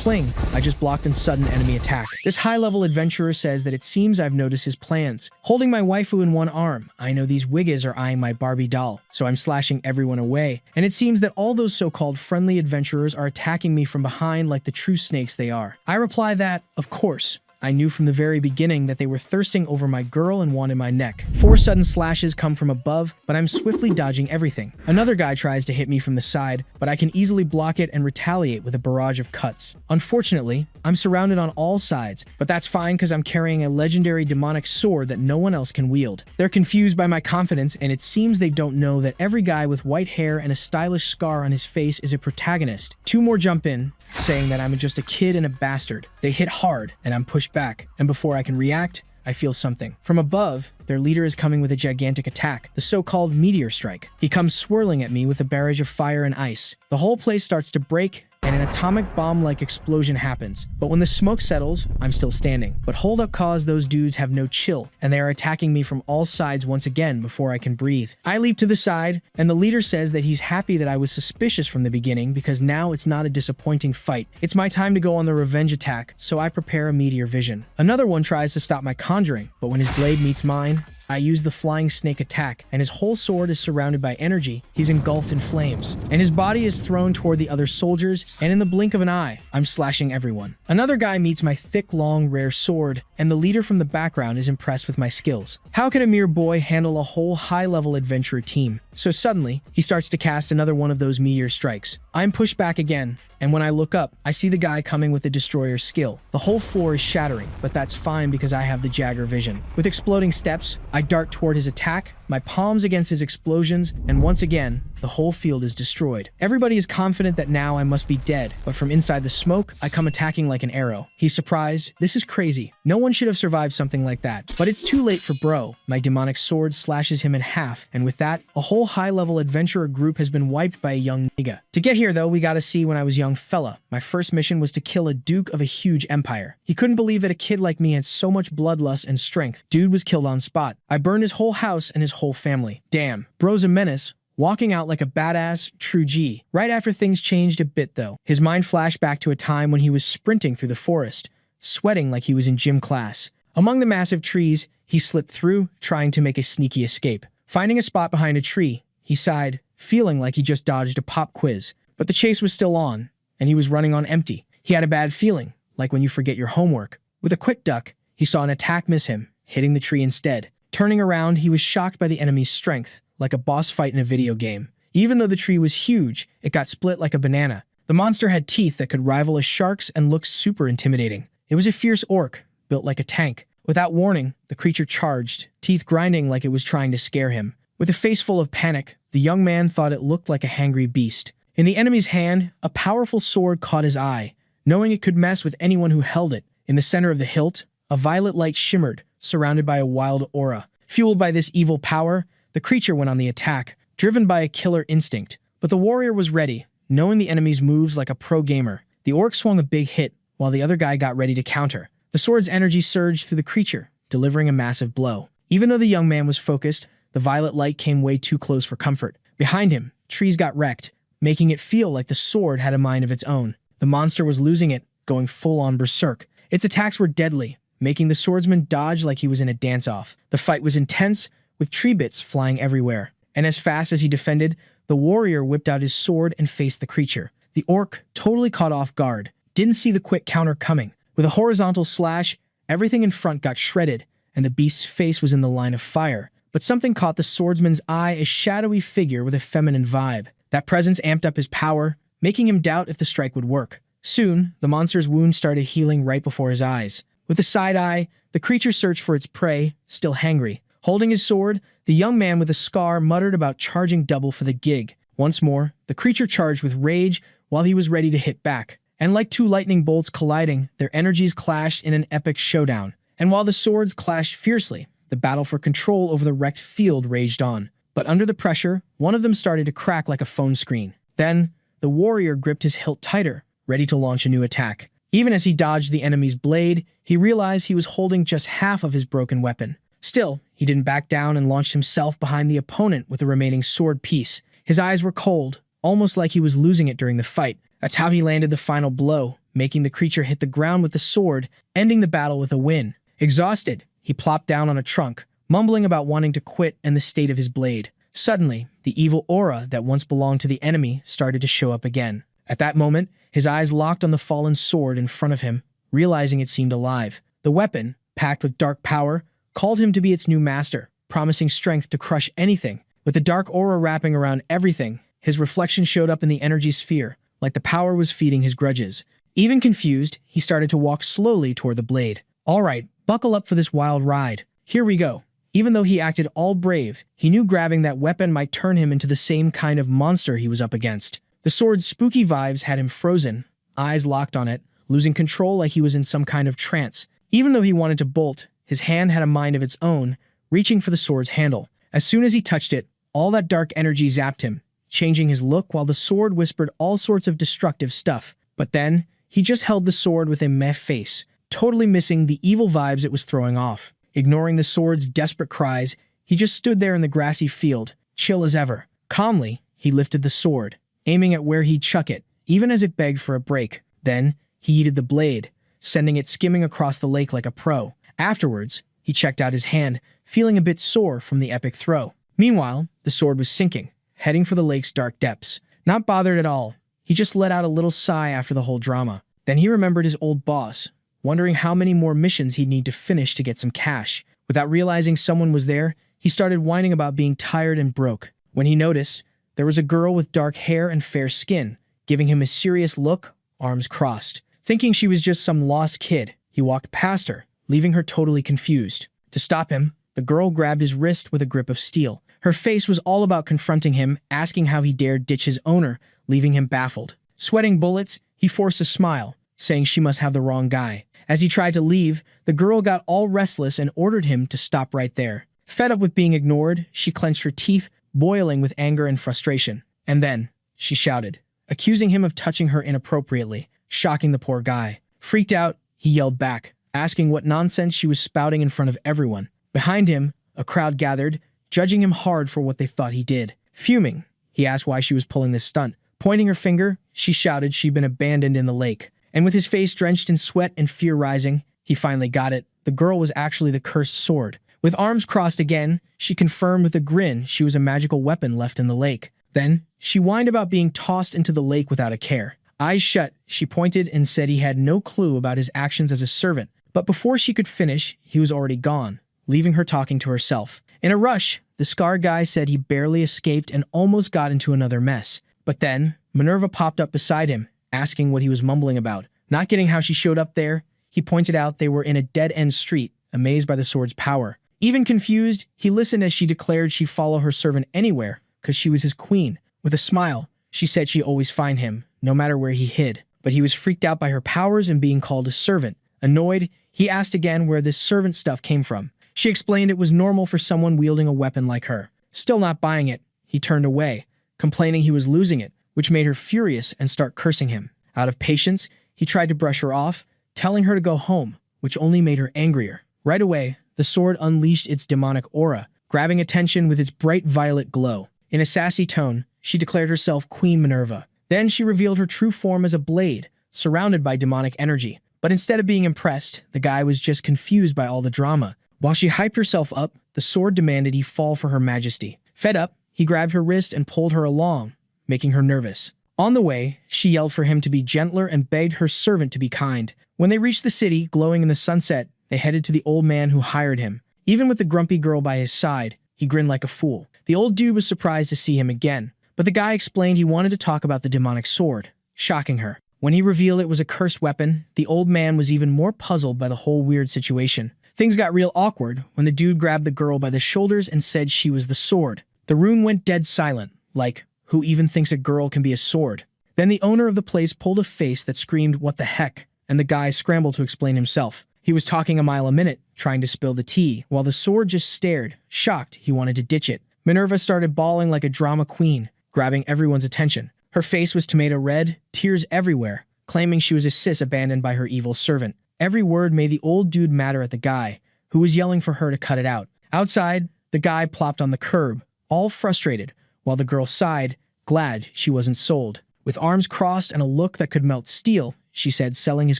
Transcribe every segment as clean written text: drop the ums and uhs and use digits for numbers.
fling, I just blocked a sudden enemy attack. This high-level adventurer says that it seems I've noticed his plans. Holding my waifu in one arm, I know these wiggas are eyeing my Barbie doll, so I'm slashing everyone away. And it seems that all those so-called friendly adventurers are attacking me from behind like the true snakes they are. I reply that, of course. I knew from the very beginning that they were thirsting over my girl and wanted my neck. 4 sudden slashes come from above, but I'm swiftly dodging everything. Another guy tries to hit me from the side, but I can easily block it and retaliate with a barrage of cuts. Unfortunately, I'm surrounded on all sides, but that's fine because I'm carrying a legendary demonic sword that no one else can wield. They're confused by my confidence, and it seems they don't know that every guy with white hair and a stylish scar on his face is a protagonist. 2 more jump in, saying that I'm just a kid and a bastard. They hit hard, and I'm pushed back, and before I can react, I feel something. From above, their leader is coming with a gigantic attack, the so-called meteor strike. He comes swirling at me with a barrage of fire and ice. The whole place starts to break, and an atomic bomb-like explosion happens. But when the smoke settles, I'm still standing. But hold up cause those dudes have no chill, and they are attacking me from all sides once again before I can breathe. I leap to the side, and the leader says that he's happy that I was suspicious from the beginning because now it's not a disappointing fight. It's my time to go on the revenge attack, so I prepare a meteor vision. Another one tries to stop my conjuring, but when his blade meets mine, I use the flying snake attack, and his whole sword is surrounded by energy. He's engulfed in flames, and his body is thrown toward the other soldiers, and in the blink of an eye, I'm slashing everyone. Another guy meets my thick, long, rare sword, and the leader from the background is impressed with my skills. How can a mere boy handle a whole high-level adventurer team? So suddenly, he starts to cast another one of those meteor strikes. I'm pushed back again, and when I look up, I see the guy coming with the destroyer skill. The whole floor is shattering, but that's fine because I have the Jagger vision. With exploding steps, I dart toward his attack, my palms against his explosions, and once again, the whole field is destroyed. Everybody is confident that now I must be dead, but from inside the smoke, I come attacking like an arrow. He's surprised. This is crazy. No one should have survived something like that. But it's too late for bro. My demonic sword slashes him in half, and with that, a whole high-level adventurer group has been wiped by a young nigga. To get here though, we gotta see when I was young fella. My first mission was to kill a duke of a huge empire. He couldn't believe that a kid like me had so much bloodlust and strength. Dude was killed on spot. I burned his whole house and his whole family. Damn, bro's a menace. Walking out like a badass, true G. Right after things changed a bit though, his mind flashed back to a time when he was sprinting through the forest, sweating like he was in gym class. Among the massive trees, he slipped through, trying to make a sneaky escape. Finding a spot behind a tree, he sighed, feeling like he just dodged a pop quiz. But the chase was still on, and he was running on empty. He had a bad feeling, like when you forget your homework. With a quick duck, he saw an attack miss him, hitting the tree instead. Turning around, he was shocked by the enemy's strength, like a boss fight in a video game. Even though the tree was huge, it got split like a banana. The monster had teeth that could rival a shark's and looked super intimidating. It was a fierce orc, built like a tank. Without warning, the creature charged, teeth grinding like it was trying to scare him. With a face full of panic, the young man thought it looked like a hangry beast. In the enemy's hand, a powerful sword caught his eye, knowing it could mess with anyone who held it. In the center of the hilt, a violet light shimmered, surrounded by a wild aura. Fueled by this evil power, the creature went on the attack, driven by a killer instinct. But the warrior was ready, knowing the enemy's moves like a pro gamer. The orc swung a big hit, while the other guy got ready to counter. The sword's energy surged through the creature, delivering a massive blow. Even though the young man was focused, the violet light came way too close for comfort. Behind him, trees got wrecked, making it feel like the sword had a mind of its own. The monster was losing it, going full-on berserk. Its attacks were deadly, making the swordsman dodge like he was in a dance-off. The fight was intense, with tree bits flying everywhere. And as fast as he defended, the warrior whipped out his sword and faced the creature. The orc, totally caught off guard, didn't see the quick counter coming. With a horizontal slash, everything in front got shredded, and the beast's face was in the line of fire. But something caught the swordsman's eye, a shadowy figure with a feminine vibe. That presence amped up his power, making him doubt if the strike would work. Soon, the monster's wound started healing right before his eyes. With a side eye, the creature searched for its prey, still hangry. Holding his sword, the young man with a scar muttered about charging double for the gig. Once more, the creature charged with rage while he was ready to hit back. And like two lightning bolts colliding, their energies clashed in an epic showdown. And while the swords clashed fiercely, the battle for control over the wrecked field raged on. But under the pressure, one of them started to crack like a phone screen. Then, the warrior gripped his hilt tighter, ready to launch a new attack. Even as he dodged the enemy's blade, he realized he was holding just half of his broken weapon. Still, he didn't back down and launched himself behind the opponent with the remaining sword piece. His eyes were cold, almost like he was losing it during the fight. That's how he landed the final blow, making the creature hit the ground with the sword, ending the battle with a win. Exhausted, he plopped down on a trunk, mumbling about wanting to quit and the state of his blade. Suddenly, the evil aura that once belonged to the enemy started to show up again. At that moment, his eyes locked on the fallen sword in front of him, realizing it seemed alive. The weapon, packed with dark power, called him to be its new master, promising strength to crush anything. With the dark aura wrapping around everything, his reflection showed up in the energy sphere, like the power was feeding his grudges. Even confused, he started to walk slowly toward the blade. All right, buckle up for this wild ride. Here we go. Even though he acted all brave, he knew grabbing that weapon might turn him into the same kind of monster he was up against. The sword's spooky vibes had him frozen, eyes locked on it, losing control like he was in some kind of trance. Even though he wanted to bolt, his hand had a mind of its own, reaching for the sword's handle. As soon as he touched it, all that dark energy zapped him, changing his look while the sword whispered all sorts of destructive stuff. But then, he just held the sword with a meh face, totally missing the evil vibes it was throwing off. Ignoring the sword's desperate cries, he just stood there in the grassy field, chill as ever. Calmly, he lifted the sword, aiming at where he'd chuck it, even as it begged for a break. Then, he heated the blade, sending it skimming across the lake like a pro. Afterwards, he checked out his hand, feeling a bit sore from the epic throw. Meanwhile, the sword was sinking, heading for the lake's dark depths. Not bothered at all, he just let out a little sigh after the whole drama. Then he remembered his old boss, wondering how many more missions he'd need to finish to get some cash. Without realizing someone was there, he started whining about being tired and broke. When he noticed, there was a girl with dark hair and fair skin, giving him a serious look, arms crossed. Thinking she was just some lost kid, he walked past her, leaving her totally confused. To stop him, the girl grabbed his wrist with a grip of steel. Her face was all about confronting him, asking how he dared ditch his owner, leaving him baffled. Sweating bullets, he forced a smile, saying she must have the wrong guy. As he tried to leave, the girl got all restless and ordered him to stop right there. Fed up with being ignored, she clenched her teeth, boiling with anger and frustration. And then, she shouted, accusing him of touching her inappropriately, shocking the poor guy. Freaked out, he yelled back, asking what nonsense she was spouting in front of everyone. Behind him, a crowd gathered, judging him hard for what they thought he did. Fuming, he asked why she was pulling this stunt. Pointing her finger, she shouted she'd been abandoned in the lake. And with his face drenched in sweat and fear rising, he finally got it. The girl was actually the cursed sword. With arms crossed again, she confirmed with a grin she was a magical weapon left in the lake. Then, she whined about being tossed into the lake without a care. Eyes shut, she pointed and said he had no clue about his actions as a servant. But before she could finish, he was already gone, leaving her talking to herself. In a rush, the scar guy said he barely escaped and almost got into another mess. But then, Minerva popped up beside him, asking what he was mumbling about. Not getting how she showed up there, he pointed out they were in a dead-end street, amazed by the sword's power. Even confused, he listened as she declared she'd follow her servant anywhere, because she was his queen. With a smile, she said she'd always find him, no matter where he hid. But he was freaked out by her powers and being called a servant. Annoyed, he asked again where this servant stuff came from. She explained it was normal for someone wielding a weapon like her. Still not buying it, he turned away, complaining he was losing it, which made her furious and start cursing him. Out of patience, he tried to brush her off, telling her to go home, which only made her angrier. Right away, the sword unleashed its demonic aura, grabbing attention with its bright violet glow. In a sassy tone, she declared herself Queen Minerva. Then she revealed her true form as a blade, surrounded by demonic energy. But instead of being impressed, the guy was just confused by all the drama. While she hyped herself up, the sword demanded he fall for her majesty. Fed up, he grabbed her wrist and pulled her along, making her nervous. On the way, she yelled for him to be gentler and begged her servant to be kind. When they reached the city, glowing in the sunset, they headed to the old man who hired him. Even with the grumpy girl by his side, he grinned like a fool. The old dude was surprised to see him again, but the guy explained he wanted to talk about the demonic sword, shocking her. When he revealed it was a cursed weapon, the old man was even more puzzled by the whole weird situation. Things got real awkward when the dude grabbed the girl by the shoulders and said she was the sword. The room went dead silent, like, who even thinks a girl can be a sword? Then the owner of the place pulled a face that screamed, what the heck? And the guy scrambled to explain himself. He was talking a mile a minute, trying to spill the tea, while the sword just stared, shocked he wanted to ditch it. Minerva started bawling like a drama queen, grabbing everyone's attention. Her face was tomato red, tears everywhere, claiming she was a sis abandoned by her evil servant. Every word made the old dude madder at the guy, who was yelling for her to cut it out. Outside, the guy plopped on the curb, all frustrated, while the girl sighed, glad she wasn't sold. With arms crossed and a look that could melt steel, she said, selling his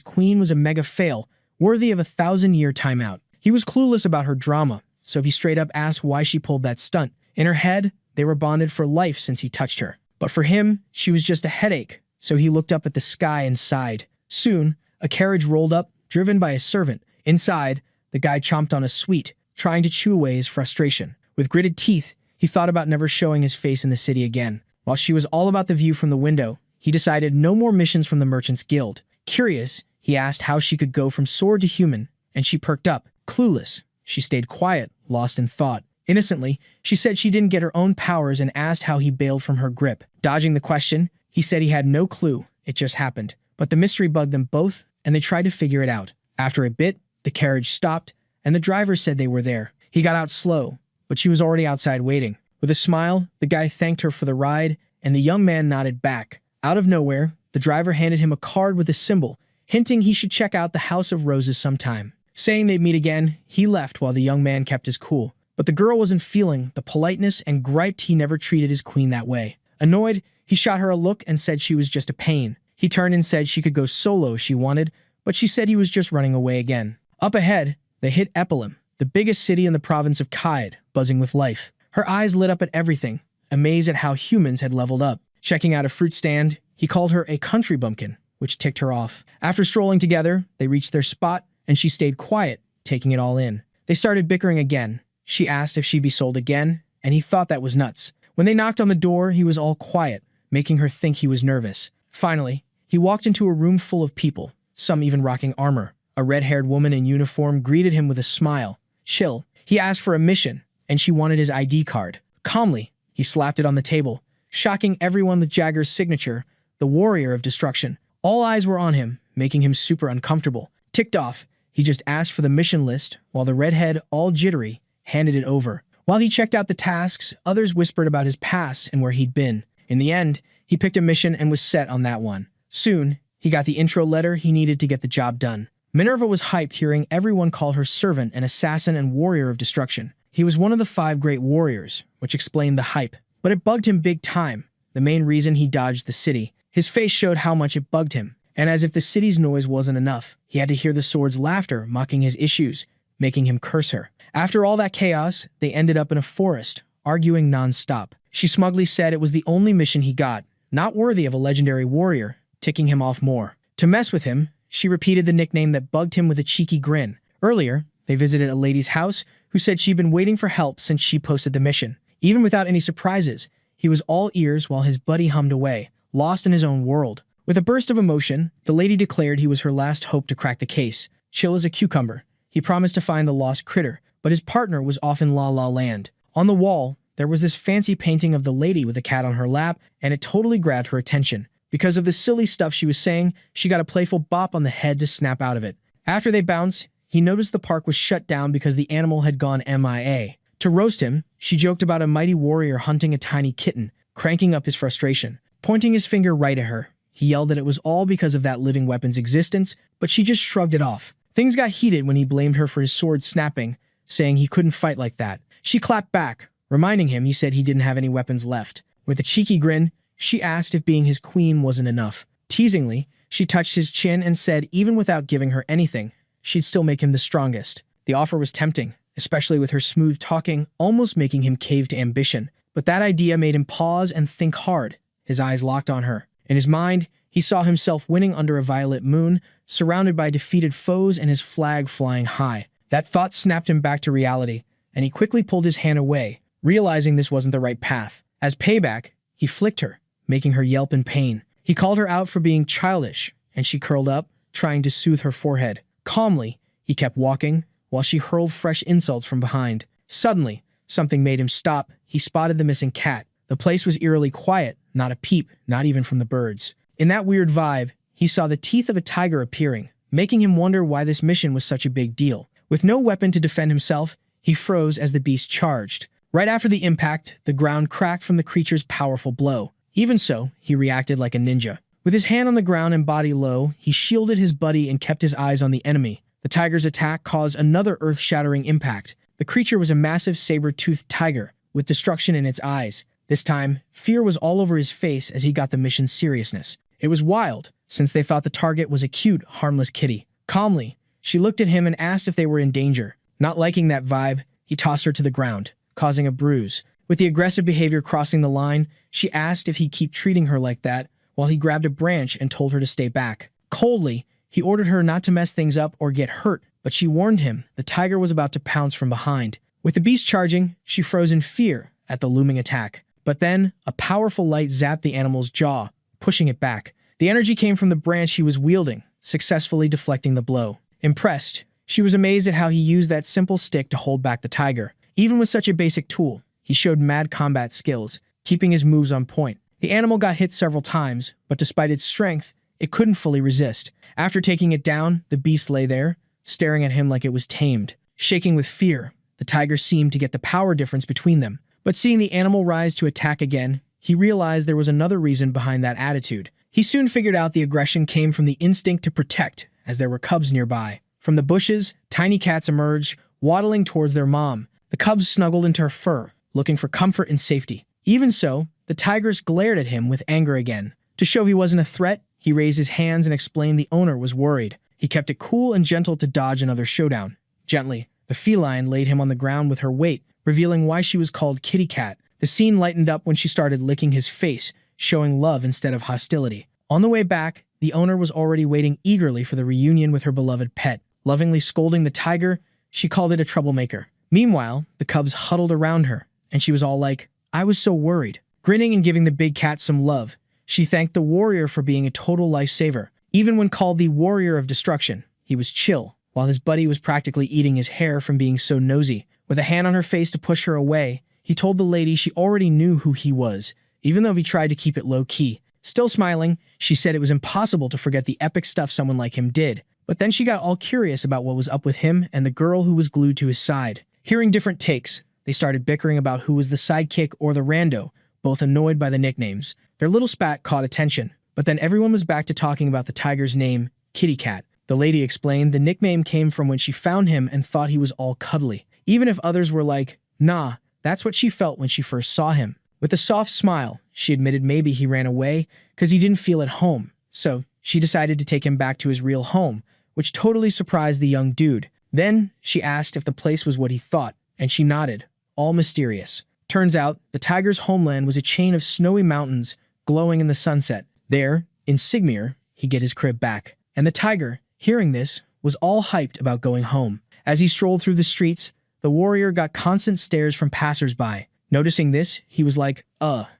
queen was a mega fail, worthy of a 1,000-year timeout. He was clueless about her drama, so he straight up asked why she pulled that stunt. In her head, they were bonded for life since he touched her. But for him, she was just a headache, so he looked up at the sky and sighed. Soon, a carriage rolled up, driven by a servant. Inside, the guy chomped on a sweet, trying to chew away his frustration. With gritted teeth, he thought about never showing his face in the city again. While she was all about the view from the window, he decided no more missions from the Merchants Guild. Curious, he asked how she could go from sword to human, and she perked up. Clueless, she stayed quiet, lost in thought. Innocently, she said she didn't get her own powers and asked how he bailed from her grip. Dodging the question, he said he had no clue, it just happened. But the mystery bugged them both, and they tried to figure it out. After a bit, the carriage stopped, and the driver said they were there. He got out slow, but she was already outside waiting. With a smile, the guy thanked her for the ride, and the young man nodded back. Out of nowhere, the driver handed him a card with a symbol, hinting he should check out the House of Roses sometime. Saying they'd meet again, he left while the young man kept his cool. But the girl wasn't feeling the politeness and griped he never treated his queen that way. Annoyed, he shot her a look and said she was just a pain. He turned and said she could go solo if she wanted, but she said he was just running away again. Up ahead, they hit Epilum, the biggest city in the province of Kaid, buzzing with life. Her eyes lit up at everything, amazed at how humans had leveled up. Checking out a fruit stand, he called her a country bumpkin, which ticked her off. After strolling together, they reached their spot, and she stayed quiet, taking it all in. They started bickering again. She asked if she'd be sold again, and he thought that was nuts. When they knocked on the door, he was all quiet, making her think he was nervous. Finally, he walked into a room full of people, some even rocking armor. A red-haired woman in uniform greeted him with a smile. Chill. He asked for a mission, and she wanted his ID card. Calmly, he slapped it on the table, shocking everyone with Jagger's signature, the warrior of destruction. All eyes were on him, making him super uncomfortable. Ticked off, he just asked for the mission list, while the redhead, all jittery, handed it over. While he checked out the tasks, others whispered about his past and where he'd been. In the end, he picked a mission and was set on that one. Soon, he got the intro letter he needed to get the job done. Minerva was hyped hearing everyone call her servant an assassin and warrior of destruction. He was one of the 5 great warriors, which explained the hype. But it bugged him big time, the main reason he dodged the city. His face showed how much it bugged him, and as if the city's noise wasn't enough, he had to hear the sword's laughter mocking his issues, making him curse her. After all that chaos, they ended up in a forest, arguing non-stop. She smugly said it was the only mission he got, not worthy of a legendary warrior, ticking him off more. To mess with him, she repeated the nickname that bugged him with a cheeky grin. Earlier, they visited a lady's house who said she'd been waiting for help since she posted the mission. Even without any surprises, he was all ears while his buddy hummed away, lost in his own world. With a burst of emotion, the lady declared he was her last hope to crack the case. Chill as a cucumber, he promised to find the lost critter, but his partner was off in La La Land. On the wall, there was this fancy painting of the lady with a cat on her lap, and it totally grabbed her attention. Because of the silly stuff she was saying, she got a playful bop on the head to snap out of it. After they bounced, he noticed the park was shut down because the animal had gone MIA. To roast him, she joked about a mighty warrior hunting a tiny kitten, cranking up his frustration. Pointing his finger right at her, he yelled that it was all because of that living weapon's existence, but she just shrugged it off. Things got heated when he blamed her for his sword snapping, saying he couldn't fight like that. She clapped back, reminding him he said he didn't have any weapons left. With a cheeky grin, she asked if being his queen wasn't enough. Teasingly, she touched his chin and said even without giving her anything, she'd still make him the strongest. The offer was tempting, especially with her smooth talking, almost making him cave to ambition. But that idea made him pause and think hard. His eyes locked on her. In his mind, he saw himself winning under a violet moon, surrounded by defeated foes and his flag flying high. That thought snapped him back to reality, and he quickly pulled his hand away, realizing this wasn't the right path. As payback, he flicked her, making her yelp in pain. He called her out for being childish, and she curled up, trying to soothe her forehead. Calmly, he kept walking, while she hurled fresh insults from behind. Suddenly, something made him stop. He spotted the missing cat. The place was eerily quiet, not a peep, not even from the birds. In that weird vibe, he saw the teeth of a tiger appearing, making him wonder why this mission was such a big deal. With no weapon to defend himself, he froze as the beast charged. Right after the impact, the ground cracked from the creature's powerful blow. Even so, he reacted like a ninja. With his hand on the ground and body low, he shielded his buddy and kept his eyes on the enemy. The tiger's attack caused another earth-shattering impact. The creature was a massive saber-toothed tiger, with destruction in its eyes. This time, fear was all over his face as he got the mission's seriousness. It was wild, since they thought the target was a cute, harmless kitty. Calmly, she looked at him and asked if they were in danger. Not liking that vibe, he tossed her to the ground, causing a bruise. With the aggressive behavior crossing the line, she asked if he'd keep treating her like that, while he grabbed a branch and told her to stay back. Coldly, he ordered her not to mess things up or get hurt, but she warned him the tiger was about to pounce from behind. With the beast charging, she froze in fear at the looming attack. But then, a powerful light zapped the animal's jaw, pushing it back. The energy came from the branch he was wielding, successfully deflecting the blow. Impressed, she was amazed at how he used that simple stick to hold back the tiger. Even with such a basic tool, he showed mad combat skills, keeping his moves on point. The animal got hit several times, but despite its strength, it couldn't fully resist. After taking it down, the beast lay there, staring at him like it was tamed. Shaking with fear, the tiger seemed to get the power difference between them. But seeing the animal rise to attack again, he realized there was another reason behind that attitude. He soon figured out the aggression came from the instinct to protect, as there were cubs nearby. From the bushes, tiny cats emerged, waddling towards their mom. The cubs snuggled into her fur, looking for comfort and safety. Even so, the tigers glared at him with anger again. To show he wasn't a threat, he raised his hands and explained the owner was worried. He kept it cool and gentle to dodge another showdown. Gently, the feline laid him on the ground with her weight, revealing why she was called Kitty Cat. The scene lightened up when she started licking his face, showing love instead of hostility. On the way back, the owner was already waiting eagerly for the reunion with her beloved pet. Lovingly scolding the tiger, she called it a troublemaker. Meanwhile, the cubs huddled around her, and she was all like, "I was so worried." Grinning and giving the big cat some love, she thanked the warrior for being a total lifesaver. Even when called the warrior of destruction, he was chill, while his buddy was practically eating his hair from being so nosy. With a hand on her face to push her away, he told the lady she already knew who he was, even though he tried to keep it low-key. Still smiling, she said it was impossible to forget the epic stuff someone like him did. But then she got all curious about what was up with him and the girl who was glued to his side. Hearing different takes, they started bickering about who was the sidekick or the rando, both annoyed by the nicknames. Their little spat caught attention, but then everyone was back to talking about the tiger's name, Kitty Cat. The lady explained the nickname came from when she found him and thought he was all cuddly. Even if others were like, nah, that's what she felt when she first saw him. With a soft smile, she admitted maybe he ran away because he didn't feel at home. So she decided to take him back to his real home, which totally surprised the young dude. Then she asked if the place was what he thought, and she nodded, all mysterious. Turns out, the tiger's homeland was a chain of snowy mountains glowing in the sunset. There, in Sigmir, he'd get his crib back. And the tiger, hearing this, was all hyped about going home. As he strolled through the streets, the warrior got constant stares from passersby. Noticing this, he was like,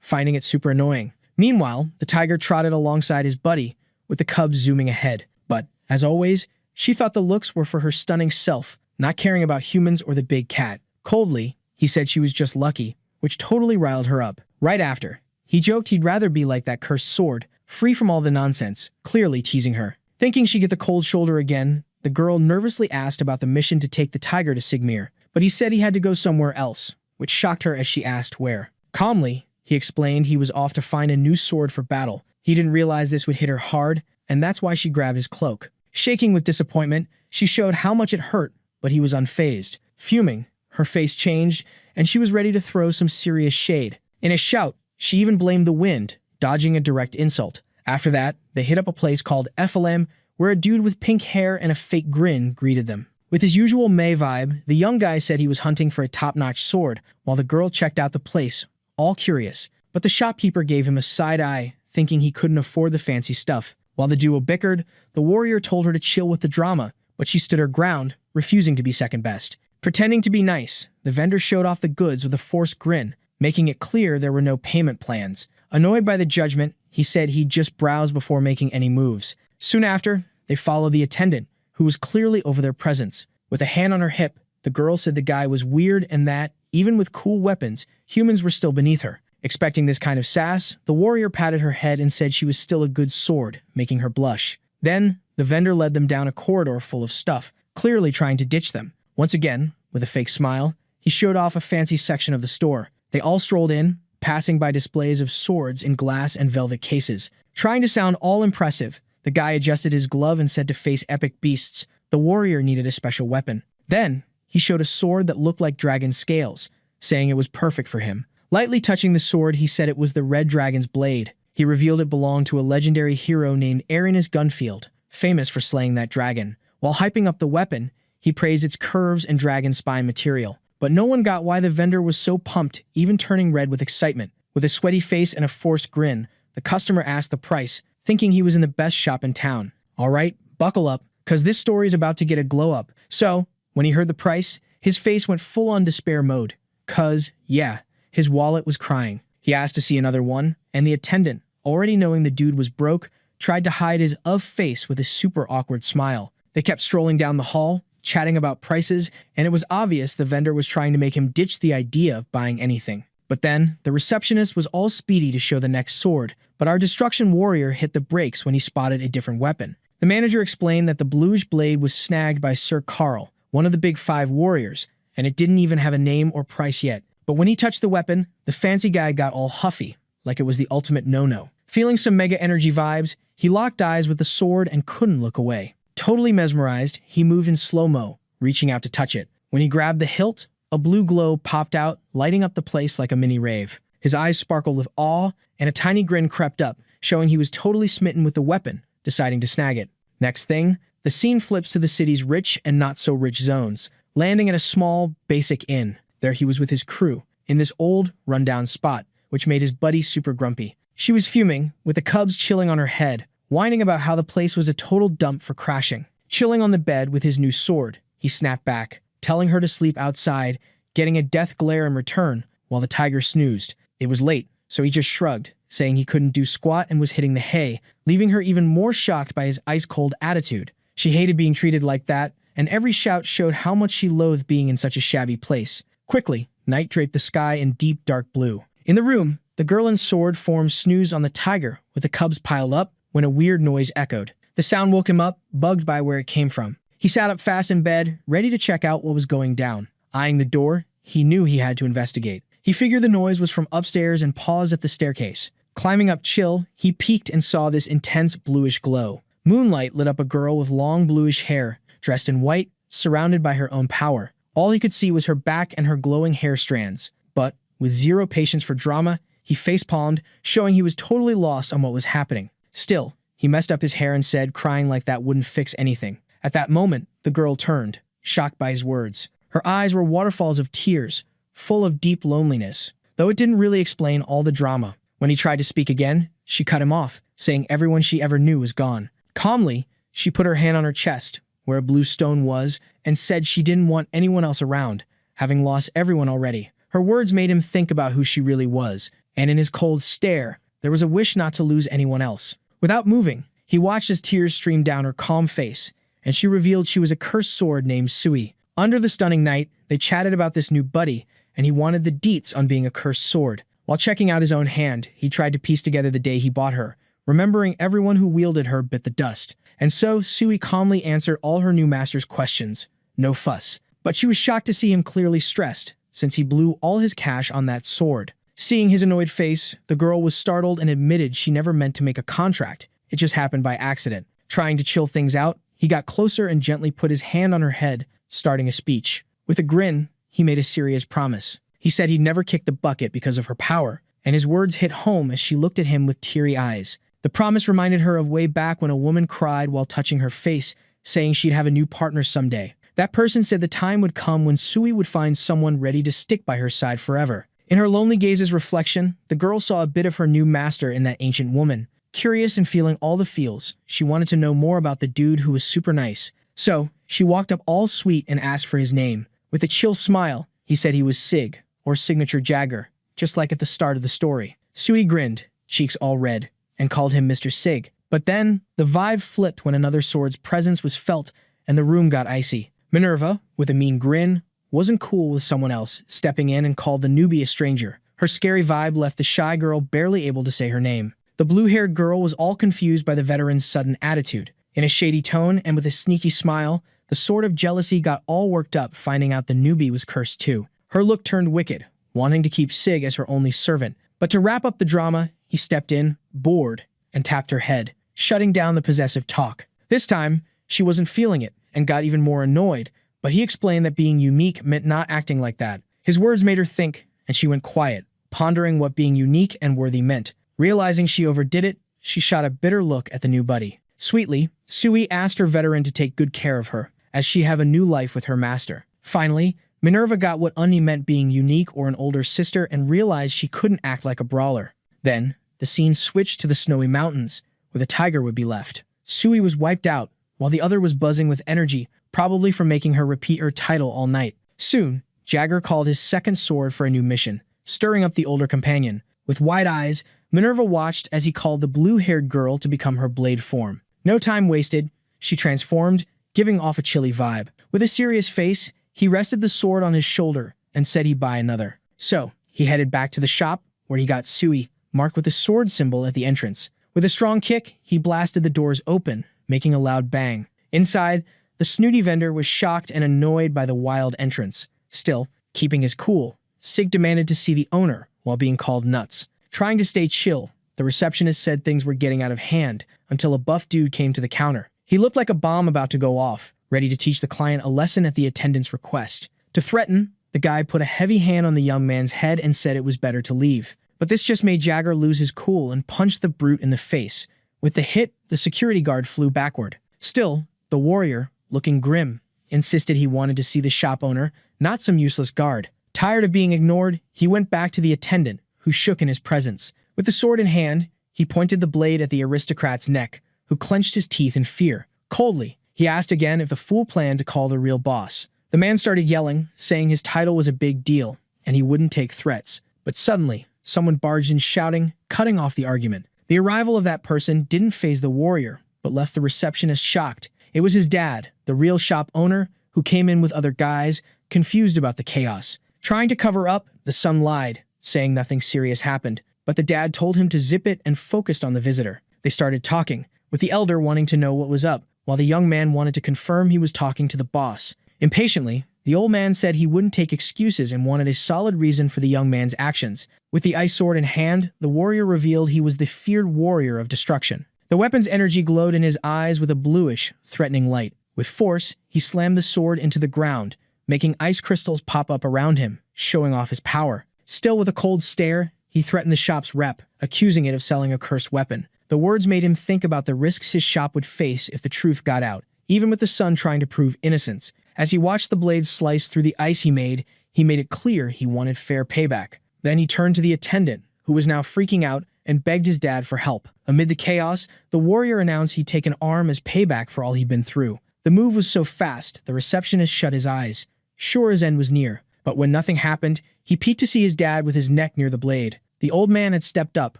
finding it super annoying. Meanwhile, the tiger trotted alongside his buddy, with the cubs zooming ahead. But, as always, she thought the looks were for her stunning self, not caring about humans or the big cat. Coldly, he said she was just lucky, which totally riled her up. Right after, he joked he'd rather be like that cursed sword, free from all the nonsense, clearly teasing her. Thinking she'd get the cold shoulder again, the girl nervously asked about the mission to take the tiger to Sigmir, but he said he had to go somewhere else, which shocked her as she asked where. Calmly, he explained he was off to find a new sword for battle. He didn't realize this would hit her hard, and that's why she grabbed his cloak. Shaking with disappointment, she showed how much it hurt, but he was unfazed. Fuming, her face changed, and she was ready to throw some serious shade. In a shout, she even blamed the wind, dodging a direct insult. After that, they hit up a place called FLM, where a dude with pink hair and a fake grin greeted them. With his usual May vibe, the young guy said he was hunting for a top-notch sword, while the girl checked out the place, all curious. But the shopkeeper gave him a side eye, thinking he couldn't afford the fancy stuff. While the duo bickered, the warrior told her to chill with the drama, but she stood her ground, refusing to be second best. Pretending to be nice, the vendor showed off the goods with a forced grin, making it clear there were no payment plans. Annoyed by the judgment, he said he'd just browse before making any moves. Soon after, they followed the attendant, who was clearly over their presence. With a hand on her hip, the girl said the guy was weird and that, even with cool weapons, humans were still beneath her. Expecting this kind of sass, the warrior patted her head and said she was still a good sword, making her blush. Then, the vendor led them down a corridor full of stuff, clearly trying to ditch them. Once again, with a fake smile, he showed off a fancy section of the store. They all strolled in, passing by displays of swords in glass and velvet cases. Trying to sound all impressive, the guy adjusted his glove and said to face epic beasts, the warrior needed a special weapon. Then, he showed a sword that looked like dragon scales, saying it was perfect for him. Lightly touching the sword, he said it was the red dragon's blade. He revealed it belonged to a legendary hero named Arenas Gunfield, famous for slaying that dragon. While hyping up the weapon, he praised its curves and dragon spine material. But no one got why the vendor was so pumped, even turning red with excitement. With a sweaty face and a forced grin, the customer asked the price, thinking he was in the best shop in town. All right, buckle up, cause this story is about to get a glow up. So, when he heard the price, his face went full on despair mode. Cause, yeah, his wallet was crying. He asked to see another one, and the attendant, already knowing the dude was broke, tried to hide his face with a super awkward smile. They kept strolling down the hall, chatting about prices, and it was obvious the vendor was trying to make him ditch the idea of buying anything. But then, the receptionist was all speedy to show the next sword, but our destruction warrior hit the brakes when he spotted a different weapon. The manager explained that the bluish blade was snagged by Sir Carl, one of the big 5 warriors, and it didn't even have a name or price yet. But when he touched the weapon, the fancy guy got all huffy, like it was the ultimate no-no. Feeling some mega energy vibes, he locked eyes with the sword and couldn't look away. Totally mesmerized, he moved in slow-mo, reaching out to touch it. When he grabbed the hilt, a blue glow popped out, lighting up the place like a mini rave. His eyes sparkled with awe, and a tiny grin crept up, showing he was totally smitten with the weapon, deciding to snag it. Next thing, the scene flips to the city's rich and not-so-rich zones, landing at a small, basic inn. There he was with his crew, in this old, rundown spot, which made his buddy super grumpy. She was fuming, with the cubs chilling on her head, whining about how the place was a total dump for crashing. Chilling on the bed with his new sword, he snapped back, telling her to sleep outside, getting a death glare in return, while the tiger snoozed. It was late, so he just shrugged, saying he couldn't do squat and was hitting the hay, leaving her even more shocked by his ice-cold attitude. She hated being treated like that, and every shout showed how much she loathed being in such a shabby place. Quickly, night draped the sky in deep dark blue. In the room, the girl in sword form snoozed on the tiger, with the cubs piled up, when a weird noise echoed. The sound woke him up, bugged by where it came from. He sat up fast in bed, ready to check out what was going down. Eyeing the door, he knew he had to investigate. He figured the noise was from upstairs and paused at the staircase. Climbing up chill, he peeked and saw this intense bluish glow. Moonlight lit up a girl with long bluish hair, dressed in white, surrounded by her own power. All he could see was her back and her glowing hair strands. But, with zero patience for drama, he facepalmed, showing he was totally lost on what was happening. Still, he messed up his hair and said, crying like that wouldn't fix anything. At that moment, the girl turned, shocked by his words. Her eyes were waterfalls of tears, full of deep loneliness, though it didn't really explain all the drama. When he tried to speak again, she cut him off, saying everyone she ever knew was gone. Calmly, she put her hand on her chest, where a blue stone was, and said she didn't want anyone else around, having lost everyone already. Her words made him think about who she really was, and in his cold stare, there was a wish not to lose anyone else. Without moving, he watched as tears streamed down her calm face, and she revealed she was a cursed sword named Sui. Under the stunning night, they chatted about this new buddy, and he wanted the deets on being a cursed sword. While checking out his own hand, he tried to piece together the day he bought her, remembering everyone who wielded her bit the dust. And so, Sui calmly answered all her new master's questions. No fuss. But she was shocked to see him clearly stressed, since he blew all his cash on that sword. Seeing his annoyed face, the girl was startled and admitted she never meant to make a contract. It just happened by accident. Trying to chill things out, he got closer and gently put his hand on her head, starting a speech. With a grin, he made a serious promise. He said he'd never kick the bucket because of her power, and his words hit home as she looked at him with teary eyes. The promise reminded her of way back when a woman cried while touching her face, saying she'd have a new partner someday. That person said the time would come when Sui would find someone ready to stick by her side forever. In her lonely gaze's reflection, the girl saw a bit of her new master in that ancient woman. Curious and feeling all the feels, she wanted to know more about the dude who was super nice. So, she walked up all sweet and asked for his name. With a chill smile, he said he was Sig, or Signature Jagger, just like at the start of the story. Sui grinned, cheeks all red, and called him Mr. Sig. But then, the vibe flipped when another sword's presence was felt and the room got icy. Minerva, with a mean grin, wasn't cool with someone else, stepping in and called the newbie a stranger. Her scary vibe left the shy girl barely able to say her name. The blue-haired girl was all confused by the veteran's sudden attitude. In a shady tone and with a sneaky smile, the sword of jealousy got all worked up finding out the newbie was cursed too. Her look turned wicked, wanting to keep Sig as her only servant. But to wrap up the drama, he stepped in, bored, and tapped her head, shutting down the possessive talk. This time, she wasn't feeling it and got even more annoyed, but he explained that being unique meant not acting like that. His words made her think, and she went quiet, pondering what being unique and worthy meant. Realizing she overdid it, she shot a bitter look at the new buddy. Sweetly, Sui asked her veteran to take good care of her, as she have a new life with her master. Finally, Minerva got what Uni meant being unique or an older sister and realized she couldn't act like a brawler. Then, the scene switched to the snowy mountains, where the tiger would be left. Sui was wiped out, while the other was buzzing with energy, probably from making her repeat her title all night. Soon, Jagger called his second sword for a new mission, stirring up the older companion. With wide eyes, Minerva watched as he called the blue-haired girl to become her blade form. No time wasted, she transformed, giving off a chilly vibe. With a serious face, he rested the sword on his shoulder and said he'd buy another. So, he headed back to the shop, where he got Sui, marked with a sword symbol at the entrance. With a strong kick, he blasted the doors open, making a loud bang. Inside, the snooty vendor was shocked and annoyed by the wild entrance. Still, keeping his cool, Sig demanded to see the owner while being called nuts. Trying to stay chill, the receptionist said things were getting out of hand until a buff dude came to the counter. He looked like a bomb about to go off, ready to teach the client a lesson at the attendant's request. To threaten, the guy put a heavy hand on the young man's head and said it was better to leave. But this just made Jagger lose his cool and punched the brute in the face. With the hit, the security guard flew backward. Still, the warrior, looking grim, insisted he wanted to see the shop owner, not some useless guard. Tired of being ignored, he went back to the attendant, who shook in his presence. With the sword in hand, he pointed the blade at the aristocrat's neck, who clenched his teeth in fear. Coldly, he asked again if the fool planned to call the real boss. The man started yelling, saying his title was a big deal, and he wouldn't take threats. But suddenly, someone barged in shouting, cutting off the argument. The arrival of that person didn't faze the warrior, but left the receptionist shocked. It was his dad, the real shop owner, who came in with other guys, confused about the chaos. Trying to cover up, the son lied, saying nothing serious happened, but the dad told him to zip it and focused on the visitor. They started talking, with the elder wanting to know what was up, while the young man wanted to confirm he was talking to the boss. Impatiently, the old man said he wouldn't take excuses and wanted a solid reason for the young man's actions. With the ice sword in hand, the warrior revealed he was the feared warrior of destruction. The weapon's energy glowed in his eyes with a bluish, threatening light. With force, he slammed the sword into the ground, making ice crystals pop up around him, showing off his power. Still with a cold stare, he threatened the shop's rep, accusing it of selling a cursed weapon. The words made him think about the risks his shop would face if the truth got out, even with the son trying to prove innocence. As he watched the blade slice through the ice he made it clear he wanted fair payback. Then he turned to the attendant, who was now freaking out, and begged his dad for help. Amid the chaos, the warrior announced he'd take an arm as payback for all he'd been through. The move was so fast, the receptionist shut his eyes, sure his end was near. But when nothing happened, he peeked to see his dad with his neck near the blade. The old man had stepped up,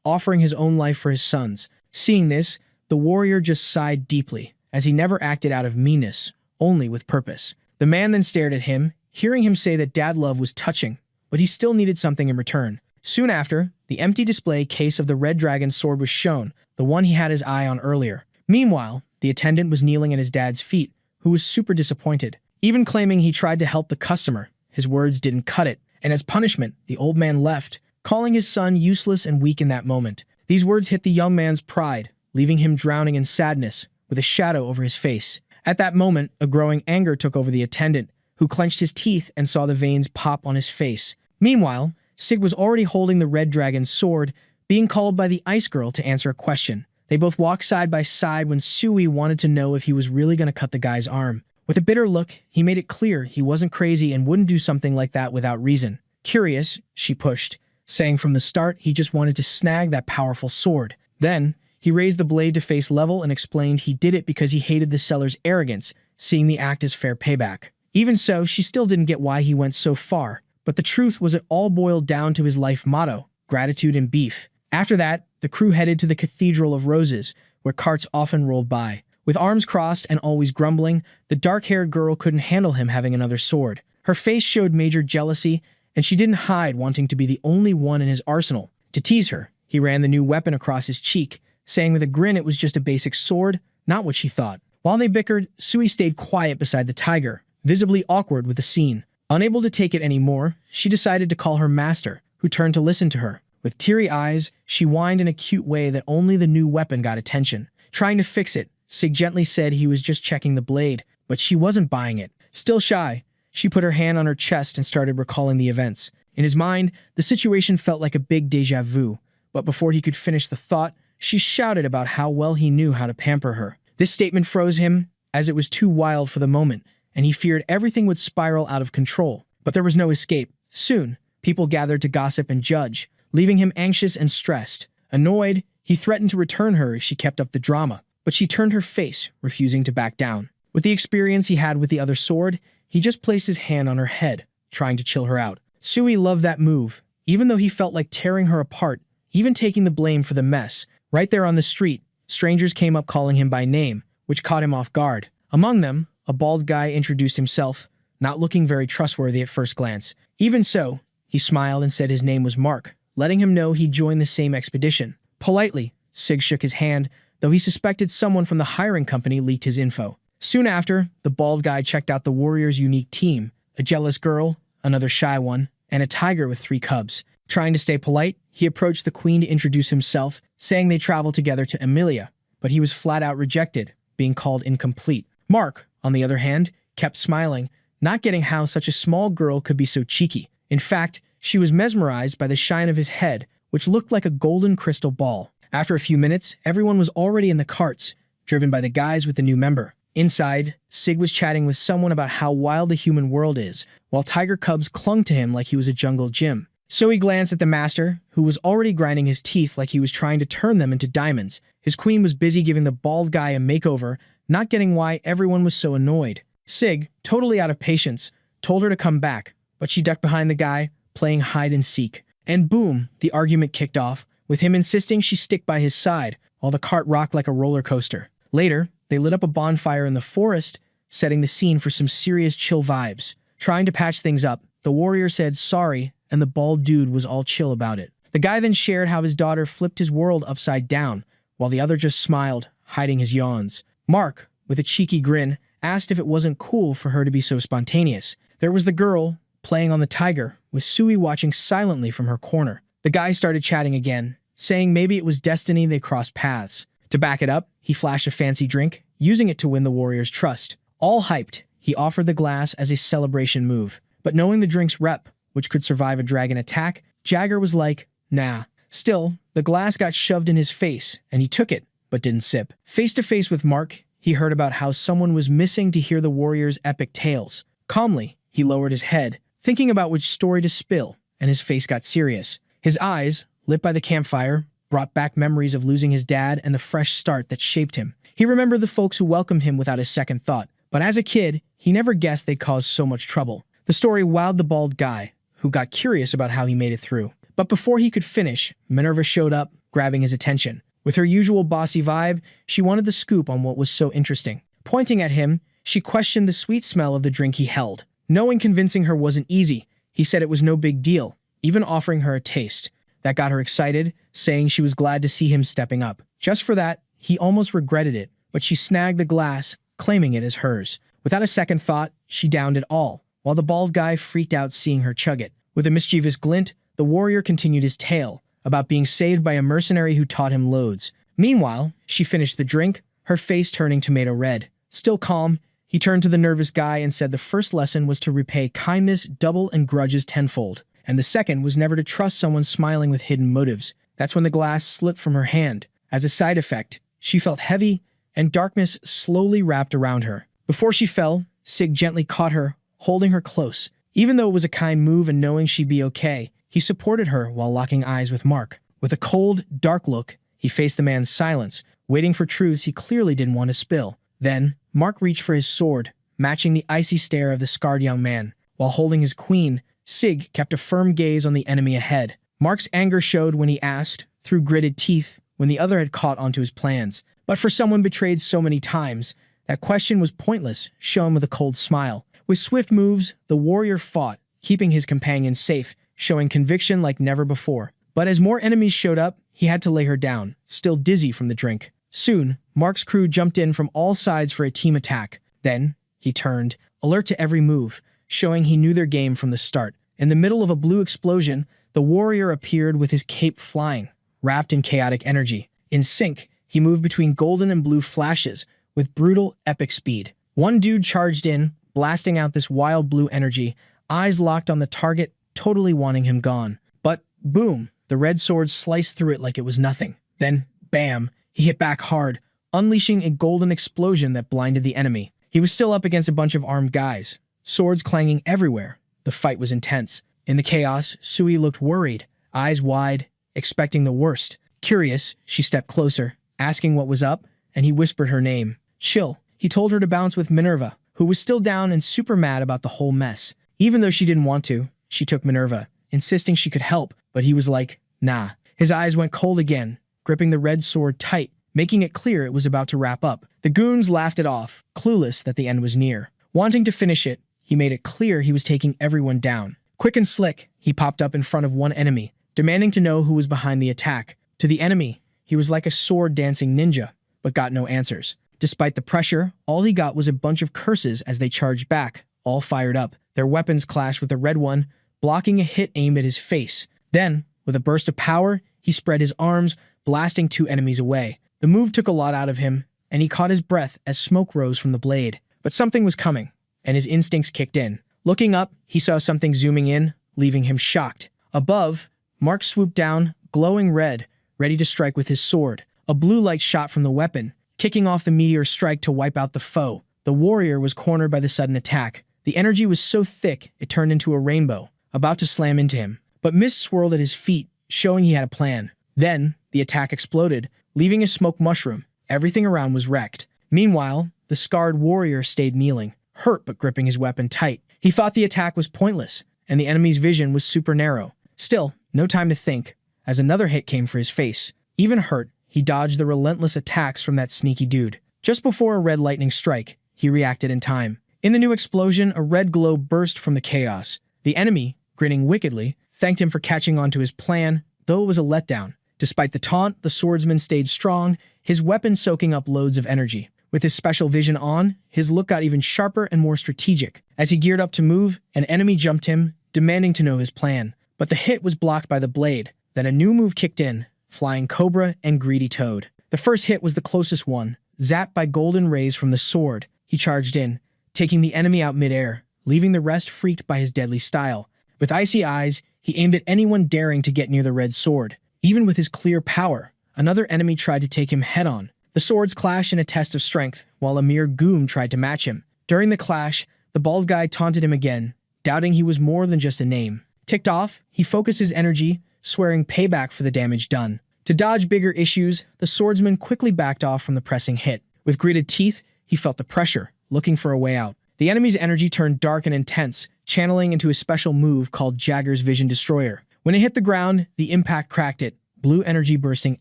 offering his own life for his sons. Seeing this, the warrior just sighed deeply, as he never acted out of meanness, only with purpose. The man then stared at him, hearing him say that dad love was touching, but he still needed something in return. Soon after, the empty display case of the red dragon sword was shown, the one he had his eye on earlier. Meanwhile, the attendant was kneeling at his dad's feet, who was super disappointed, even claiming he tried to help the customer. His words didn't cut it, and as punishment, the old man left, calling his son useless and weak in that moment. These words hit the young man's pride, leaving him drowning in sadness, with a shadow over his face. At that moment, a growing anger took over the attendant, who clenched his teeth and saw the veins pop on his face. Meanwhile, Sig was already holding the red dragon's sword, being called by the ice girl to answer a question. They both walked side by side when Sui wanted to know if he was really going to cut the guy's arm. With a bitter look, he made it clear he wasn't crazy and wouldn't do something like that without reason. Curious, she pushed, saying from the start he just wanted to snag that powerful sword. Then, he raised the blade to face level and explained he did it because he hated the seller's arrogance, seeing the act as fair payback. Even so, she still didn't get why he went so far, but the truth was it all boiled down to his life motto, gratitude and beef. After that, the crew headed to the Cathedral of Roses, where carts often rolled by. With arms crossed and always grumbling, the dark-haired girl couldn't handle him having another sword. Her face showed major jealousy, and she didn't hide wanting to be the only one in his arsenal. To tease her, he ran the new weapon across his cheek, saying with a grin it was just a basic sword, not what she thought. While they bickered, Sui stayed quiet beside the tiger, visibly awkward with the scene. Unable to take it anymore, she decided to call her master, who turned to listen to her. With teary eyes, she whined in a cute way that only the new weapon got attention. Trying to fix it, Sig gently said he was just checking the blade, but she wasn't buying it. Still shy, she put her hand on her chest and started recalling the events. In his mind, the situation felt like a big déjà vu, But before he could finish the thought, she shouted about how well he knew how to pamper her. This statement froze him, as it was too wild for the moment, and he feared everything would spiral out of control. But there was no escape. Soon, people gathered to gossip and judge, leaving him anxious and stressed. Annoyed, he threatened to return her if she kept up the drama, but she turned her face, refusing to back down. With the experience he had with the other sword, he just placed his hand on her head, trying to chill her out. Sui loved that move, even though he felt like tearing her apart, even taking the blame for the mess. Right there on the street, strangers came up calling him by name, which caught him off guard. Among them, a bald guy introduced himself, not looking very trustworthy at first glance. Even so, he smiled and said his name was Mark, letting him know he'd joined the same expedition. Politely, Sig shook his hand, though he suspected someone from the hiring company leaked his info. Soon after, the bald guy checked out the warriors' unique team, a jealous girl, another shy one, and a tiger with 3 cubs. Trying to stay polite, he approached the queen to introduce himself, saying they traveled together to Emilia, but he was flat out rejected, being called incomplete. Mark, on the other hand, kept smiling, not getting how such a small girl could be so cheeky. In fact, she was mesmerized by the shine of his head, which looked like a golden crystal ball. After a few minutes, everyone was already in the carts, driven by the guys with the new member. Inside, Sig was chatting with someone about how wild the human world is, while tiger cubs clung to him like he was a jungle gym. So he glanced at the master, who was already grinding his teeth like he was trying to turn them into diamonds. His queen was busy giving the bald guy a makeover, not getting why everyone was so annoyed. Sig, totally out of patience, told her to come back, but she ducked behind the guy, playing hide and seek. And boom, the argument kicked off, with him insisting she stick by his side, while the cart rocked like a roller coaster. Later, they lit up a bonfire in the forest, setting the scene for some serious chill vibes. Trying to patch things up, the warrior said sorry, and the bald dude was all chill about it. The guy then shared how his daughter flipped his world upside down, while the other just smiled, hiding his yawns. Mark, with a cheeky grin, asked if it wasn't cool for her to be so spontaneous. There was the girl, playing on the tiger, with Sui watching silently from her corner. The guy started chatting again, saying maybe it was destiny they crossed paths. To back it up, he flashed a fancy drink, using it to win the warrior's trust. All hyped, he offered the glass as a celebration move. But knowing the drink's rep, which could survive a dragon attack, Jagger was like, nah. Still, the glass got shoved in his face, and he took it, but didn't sip. Face to face with Mark, he heard about how someone was missing to hear the warrior's epic tales. Calmly, he lowered his head, thinking about which story to spill, and his face got serious. His eyes, lit by the campfire, brought back memories of losing his dad and the fresh start that shaped him. He remembered the folks who welcomed him without a second thought, but as a kid, he never guessed they'd cause so much trouble. The story wowed the bald guy, who got curious about how he made it through. But before he could finish, Minerva showed up, grabbing his attention. With her usual bossy vibe, she wanted the scoop on what was so interesting. Pointing at him, she questioned the sweet smell of the drink he held. Knowing convincing her wasn't easy, he said it was no big deal, even offering her a taste. That got her excited, saying she was glad to see him stepping up. Just for that, he almost regretted it, but she snagged the glass, claiming it as hers. Without a second thought, she downed it all, while the bald guy freaked out seeing her chug it. With a mischievous glint, the warrior continued his tale about being saved by a mercenary who taught him loads. Meanwhile, she finished the drink, her face turning tomato red. Still calm, he turned to the nervous guy and said the first lesson was to repay kindness double and grudges tenfold, and the second was never to trust someone smiling with hidden motives. That's when the glass slipped from her hand. As a side effect, she felt heavy, and darkness slowly wrapped around her. Before she fell, Sig gently caught her, holding her close. Even though it was a kind move and knowing she'd be okay, he supported her while locking eyes with Mark. With a cold, dark look, he faced the man's silence, waiting for truths he clearly didn't want to spill. Then, Mark reached for his sword, matching the icy stare of the scarred young man. While holding his queen, Sig kept a firm gaze on the enemy ahead. Mark's anger showed when he asked, through gritted teeth, when the other had caught onto his plans. But for someone betrayed so many times, that question was pointless, shown with a cold smile. With swift moves, the warrior fought, keeping his companion safe, showing conviction like never before. But as more enemies showed up, he had to lay her down, still dizzy from the drink. Soon, Mark's crew jumped in from all sides for a team attack. Then, he turned, alert to every move, showing he knew their game from the start. In the middle of a blue explosion, the warrior appeared with his cape flying, wrapped in chaotic energy. In sync, he moved between golden and blue flashes, with brutal, epic speed. One dude charged in, blasting out this wild blue energy, eyes locked on the target, totally wanting him gone. But, boom, The red sword sliced through it like it was nothing. Then, bam, he hit back hard, unleashing a golden explosion that blinded the enemy. He was still up against a bunch of armed guys, swords clanging everywhere. The fight was intense. In the chaos, Sui looked worried, eyes wide, expecting the worst. Curious, she stepped closer, asking what was up, and he whispered her name. Chill. He told her to bounce with Minerva, who was still down and super mad about the whole mess. Even though she didn't want to, she took Minerva, insisting she could help, but he was like, nah. His eyes went cold again, gripping the red sword tight, making it clear it was about to wrap up. The goons laughed it off, clueless that the end was near. Wanting to finish it, he made it clear he was taking everyone down. Quick and slick, he popped up in front of one enemy, demanding to know who was behind the attack. To the enemy, he was like a sword-dancing ninja, but got no answers. Despite the pressure, all he got was a bunch of curses as they charged back, all fired up. Their weapons clashed with the red one, blocking a hit aimed at his face. Then, with a burst of power, he spread his arms, blasting two enemies away. The move took a lot out of him, and he caught his breath as smoke rose from the blade. But something was coming, and his instincts kicked in. Looking up, he saw something zooming in, leaving him shocked. Above, Mark swooped down, glowing red, ready to strike with his sword. A blue light shot from the weapon, kicking off the meteor strike to wipe out the foe. The warrior was cornered by the sudden attack. The energy was so thick, it turned into a rainbow, about to slam into him. But mist swirled at his feet, showing he had a plan. Then, the attack exploded, leaving a smoke mushroom. Everything around was wrecked. Meanwhile, the scarred warrior stayed kneeling, hurt but gripping his weapon tight. He thought the attack was pointless, and the enemy's vision was super narrow. Still, no time to think, as another hit came for his face. Even hurt, he dodged the relentless attacks from that sneaky dude. Just before a red lightning strike, he reacted in time. In the new explosion, a red glow burst from the chaos. The enemy, grinning wickedly, thanked him for catching on to his plan, though it was a letdown. Despite the taunt, the swordsman stayed strong, his weapon soaking up loads of energy. With his special vision on, his look got even sharper and more strategic. As he geared up to move, an enemy jumped him, demanding to know his plan. But the hit was blocked by the blade. Then a new move kicked in, Flying Cobra and Greedy Toad. The first hit was the closest one, zapped by golden rays from the sword. He charged in, taking the enemy out midair, leaving the rest freaked by his deadly style. With icy eyes, he aimed at anyone daring to get near the red sword. Even with his clear power, another enemy tried to take him head-on. The swords clashed in a test of strength, while a mere goon tried to match him. During the clash, the bald guy taunted him again, doubting he was more than just a name. Ticked off, he focused his energy, swearing payback for the damage done. To dodge bigger issues, the swordsman quickly backed off from the pressing hit. With gritted teeth, he felt the pressure, looking for a way out. The enemy's energy turned dark and intense, channeling into a special move called Jagger's Vision Destroyer. When it hit the ground, the impact cracked it, blue energy bursting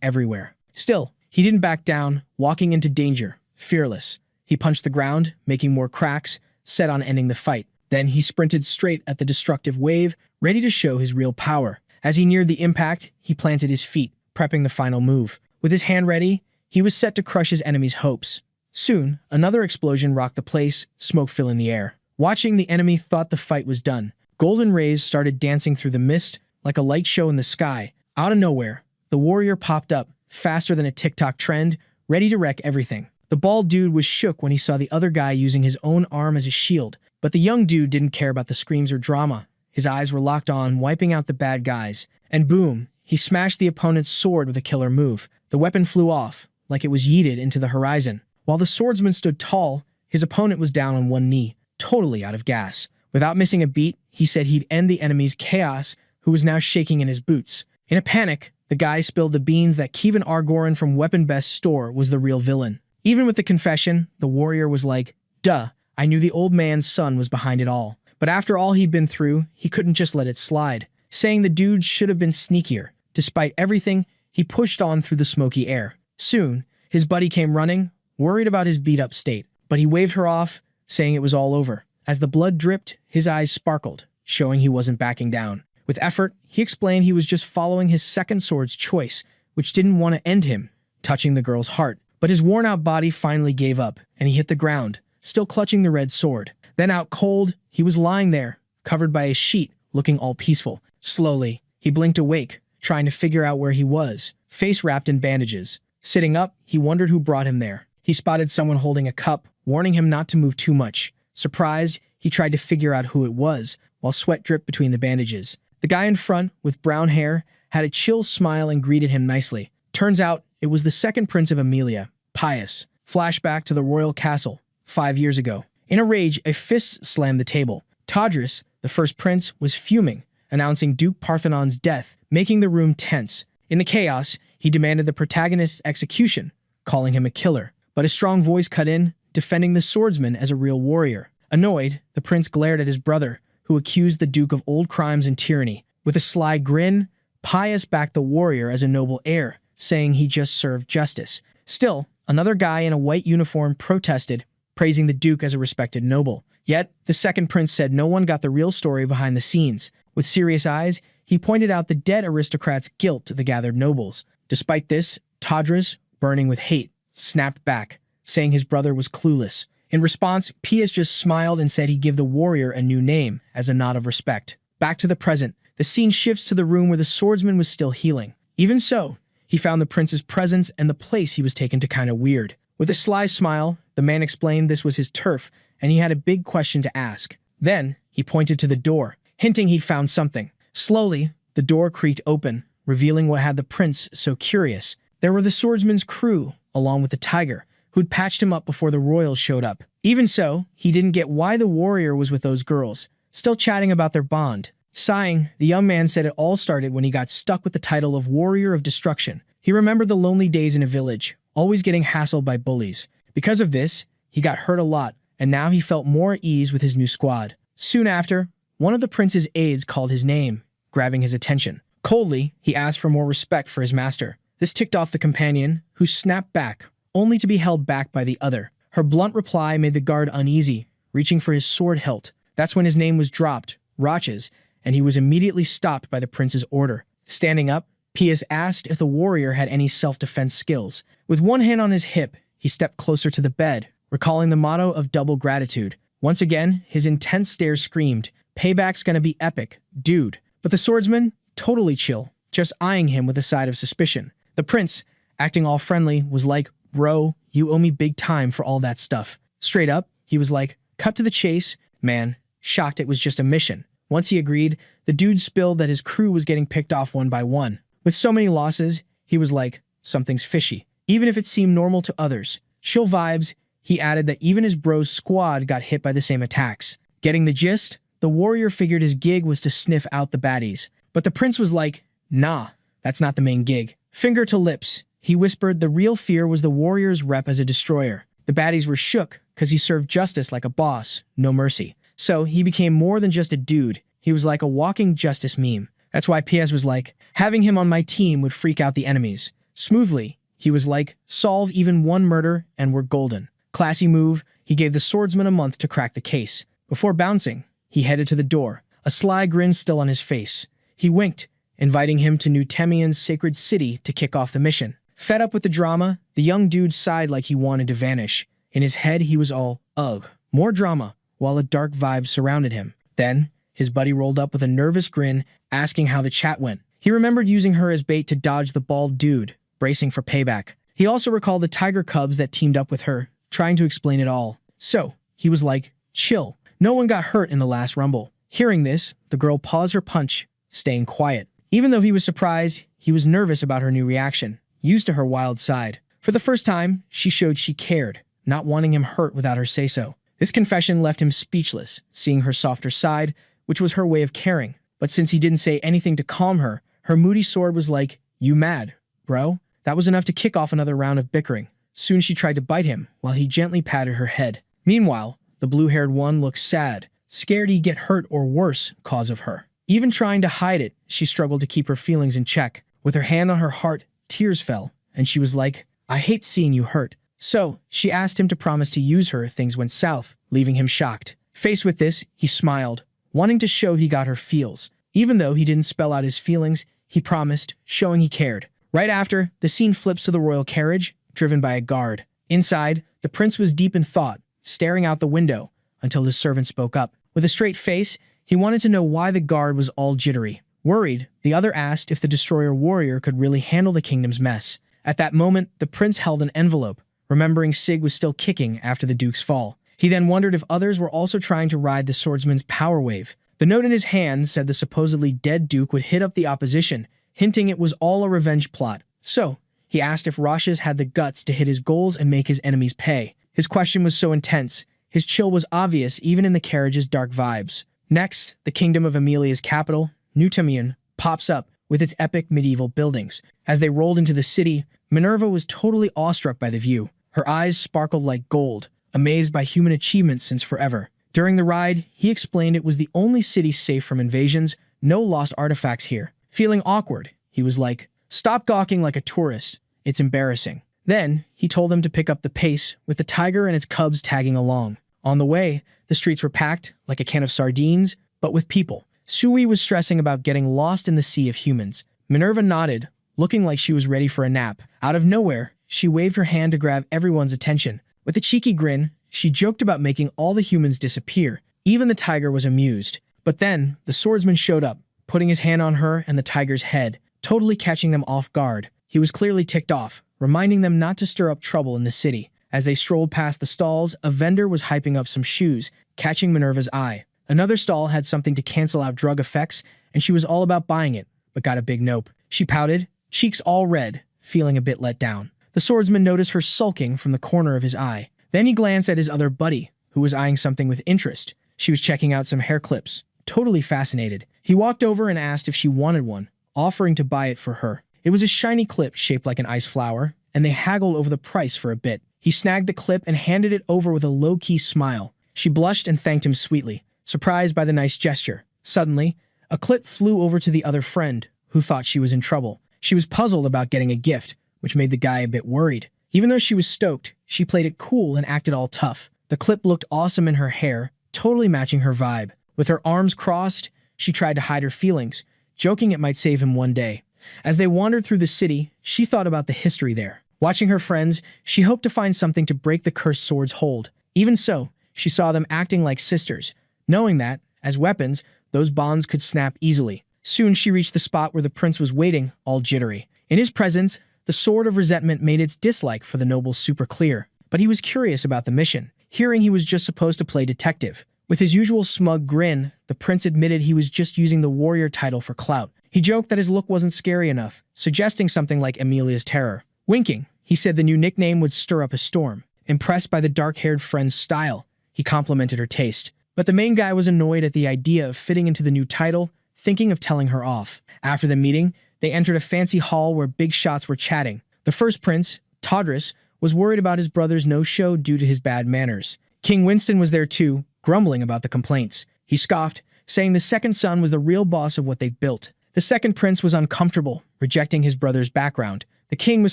everywhere. Still, he didn't back down, walking into danger, fearless. He punched the ground, making more cracks, set on ending the fight. Then he sprinted straight at the destructive wave, ready to show his real power. As he neared the impact, he planted his feet, prepping the final move. With his hand ready, he was set to crush his enemy's hopes. Soon, another explosion rocked the place, smoke filling the air. Watching, the enemy thought the fight was done. Golden rays started dancing through the mist, like a light show in the sky. Out of nowhere, the warrior popped up, faster than a TikTok trend, ready to wreck everything. The bald dude was shook when he saw the other guy using his own arm as a shield, but the young dude didn't care about the screams or drama. His eyes were locked on, wiping out the bad guys. And boom, he smashed the opponent's sword with a killer move. The weapon flew off, like it was yeeted into the horizon. While the swordsman stood tall, his opponent was down on one knee, totally out of gas. Without missing a beat, he said he'd end the enemy's chaos, who was now shaking in his boots. In a panic, the guy spilled the beans that Kevin Argorin from Weapon Best's store was the real villain. Even with the confession, the warrior was like, duh, I knew the old man's son was behind it all. But after all he'd been through, he couldn't just let it slide, saying the dude should have been sneakier. Despite everything, he pushed on through the smoky air. Soon, his buddy came running, worried about his beat-up state, but he waved her off, saying it was all over. As the blood dripped, his eyes sparkled, showing he wasn't backing down. With effort, he explained he was just following his second sword's choice, which didn't want to end him, touching the girl's heart. But his worn-out body finally gave up, and he hit the ground, still clutching the red sword. Then out cold, he was lying there, covered by a sheet, looking all peaceful. Slowly, he blinked awake, trying to figure out where he was, face wrapped in bandages. Sitting up, he wondered who brought him there. He spotted someone holding a cup, warning him not to move too much. Surprised, he tried to figure out who it was, while sweat dripped between the bandages. The guy in front, with brown hair, had a chill smile and greeted him nicely. Turns out, it was the second prince of Amelia, Pius. Flashback to the royal castle, 5 years ago. In a rage, a fist slammed the table. Tadris, the first prince, was fuming, announcing Duke Parthenon's death, making the room tense. In the chaos, he demanded the protagonist's execution, calling him a killer. But a strong voice cut in, defending the swordsman as a real warrior. Annoyed, the prince glared at his brother, who accused the duke of old crimes and tyranny. With a sly grin, Pius backed the warrior as a noble heir, saying he just served justice. Still, another guy in a white uniform protested, praising the duke as a respected noble. Yet, the second prince said no one got the real story behind the scenes. With serious eyes, he pointed out the dead aristocrat's guilt to the gathered nobles. Despite this, Tadris, burning with hate, snapped back, saying his brother was clueless. In response, Pius just smiled and said he'd give the warrior a new name as a nod of respect. Back to the present, the scene shifts to the room where the swordsman was still healing. Even so, he found the prince's presence and the place he was taken to kinda weird. With a sly smile, the man explained this was his turf and he had a big question to ask. Then, he pointed to the door, hinting he'd found something. Slowly, the door creaked open, revealing what had the prince so curious. There were the swordsman's crew, along with the tiger, who'd patched him up before the royals showed up. Even so, he didn't get why the warrior was with those girls, still chatting about their bond. Sighing, the young man said it all started when he got stuck with the title of Warrior of Destruction. He remembered the lonely days in a village, always getting hassled by bullies. Because of this, he got hurt a lot, and now he felt more at ease with his new squad. Soon after, one of the prince's aides called his name, grabbing his attention. Coldly, he asked for more respect for his master. This ticked off the companion, who snapped back, only to be held back by the other. Her blunt reply made the guard uneasy, reaching for his sword hilt. That's when his name was dropped, Roches, and he was immediately stopped by the prince's order. Standing up, Pius asked if the warrior had any self-defense skills. With one hand on his hip, he stepped closer to the bed, recalling the motto of double gratitude. Once again, his intense stare screamed, "Payback's gonna be epic, dude." But the swordsman, totally chill, just eyeing him with a side of suspicion. The prince, acting all friendly, was like, "Bro, you owe me big time for all that stuff." Straight up, he was like, "Cut to the chase, man," shocked it was just a mission. Once he agreed, the dude spilled that his crew was getting picked off one by one. With so many losses, he was like, "Something's fishy," even if it seemed normal to others. Chill vibes, he added that even his bro's squad got hit by the same attacks. Getting the gist, the warrior figured his gig was to sniff out the baddies. But the prince was like, "Nah, that's not the main gig." Finger to lips, he whispered the real fear was the warrior's rep as a destroyer. The baddies were shook because he served justice like a boss, no mercy. So he became more than just a dude. He was like a walking justice meme. That's why Pius was like, having him on my team would freak out the enemies. Smoothly, he was like, solve even one murder and we're golden. Classy move, he gave the swordsman a month to crack the case. Before bouncing, he headed to the door, a sly grin still on his face. He winked, inviting him to New Temian's sacred city to kick off the mission. Fed up with the drama, the young dude sighed like he wanted to vanish. In his head, he was all, ugh, more drama, while a dark vibe surrounded him. Then, his buddy rolled up with a nervous grin, asking how the chat went. He remembered using her as bait to dodge the bald dude, bracing for payback. He also recalled the tiger cubs that teamed up with her, trying to explain it all. So, he was like, chill. No one got hurt in the last rumble. Hearing this, the girl paused her punch, staying quiet. Even though he was surprised, he was nervous about her new reaction, used to her wild side. For the first time, she showed she cared, not wanting him hurt without her say-so. This confession left him speechless, seeing her softer side, which was her way of caring. But since he didn't say anything to calm her, her moody sword was like, "You mad, bro?" That was enough to kick off another round of bickering. Soon she tried to bite him, while he gently patted her head. Meanwhile, the blue-haired one looked sad, scared he'd get hurt or worse cause of her. Even trying to hide it, she struggled to keep her feelings in check. With her hand on her heart, tears fell, and she was like, "I hate seeing you hurt." So, she asked him to promise to use her if things went south, leaving him shocked. Faced with this, he smiled, wanting to show he got her feels. Even though he didn't spell out his feelings, he promised, showing he cared. Right after, the scene flips to the royal carriage, driven by a guard. Inside, the prince was deep in thought, staring out the window, until his servant spoke up. With a straight face, he wanted to know why the guard was all jittery. Worried, the other asked if the destroyer warrior could really handle the kingdom's mess. At that moment, the prince held an envelope, remembering Sig was still kicking after the duke's fall. He then wondered if others were also trying to ride the swordsman's power wave. The note in his hand said the supposedly dead duke would hit up the opposition hinting it was all a revenge plot. So, he asked if Rashas had the guts to hit his goals and make his enemies pay. His question was so intense, his chill was obvious even in the carriage's dark vibes. Next, the kingdom of Amelia's capital, New Tamian, pops up with its epic medieval buildings. As they rolled into the city, Minerva was totally awestruck by the view. Her eyes sparkled like gold, amazed by human achievements since forever. During the ride, he explained it was the only city safe from invasions, no lost artifacts here. Feeling awkward, he was like, "Stop gawking like a tourist. It's embarrassing." Then, he told them to pick up the pace, with the tiger and its cubs tagging along. On the way, the streets were packed, like a can of sardines, but with people. Sui was stressing about getting lost in the sea of humans. Minerva nodded, looking like she was ready for a nap. Out of nowhere, she waved her hand to grab everyone's attention. With a cheeky grin, she joked about making all the humans disappear. Even the tiger was amused. But then, the swordsman showed up, putting his hand on her and the tiger's head, totally catching them off guard. He was clearly ticked off, reminding them not to stir up trouble in the city. As they strolled past the stalls, a vendor was hyping up some shoes, catching Minerva's eye. Another stall had something to cancel out drug effects, and she was all about buying it, but got a big nope. She pouted, cheeks all red, feeling a bit let down. The swordsman noticed her sulking from the corner of his eye. Then he glanced at his other buddy, who was eyeing something with interest. She was checking out some hair clips, totally fascinated. He walked over and asked if she wanted one, offering to buy it for her. It was a shiny clip shaped like an ice flower, and they haggled over the price for a bit. He snagged the clip and handed it over with a low-key smile. She blushed and thanked him sweetly, surprised by the nice gesture. Suddenly, a clip flew over to the other friend, who thought she was in trouble. She was puzzled about getting a gift, which made the guy a bit worried. Even though she was stoked, she played it cool and acted all tough. The clip looked awesome in her hair, totally matching her vibe. With her arms crossed, she tried to hide her feelings, joking it might save him one day. As they wandered through the city, she thought about the history there. Watching her friends, she hoped to find something to break the cursed sword's hold. Even so, she saw them acting like sisters, knowing that, as weapons, those bonds could snap easily. Soon she reached the spot where the prince was waiting, all jittery. In his presence, the sword of resentment made its dislike for the noble super clear. But he was curious about the mission, hearing he was just supposed to play detective. With his usual smug grin, the prince admitted he was just using the warrior title for clout. He joked that his look wasn't scary enough, suggesting something like Amelia's terror. Winking, he said the new nickname would stir up a storm. Impressed by the dark-haired friend's style, he complimented her taste. But the main guy was annoyed at the idea of fitting into the new title, thinking of telling her off. After the meeting, they entered a fancy hall where big shots were chatting. The first prince, Todris, was worried about his brother's no-show due to his bad manners. King Winston was there too, grumbling about the complaints. He scoffed, saying the second son was the real boss of what they built. The second prince was uncomfortable, rejecting his brother's background. The king was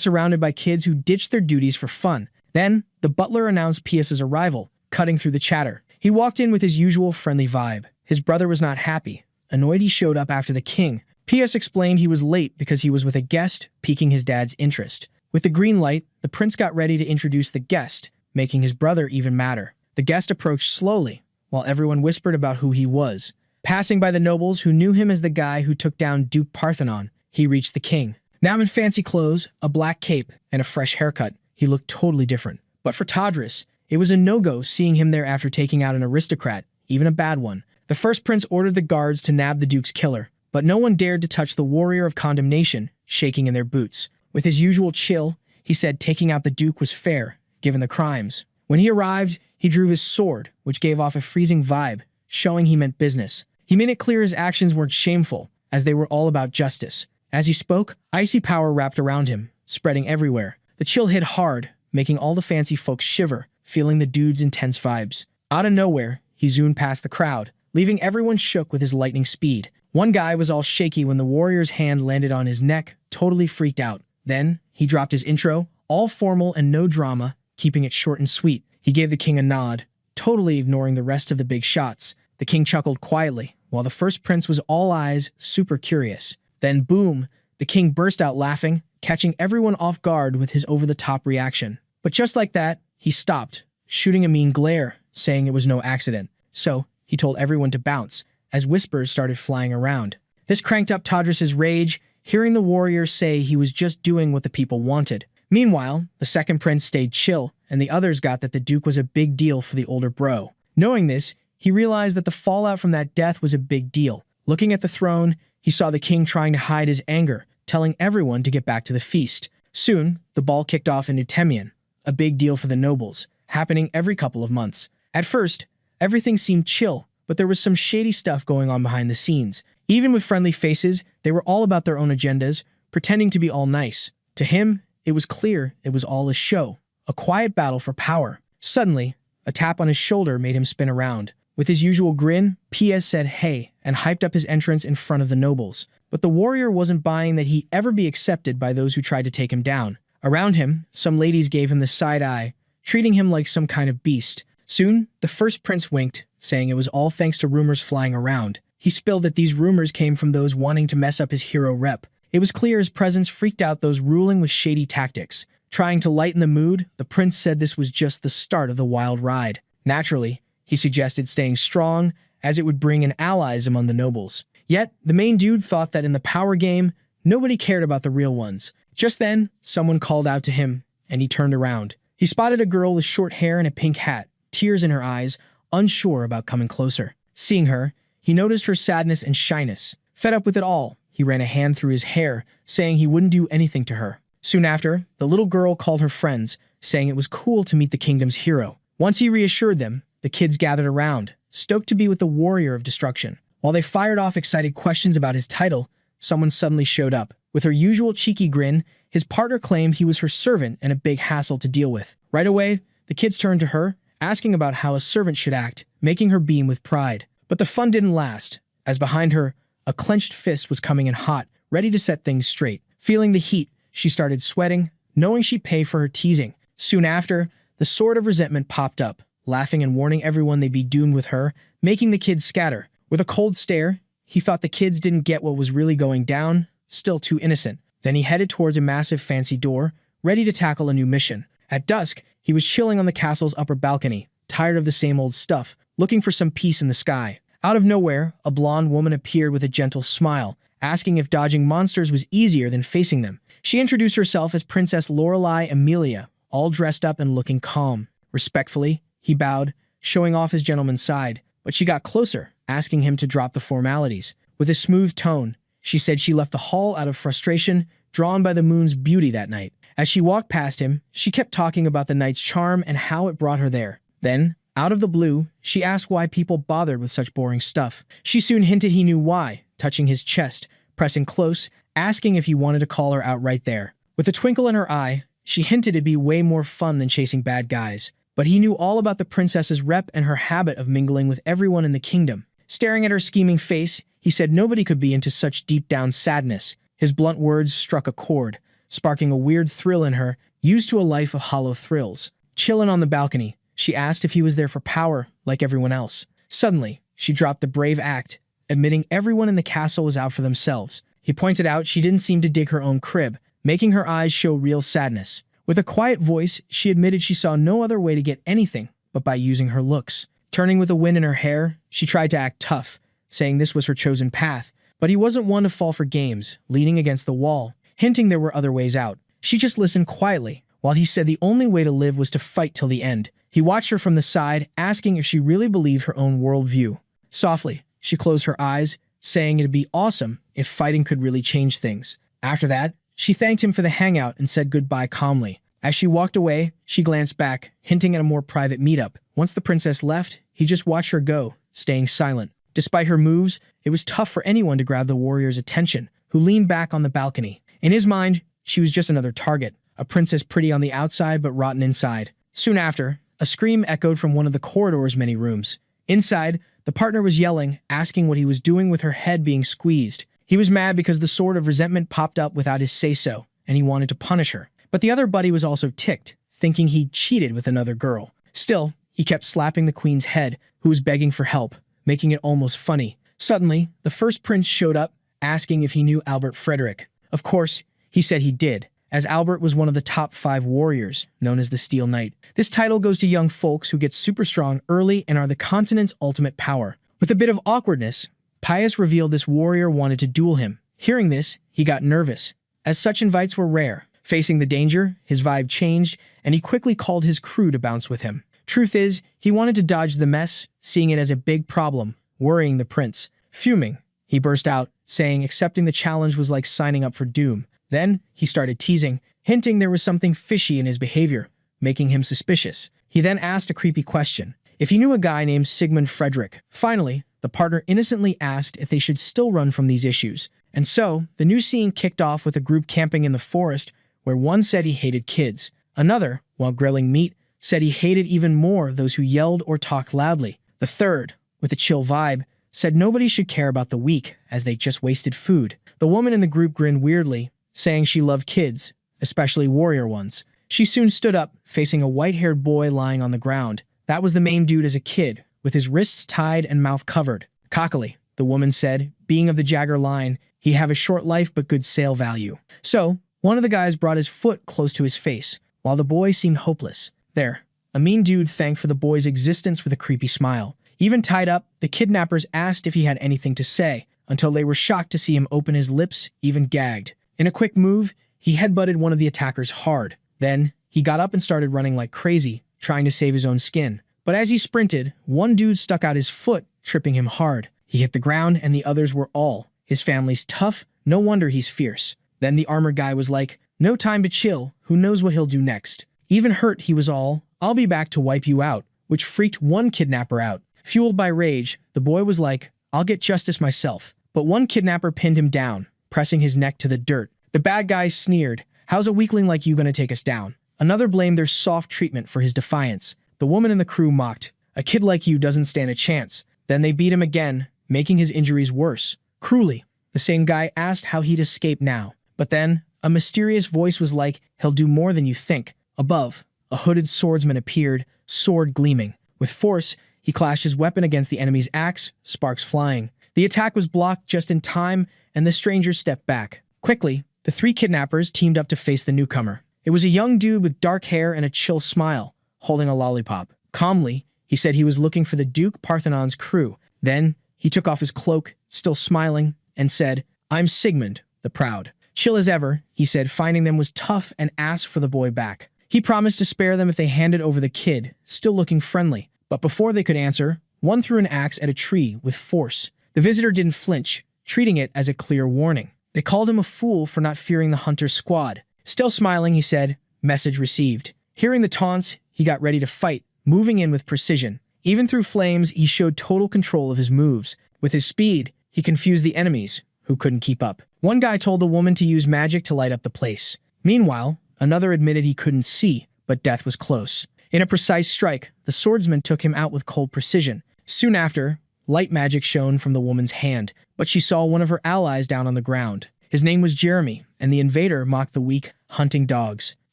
surrounded by kids who ditched their duties for fun. Then, the butler announced Pius's arrival, cutting through the chatter. He walked in with his usual friendly vibe. His brother was not happy. Annoyed he showed up after the king. Pius explained he was late because he was with a guest, piquing his dad's interest. With the green light, the prince got ready to introduce the guest, making his brother even madder. The guest approached slowly, while everyone whispered about who he was. Passing by the nobles who knew him as the guy who took down Duke Parthenon, he reached the king. Now in fancy clothes, a black cape, and a fresh haircut, he looked totally different. But for Todris, it was a no-go seeing him there after taking out an aristocrat, even a bad one. The first prince ordered the guards to nab the duke's killer, but no one dared to touch the warrior of condemnation, shaking in their boots. With his usual chill, he said taking out the duke was fair, given the crimes. When he arrived, he drew his sword, which gave off a freezing vibe, showing he meant business. He made it clear his actions weren't shameful, as they were all about justice. As he spoke, icy power wrapped around him, spreading everywhere. The chill hit hard, making all the fancy folks shiver, feeling the dude's intense vibes. Out of nowhere, he zoomed past the crowd, leaving everyone shook with his lightning speed. One guy was all shaky when the warrior's hand landed on his neck, totally freaked out. Then, he dropped his intro, all formal and no drama, keeping it short and sweet. He gave the king a nod, totally ignoring the rest of the big shots. The king chuckled quietly, while the first prince was all eyes, super curious. Then boom, the king burst out laughing, catching everyone off guard with his over-the-top reaction. But just like that, he stopped, shooting a mean glare, saying it was no accident. So, he told everyone to bounce, as whispers started flying around. This cranked up Todris's rage, hearing the warrior say he was just doing what the people wanted. Meanwhile, the second prince stayed chill, and the others got that the duke was a big deal for the older bro. Knowing this, he realized that the fallout from that death was a big deal. Looking at the throne, he saw the king trying to hide his anger, telling everyone to get back to the feast. Soon, the ball kicked off in Utemian, a big deal for the nobles, happening every couple of months. At first, everything seemed chill, but there was some shady stuff going on behind the scenes. Even with friendly faces, they were all about their own agendas, pretending to be all nice. To him, it was clear it was all a show, a quiet battle for power. Suddenly, a tap on his shoulder made him spin around. With his usual grin, P.S. said hey and hyped up his entrance in front of the nobles. But the warrior wasn't buying that he'd ever be accepted by those who tried to take him down. Around him, some ladies gave him the side eye, treating him like some kind of beast. Soon, the first prince winked, saying it was all thanks to rumors flying around. He spilled that these rumors came from those wanting to mess up his hero rep. It was clear his presence freaked out those ruling with shady tactics. Trying to lighten the mood, the prince said this was just the start of the wild ride. Naturally, he suggested staying strong, as it would bring in allies among the nobles. Yet, the main dude thought that in the power game, nobody cared about the real ones. Just then, someone called out to him, and he turned around. He spotted a girl with short hair and a pink hat, tears in her eyes, unsure about coming closer. Seeing her, he noticed her sadness and shyness. Fed up with it all, he ran a hand through his hair, saying he wouldn't do anything to her. Soon after, the little girl called her friends, saying it was cool to meet the kingdom's hero. Once he reassured them, the kids gathered around, stoked to be with the warrior of destruction. While they fired off excited questions about his title, someone suddenly showed up. With her usual cheeky grin, his partner claimed he was her servant and a big hassle to deal with. Right away, the kids turned to her, asking about how a servant should act, making her beam with pride. But the fun didn't last, as behind her, a clenched fist was coming in hot, ready to set things straight. Feeling the heat, she started sweating, knowing she'd pay for her teasing. Soon after, the sword of resentment popped up, laughing and warning everyone they'd be doomed with her, making the kids scatter. With a cold stare, he thought the kids didn't get what was really going down, still too innocent. Then he headed towards a massive fancy door, ready to tackle a new mission. At dusk, he was chilling on the castle's upper balcony, tired of the same old stuff, looking for some peace in the sky. Out of nowhere, a blonde woman appeared with a gentle smile, asking if dodging monsters was easier than facing them. She introduced herself as Princess Lorelei Amelia, all dressed up and looking calm. Respectfully, he bowed, showing off his gentleman's side, but she got closer, asking him to drop the formalities. With a smooth tone, she said she left the hall out of frustration, drawn by the moon's beauty that night. As she walked past him, she kept talking about the night's charm and how it brought her there. Then, out of the blue, she asked why people bothered with such boring stuff. She soon hinted he knew why, touching his chest, pressing close, asking if he wanted to call her out right there. With a twinkle in her eye, she hinted it'd be way more fun than chasing bad guys. But he knew all about the princess's rep and her habit of mingling with everyone in the kingdom. Staring at her scheming face, he said nobody could be into such deep-down sadness. His blunt words struck a chord, sparking a weird thrill in her, used to a life of hollow thrills. Chillin' on the balcony, she asked if he was there for power, like everyone else. Suddenly, she dropped the brave act, admitting everyone in the castle was out for themselves. He pointed out she didn't seem to dig her own crib, making her eyes show real sadness. With a quiet voice, she admitted she saw no other way to get anything but by using her looks. Turning with a wind in her hair, she tried to act tough, saying this was her chosen path. But he wasn't one to fall for games, leaning against the wall, hinting there were other ways out. She just listened quietly, while he said the only way to live was to fight till the end. He watched her from the side, asking if she really believed her own worldview. Softly, she closed her eyes, saying it'd be awesome if fighting could really change things. After that, she thanked him for the hangout and said goodbye calmly. As she walked away, she glanced back, hinting at a more private meetup. Once the princess left, he just watched her go, staying silent. Despite her moves, it was tough for anyone to grab the warrior's attention, who leaned back on the balcony. In his mind, she was just another target, a princess pretty on the outside but rotten inside. Soon after, a scream echoed from one of the corridor's many rooms. Inside, the partner was yelling, asking what he was doing with her head being squeezed. He was mad because the sword of resentment popped up without his say-so, and he wanted to punish her. But the other buddy was also ticked, thinking he'd cheated with another girl. Still, he kept slapping the queen's head, who was begging for help, making it almost funny. Suddenly, the first prince showed up, asking if he knew Albert Frederick. Of course, he said he did, as Albert was one of the top 5 warriors, known as the Steel Knight. This title goes to young folks who get super strong early and are the continent's ultimate power. With a bit of awkwardness, Pius revealed this warrior wanted to duel him. Hearing this, he got nervous, as such invites were rare. Facing the danger, his vibe changed, and he quickly called his crew to bounce with him. Truth is, he wanted to dodge the mess, seeing it as a big problem, worrying the prince. Fuming, he burst out, saying accepting the challenge was like signing up for doom. Then, he started teasing, hinting there was something fishy in his behavior, making him suspicious. He then asked a creepy question. If he knew a guy named Sigmund Frederick. Finally, the partner innocently asked if they should still run from these issues. And so, the new scene kicked off with a group camping in the forest, where one said he hated kids. Another, while grilling meat, said he hated even more those who yelled or talked loudly. The third, with a chill vibe, said nobody should care about the weak, as they just wasted food. The woman in the group grinned weirdly, saying she loved kids, especially warrior ones. She soon stood up, facing a white-haired boy lying on the ground. That was the main dude as a kid, with his wrists tied and mouth covered. Cockily, the woman said, being of the Jagger line, he'd have a short life but good sale value. So, one of the guys brought his foot close to his face, while the boy seemed hopeless. There, a mean dude thanked for the boy's existence with a creepy smile. Even tied up, the kidnappers asked if he had anything to say, until they were shocked to see him open his lips, even gagged. In a quick move, he headbutted one of the attackers hard. Then, he got up and started running like crazy, trying to save his own skin. But as he sprinted, one dude stuck out his foot, tripping him hard. He hit the ground, and the others were all. His family's tough, no wonder he's fierce. Then the armored guy was like, no time to chill, who knows what he'll do next. Even hurt, he was all, I'll be back to wipe you out, which freaked one kidnapper out. Fueled by rage, the boy was like, I'll get justice myself. But one kidnapper pinned him down, pressing his neck to the dirt. The bad guy sneered, how's a weakling like you gonna take us down? Another blamed their soft treatment for his defiance. The woman in the crew mocked, a kid like you doesn't stand a chance. Then they beat him again, making his injuries worse. Cruelly, the same guy asked how he'd escape now. But then, a mysterious voice was like, he'll do more than you think. Above, a hooded swordsman appeared, sword gleaming. With force, he clashed his weapon against the enemy's axe, sparks flying. The attack was blocked just in time, and the stranger stepped back. Quickly, the three kidnappers teamed up to face the newcomer. It was a young dude with dark hair and a chill smile, holding a lollipop. Calmly, he said he was looking for the Duke Parthenon's crew. Then, he took off his cloak, still smiling, and said, I'm Sigmund, the Proud. Chill as ever, he said finding them was tough and asked for the boy back. He promised to spare them if they handed over the kid, still looking friendly. But before they could answer, one threw an axe at a tree with force. The visitor didn't flinch, treating it as a clear warning. They called him a fool for not fearing the hunter's squad. Still smiling, he said, message received. Hearing the taunts, he got ready to fight, moving in with precision. Even through flames, he showed total control of his moves. With his speed, he confused the enemies, who couldn't keep up. One guy told the woman to use magic to light up the place. Meanwhile, another admitted he couldn't see, but death was close. In a precise strike, the swordsman took him out with cold precision. Soon after, light magic shone from the woman's hand, but she saw one of her allies down on the ground. His name was Jeremy, and the invader mocked the weak, hunting dogs.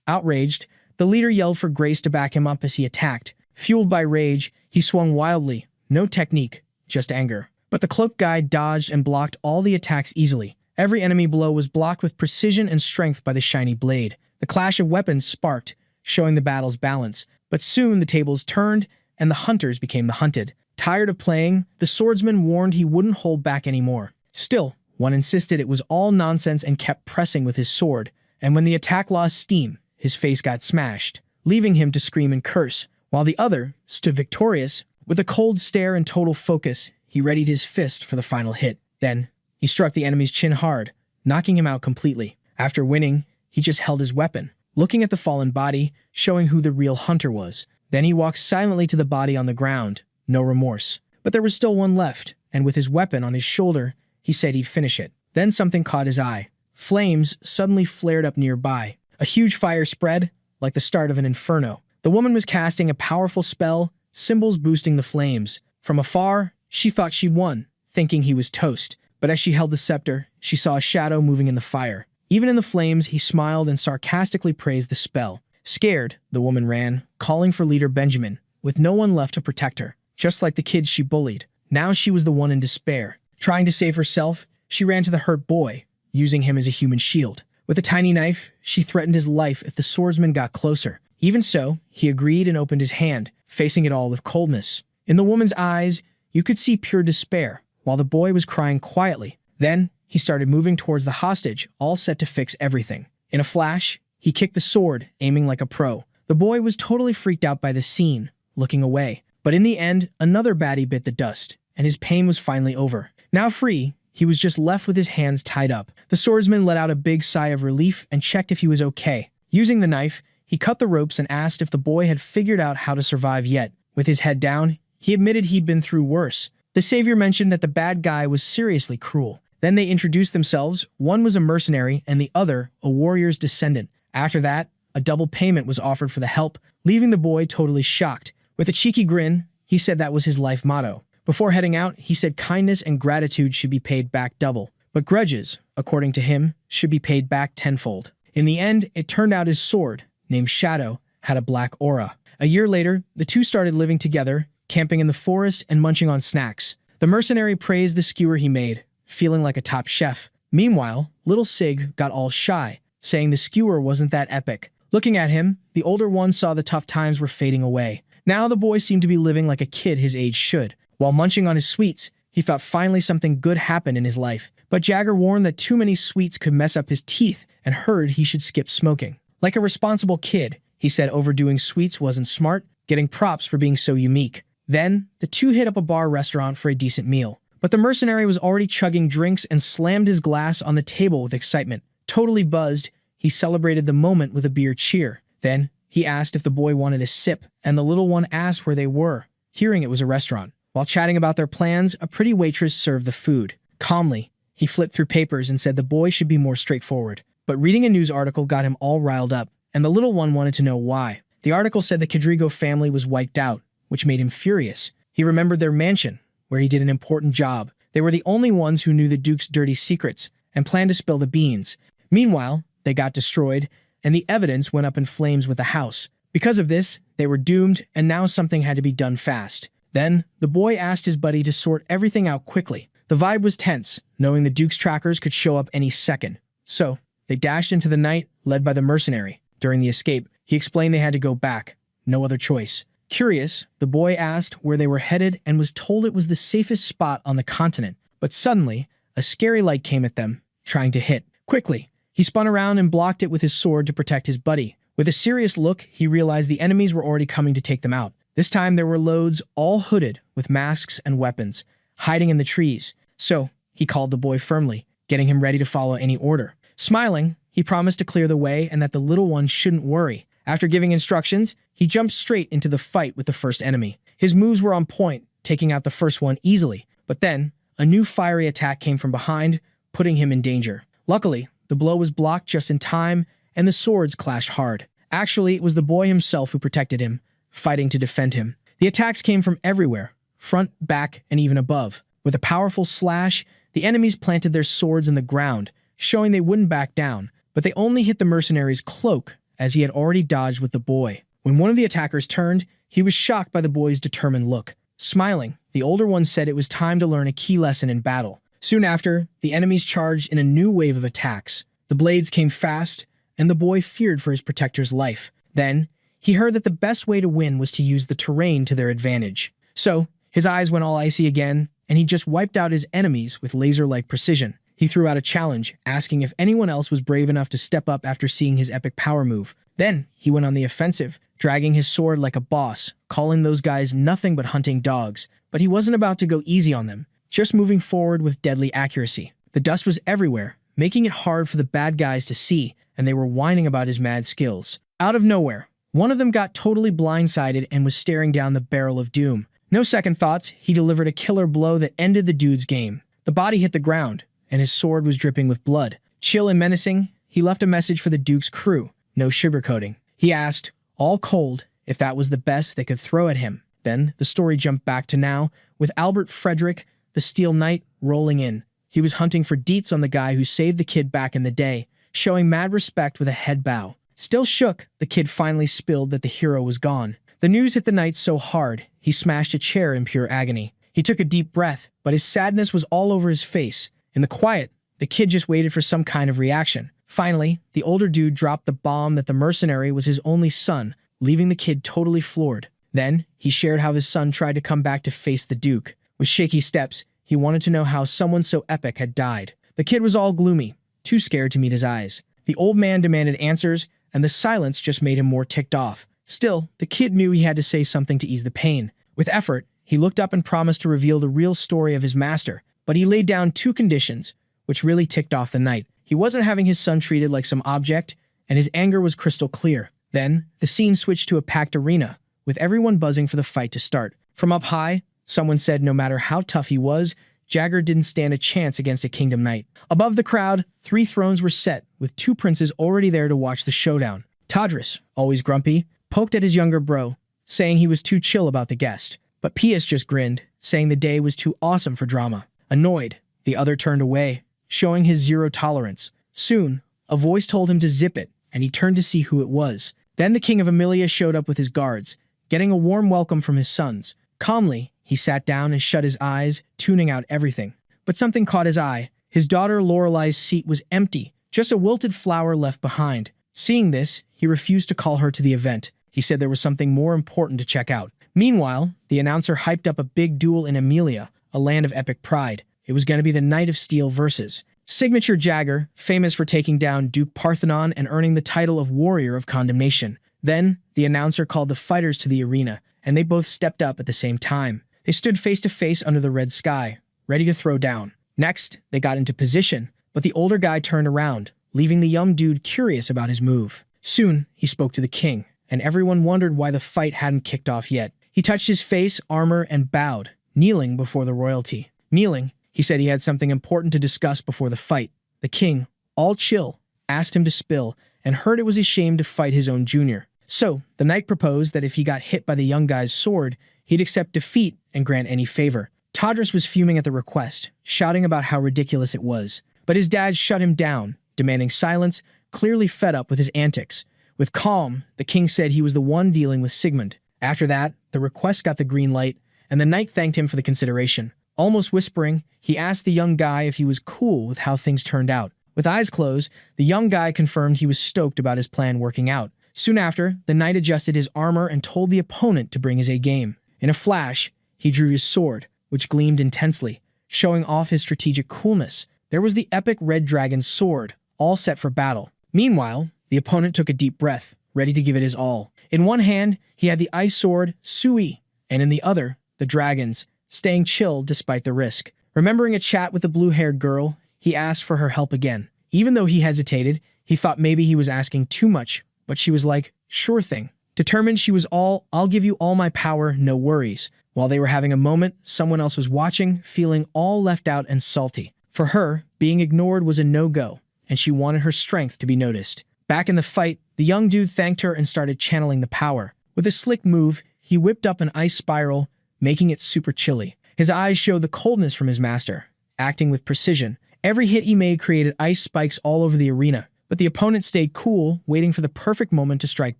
Outraged, the leader yelled for Grace to back him up as he attacked. Fueled by rage, he swung wildly. No technique, just anger. But the cloaked guy dodged and blocked all the attacks easily. Every enemy blow was blocked with precision and strength by the shiny blade. The clash of weapons sparked, showing the battle's balance. But soon the tables turned, and the hunters became the hunted. Tired of playing, the swordsman warned he wouldn't hold back anymore. Still, one insisted it was all nonsense and kept pressing with his sword. And when the attack lost steam, his face got smashed, leaving him to scream and curse, while the other stood victorious. With a cold stare and total focus, he readied his fist for the final hit. Then, he struck the enemy's chin hard, knocking him out completely. After winning, he just held his weapon, looking at the fallen body, showing who the real hunter was. Then he walked silently to the body on the ground, no remorse. But there was still one left, and with his weapon on his shoulder, he said he'd finish it. Then something caught his eye. Flames suddenly flared up nearby. A huge fire spread, like the start of an inferno. The woman was casting a powerful spell, symbols boosting the flames. From afar, she thought she'd won, thinking he was toast. But as she held the scepter, she saw a shadow moving in the fire. Even in the flames, he smiled and sarcastically praised the spell. Scared, the woman ran, calling for leader Benjamin, with no one left to protect her. Just like the kids she bullied, now she was the one in despair. Trying to save herself, she ran to the hurt boy, using him as a human shield. With a tiny knife, she threatened his life if the swordsman got closer. Even so, he agreed and opened his hand, facing it all with coldness. In the woman's eyes, you could see pure despair, while the boy was crying quietly. Then, he started moving towards the hostage, all set to fix everything. In a flash, he kicked the sword, aiming like a pro. The boy was totally freaked out by the scene, looking away. But in the end, another baddie bit the dust, and his pain was finally over. Now free, He was just left with his hands tied up. The swordsman let out a big sigh of relief and checked if he was okay. Using the knife, he cut the ropes and asked if the boy had figured out how to survive yet. With his head down, he admitted he'd been through worse. The savior mentioned that the bad guy was seriously cruel. Then they introduced themselves. One was a mercenary and the other a warrior's descendant. After that, a double payment was offered for the help, leaving the boy totally shocked. With a cheeky grin, he said that was his life motto. Before heading out, he said kindness and gratitude should be paid back double, but grudges, according to him, should be paid back tenfold. In the end, it turned out his sword, named Shadow, had a black aura. A year later, the two started living together, camping in the forest and munching on snacks. The mercenary praised the skewer he made, feeling like a top chef. Meanwhile, little Sig got all shy, saying the skewer wasn't that epic. Looking at him, the older one saw the tough times were fading away. Now the boy seemed to be living like a kid his age should. While munching on his sweets, he thought finally something good happened in his life. But Jagger warned that too many sweets could mess up his teeth and heard he should skip smoking. Like a responsible kid, he said overdoing sweets wasn't smart, getting props for being so unique. Then, the two hit up a bar restaurant for a decent meal. But the mercenary was already chugging drinks and slammed his glass on the table with excitement. Totally buzzed, he celebrated the moment with a beer cheer. Then, he asked if the boy wanted a sip, and the little one asked where they were, hearing it was a restaurant. While chatting about their plans, a pretty waitress served the food. Calmly, he flipped through papers and said the boy should be more straightforward. But reading a news article got him all riled up, and the little one wanted to know why. The article said the Cadrigo family was wiped out, which made him furious. He remembered their mansion, where he did an important job. They were the only ones who knew the Duke's dirty secrets, and planned to spill the beans. Meanwhile, they got destroyed, and the evidence went up in flames with the house. Because of this, they were doomed, and now something had to be done fast. Then, the boy asked his buddy to sort everything out quickly. The vibe was tense, knowing the Duke's trackers could show up any second. So, they dashed into the night, led by the mercenary. During the escape, he explained they had to go back. No other choice. Curious, the boy asked where they were headed and was told it was the safest spot on the continent. But suddenly, a scary light came at them, trying to hit. Quickly, he spun around and blocked it with his sword to protect his buddy. With a serious look, he realized the enemies were already coming to take them out. This time there were loads, all hooded, with masks and weapons, hiding in the trees. So, he called the boy firmly, getting him ready to follow any order. Smiling, he promised to clear the way and that the little one shouldn't worry. After giving instructions, he jumped straight into the fight with the first enemy. His moves were on point, taking out the first one easily. But then, a new fiery attack came from behind, putting him in danger. Luckily, the blow was blocked just in time, and the swords clashed hard. Actually, it was the boy himself who protected him, fighting to defend him. The attacks came from everywhere, front, back, and even above. With a powerful slash, the enemies planted their swords in the ground, showing they wouldn't back down, but they only hit the mercenary's cloak, as he had already dodged with the boy. When one of the attackers turned, he was shocked by the boy's determined look. Smiling, the older one said it was time to learn a key lesson in battle. Soon after, the enemies charged in a new wave of attacks. The blades came fast, and the boy feared for his protector's life. Then, he heard that the best way to win was to use the terrain to their advantage. So, his eyes went all icy again, and he just wiped out his enemies with laser-like precision. He threw out a challenge, asking if anyone else was brave enough to step up after seeing his epic power move. Then, he went on the offensive, dragging his sword like a boss, calling those guys nothing but hunting dogs. But he wasn't about to go easy on them, just moving forward with deadly accuracy. The dust was everywhere, making it hard for the bad guys to see, and they were whining about his mad skills. Out of nowhere, one of them got totally blindsided and was staring down the barrel of doom. No second thoughts, he delivered a killer blow that ended the dude's game. The body hit the ground, and his sword was dripping with blood. Chill and menacing, he left a message for the Duke's crew, no sugarcoating. He asked, all cold, if that was the best they could throw at him. Then, the story jumped back to now, with Albert Frederick, the Steel Knight, rolling in. He was hunting for deets on the guy who saved the kid back in the day, showing mad respect with a head bow. Still shook, the kid finally spilled that the hero was gone. The news hit the knight so hard, he smashed a chair in pure agony. He took a deep breath, but his sadness was all over his face. In the quiet, the kid just waited for some kind of reaction. Finally, the older dude dropped the bomb that the mercenary was his only son, leaving the kid totally floored. Then, he shared how his son tried to come back to face the Duke. With shaky steps, he wanted to know how someone so epic had died. The kid was all gloomy, too scared to meet his eyes. The old man demanded answers, and the silence just made him more ticked off. Still, the kid knew he had to say something to ease the pain. With effort, he looked up and promised to reveal the real story of his master. but he laid down two conditions, which really ticked off the knight. He wasn't having his son treated like some object, and his anger was crystal clear. Then, the scene switched to a packed arena, with everyone buzzing for the fight to start. From up high, someone said no matter how tough he was, Jagger didn't stand a chance against a kingdom knight. Above the crowd, 3 thrones were set, with 2 princes already there to watch the showdown. Tadris, always grumpy, poked at his younger bro, saying he was too chill about the guest. But Pius just grinned, saying the day was too awesome for drama. Annoyed, the other turned away, showing his zero tolerance. Soon, a voice told him to zip it, and he turned to see who it was. Then the king of Emilia showed up with his guards, getting a warm welcome from his sons. Calmly, he sat down and shut his eyes, tuning out everything. But something caught his eye. His daughter Lorelei's seat was empty, just a wilted flower left behind. Seeing this, he refused to call her to the event. He said there was something more important to check out. Meanwhile, the announcer hyped up a big duel in Emilia, a land of epic pride. It was going to be the Knight of Steel versus Signature Jagger, famous for taking down Duke Parthenon and earning the title of Warrior of Condemnation. Then, the announcer called the fighters to the arena, and they both stepped up at the same time. They stood face to face under the red sky, ready to throw down. Next, they got into position, but the older guy turned around, leaving the young dude curious about his move. Soon, he spoke to the king, and everyone wondered why the fight hadn't kicked off yet. He touched his face, armor, and bowed, kneeling before the royalty. Kneeling, he said he had something important to discuss before the fight. The king, all chill, asked him to spill, and heard it was a shame to fight his own junior. So, the knight proposed that if he got hit by the young guy's sword, he'd accept defeat and grant any favor. Tadris was fuming at the request, shouting about how ridiculous it was. But his dad shut him down, demanding silence, clearly fed up with his antics. With calm, the king said he was the one dealing with Sigmund. After that, the request got the green light, and the knight thanked him for the consideration. Almost whispering, he asked the young guy if he was cool with how things turned out. With eyes closed, the young guy confirmed he was stoked about his plan working out. Soon after, the knight adjusted his armor and told the opponent to bring his A game. In a flash, he drew his sword, which gleamed intensely, showing off his strategic coolness. There was the epic red dragon's sword, all set for battle. Meanwhile, the opponent took a deep breath, ready to give it his all. In one hand, he had the ice sword, Sui, and in the other, the dragon's, staying chill despite the risk. Remembering a chat with the blue-haired girl, he asked for her help again. Even though he hesitated, he thought maybe he was asking too much, but she was like, sure thing. Determined she was all, I'll give you all my power, no worries. While they were having a moment, someone else was watching, feeling all left out and salty. For her, being ignored was a no-go, and she wanted her strength to be noticed. Back in the fight, the young dude thanked her and started channeling the power. With a slick move, he whipped up an ice spiral, making it super chilly. His eyes showed the coldness from his master. Acting with precision, every hit he made created ice spikes all over the arena, but the opponent stayed cool, waiting for the perfect moment to strike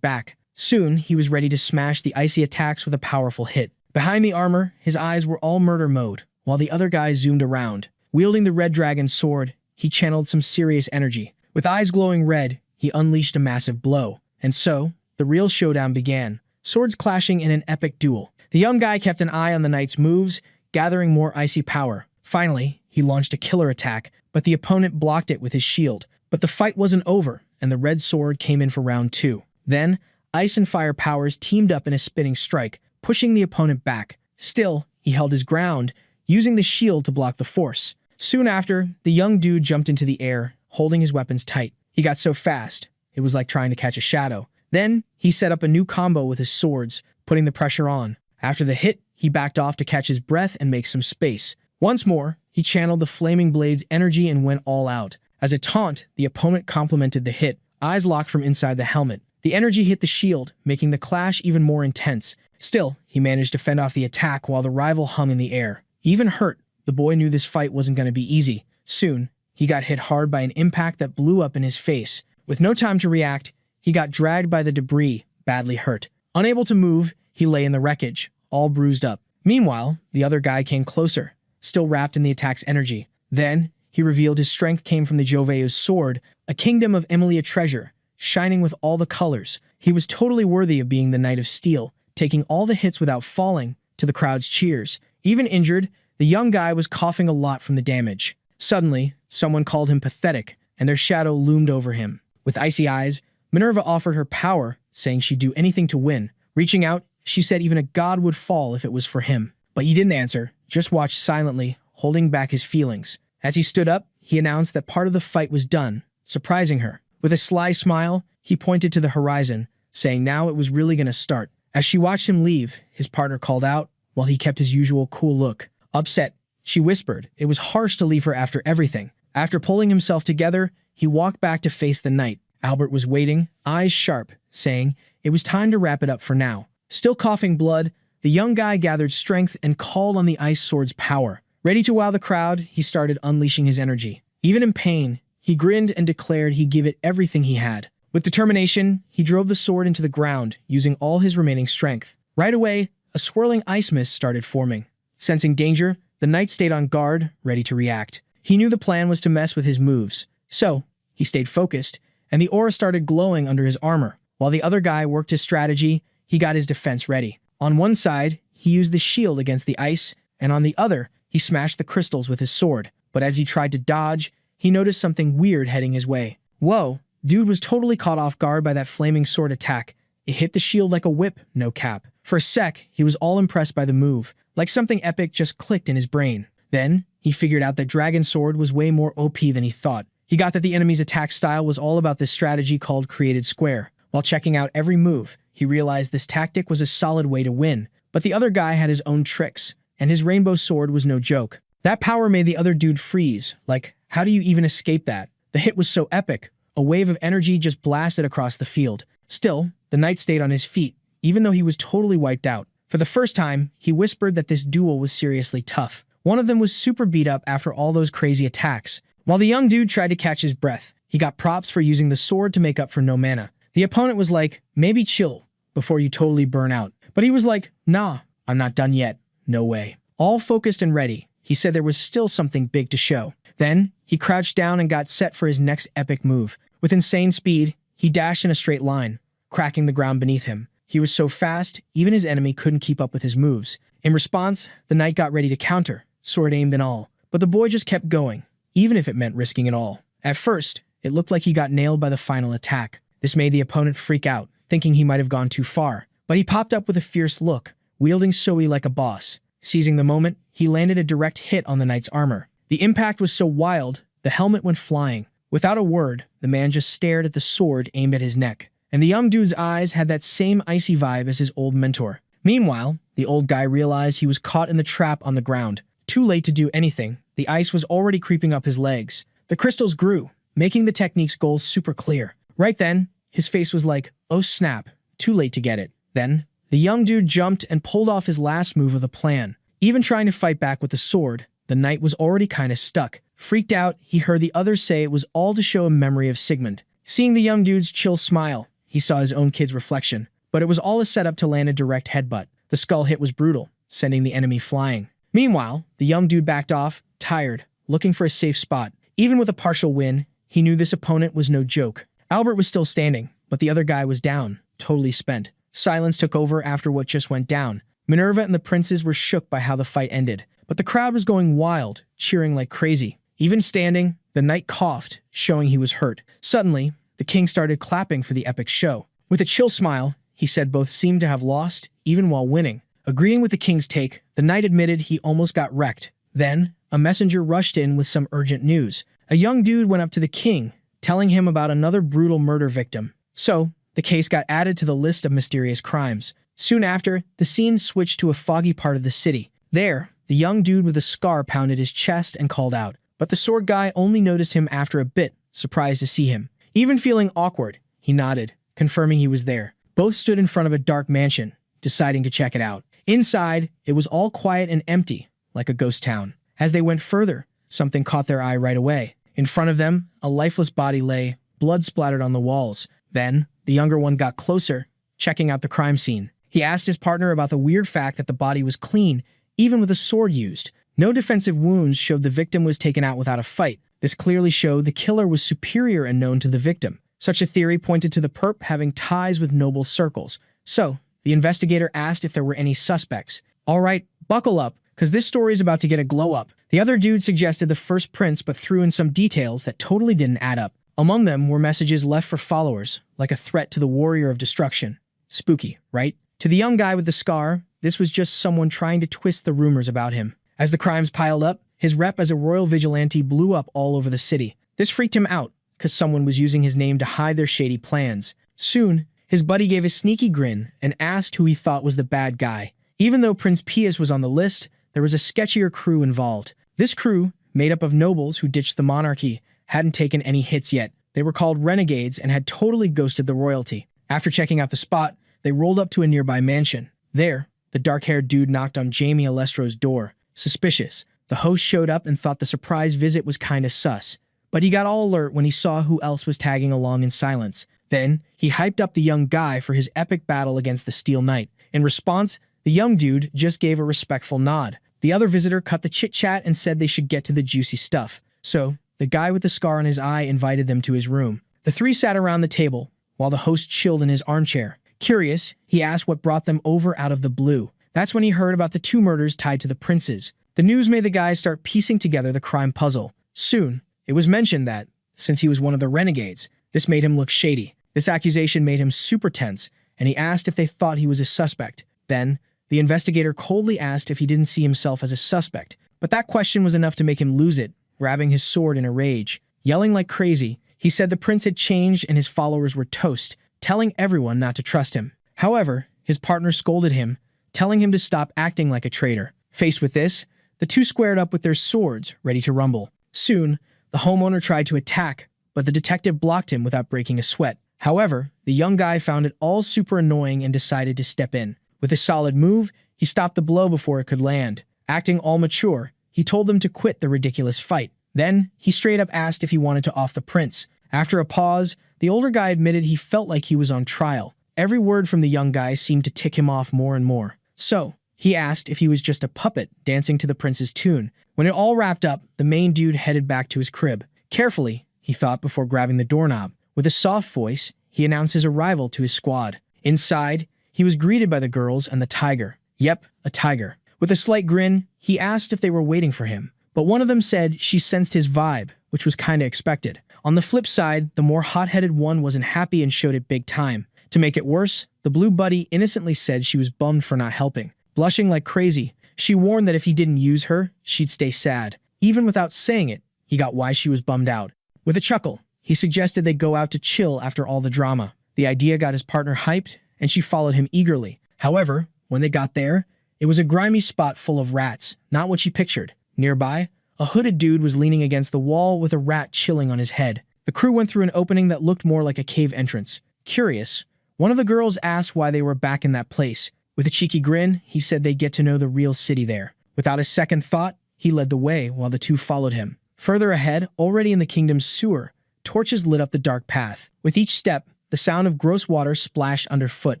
back. Soon, he was ready to smash the icy attacks with a powerful hit. Behind the armor, his eyes were all murder mode, while the other guy zoomed around. Wielding the red dragon's sword, he channeled some serious energy. With eyes glowing red, he unleashed a massive blow. And so, the real showdown began, swords clashing in an epic duel. The young guy kept an eye on the knight's moves, gathering more icy power. Finally, he launched a killer attack, but the opponent blocked it with his shield. But the fight wasn't over, and the red sword came in for round 2. Then, ice and fire powers teamed up in a spinning strike, pushing the opponent back. Still, he held his ground, using the shield to block the force. Soon after, the young dude jumped into the air, holding his weapons tight. He got so fast, it was like trying to catch a shadow. Then, he set up a new combo with his swords, putting the pressure on. After the hit, he backed off to catch his breath and make some space. Once more, he channeled the flaming blade's energy and went all out. As a taunt, the opponent complemented the hit, eyes locked from inside the helmet. The energy hit the shield, making the clash even more intense. Still, he managed to fend off the attack while the rival hung in the air. Even hurt, the boy knew this fight wasn't going to be easy. Soon, he got hit hard by an impact that blew up in his face. With no time to react, he got dragged by the debris, badly hurt. Unable to move, he lay in the wreckage, all bruised up. Meanwhile, the other guy came closer, still wrapped in the attack's energy. Then, he revealed his strength came from the Joveu's sword, a kingdom of Emilia treasure, shining with all the colors. He was totally worthy of being the Knight of Steel, taking all the hits without falling, to the crowd's cheers. Even injured, the young guy was coughing a lot from the damage. Suddenly, someone called him pathetic, and their shadow loomed over him. With icy eyes, Minerva offered her power, saying she'd do anything to win. Reaching out, she said even a god would fall if it was for him. But he didn't answer, just watched silently, holding back his feelings. As he stood up, he announced that part of the fight was done, surprising her. With a sly smile, he pointed to the horizon, saying now it was really going to start. As she watched him leave, his partner called out, while he kept his usual cool look. Upset, she whispered, it was harsh to leave her after everything. After pulling himself together, he walked back to face the knight. Albert was waiting, eyes sharp, saying, it was time to wrap it up for now. Still coughing blood, the young guy gathered strength and called on the ice sword's power. Ready to wow the crowd, he started unleashing his energy. Even in pain, he grinned and declared he'd give it everything he had. With determination, he drove the sword into the ground, using all his remaining strength. Right away, a swirling ice mist started forming. Sensing danger, the knight stayed on guard, ready to react. He knew the plan was to mess with his moves. So, he stayed focused, and the aura started glowing under his armor. While the other guy worked his strategy, he got his defense ready. On one side, he used the shield against the ice, and on the other, he smashed the crystals with his sword. But as he tried to dodge, he noticed something weird heading his way. Whoa, dude was totally caught off guard by that flaming sword attack. It hit the shield like a whip, no cap. For a sec, he was all impressed by the move, like something epic just clicked in his brain. Then, he figured out that Dragon Sword was way more OP than he thought. He got that the enemy's attack style was all about this strategy called Created Square. While checking out every move, he realized this tactic was a solid way to win. But the other guy had his own tricks, and his rainbow sword was no joke. That power made the other dude freeze. Like, how do you even escape that? The hit was so epic. A wave of energy just blasted across the field. Still, the knight stayed on his feet, even though he was totally wiped out. For the first time, he whispered that this duel was seriously tough. One of them was super beat up after all those crazy attacks. While the young dude tried to catch his breath, he got props for using the sword to make up for no mana. The opponent was like, maybe chill before you totally burn out. But he was like, nah, I'm not done yet. No way. All focused and ready, he said there was still something big to show. Then, he crouched down and got set for his next epic move. With insane speed, he dashed in a straight line, cracking the ground beneath him. He was so fast, even his enemy couldn't keep up with his moves. In response, the knight got ready to counter, sword aimed and all. But the boy just kept going, even if it meant risking it all. At first, it looked like he got nailed by the final attack. This made the opponent freak out, thinking he might have gone too far. But he popped up with a fierce look, wielding Soi like a boss. Seizing the moment, he landed a direct hit on the knight's armor. The impact was so wild, the helmet went flying. Without a word, the man just stared at the sword aimed at his neck. And the young dude's eyes had that same icy vibe as his old mentor. Meanwhile, the old guy realized he was caught in the trap on the ground. Too late to do anything, the ice was already creeping up his legs. The crystals grew, making the technique's goals super clear. Right then, his face was like, oh snap, too late to get it. Then, the young dude jumped and pulled off his last move of the plan. Even trying to fight back with the sword, the knight was already kinda stuck. Freaked out, he heard the others say it was all to show a memory of Sigmund. Seeing the young dude's chill smile, he saw his own kid's reflection. But it was all a setup to land a direct headbutt. The skull hit was brutal, sending the enemy flying. Meanwhile, the young dude backed off, tired, looking for a safe spot. Even with a partial win, he knew this opponent was no joke. Albert was still standing, but the other guy was down, totally spent. Silence took over after what just went down. Minerva and the princes were shook by how the fight ended, but the crowd was going wild, cheering like crazy. Even standing, the knight coughed, showing he was hurt. Suddenly, the king started clapping for the epic show. With a chill smile, he said both seemed to have lost, even while winning. Agreeing with the king's take, the knight admitted he almost got wrecked. Then, a messenger rushed in with some urgent news. A young dude went up to the king, telling him about another brutal murder victim. So, the case got added to the list of mysterious crimes. Soon after, the scene switched to a foggy part of the city. There, the young dude with a scar pounded his chest and called out. But the sword guy only noticed him after a bit, surprised to see him. Even feeling awkward, he nodded, confirming he was there. Both stood in front of a dark mansion, deciding to check it out. Inside, it was all quiet and empty, like a ghost town. As they went further, something caught their eye right away. In front of them, a lifeless body lay, blood splattered on the walls. Then, the younger one got closer, checking out the crime scene. He asked his partner about the weird fact that the body was clean, even with a sword used. No defensive wounds showed the victim was taken out without a fight. This clearly showed the killer was superior and known to the victim. Such a theory pointed to the perp having ties with noble circles. So, the investigator asked if there were any suspects. All right, buckle up, because this story is about to get a glow up. The other dude suggested the first prince but threw in some details that totally didn't add up. Among them were messages left for followers, like a threat to the warrior of destruction. Spooky, right? To the young guy with the scar, this was just someone trying to twist the rumors about him. As the crimes piled up, His rep as a royal vigilante blew up all over the city. This freaked him out, because someone was using his name to hide their shady plans. Soon, his buddy gave a sneaky grin and asked who he thought was the bad guy. Even though Prince Pius was on the list, there was a sketchier crew involved. This crew, made up of nobles who ditched the monarchy, hadn't taken any hits yet. They were called renegades and had totally ghosted the royalty. After checking out the spot, they rolled up to a nearby mansion. There, the dark-haired dude knocked on Jamie Alestro's door. Suspicious. The host showed up and thought the surprise visit was kinda sus. But he got all alert when he saw who else was tagging along in silence. Then, he hyped up the young guy for his epic battle against the Steel Knight. In response, the young dude just gave a respectful nod. The other visitor cut the chit-chat and said they should get to the juicy stuff. So, the guy with the scar on his eye invited them to his room. The three sat around the table, while the host chilled in his armchair. Curious, he asked what brought them over out of the blue. That's when he heard about the two murders tied to the princes. The news made the guy start piecing together the crime puzzle. Soon, it was mentioned that, since he was one of the renegades, this made him look shady. This accusation made him super tense, and he asked if they thought he was a suspect. Then, the investigator coldly asked if he didn't see himself as a suspect. But that question was enough to make him lose it, grabbing his sword in a rage. Yelling like crazy, he said the prince had changed and his followers were toast, telling everyone not to trust him. However, his partner scolded him, telling him to stop acting like a traitor. Faced with this, the two squared up with their swords, ready to rumble. Soon, the homeowner tried to attack, but the detective blocked him without breaking a sweat. However, the young guy found it all super annoying and decided to step in. With a solid move, he stopped the blow before it could land. Acting all mature, he told them to quit the ridiculous fight. Then, he straight up asked if he wanted to off the prince. After a pause, the older guy admitted he felt like he was on trial. Every word from the young guy seemed to tick him off more and more. So, he asked if he was just a puppet dancing to the prince's tune. When it all wrapped up, the main dude headed back to his crib. Carefully, he thought before grabbing the doorknob. With a soft voice, he announced his arrival to his squad. Inside, he was greeted by the girls and the tiger. Yep, a tiger. With a slight grin, he asked if they were waiting for him. But one of them said she sensed his vibe, which was kinda expected. On the flip side, the more hot-headed one wasn't happy and showed it big time. To make it worse, the blue buddy innocently said she was bummed for not helping. Blushing like crazy, she warned that if he didn't use her, she'd stay sad. Even without saying it, he got why she was bummed out. With a chuckle, he suggested they go out to chill after all the drama. The idea got his partner hyped, and she followed him eagerly. However, when they got there, it was a grimy spot full of rats, not what she pictured. Nearby, a hooded dude was leaning against the wall with a rat chilling on his head. The crew went through an opening that looked more like a cave entrance. Curious, one of the girls asked why they were back in that place. With a cheeky grin, he said they'd get to know the real city there. Without a second thought, he led the way while the two followed him. Further ahead, already in the kingdom's sewer, torches lit up the dark path. With each step, the sound of gross water splashed underfoot.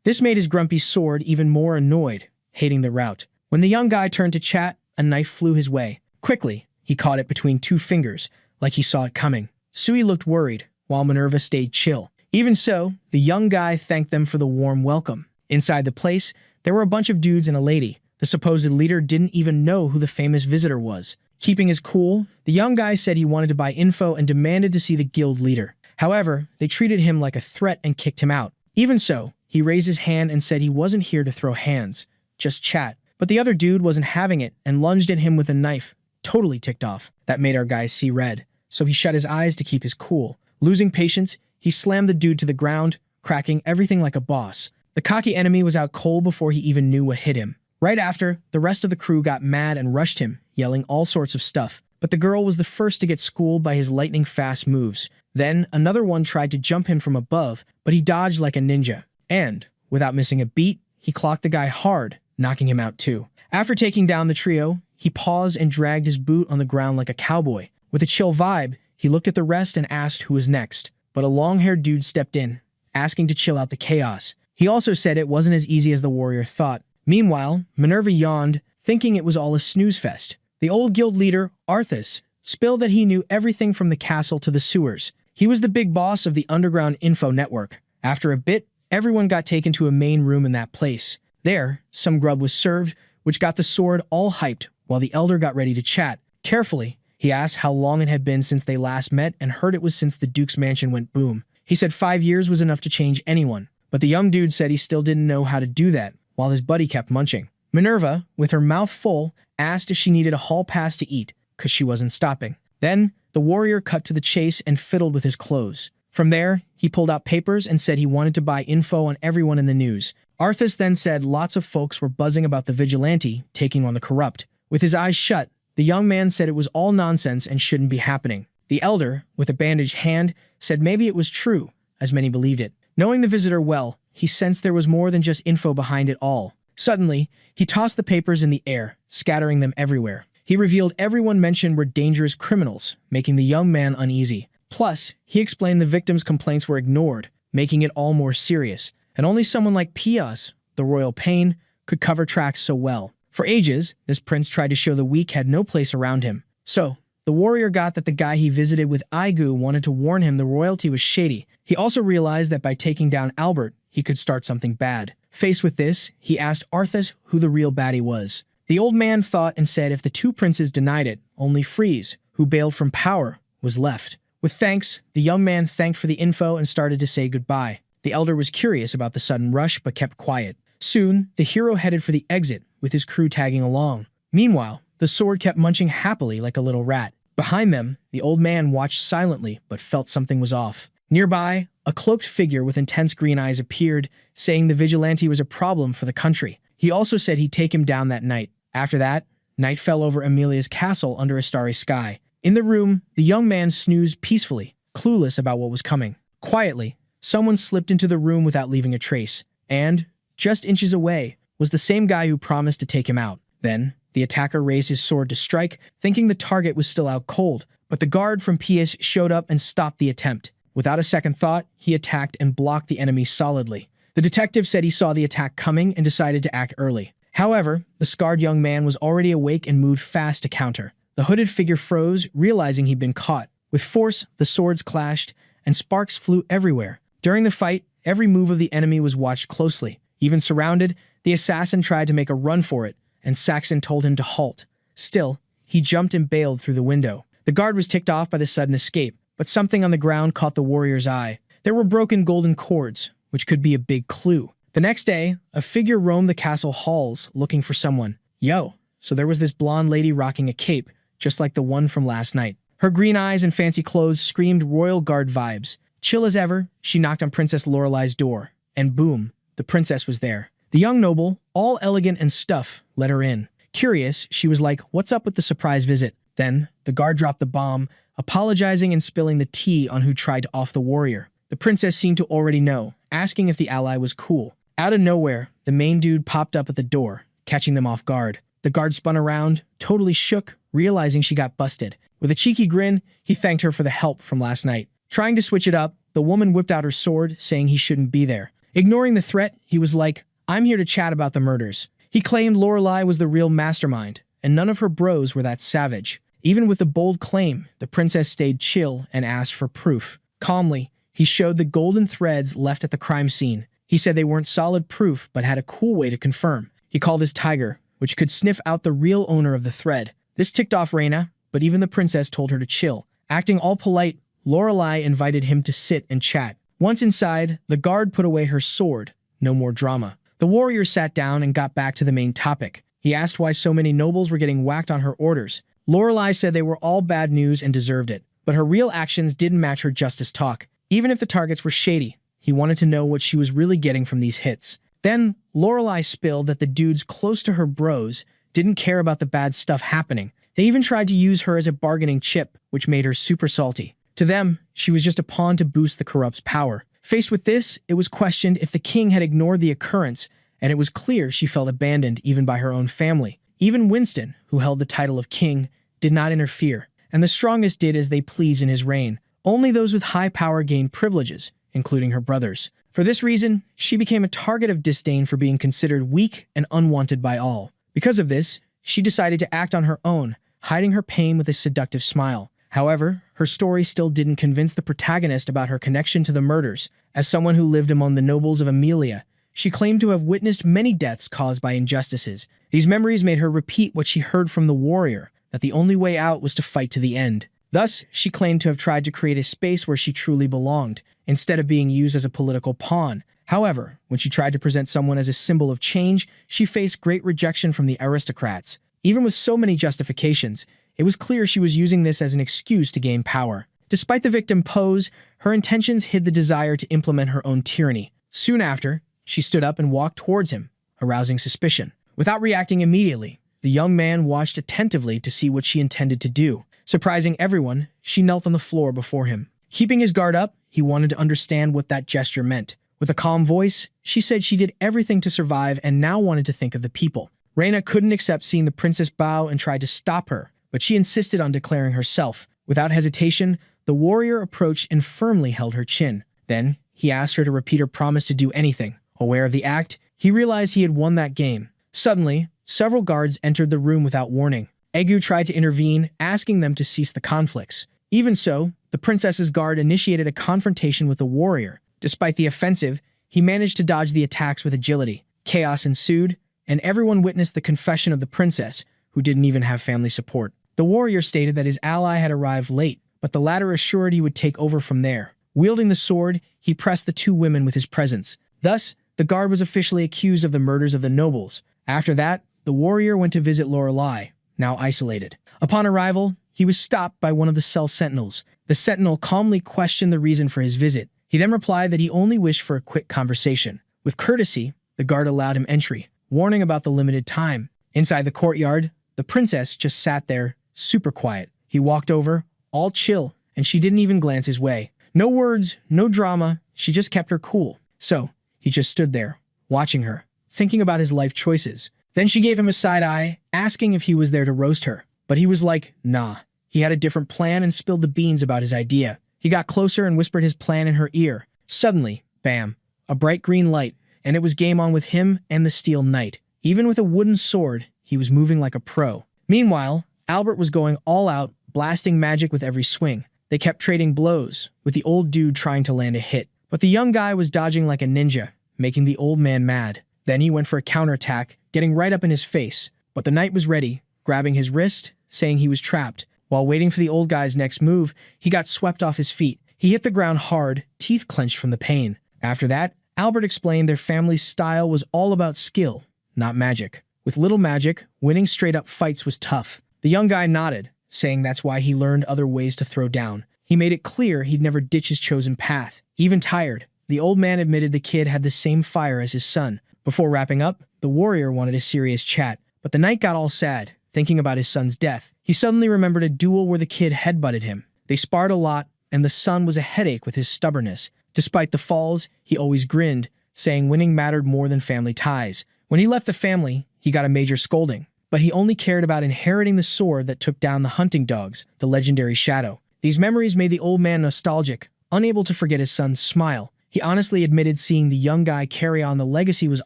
This made his grumpy sword even more annoyed, hating the route. When the young guy turned to chat, a knife flew his way. Quickly, he caught it between two fingers, like he saw it coming. Sui looked worried, while Minerva stayed chill. Even so, the young guy thanked them for the warm welcome. Inside the place, there were a bunch of dudes and a lady. The supposed leader didn't even know who the famous visitor was. Keeping his cool, the young guy said he wanted to buy info and demanded to see the guild leader. However, they treated him like a threat and kicked him out. Even so, he raised his hand and said he wasn't here to throw hands, just chat. But the other dude wasn't having it and lunged at him with a knife, totally ticked off. That made our guy see red, so he shut his eyes to keep his cool. Losing patience, he slammed the dude to the ground, cracking everything like a boss. The cocky enemy was out cold before he even knew what hit him. Right after, the rest of the crew got mad and rushed him, yelling all sorts of stuff. But the girl was the first to get schooled by his lightning-fast moves. Then, another one tried to jump him from above, but he dodged like a ninja. And, without missing a beat, he clocked the guy hard, knocking him out too. After taking down the trio, he paused and dragged his boot on the ground like a cowboy. With a chill vibe, he looked at the rest and asked who was next. But a long-haired dude stepped in, asking to chill out the chaos. He also said it wasn't as easy as the warrior thought. Meanwhile, Minerva yawned, thinking it was all a snooze fest. The old guild leader, Arthas, spilled that he knew everything from the castle to the sewers. He was the big boss of the underground info network. After a bit, everyone got taken to a main room in that place. There, some grub was served, which got the sword all hyped while the elder got ready to chat. Carefully, he asked how long it had been since they last met and heard it was since the Duke's mansion went boom. He said 5 years was enough to change anyone. But the young dude said he still didn't know how to do that, while his buddy kept munching. Minerva, with her mouth full, asked if she needed a hall pass to eat. because she wasn't stopping. Then, the warrior cut to the chase and fiddled with his clothes. From there, he pulled out papers and said he wanted to buy info on everyone in the news. Arthas then said lots of folks were buzzing about the vigilante taking on the corrupt. With his eyes shut, the young man said it was all nonsense and shouldn't be happening. The elder, with a bandaged hand, said maybe it was true, as many believed it. Knowing the visitor well, he sensed there was more than just info behind it all. Suddenly, he tossed the papers in the air, scattering them everywhere. He revealed everyone mentioned were dangerous criminals, making the young man uneasy. Plus, he explained the victims' complaints were ignored, making it all more serious. And only someone like Pias, the royal pain, could cover tracks so well. For ages, this prince tried to show the weak had no place around him. So, the warrior got that the guy he visited with Aigu wanted to warn him the royalty was shady. He also realized that by taking down Albert, he could start something bad. Faced with this, he asked Arthas who the real baddie was. The old man thought and said if the two princes denied it, only Freeze, who bailed from power, was left. With thanks, the young man thanked for the info and started to say goodbye. The elder was curious about the sudden rush but kept quiet. Soon, the hero headed for the exit, with his crew tagging along. Meanwhile, the sword kept munching happily like a little rat. Behind them, the old man watched silently but felt something was off. Nearby, a cloaked figure with intense green eyes appeared, saying the vigilante was a problem for the country. He also said he'd take him down that night. After that, night fell over Amelia's castle under a starry sky. In the room, the young man snoozed peacefully, clueless about what was coming. Quietly, someone slipped into the room without leaving a trace, and, just inches away, was the same guy who promised to take him out. Then, the attacker raised his sword to strike, thinking the target was still out cold, but the guard from PS showed up and stopped the attempt. Without a second thought, he attacked and blocked the enemy solidly. The detective said he saw the attack coming and decided to act early. However, the scarred young man was already awake and moved fast to counter. The hooded figure froze, realizing he'd been caught. With force, the swords clashed, and sparks flew everywhere. During the fight, every move of the enemy was watched closely. Even surrounded, the assassin tried to make a run for it, and Saxon told him to halt. Still, he jumped and bailed through the window. The guard was ticked off by the sudden escape, but something on the ground caught the warrior's eye. There were broken golden cords, which could be a big clue. The next day, a figure roamed the castle halls looking for someone. Yo, so there was this blonde lady rocking a cape, just like the one from last night. Her green eyes and fancy clothes screamed royal guard vibes. Chill as ever, she knocked on Princess Lorelei's door, and boom, the princess was there. The young noble, all elegant and stuff, let her in. Curious, she was like, "What's up with the surprise visit?" Then, the guard dropped the bomb, apologizing and spilling the tea on who tried to off the warrior. The princess seemed to already know, asking if the ally was cool. Out of nowhere, the main dude popped up at the door, catching them off guard. The guard spun around, totally shook, realizing she got busted. With a cheeky grin, he thanked her for the help from last night. Trying to switch it up, the woman whipped out her sword, saying he shouldn't be there. Ignoring the threat, he was like, "I'm here to chat about the murders." He claimed Lorelei was the real mastermind, and none of her bros were that savage. Even with the bold claim, the princess stayed chill and asked for proof. Calmly, he showed the golden threads left at the crime scene. He said they weren't solid proof, but had a cool way to confirm. He called his tiger, which could sniff out the real owner of the thread. This ticked off Reyna, but even the princess told her to chill. Acting all polite, Lorelei invited him to sit and chat. Once inside, the guard put away her sword. No more drama. The warrior sat down and got back to the main topic. He asked why so many nobles were getting whacked on her orders. Lorelei said they were all bad news and deserved it, but her real actions didn't match her justice talk. Even if the targets were shady, he wanted to know what she was really getting from these hits. Then, Lorelei spilled that the dudes close to her bros didn't care about the bad stuff happening. They even tried to use her as a bargaining chip, which made her super salty. To them, she was just a pawn to boost the corrupt's power. Faced with this, it was questioned if the king had ignored the occurrence, and it was clear she felt abandoned even by her own family. Even Winston, who held the title of king, did not interfere, and the strongest did as they pleased in his reign. Only those with high power gained privileges, including her brothers. For this reason, she became a target of disdain for being considered weak and unwanted by all. Because of this, she decided to act on her own, hiding her pain with a seductive smile. However, her story still didn't convince the protagonist about her connection to the murders. As someone who lived among the nobles of Amelia, she claimed to have witnessed many deaths caused by injustices. These memories made her repeat what she heard from the warrior, that the only way out was to fight to the end. Thus, she claimed to have tried to create a space where she truly belonged, instead of being used as a political pawn. However, when she tried to present someone as a symbol of change, she faced great rejection from the aristocrats. Even with so many justifications, It was clear she was using this as an excuse to gain power. Despite the victim pose, her intentions hid the desire to implement her own tyranny. Soon after, she stood up and walked towards him, arousing suspicion. Without reacting immediately, the young man watched attentively to see what she intended to do. Surprising everyone, she knelt on the floor before him. Keeping his guard up, he wanted to understand what that gesture meant. With a calm voice, she said she did everything to survive and now wanted to think of the people. Reina couldn't accept seeing the princess bow and tried to stop her, but she insisted on declaring herself. Without hesitation, the warrior approached and firmly held her chin. Then, he asked her to repeat her promise to do anything. Aware of the act, he realized he had won that game. Suddenly, several guards entered the room without warning. Egu tried to intervene, asking them to cease the conflicts. Even so, the princess's guard initiated a confrontation with the warrior. Despite the offensive, he managed to dodge the attacks with agility. Chaos ensued, and everyone witnessed the confession of the princess, who didn't even have family support. The warrior stated that his ally had arrived late, but the latter assured he would take over from there. Wielding the sword, he pressed the two women with his presence. Thus, the guard was officially accused of the murders of the nobles. After that, the warrior went to visit Lorelei, now isolated. Upon arrival, he was stopped by one of the cell sentinels. The sentinel calmly questioned the reason for his visit. He then replied that he only wished for a quick conversation. With courtesy, the guard allowed him entry, warning about the limited time. Inside the courtyard, the princess just sat there, super quiet. He walked over, all chill, and she didn't even glance his way. No words, no drama, she just kept her cool. So, he just stood there, watching her, thinking about his life choices. Then she gave him a side eye, asking if he was there to roast her. But he was like, nah. He had a different plan and spilled the beans about his idea. He got closer and whispered his plan in her ear. Suddenly, bam, a bright green light, and it was game on with him and the Steel Knight. Even with a wooden sword, he was moving like a pro. Meanwhile, Albert was going all out, blasting magic with every swing. They kept trading blows, with the old dude trying to land a hit. But the young guy was dodging like a ninja, making the old man mad. Then he went for a counterattack, getting right up in his face. But the knight was ready, grabbing his wrist, saying he was trapped. While waiting for the old guy's next move, he got swept off his feet. He hit the ground hard, teeth clenched from the pain. After that, Albert explained their family's style was all about skill, not magic. With little magic, winning straight-up fights was tough. The young guy nodded, saying that's why he learned other ways to throw down. He made it clear he'd never ditch his chosen path. Even tired, the old man admitted the kid had the same fire as his son. Before wrapping up, the warrior wanted a serious chat, but the knight got all sad, thinking about his son's death. He suddenly remembered a duel where the kid headbutted him. They sparred a lot, and the son was a headache with his stubbornness. Despite the falls, he always grinned, saying winning mattered more than family ties. When he left the family, he got a major scolding, but he only cared about inheriting the sword that took down the hunting dogs, the legendary Shadow. These memories made the old man nostalgic, unable to forget his son's smile. He honestly admitted seeing the young guy carry on the legacy was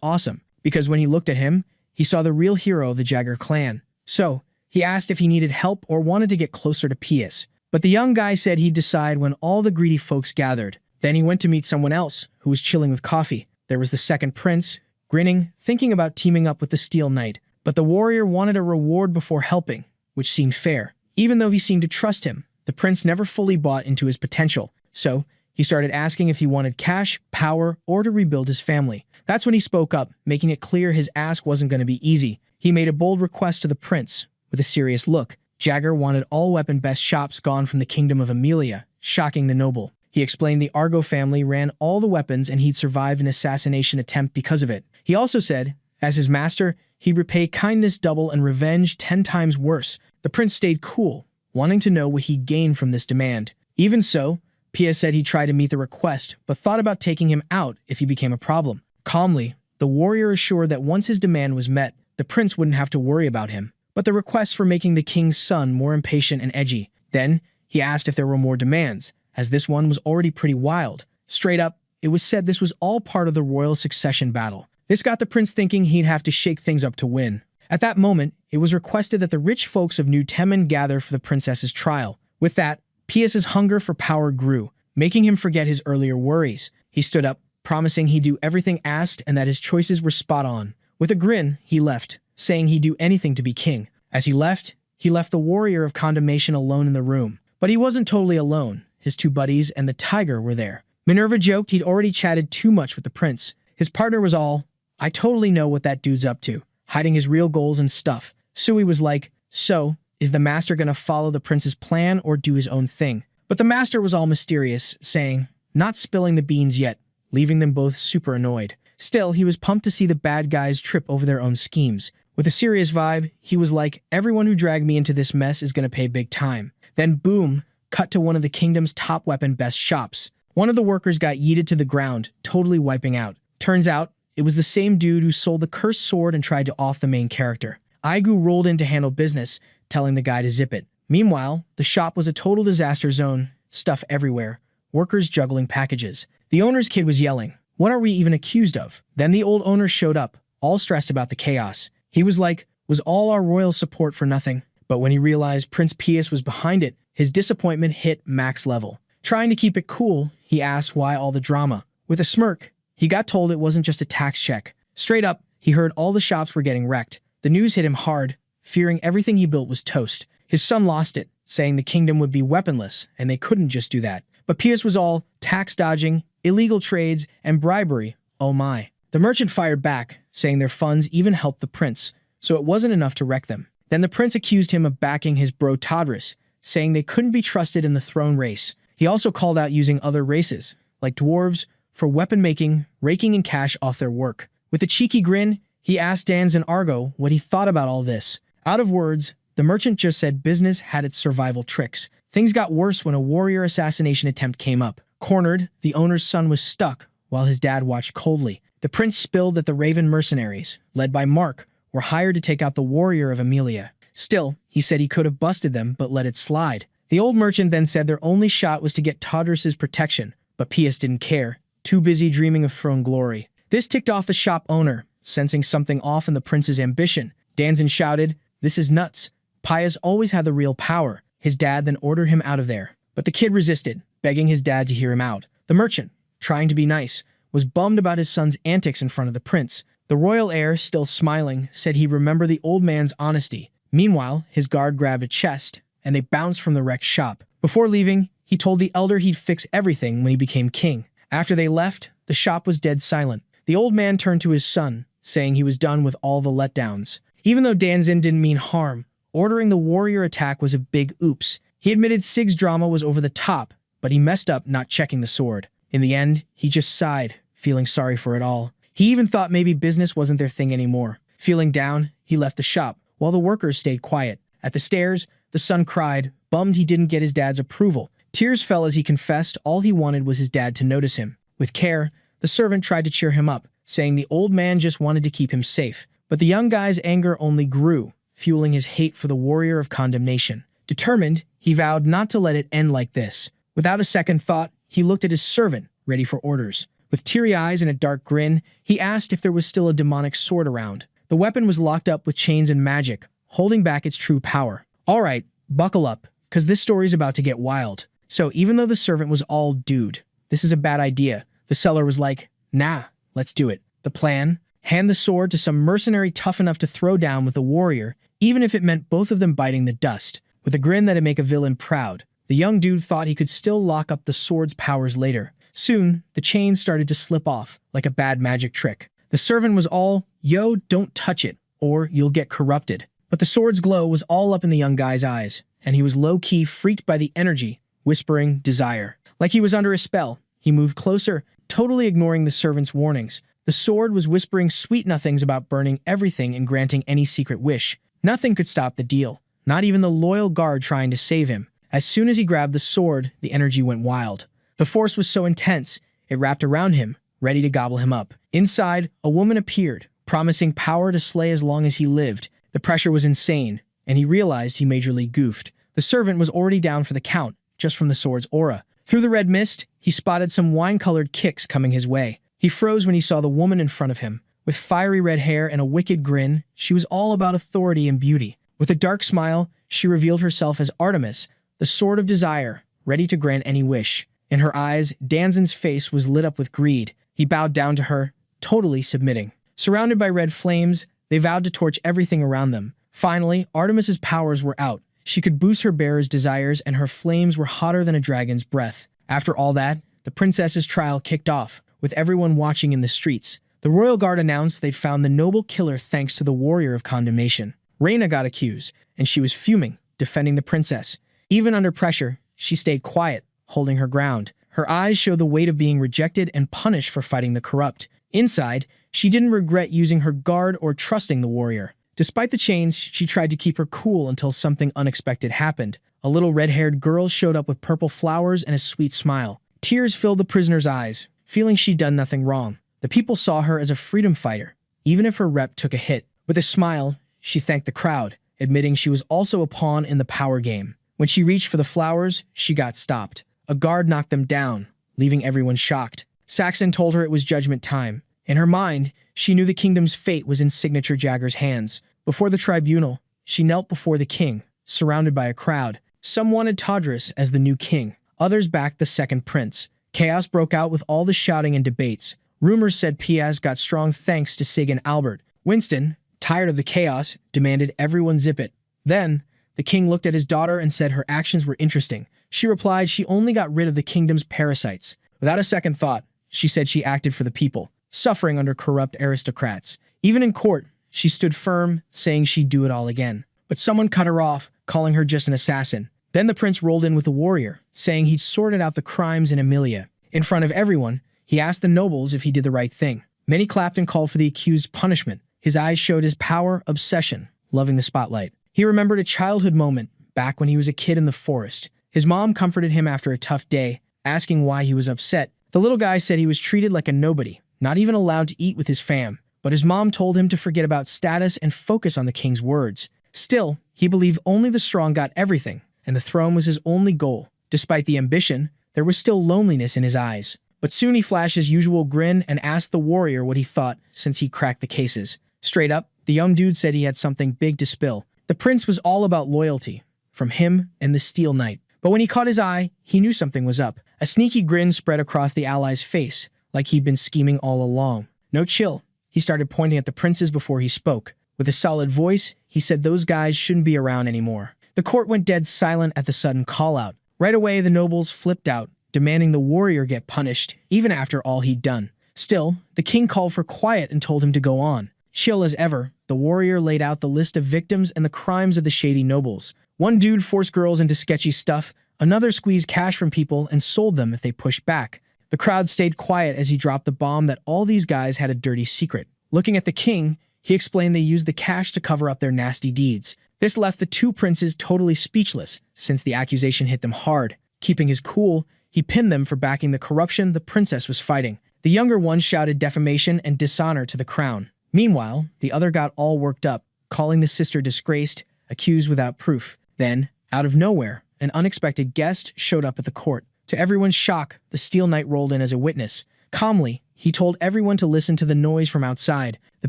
awesome, because when he looked at him, he saw the real hero of the Jagger clan. So, he asked if he needed help or wanted to get closer to Pius. But the young guy said he'd decide when all the greedy folks gathered. Then he went to meet someone else, who was chilling with coffee. There was the second prince, grinning, thinking about teaming up with the Steel Knight. But the warrior wanted a reward before helping, which seemed fair. Even though he seemed to trust him, the prince never fully bought into his potential. So, he started asking if he wanted cash, power, or to rebuild his family. That's when he spoke up, making it clear his ask wasn't going to be easy. He made a bold request to the prince, with a serious look. Jagger wanted all weapon best shops gone from the kingdom of Amelia, shocking the noble. He explained the Argo family ran all the weapons and he'd survived an assassination attempt because of it. He also said, as his master, he'd repay kindness double and revenge 10 times worse. The prince stayed cool, wanting to know what he'd gain from this demand. Even so, Pia said he'd try to meet the request, but thought about taking him out if he became a problem. Calmly, the warrior assured that once his demand was met, the prince wouldn't have to worry about him. But the requests for making the king's son more impatient and edgy. Then, he asked if there were more demands, as this one was already pretty wild. Straight up, it was said this was all part of the royal succession battle. This got the prince thinking he'd have to shake things up to win. At that moment, it was requested that the rich folks of New Temen gather for the princess's trial. With that, Pius's hunger for power grew, making him forget his earlier worries. He stood up, promising he'd do everything asked and that his choices were spot on. With a grin, he left, saying he'd do anything to be king. As he left the warrior of condemnation alone in the room. But he wasn't totally alone. His two buddies and the tiger were there. Minerva joked he'd already chatted too much with the prince. His partner was all, I totally know what that dude's up to, hiding his real goals and stuff. Sui was like, so, Is the master going to follow the prince's plan or do his own thing? But the master was all mysterious, saying, not spilling the beans yet, leaving them both super annoyed. Still, he was pumped to see the bad guys trip over their own schemes. With a serious vibe, he was like, everyone who dragged me into this mess is going to pay big time. Then boom, cut to one of the kingdom's top weapon best shops. One of the workers got yeeted to the ground, totally wiping out. Turns out, it was the same dude who sold the cursed sword and tried to off the main character. Aigu rolled in to handle business, telling the guy to zip it. Meanwhile, the shop was a total disaster zone, stuff everywhere, workers juggling packages. The owner's kid was yelling, what are we even accused of? Then the old owner showed up, all stressed about the chaos. He was like, was all our royal support for nothing? But when he realized Prince Pius was behind it, his disappointment hit max level. Trying to keep it cool, he asked why all the drama. With a smirk, he got told it wasn't just a tax check. Straight up, he heard all the shops were getting wrecked. The news hit him hard, fearing everything he built was toast. His son lost it, saying the kingdom would be weaponless, and they couldn't just do that. But Pius was all tax dodging, illegal trades, and bribery. Oh my. The merchant fired back, saying their funds even helped the prince, so it wasn't enough to wreck them. Then the prince accused him of backing his bro Todris, saying they couldn't be trusted in the throne race. He also called out using other races, like dwarves, for weapon making, raking in cash off their work. With a cheeky grin, he asked Dans and Argo what he thought about all this. Out of words, the merchant just said business had its survival tricks. Things got worse when a warrior assassination attempt came up. Cornered, the owner's son was stuck, while his dad watched coldly. The prince spilled that the Raven mercenaries, led by Mark, were hired to take out the warrior of Amelia. Still, he said he could have busted them, but let it slide. The old merchant then said their only shot was to get Todris's protection, but Pius didn't care, too busy dreaming of throne glory. This ticked off the shop owner, sensing something off in the prince's ambition. Danzin shouted, this is nuts. Pius always had the real power. His dad then ordered him out of there. But the kid resisted, begging his dad to hear him out. The merchant, trying to be nice, was bummed about his son's antics in front of the prince. The royal heir, still smiling, said he'd remember the old man's honesty. Meanwhile, his guard grabbed a chest, and they bounced from the wrecked shop. Before leaving, he told the elder he'd fix everything when he became king. After they left, the shop was dead silent. The old man turned to his son, saying he was done with all the letdowns. Even though Danzin didn't mean harm, ordering the warrior attack was a big oops. He admitted Sig's drama was over the top, but he messed up not checking the sword. In the end, he just sighed, feeling sorry for it all. He even thought maybe business wasn't their thing anymore. Feeling down, he left the shop, while the workers stayed quiet. At the stairs, the son cried, bummed he didn't get his dad's approval. Tears fell as he confessed all he wanted was his dad to notice him. With care, the servant tried to cheer him up, saying the old man just wanted to keep him safe. But the young guy's anger only grew, fueling his hate for the warrior of condemnation. Determined, he vowed not to let it end like this. Without a second thought, he looked at his servant, ready for orders. With teary eyes and a dark grin, he asked if there was still a demonic sword around. The weapon was locked up with chains and magic, holding back its true power. All right, buckle up, because this story's about to get wild. So even though the servant was all, dude, this is a bad idea, the seller was like, nah, let's do it. The plan? Hand the sword to some mercenary tough enough to throw down with the warrior, even if it meant both of them biting the dust. With a grin that'd make a villain proud, the young dude thought he could still lock up the sword's powers later. Soon, the chains started to slip off, like a bad magic trick. The servant was all, yo, don't touch it, or you'll get corrupted. But the sword's glow was all up in the young guy's eyes, and he was low-key freaked by the energy, whispering desire. Like he was under a spell, he moved closer, totally ignoring the servant's warnings. The sword was whispering sweet nothings about burning everything and granting any secret wish. Nothing could stop the deal, not even the loyal guard trying to save him. As soon as he grabbed the sword, the energy went wild. The force was so intense, it wrapped around him, ready to gobble him up. Inside, a woman appeared, promising power to slay as long as he lived. The pressure was insane, and he realized he majorly goofed. The servant was already down for the count, just from the sword's aura. Through the red mist, he spotted some wine-colored kicks coming his way. He froze when he saw the woman in front of him. With fiery red hair and a wicked grin, she was all about authority and beauty. With a dark smile, she revealed herself as Artemis, the sword of desire, ready to grant any wish. In her eyes, Danzin's face was lit up with greed. He bowed down to her, totally submitting. Surrounded by red flames, they vowed to torch everything around them. Finally, Artemis's powers were out. She could boost her bearer's desires, and her flames were hotter than a dragon's breath. After all that, the princess's trial kicked off, with everyone watching in the streets. The royal guard announced they'd found the noble killer thanks to the warrior of condemnation. Reina got accused, and she was fuming, defending the princess. Even under pressure, she stayed quiet, holding her ground. Her eyes show the weight of being rejected and punished for fighting the corrupt. Inside, she didn't regret using her guard or trusting the warrior. Despite the chains, she tried to keep her cool until something unexpected happened. A little red-haired girl showed up with purple flowers and a sweet smile. Tears filled the prisoner's eyes, feeling she'd done nothing wrong. The people saw her as a freedom fighter, even if her rep took a hit. With a smile, she thanked the crowd, admitting she was also a pawn in the power game. When she reached for the flowers, she got stopped. A guard knocked them down, leaving everyone shocked. Saxon told her it was judgment time. In her mind, she knew the kingdom's fate was in Signature Jagger's hands. Before the tribunal, she knelt before the king, surrounded by a crowd. Some wanted Tadros as the new king. Others backed the second prince. Chaos broke out with all the shouting and debates. Rumors said Piaz got strong thanks to Sig and Albert. Winston, tired of the chaos, demanded everyone zip it. Then, the king looked at his daughter and said her actions were interesting. She replied she only got rid of the kingdom's parasites. Without a second thought, she said she acted for the people, suffering under corrupt aristocrats. Even in court, she stood firm, saying she'd do it all again. But someone cut her off, calling her just an assassin. Then the prince rolled in with a warrior, saying he'd sorted out the crimes in Emilia. In front of everyone, he asked the nobles if he did the right thing. Many clapped and called for the accused's punishment. His eyes showed his power, obsession, loving the spotlight. He remembered a childhood moment, back when he was a kid in the forest. His mom comforted him after a tough day, asking why he was upset. The little guy said he was treated like a nobody, not even allowed to eat with his fam. But his mom told him to forget about status and focus on the king's words. Still, he believed only the strong got everything, and the throne was his only goal. Despite the ambition, there was still loneliness in his eyes. But soon he flashed his usual grin and asked the warrior what he thought since he cracked the cases. Straight up, the young dude said he had something big to spill. The prince was all about loyalty, from him and the Steel Knight. But when he caught his eye, he knew something was up. A sneaky grin spread across the ally's face, like he'd been scheming all along. No chill. He started pointing at the princes before he spoke. With a solid voice, he said those guys shouldn't be around anymore. The court went dead silent at the sudden call-out. Right away, the nobles flipped out, demanding the warrior get punished, even after all he'd done. Still, the king called for quiet and told him to go on. Chill as ever, the warrior laid out the list of victims and the crimes of the shady nobles. One dude forced girls into sketchy stuff, another squeezed cash from people and sold them if they pushed back. The crowd stayed quiet as he dropped the bomb that all these guys had a dirty secret. Looking at the king, he explained they used the cash to cover up their nasty deeds. This left the two princes totally speechless, since the accusation hit them hard. Keeping his cool, he pinned them for backing the corruption the princess was fighting. The younger one shouted defamation and dishonor to the crown. Meanwhile, the other got all worked up, calling the sister disgraced, accused without proof. Then, out of nowhere, an unexpected guest showed up at the court. To everyone's shock, the Steel Knight rolled in as a witness. Calmly, he told everyone to listen to the noise from outside. The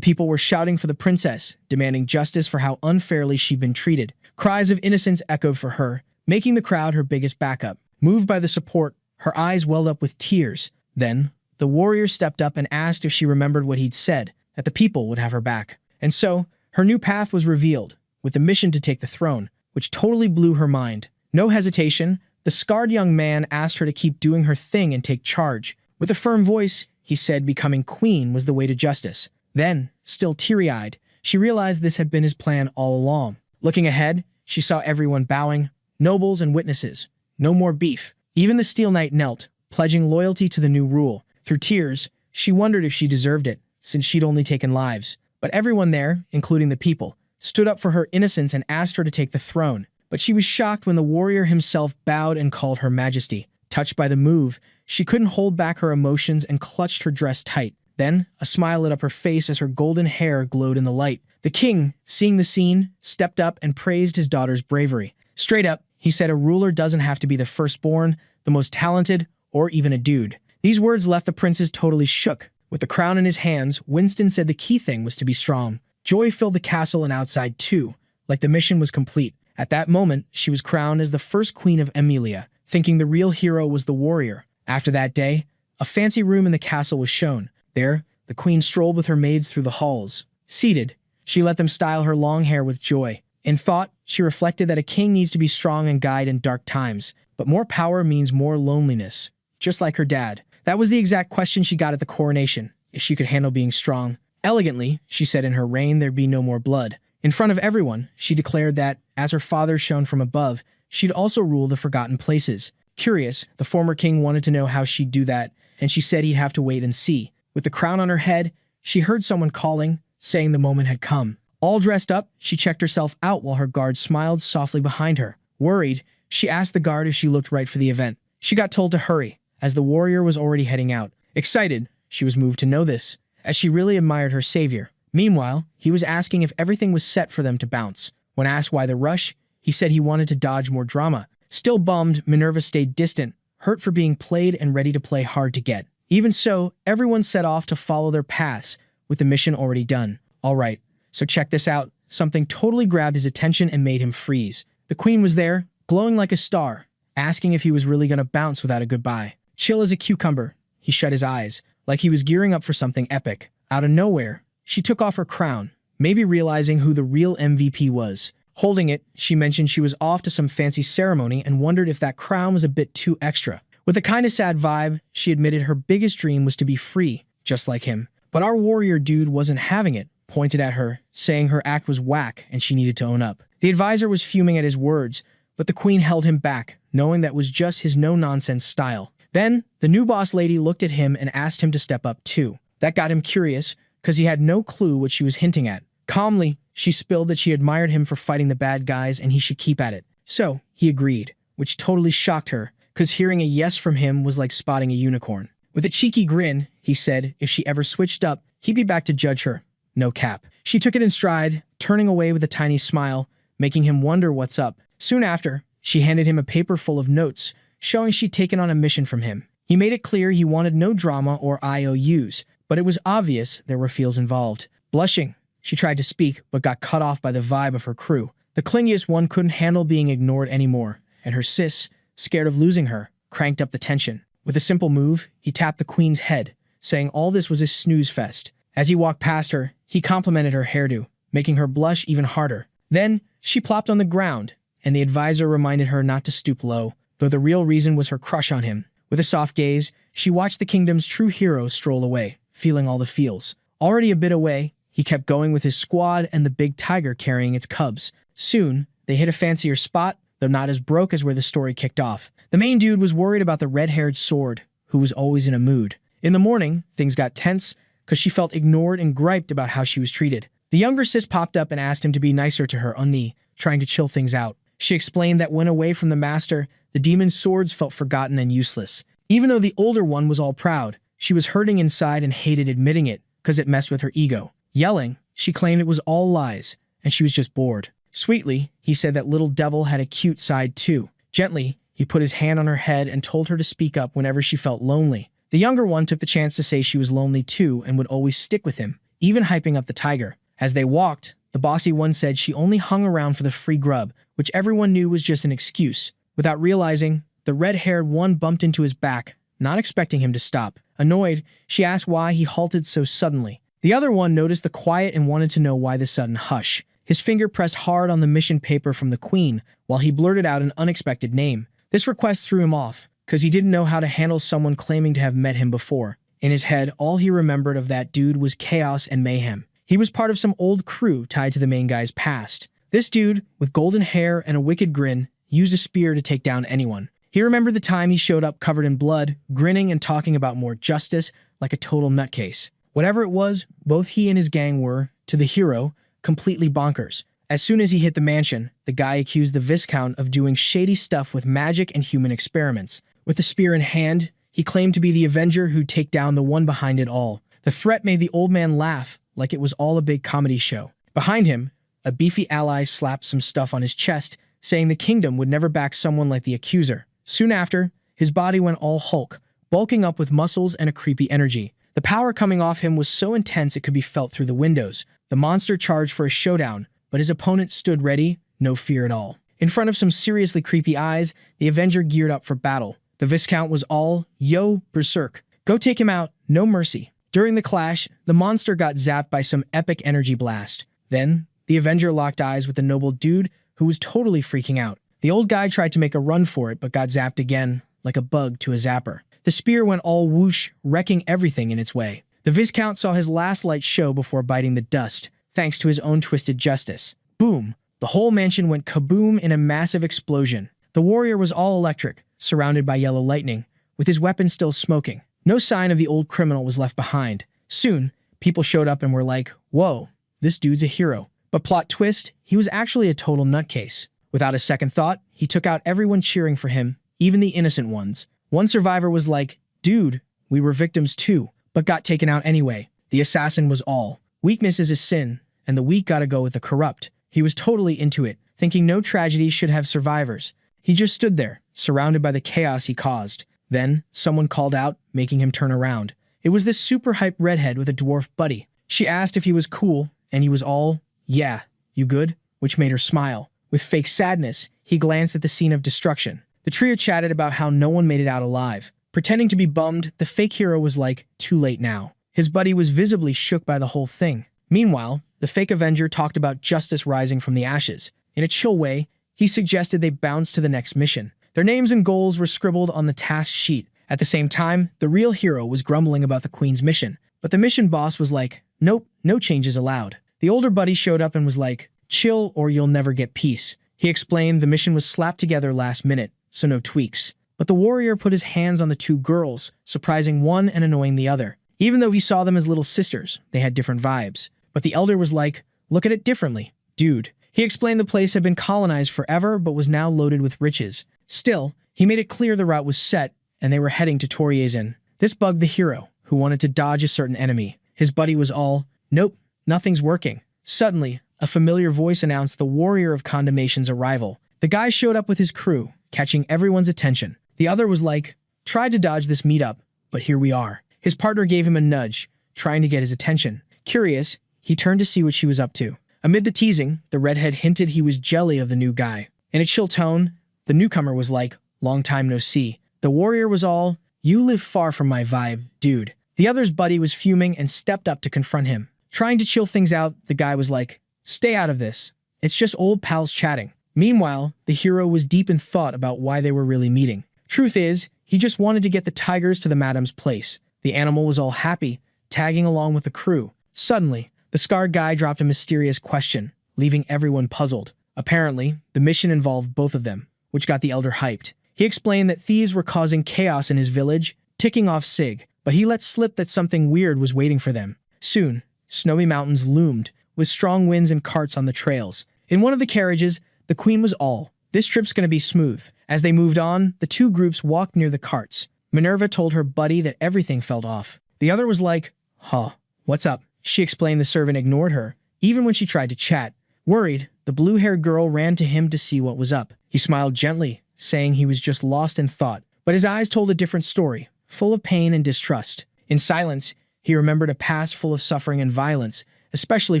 people were shouting for the princess, demanding justice for how unfairly she'd been treated. Cries of innocence echoed for her, making the crowd her biggest backup. Moved by the support, her eyes welled up with tears. Then, the warrior stepped up and asked if she remembered what he'd said, that the people would have her back. And so, her new path was revealed, with the mission to take the throne, which totally blew her mind. No hesitation, the scarred young man asked her to keep doing her thing and take charge. With a firm voice, he said becoming queen was the way to justice. Then, still teary-eyed, she realized this had been his plan all along. Looking ahead, she saw everyone bowing, nobles and witnesses. No more beef. Even the Steel Knight knelt, pledging loyalty to the new rule. Through tears, she wondered if she deserved it, since she'd only taken lives. But everyone there, including the people, stood up for her innocence and asked her to take the throne. But she was shocked when the warrior himself bowed and called her majesty. Touched by the move, she couldn't hold back her emotions and clutched her dress tight. Then, a smile lit up her face as her golden hair glowed in the light. The king, seeing the scene, stepped up and praised his daughter's bravery. Straight up, he said a ruler doesn't have to be the firstborn, the most talented, or even a dude. These words left the princes totally shook. With the crown in his hands, Winston said the key thing was to be strong. Joy filled the castle and outside too, like the mission was complete. At that moment, she was crowned as the first queen of Emilia, thinking the real hero was the warrior. After that day, a fancy room in the castle was shown. There, the queen strolled with her maids through the halls. Seated, she let them style her long hair with joy. In thought, she reflected that a king needs to be strong and guide in dark times, but more power means more loneliness. Just like her dad. That was the exact question she got at the coronation, if she could handle being strong. Elegantly, she said in her reign there'd be no more blood. In front of everyone, she declared that, as her father shone from above, she'd also rule the forgotten places. Curious, the former king wanted to know how she'd do that, and she said he'd have to wait and see. With the crown on her head, she heard someone calling, saying the moment had come. All dressed up, she checked herself out while her guard smiled softly behind her. Worried, she asked the guard if she looked right for the event. She got told to hurry, as the warrior was already heading out. Excited, she was moved to know this, as she really admired her savior. Meanwhile, he was asking if everything was set for them to bounce. When asked why the rush, he said he wanted to dodge more drama. Still bummed, Minerva stayed distant, hurt for being played and ready to play hard to get. Even so, everyone set off to follow their paths, with the mission already done. All right, so check this out. Something totally grabbed his attention and made him freeze. The queen was there, glowing like a star, asking if he was really gonna bounce without a goodbye. Chill as a cucumber, he shut his eyes, like he was gearing up for something epic. Out of nowhere, she took off her crown, maybe realizing who the real MVP was. Holding it, she mentioned she was off to some fancy ceremony and wondered if that crown was a bit too extra. With a kind of sad vibe, she admitted her biggest dream was to be free, just like him. But our warrior dude wasn't having it, pointed at her, saying her act was whack and she needed to own up. The advisor was fuming at his words, but the queen held him back, knowing that was just his no-nonsense style. Then, the new boss lady looked at him and asked him to step up too. That got him curious, because he had no clue what she was hinting at. Calmly, she spilled that she admired him for fighting the bad guys and he should keep at it. So, he agreed, which totally shocked her, because hearing a yes from him was like spotting a unicorn. With a cheeky grin, he said if she ever switched up, he'd be back to judge her. No cap. She took it in stride, turning away with a tiny smile, making him wonder what's up. Soon after, she handed him a paper full of notes, showing she'd taken on a mission from him. He made it clear he wanted no drama or IOUs, but it was obvious there were feels involved. Blushing, she tried to speak, but got cut off by the vibe of her crew. The clingiest one couldn't handle being ignored anymore, and her sis, scared of losing her, cranked up the tension. With a simple move, he tapped the queen's head, saying all this was a snooze fest. As he walked past her, he complimented her hairdo, making her blush even harder. Then, she plopped on the ground, and the advisor reminded her not to stoop low, though the real reason was her crush on him. With a soft gaze, she watched the kingdom's true hero stroll away, feeling all the feels. Already a bit away, he kept going with his squad and the big tiger carrying its cubs. Soon, they hit a fancier spot, though not as broke as where the story kicked off. The main dude was worried about the red-haired sword, who was always in a mood. In the morning, things got tense, because she felt ignored and griped about how she was treated. The younger sis popped up and asked him to be nicer to her on knee, trying to chill things out. She explained that when away from the master, the demon's swords felt forgotten and useless. Even though the older one was all proud, she was hurting inside and hated admitting it, because it messed with her ego. Yelling, she claimed it was all lies, and she was just bored. Sweetly, he said that little devil had a cute side too. Gently, he put his hand on her head and told her to speak up whenever she felt lonely. The younger one took the chance to say she was lonely too and would always stick with him, even hyping up the tiger. As they walked, the bossy one said she only hung around for the free grub, which everyone knew was just an excuse. Without realizing, the red-haired one bumped into his back, not expecting him to stop. Annoyed, she asked why he halted so suddenly. The other one noticed the quiet and wanted to know why the sudden hush. His finger pressed hard on the mission paper from the queen, while he blurted out an unexpected name. This request threw him off, because he didn't know how to handle someone claiming to have met him before. In his head, all he remembered of that dude was chaos and mayhem. He was part of some old crew tied to the main guy's past. This dude, with golden hair and a wicked grin, used a spear to take down anyone. He remembered the time he showed up covered in blood, grinning and talking about more justice, like a total nutcase. Whatever it was, both he and his gang were, to the hero, completely bonkers. As soon as he hit the mansion, the guy accused the Viscount of doing shady stuff with magic and human experiments. With the spear in hand, he claimed to be the Avenger who'd take down the one behind it all. The threat made the old man laugh, like it was all a big comedy show. Behind him, a beefy ally slapped some stuff on his chest, saying the kingdom would never back someone like the accuser. Soon after, his body went all Hulk, bulking up with muscles and a creepy energy. The power coming off him was so intense it could be felt through the windows. The monster charged for a showdown, but his opponent stood ready, no fear at all. In front of some seriously creepy eyes, the Avenger geared up for battle. The Viscount was all, "Yo, berserk. Go take him out, no mercy." During the clash, the monster got zapped by some epic energy blast. Then, the Avenger locked eyes with the noble dude who was totally freaking out. The old guy tried to make a run for it, but got zapped again, like a bug to a zapper. The spear went all whoosh, wrecking everything in its way. The Viscount saw his last light show before biting the dust, thanks to his own twisted justice. Boom! The whole mansion went kaboom in a massive explosion. The warrior was all electric, surrounded by yellow lightning, with his weapon still smoking. No sign of the old criminal was left behind. Soon, people showed up and were like, whoa, this dude's a hero. But plot twist, he was actually a total nutcase. Without a second thought, he took out everyone cheering for him, even the innocent ones. One survivor was like, dude, we were victims too, but got taken out anyway. The assassin was all. Weakness is a sin, and the weak gotta go with the corrupt. He was totally into it, thinking no tragedy should have survivors. He just stood there, surrounded by the chaos he caused. Then, someone called out, making him turn around. It was this super hype redhead with a dwarf buddy. She asked if he was cool, and he was all, yeah, you good? Which made her smile. With fake sadness, he glanced at the scene of destruction. The trio chatted about how no one made it out alive. Pretending to be bummed, the fake hero was like, too late now. His buddy was visibly shook by the whole thing. Meanwhile, the fake Avenger talked about justice rising from the ashes. In a chill way, he suggested they bounce to the next mission. Their names and goals were scribbled on the task sheet. At the same time, the real hero was grumbling about the Queen's mission. But the mission boss was like, nope, no changes allowed. The older buddy showed up and was like, chill or you'll never get peace. He explained the mission was slapped together last minute, so no tweaks. But the warrior put his hands on the two girls, surprising one and annoying the other. Even though he saw them as little sisters, they had different vibes. But the elder was like, look at it differently, dude. He explained the place had been colonized forever but was now loaded with riches. Still, he made it clear the route was set and they were heading to Toriazen. This bugged the hero, who wanted to dodge a certain enemy. His buddy was all, nope, nothing's working. Suddenly, a familiar voice announced the warrior of condemnation's arrival. The guy showed up with his crew, catching everyone's attention. The other was like, tried to dodge this meetup, but here we are. His partner gave him a nudge, trying to get his attention. Curious, he turned to see what she was up to. Amid the teasing, the redhead hinted he was jelly of the new guy. In a chill tone, the newcomer was like, long time no see. The warrior was all, you live far from my vibe, dude. The other's buddy was fuming and stepped up to confront him. Trying to chill things out, the guy was like, stay out of this. It's just old pals chatting. Meanwhile, the hero was deep in thought about why they were really meeting. Truth is, he just wanted to get the tigers to the madam's place. The animal was all happy, tagging along with the crew. Suddenly, the scarred guy dropped a mysterious question, leaving everyone puzzled. Apparently, the mission involved both of them, which got the elder hyped. He explained that thieves were causing chaos in his village, ticking off Sig, but he let slip that something weird was waiting for them. Soon, snowy mountains loomed, with strong winds and carts on the trails. In one of the carriages, the queen was all, this trip's gonna be smooth. As they moved on, the two groups walked near the carts. Minerva told her buddy that everything felt off. The other was like, huh, what's up? She explained the servant ignored her, even when she tried to chat. Worried, the blue-haired girl ran to him to see what was up. He smiled gently, saying he was just lost in thought. But his eyes told a different story, full of pain and distrust. In silence, he remembered a past full of suffering and violence, especially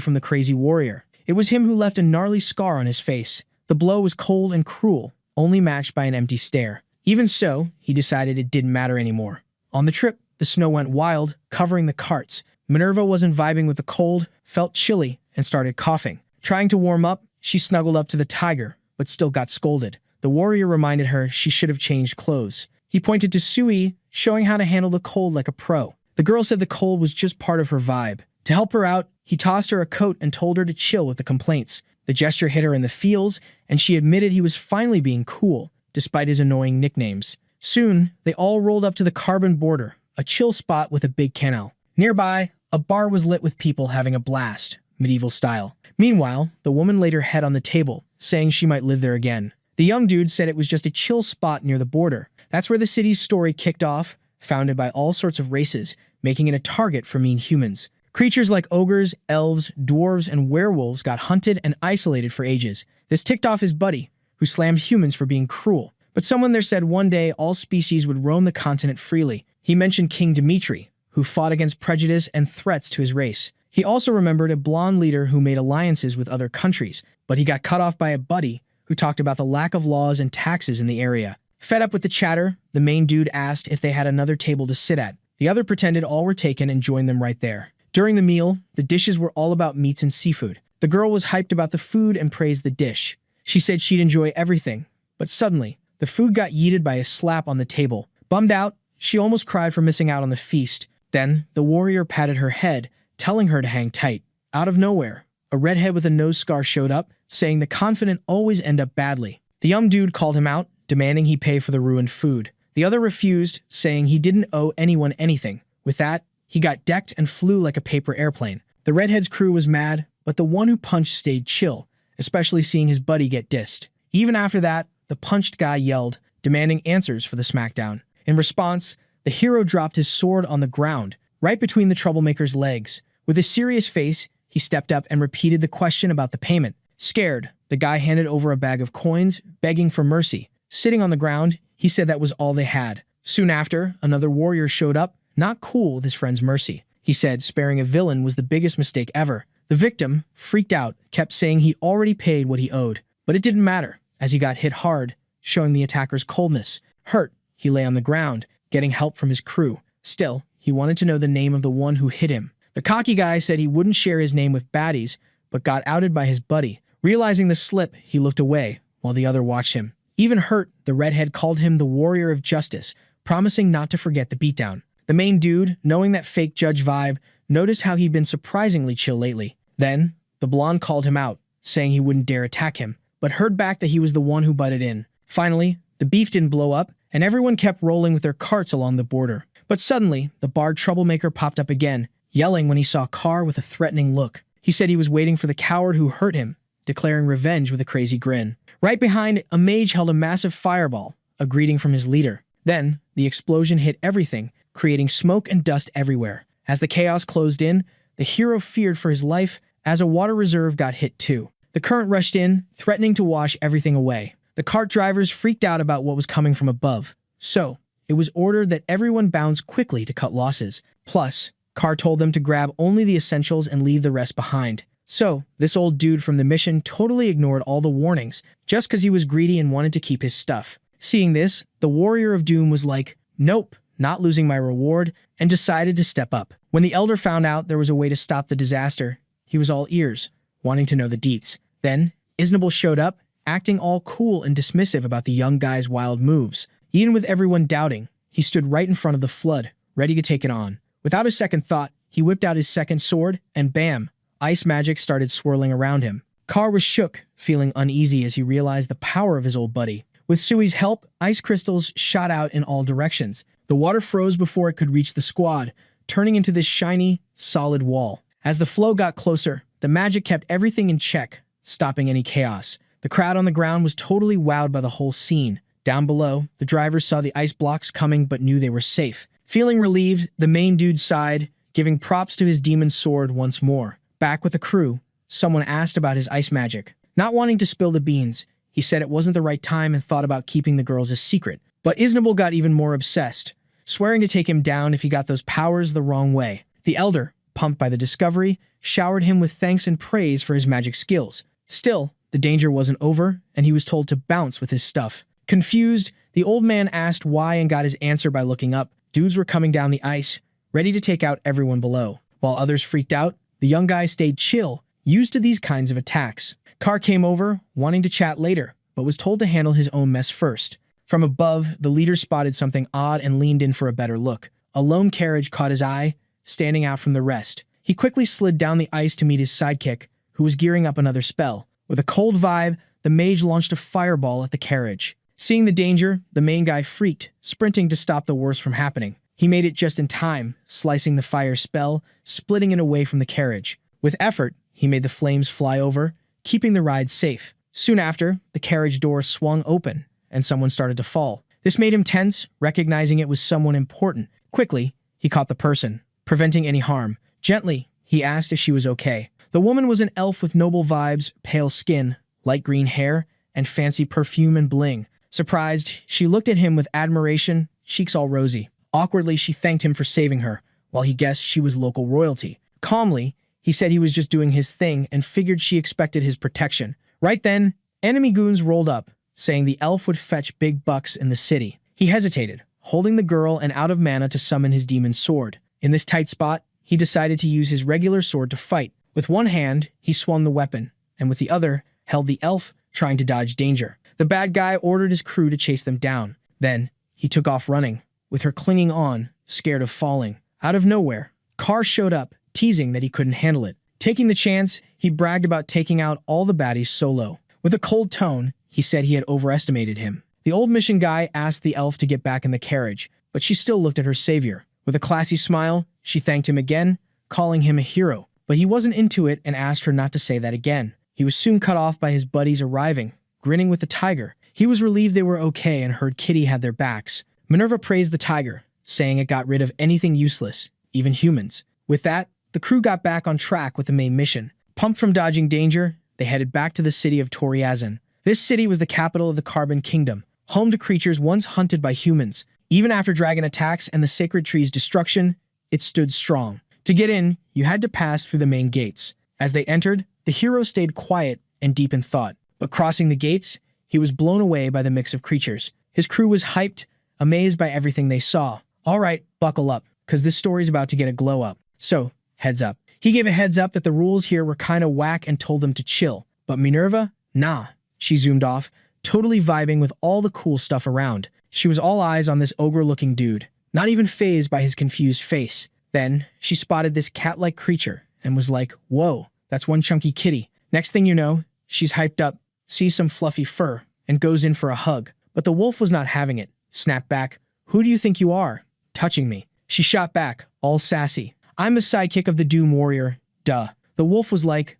from the crazy warrior. It was him who left a gnarly scar on his face. The blow was cold and cruel, only matched by an empty stare. Even so, he decided it didn't matter anymore. On the trip, the snow went wild, covering the carts. Minerva wasn't vibing with the cold, felt chilly, and started coughing. Trying to warm up, she snuggled up to the tiger, but still got scolded. The warrior reminded her she should have changed clothes. He pointed to Sui, showing how to handle the cold like a pro. The girl said the cold was just part of her vibe. To help her out, he tossed her a coat and told her to chill with the complaints. The gesture hit her in the feels, and she admitted he was finally being cool, despite his annoying nicknames. Soon, they all rolled up to the carbon border, a chill spot with a big canal. Nearby, a bar was lit with people having a blast, medieval style. Meanwhile, the woman laid her head on the table, saying she might live there again. The young dude said it was just a chill spot near the border. That's where the city's story kicked off, founded by all sorts of races, making it a target for mean humans. Creatures like ogres, elves, dwarves, and werewolves got hunted and isolated for ages. This ticked off his buddy, who slammed humans for being cruel. But someone there said one day all species would roam the continent freely. He mentioned King Dimitri, who fought against prejudice and threats to his race. He also remembered a blonde leader who made alliances with other countries, but he got cut off by a buddy who talked about the lack of laws and taxes in the area. Fed up with the chatter, the main dude asked if they had another table to sit at. The other pretended all were taken and joined them right there. During the meal, the dishes were all about meats and seafood. The girl was hyped about the food and praised the dish. She said she'd enjoy everything, but suddenly, the food got yeeted by a slap on the table. Bummed out, she almost cried for missing out on the feast. Then, the warrior patted her head, telling her to hang tight. Out of nowhere, a redhead with a nose scar showed up, saying the confident always end up badly. The young dude called him out, demanding he pay for the ruined food. The other refused, saying he didn't owe anyone anything. With that, he got decked and flew like a paper airplane. The redhead's crew was mad, but the one who punched stayed chill, especially seeing his buddy get dissed. Even after that, the punched guy yelled, demanding answers for the smackdown. In response, the hero dropped his sword on the ground, right between the troublemaker's legs. With a serious face, he stepped up and repeated the question about the payment. Scared, the guy handed over a bag of coins, begging for mercy. Sitting on the ground, he said that was all they had. Soon after, another warrior showed up, not cool with his friend's mercy. He said sparing a villain was the biggest mistake ever. The victim, freaked out, kept saying he already paid what he owed. But it didn't matter, as he got hit hard, showing the attacker's coldness. Hurt, he lay on the ground, getting help from his crew. Still, he wanted to know the name of the one who hit him. The cocky guy said he wouldn't share his name with baddies, but got outed by his buddy. Realizing the slip, he looked away, while the other watched him. Even hurt, the redhead called him the warrior of justice, promising not to forget the beatdown. The main dude, knowing that fake judge vibe, noticed how he'd been surprisingly chill lately. Then, the blonde called him out, saying he wouldn't dare attack him, but heard back that he was the one who butted in. Finally, the beef didn't blow up, and everyone kept rolling with their carts along the border. But suddenly, the barred troublemaker popped up again, yelling when he saw Carr with a threatening look. He said he was waiting for the coward who hurt him, declaring revenge with a crazy grin. Right behind, a mage held a massive fireball, a greeting from his leader. Then, the explosion hit everything, creating smoke and dust everywhere. As the chaos closed in, the hero feared for his life as a water reserve got hit too. The current rushed in, threatening to wash everything away. The cart drivers freaked out about what was coming from above. So, it was ordered that everyone bounce quickly to cut losses. Plus, Carr told them to grab only the essentials and leave the rest behind. So, this old dude from the mission totally ignored all the warnings, just because he was greedy and wanted to keep his stuff. Seeing this, the Warrior of Doom was like, nope, not losing my reward, and decided to step up. When the Elder found out there was a way to stop the disaster, he was all ears, wanting to know the deets. Then, Isnable showed up, acting all cool and dismissive about the young guy's wild moves. Even with everyone doubting, he stood right in front of the flood, ready to take it on. Without a second thought, he whipped out his second sword, and bam, ice magic started swirling around him. Carr was shook, feeling uneasy as he realized the power of his old buddy. With Sui's help, ice crystals shot out in all directions. The water froze before it could reach the squad, turning into this shiny, solid wall. As the flow got closer, the magic kept everything in check, stopping any chaos. The crowd on the ground was totally wowed by the whole scene. Down below, the drivers saw the ice blocks coming but knew they were safe. Feeling relieved, the main dude sighed, giving props to his demon sword once more. Back with the crew, someone asked about his ice magic. Not wanting to spill the beans, he said it wasn't the right time and thought about keeping the girls a secret. But Isnable got even more obsessed, swearing to take him down if he got those powers the wrong way. The Elder, pumped by the discovery, showered him with thanks and praise for his magic skills. Still, the danger wasn't over, and he was told to bounce with his stuff. Confused, the old man asked why and got his answer by looking up. Dudes were coming down the ice, ready to take out everyone below. While others freaked out, the young guy stayed chill, used to these kinds of attacks. Carr came over, wanting to chat later, but was told to handle his own mess first. From above, the leader spotted something odd and leaned in for a better look. A lone carriage caught his eye, standing out from the rest. He quickly slid down the ice to meet his sidekick, who was gearing up another spell. With a cold vibe, the mage launched a fireball at the carriage. Seeing the danger, the main guy freaked, sprinting to stop the worst from happening. He made it just in time, slicing the fire spell, splitting it away from the carriage. With effort, he made the flames fly over, keeping the ride safe. Soon after, the carriage door swung open, and someone started to fall. This made him tense, recognizing it was someone important. Quickly, he caught the person, preventing any harm. Gently, he asked if she was okay. The woman was an elf with noble vibes, pale skin, light green hair, and fancy perfume and bling. Surprised, she looked at him with admiration, cheeks all rosy. Awkwardly, she thanked him for saving her, while he guessed she was local royalty. Calmly, he said he was just doing his thing and figured she expected his protection. Right then, enemy goons rolled up, saying the elf would fetch big bucks in the city. He hesitated, holding the girl and out of mana to summon his demon sword. In this tight spot, he decided to use his regular sword to fight. With one hand, he swung the weapon, and with the other, held the elf, trying to dodge danger. The bad guy ordered his crew to chase them down. Then, he took off running, with her clinging on, scared of falling. Out of nowhere, Carr showed up, teasing that he couldn't handle it. Taking the chance, he bragged about taking out all the baddies solo. With a cold tone, he said he had overestimated him. The old mission guy asked the elf to get back in the carriage, but she still looked at her savior. With a classy smile, she thanked him again, calling him a hero. But he wasn't into it and asked her not to say that again. He was soon cut off by his buddies arriving, grinning with the tiger. He was relieved they were okay and heard Kitty had their backs. Minerva praised the tiger, saying it got rid of anything useless, even humans. With that, the crew got back on track with the main mission. Pumped from dodging danger, they headed back to the city of Toriazan. This city was the capital of the Carbon Kingdom, home to creatures once hunted by humans. Even after dragon attacks and the sacred tree's destruction, it stood strong. To get in, you had to pass through the main gates. As they entered, the hero stayed quiet and deep in thought. But crossing the gates, he was blown away by the mix of creatures. His crew was hyped, amazed by everything they saw. All right, buckle up, because this story's about to get a glow up. So, heads up. He gave a heads up that the rules here were kinda whack and told them to chill. But Minerva? Nah. She zoomed off, totally vibing with all the cool stuff around. She was all eyes on this ogre-looking dude, not even fazed by his confused face. Then, she spotted this cat-like creature and was like, whoa, that's one chunky kitty. Next thing you know, she's hyped up, sees some fluffy fur, and goes in for a hug. But the wolf was not having it. Snapped back, who do you think you are? Touching me. She shot back, all sassy. I'm the sidekick of the Doom Warrior, duh. The wolf was like,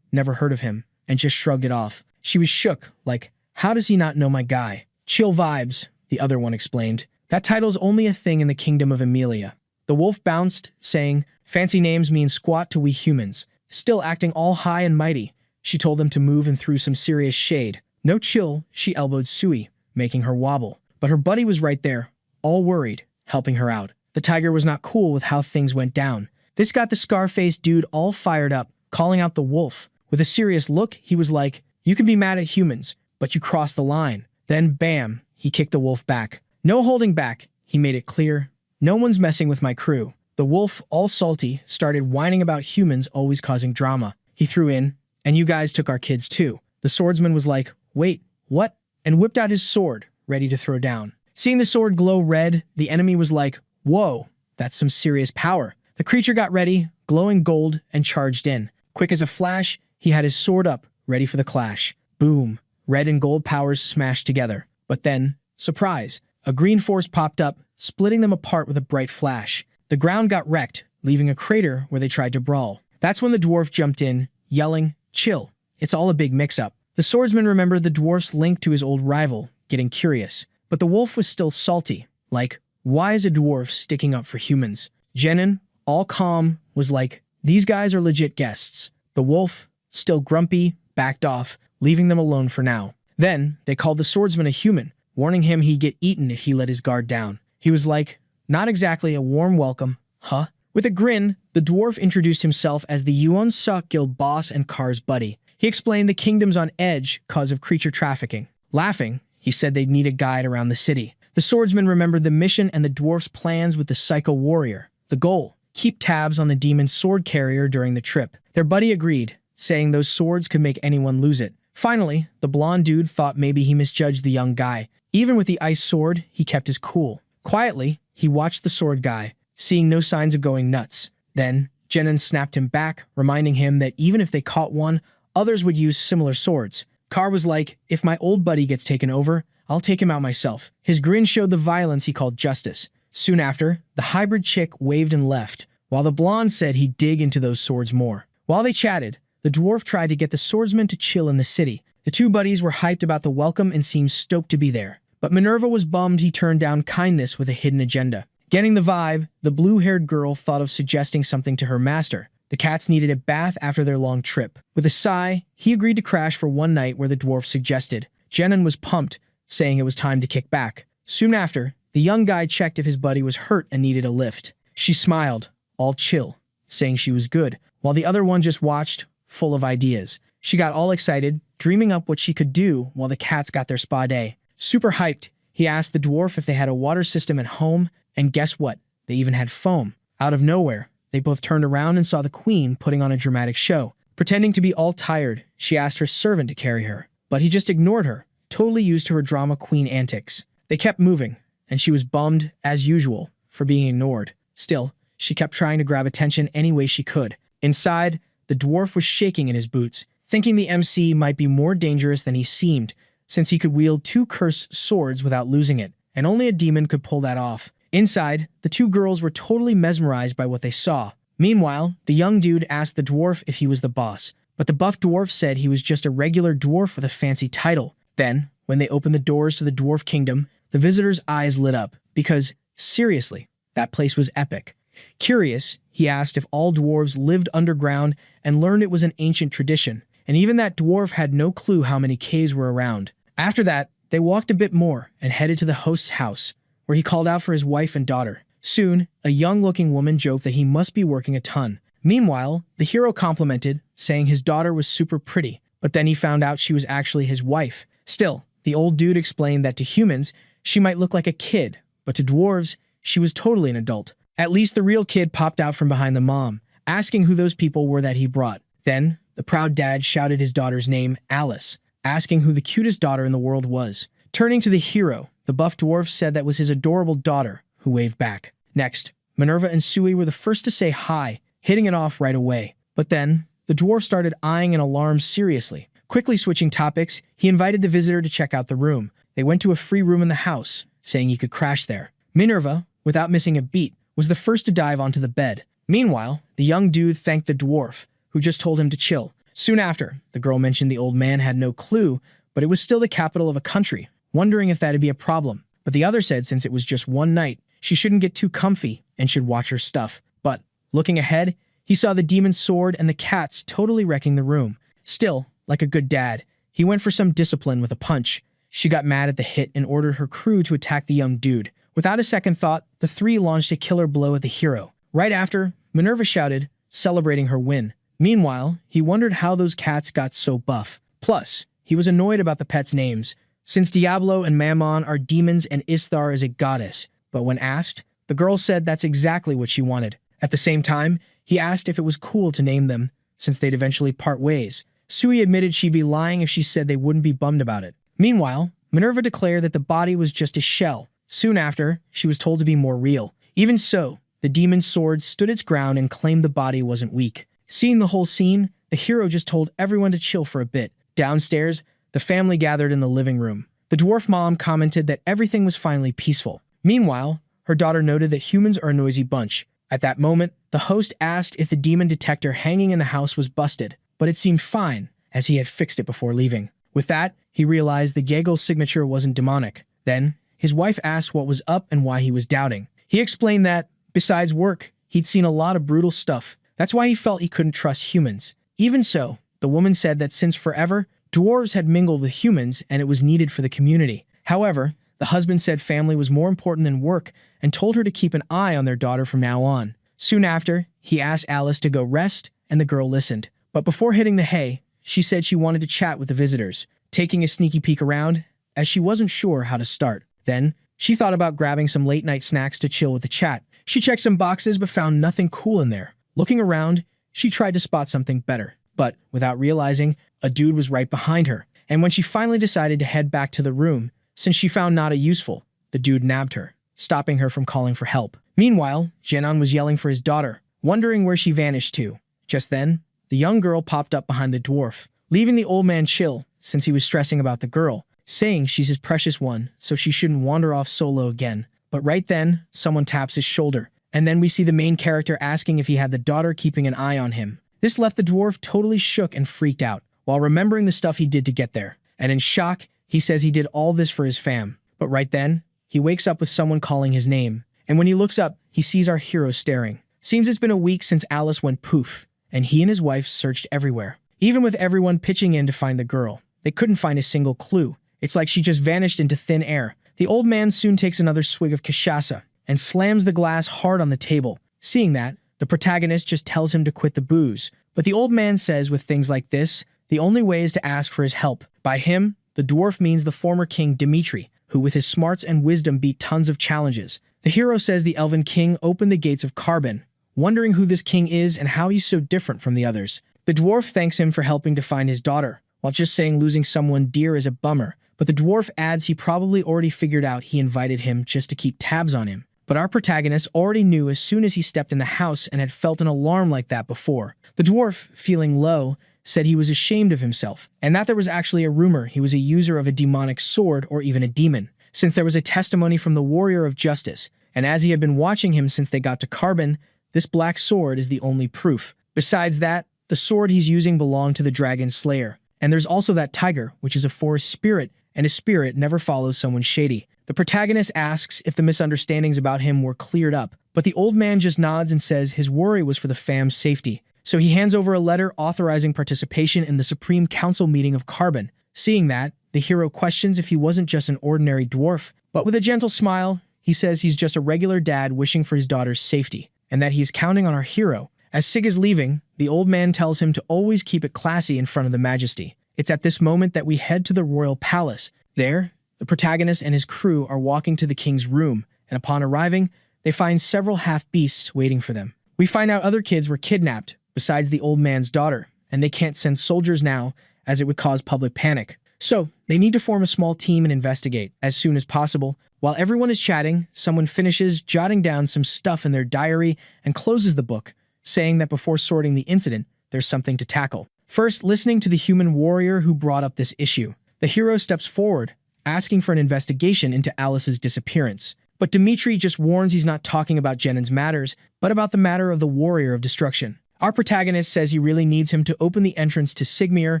never heard of him, and just shrugged it off. She was shook, like, how does he not know my guy? Chill vibes, the other one explained. That title's only a thing in the kingdom of Emilia. The wolf bounced, saying, fancy names mean squat to we humans. Still acting all high and mighty, she told them to move and threw some serious shade. No chill, she elbowed Sui, making her wobble. But her buddy was right there, all worried, helping her out. The tiger was not cool with how things went down. This got the scar-faced dude all fired up, calling out the wolf. With a serious look, he was like, you can be mad at humans, but you crossed the line. Then, bam, he kicked the wolf back. No holding back, he made it clear. No one's messing with my crew. The wolf, all salty, started whining about humans always causing drama. He threw in, and you guys took our kids too. The swordsman was like, wait, what? And whipped out his sword, ready to throw down. Seeing the sword glow red, the enemy was like, whoa, that's some serious power. The creature got ready, glowing gold, and charged in. Quick as a flash, he had his sword up, ready for the clash. Boom. Red and gold powers smashed together. But then, surprise, a green force popped up, splitting them apart with a bright flash. The ground got wrecked, leaving a crater where they tried to brawl. That's when the dwarf jumped in, yelling, chill, it's all a big mix-up. The swordsman remembered the dwarf's link to his old rival, getting curious. But the wolf was still salty, like, why is a dwarf sticking up for humans? Jenin, all calm, was like, these guys are legit guests. The wolf, still grumpy, backed off, leaving them alone for now. Then, they called the swordsman a human, warning him he'd get eaten if he let his guard down. He was like, not exactly a warm welcome, huh? With a grin, the dwarf introduced himself as the Yuan Sok Guild boss and Car's buddy. He explained the kingdom's on edge cause of creature trafficking. Laughing, he said they'd need a guide around the city. The swordsman remembered the mission and the dwarf's plans with the psycho warrior. The goal, keep tabs on the demon sword carrier during the trip. Their buddy agreed, saying those swords could make anyone lose it. Finally, the blonde dude thought maybe he misjudged the young guy. Even with the ice sword, he kept his cool. Quietly, he watched the sword guy, seeing no signs of going nuts. Then, Jenin snapped him back, reminding him that even if they caught one, others would use similar swords. Car was like, if my old buddy gets taken over, I'll take him out myself. His grin showed the violence he called justice. Soon after, the hybrid chick waved and left, while the blonde said he'd dig into those swords more. While they chatted, the dwarf tried to get the swordsman to chill in the city. The two buddies were hyped about the welcome and seemed stoked to be there. But Minerva was bummed he turned down kindness with a hidden agenda. Getting the vibe, the blue-haired girl thought of suggesting something to her master. The cats needed a bath after their long trip. With a sigh, he agreed to crash for one night where the dwarf suggested. Jenin was pumped, saying it was time to kick back. Soon after, the young guy checked if his buddy was hurt and needed a lift. She smiled, all chill, saying she was good, while the other one just watched, full of ideas. She got all excited, dreaming up what she could do while the cats got their spa day. Super hyped, he asked the dwarf if they had a water system at home, and guess what? They even had foam. Out of nowhere, they both turned around and saw the queen putting on a dramatic show. Pretending to be all tired, she asked her servant to carry her, but he just ignored her, totally used to her drama queen antics. They kept moving, and she was bummed, as usual, for being ignored. Still, she kept trying to grab attention any way she could. Inside, the dwarf was shaking in his boots, thinking the MC might be more dangerous than he seemed, since he could wield two cursed swords without losing it, and only a demon could pull that off. Inside, the two girls were totally mesmerized by what they saw. Meanwhile, the young dude asked the dwarf if he was the boss, but the buff dwarf said he was just a regular dwarf with a fancy title. Then, when they opened the doors to the dwarf kingdom, the visitors' eyes lit up, because, seriously, that place was epic. Curious, he asked if all dwarves lived underground and learned it was an ancient tradition, and even that dwarf had no clue how many caves were around. After that, they walked a bit more and headed to the host's house, where he called out for his wife and daughter. Soon, a young-looking woman joked that he must be working a ton. Meanwhile, the hero complimented, saying his daughter was super pretty, but then he found out she was actually his wife. Still, the old dude explained that to humans, she might look like a kid, but to dwarves, she was totally an adult. At least the real kid popped out from behind the mom, asking who those people were that he brought. Then, the proud dad shouted his daughter's name, Alice, asking who the cutest daughter in the world was. Turning to the hero, the buff dwarf said that was his adorable daughter, who waved back. Next, Minerva and Sui were the first to say hi, hitting it off right away. But then, the dwarf started eyeing an alarm seriously. Quickly switching topics, he invited the visitor to check out the room. They went to a free room in the house, saying he could crash there. Minerva, without missing a beat, was the first to dive onto the bed. Meanwhile, the young dude thanked the dwarf, who just told him to chill. Soon after, the girl mentioned the old man had no clue, but it was still the capital of a country, wondering if that'd be a problem. But the other said since it was just one night, she shouldn't get too comfy and should watch her stuff. But, looking ahead, he saw the demon's sword and the cats totally wrecking the room. Still, like a good dad, he went for some discipline with a punch. She got mad at the hit and ordered her crew to attack the young dude. Without a second thought, the three launched a killer blow at the hero. Right after, Minerva shouted, celebrating her win. Meanwhile, he wondered how those cats got so buff. Plus, he was annoyed about the pets' names, since Diablo and Mammon are demons and Isthar is a goddess. But when asked, the girl said that's exactly what she wanted. At the same time, he asked if it was cool to name them, since they'd eventually part ways. Sui admitted she'd be lying if she said they wouldn't be bummed about it. Meanwhile, Minerva declared that the body was just a shell. Soon after, she was told to be more real. Even so, the demon's sword stood its ground and claimed the body wasn't weak. Seeing the whole scene, the hero just told everyone to chill for a bit. Downstairs, the family gathered in the living room. The dwarf mom commented that everything was finally peaceful. Meanwhile, her daughter noted that humans are a noisy bunch. At that moment, the host asked if the demon detector hanging in the house was busted, but it seemed fine, as he had fixed it before leaving. With that, he realized the Gegel's signature wasn't demonic. Then, his wife asked what was up and why he was doubting. He explained that, besides work, he'd seen a lot of brutal stuff. That's why he felt he couldn't trust humans. Even so, the woman said that since forever, dwarves had mingled with humans and it was needed for the community. However, the husband said family was more important than work and told her to keep an eye on their daughter from now on. Soon after, he asked Alice to go rest, and the girl listened. But before hitting the hay, she said she wanted to chat with the visitors, taking a sneaky peek around, as she wasn't sure how to start. Then, she thought about grabbing some late-night snacks to chill with the chat. She checked some boxes but found nothing cool in there. Looking around, she tried to spot something better. But, without realizing, a dude was right behind her. And when she finally decided to head back to the room, since she found Nada useful, the dude nabbed her, stopping her from calling for help. Meanwhile, Jenon was yelling for his daughter, wondering where she vanished to. Just then, the young girl popped up behind the dwarf, leaving the old man chill, since he was stressing about the girl, saying she's his precious one, so she shouldn't wander off solo again. But right then, someone taps his shoulder, and then we see the main character asking if he had the daughter keeping an eye on him. This left the dwarf totally shook and freaked out, while remembering the stuff he did to get there. And in shock, he says he did all this for his fam. But right then, he wakes up with someone calling his name, and when he looks up, he sees our hero staring. Seems it's been a week since Alice went poof, and he and his wife searched everywhere. Even with everyone pitching in to find the girl, they couldn't find a single clue. It's like she just vanished into thin air. The old man soon takes another swig of cachaça and slams the glass hard on the table. Seeing that, the protagonist just tells him to quit the booze. But the old man says with things like this, the only way is to ask for his help. By him, the dwarf means the former king Dimitri, who with his smarts and wisdom beat tons of challenges. The hero says the elven king opened the gates of Carbon, wondering who this king is and how he's so different from the others. The dwarf thanks him for helping to find his daughter, while just saying losing someone dear is a bummer. But the dwarf adds he probably already figured out he invited him just to keep tabs on him. But our protagonist already knew as soon as he stepped in the house and had felt an alarm like that before. The dwarf, feeling low, said he was ashamed of himself, and that there was actually a rumor he was a user of a demonic sword or even a demon, since there was a testimony from the warrior of justice, and as he had been watching him since they got to Carbon, this black sword is the only proof. Besides that, the sword he's using belonged to the dragon slayer. And there's also that tiger, which is a forest spirit, and a spirit never follows someone shady. The protagonist asks if the misunderstandings about him were cleared up, but the old man just nods and says his worry was for the fam's safety. So he hands over a letter authorizing participation in the Supreme Council meeting of Carbon. Seeing that, the hero questions if he wasn't just an ordinary dwarf, but with a gentle smile, he says he's just a regular dad wishing for his daughter's safety, and that he is counting on our hero. As Sig is leaving, the old man tells him to always keep it classy in front of the Majesty. It's at this moment that we head to the royal palace. There, the protagonist and his crew are walking to the king's room, and upon arriving, they find several half-beasts waiting for them. We find out other kids were kidnapped, besides the old man's daughter, and they can't send soldiers now, as it would cause public panic. So, they need to form a small team and investigate, as soon as possible. While everyone is chatting, someone finishes jotting down some stuff in their diary and closes the book, saying that before sorting the incident, there's something to tackle. First, listening to the human warrior who brought up this issue, the hero steps forward, asking for an investigation into Alice's disappearance. But Dimitri just warns he's not talking about Jennan's matters, but about the matter of the warrior of destruction. Our protagonist says he really needs him to open the entrance to Sigmir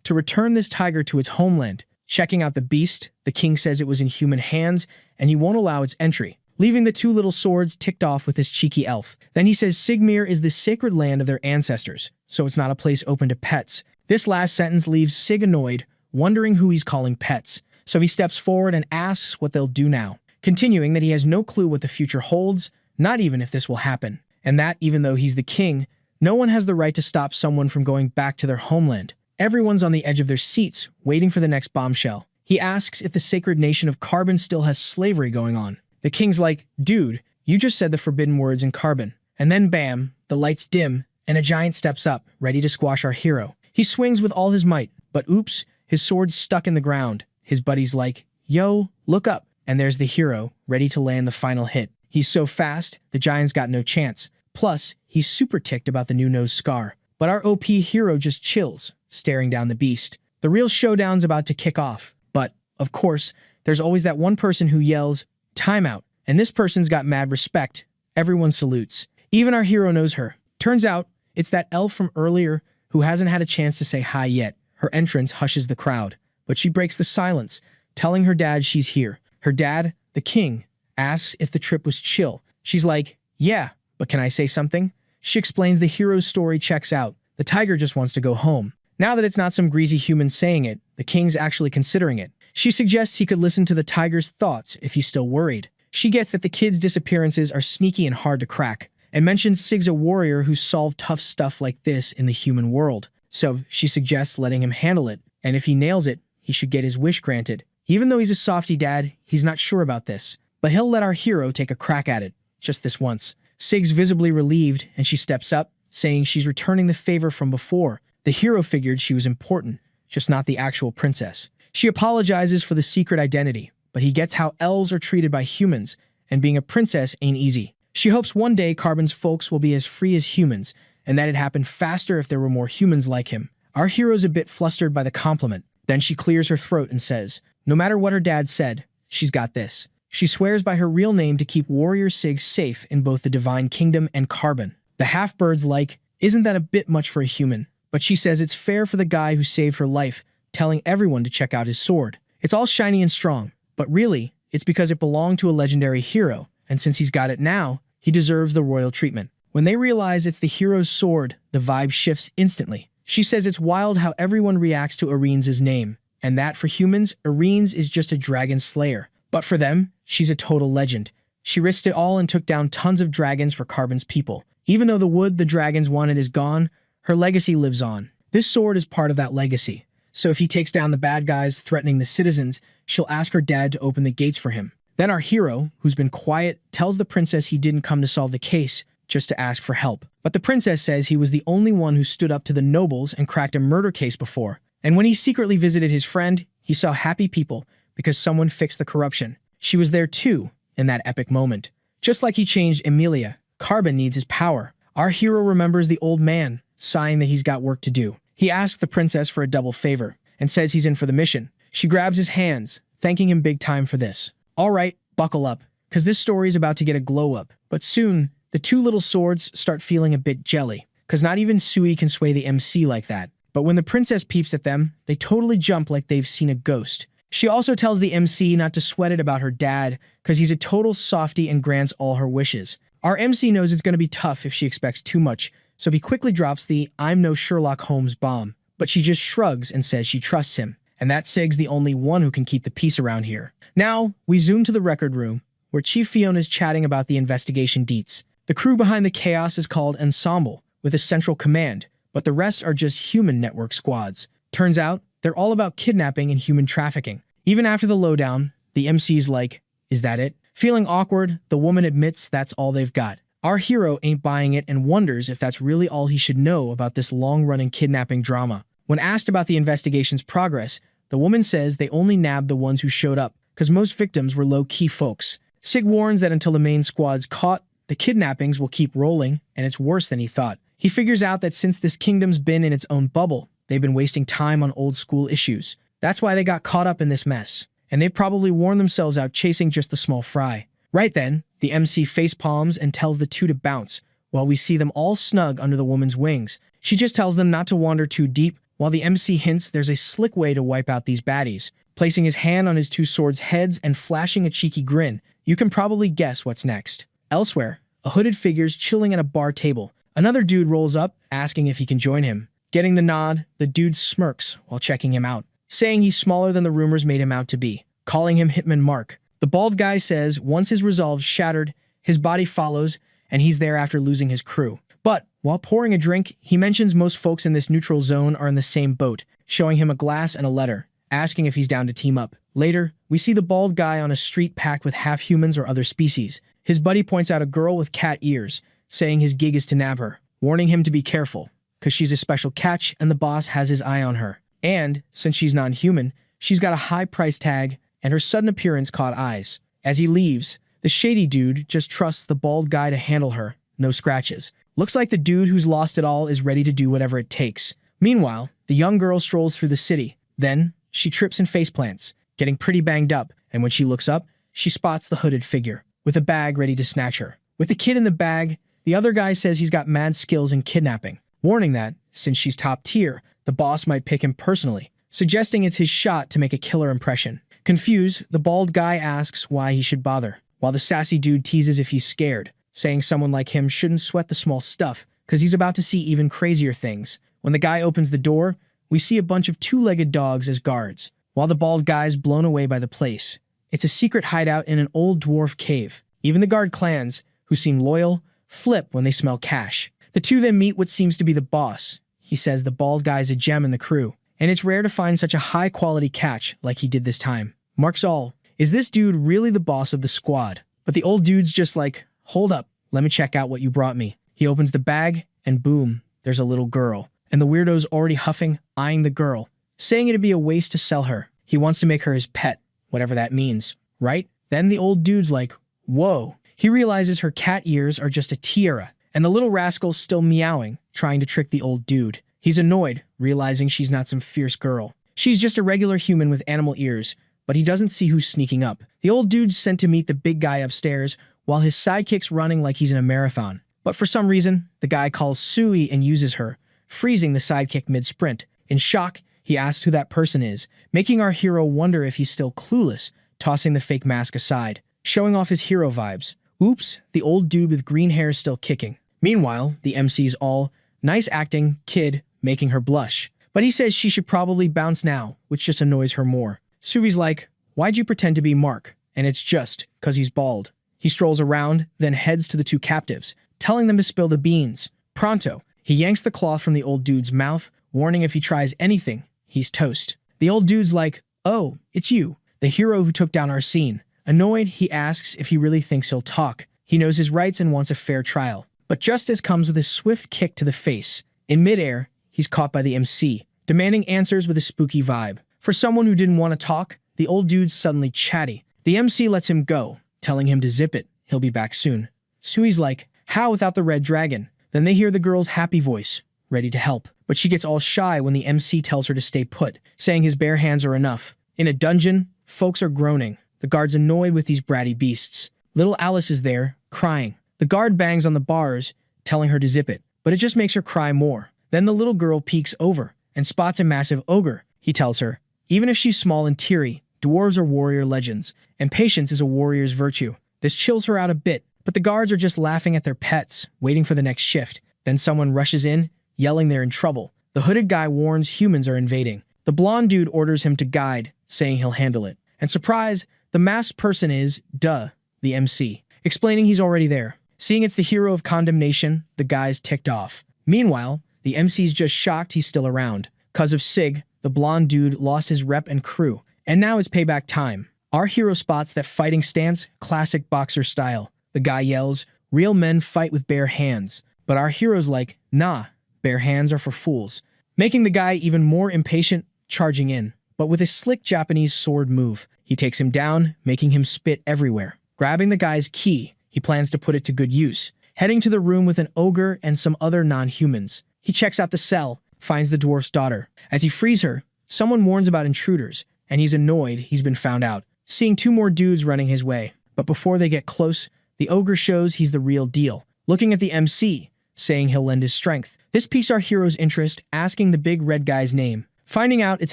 to return this tiger to its homeland. Checking out the beast, the king says it was in human hands, and he won't allow its entry, leaving the two little swords ticked off with his cheeky elf. Then he says Sigmir is the sacred land of their ancestors, so it's not a place open to pets. This last sentence leaves Sig annoyed, wondering who he's calling pets. So he steps forward and asks what they'll do now, continuing that he has no clue what the future holds, not even if this will happen, and that, even though he's the king, no one has the right to stop someone from going back to their homeland. Everyone's on the edge of their seats, waiting for the next bombshell. He asks if the sacred nation of Carbon still has slavery going on. The king's like, dude, you just said the forbidden words in Carbon. And then bam, the lights dim, and a giant steps up, ready to squash our hero. He swings with all his might, but oops, his sword's stuck in the ground. His buddy's like, yo, look up. And there's the hero, ready to land the final hit. He's so fast, the giant's got no chance. Plus, he's super ticked about the new nose scar. But our OP hero just chills, staring down the beast. The real showdown's about to kick off. But, of course, there's always that one person who yells, "Timeout." And this person's got mad respect. Everyone salutes. Even our hero knows her. Turns out, it's that elf from earlier who hasn't had a chance to say hi yet. Her entrance hushes the crowd, but she breaks the silence, telling her dad she's here. Her dad, the king, asks if the trip was chill. She's like, yeah, but can I say something? She explains the hero's story checks out. The tiger just wants to go home. Now that it's not some greasy human saying it, the king's actually considering it. She suggests he could listen to the tiger's thoughts if he's still worried. She gets that the kids' disappearances are sneaky and hard to crack, and mentions Sig's a warrior who's solved tough stuff like this in the human world. So she suggests letting him handle it, and if he nails it, he should get his wish granted. Even though he's a softy dad, he's not sure about this, but he'll let our hero take a crack at it, just this once. Sig's visibly relieved, and she steps up, saying she's returning the favor from before. The hero figured she was important, just not the actual princess. She apologizes for the secret identity, but he gets how elves are treated by humans, and being a princess ain't easy. She hopes one day Carbon's folks will be as free as humans, and that it'd happen faster if there were more humans like him. Our hero's a bit flustered by the compliment. Then she clears her throat and says, no matter what her dad said, she's got this. She swears by her real name to keep Warrior Sig safe in both the Divine Kingdom and Carbon. The half-bird's like, isn't that a bit much for a human? But she says it's fair for the guy who saved her life, telling everyone to check out his sword. It's all shiny and strong, but really, it's because it belonged to a legendary hero, and since he's got it now, he deserves the royal treatment. When they realize it's the hero's sword, the vibe shifts instantly. She says it's wild how everyone reacts to Arene's name, and that for humans, Arene's is just a dragon slayer. But for them, she's a total legend. She risked it all and took down tons of dragons for Carbon's people. Even though the wood the dragons wanted is gone, her legacy lives on. This sword is part of that legacy. So if he takes down the bad guys threatening the citizens, she'll ask her dad to open the gates for him. Then our hero, who's been quiet, tells the princess he didn't come to solve the case, just to ask for help. But the princess says he was the only one who stood up to the nobles and cracked a murder case before. And when he secretly visited his friend, he saw happy people because someone fixed the corruption. She was there too, in that epic moment. Just like he changed Emilia, Carbon needs his power. Our hero remembers the old man, sighing that he's got work to do. He asks the princess for a double favor and says he's in for the mission. She grabs his hands, thanking him big time for this. All right, buckle up, because this story is about to get a glow up. But soon, the two little swords start feeling a bit jelly, because not even Sui can sway the MC like that. But when the princess peeps at them, they totally jump like they've seen a ghost. She also tells the MC not to sweat it about her dad, because he's a total softie and grants all her wishes. Our MC knows it's going to be tough if she expects too much, so he quickly drops the "I'm no Sherlock Holmes" bomb. But she just shrugs and says she trusts him, and that Sig's the only one who can keep the peace around here. Now, we zoom to the record room, where Chief Fiona's chatting about the investigation deets. The crew behind the chaos is called Ensemble, with a central command, but the rest are just human network squads. Turns out, they're all about kidnapping and human trafficking. Even after the lowdown, the MC's like, "Is that it?" Feeling awkward, the woman admits that's all they've got. Our hero ain't buying it and wonders if that's really all he should know about this long-running kidnapping drama. When asked about the investigation's progress, the woman says they only nabbed the ones who showed up, because most victims were low-key folks. Sig warns that until the main squad's caught, the kidnappings will keep rolling, and it's worse than he thought. He figures out that since this kingdom's been in its own bubble, they've been wasting time on old-school issues. That's why they got caught up in this mess, and they probably worn themselves out chasing just the small fry. Right then, the MC facepalms and tells the two to bounce, while we see them all snug under the woman's wings. She just tells them not to wander too deep, while the MC hints there's a slick way to wipe out these baddies. Placing his hand on his two swords' heads and flashing a cheeky grin, you can probably guess what's next. Elsewhere, a hooded figure's chilling at a bar table. Another dude rolls up, asking if he can join him. Getting the nod, the dude smirks while checking him out, saying he's smaller than the rumors made him out to be, calling him Hitman Mark. The bald guy says once his resolve's shattered, his body follows, and he's there after losing his crew. But while pouring a drink, he mentions most folks in this neutral zone are in the same boat, showing him a glass and a letter, asking if he's down to team up. Later, we see the bald guy on a street packed with half-humans or other species. His buddy points out a girl with cat ears, saying his gig is to nab her, warning him to be careful, because she's a special catch and the boss has his eye on her. And, since she's non-human, she's got a high price tag, and her sudden appearance caught eyes. As he leaves, the shady dude just trusts the bald guy to handle her, no scratches. Looks like the dude who's lost it all is ready to do whatever it takes. Meanwhile, the young girl strolls through the city. Then, she trips and faceplants, getting pretty banged up, and when she looks up, she spots the hooded figure, with a bag ready to snatch her. With the kid in the bag, the other guy says he's got mad skills in kidnapping, warning that, since she's top tier, the boss might pick him personally, suggesting it's his shot to make a killer impression. Confused, the bald guy asks why he should bother, while the sassy dude teases if he's scared, saying someone like him shouldn't sweat the small stuff, because he's about to see even crazier things. When the guy opens the door, we see a bunch of two-legged dogs as guards, while the bald guy's blown away by the place. It's a secret hideout in an old dwarf cave. Even the guard clans, who seem loyal, flip when they smell cash. The two then meet what seems to be the boss. He says the bald guy's a gem in the crew, and it's rare to find such a high-quality catch like he did this time. Mark's all, is this dude really the boss of the squad? But the old dude's just like, hold up, let me check out what you brought me. He opens the bag, and boom, there's a little girl. And the weirdo's already huffing, eyeing the girl, saying it'd be a waste to sell her. He wants to make her his pet, whatever that means, right? Then the old dude's like, whoa. He realizes her cat ears are just a tiara, and the little rascal's still meowing, trying to trick the old dude. He's annoyed, realizing she's not some fierce girl. She's just a regular human with animal ears, but he doesn't see who's sneaking up. The old dude's sent to meet the big guy upstairs, while his sidekick's running like he's in a marathon. But for some reason, the guy calls Sui and uses her, freezing the sidekick mid-sprint. In shock, he asks who that person is, making our hero wonder if he's still clueless, tossing the fake mask aside, showing off his hero vibes. Oops, the old dude with green hair is still kicking. Meanwhile, the MC's all, nice acting, kid, making her blush. But he says she should probably bounce now, which just annoys her more. Sui's like, why'd you pretend to be Mark? And it's just, 'cause he's bald. He strolls around, then heads to the two captives, telling them to spill the beans. Pronto, he yanks the cloth from the old dude's mouth, warning if he tries anything, he's toast. The old dude's like, oh, it's you, the hero who took down our scene. Annoyed, he asks if he really thinks he'll talk. He knows his rights and wants a fair trial. But justice comes with a swift kick to the face. In midair, he's caught by the MC, demanding answers with a spooky vibe. For someone who didn't want to talk, the old dude's suddenly chatty. The MC lets him go, telling him to zip it. he'll be back soon. Sui's like, how without the red dragon? Then they hear the girl's happy voice, ready to help. But she gets all shy when the MC tells her to stay put, saying his bare hands are enough. In a dungeon, folks are groaning. The guard's annoyed with these bratty beasts. Little Alice is there, crying. The guard bangs on the bars, telling her to zip it, but it just makes her cry more. Then the little girl peeks over and spots a massive ogre. He tells her, even if she's small and teary, dwarves are warrior legends, and patience is a warrior's virtue. This chills her out a bit, but the guards are just laughing at their pets, waiting for the next shift. Then someone rushes in, yelling they're in trouble. The hooded guy warns humans are invading. The blonde dude orders him to guide, saying he'll handle it. And surprise, the masked person is, the MC, explaining he's already there. Seeing it's the hero of condemnation, the guy's ticked off. Meanwhile, the MC's just shocked he's still around. 'Cause of Sig, the blonde dude lost his rep and crew, and now it's payback time. Our hero spots that fighting stance, classic boxer style. The guy yells, real men fight with bare hands. But our hero's like, nah, bare hands are for fools. Making the guy even more impatient, charging in. But with a slick Japanese sword move, he takes him down, making him spit everywhere. Grabbing the guy's key, he plans to put it to good use. Heading to the room with an ogre and some other non-humans. He checks out the cell, finds the dwarf's daughter. As he frees her, someone warns about intruders, and he's annoyed he's been found out, seeing two more dudes running his way. But before they get close, the ogre shows he's the real deal, looking at the MC, saying he'll lend his strength. This piques our hero's interest, asking the big red guy's name. Finding out it's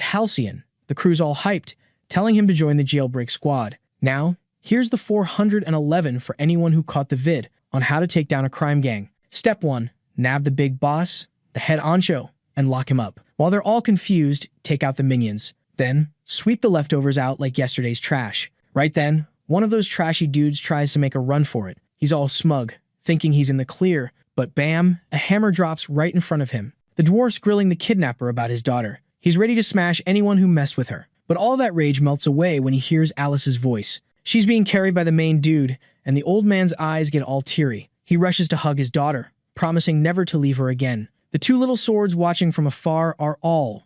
Halcyon. The crew's all hyped, telling him to join the jailbreak squad. Now, here's the 411 for anyone who caught the vid on how to take down a crime gang. Step 1. Nab the big boss, the head honcho, and lock him up. While they're all confused, take out the minions. Then, sweep the leftovers out like yesterday's trash. Right then, one of those trashy dudes tries to make a run for it. He's all smug, thinking he's in the clear, but bam, a hammer drops right in front of him. The dwarf's grilling the kidnapper about his daughter. He's ready to smash anyone who messed with her. But all that rage melts away when he hears Alice's voice. She's being carried by the main dude, and the old man's eyes get all teary. He rushes to hug his daughter, promising never to leave her again. The two little swords watching from afar are all.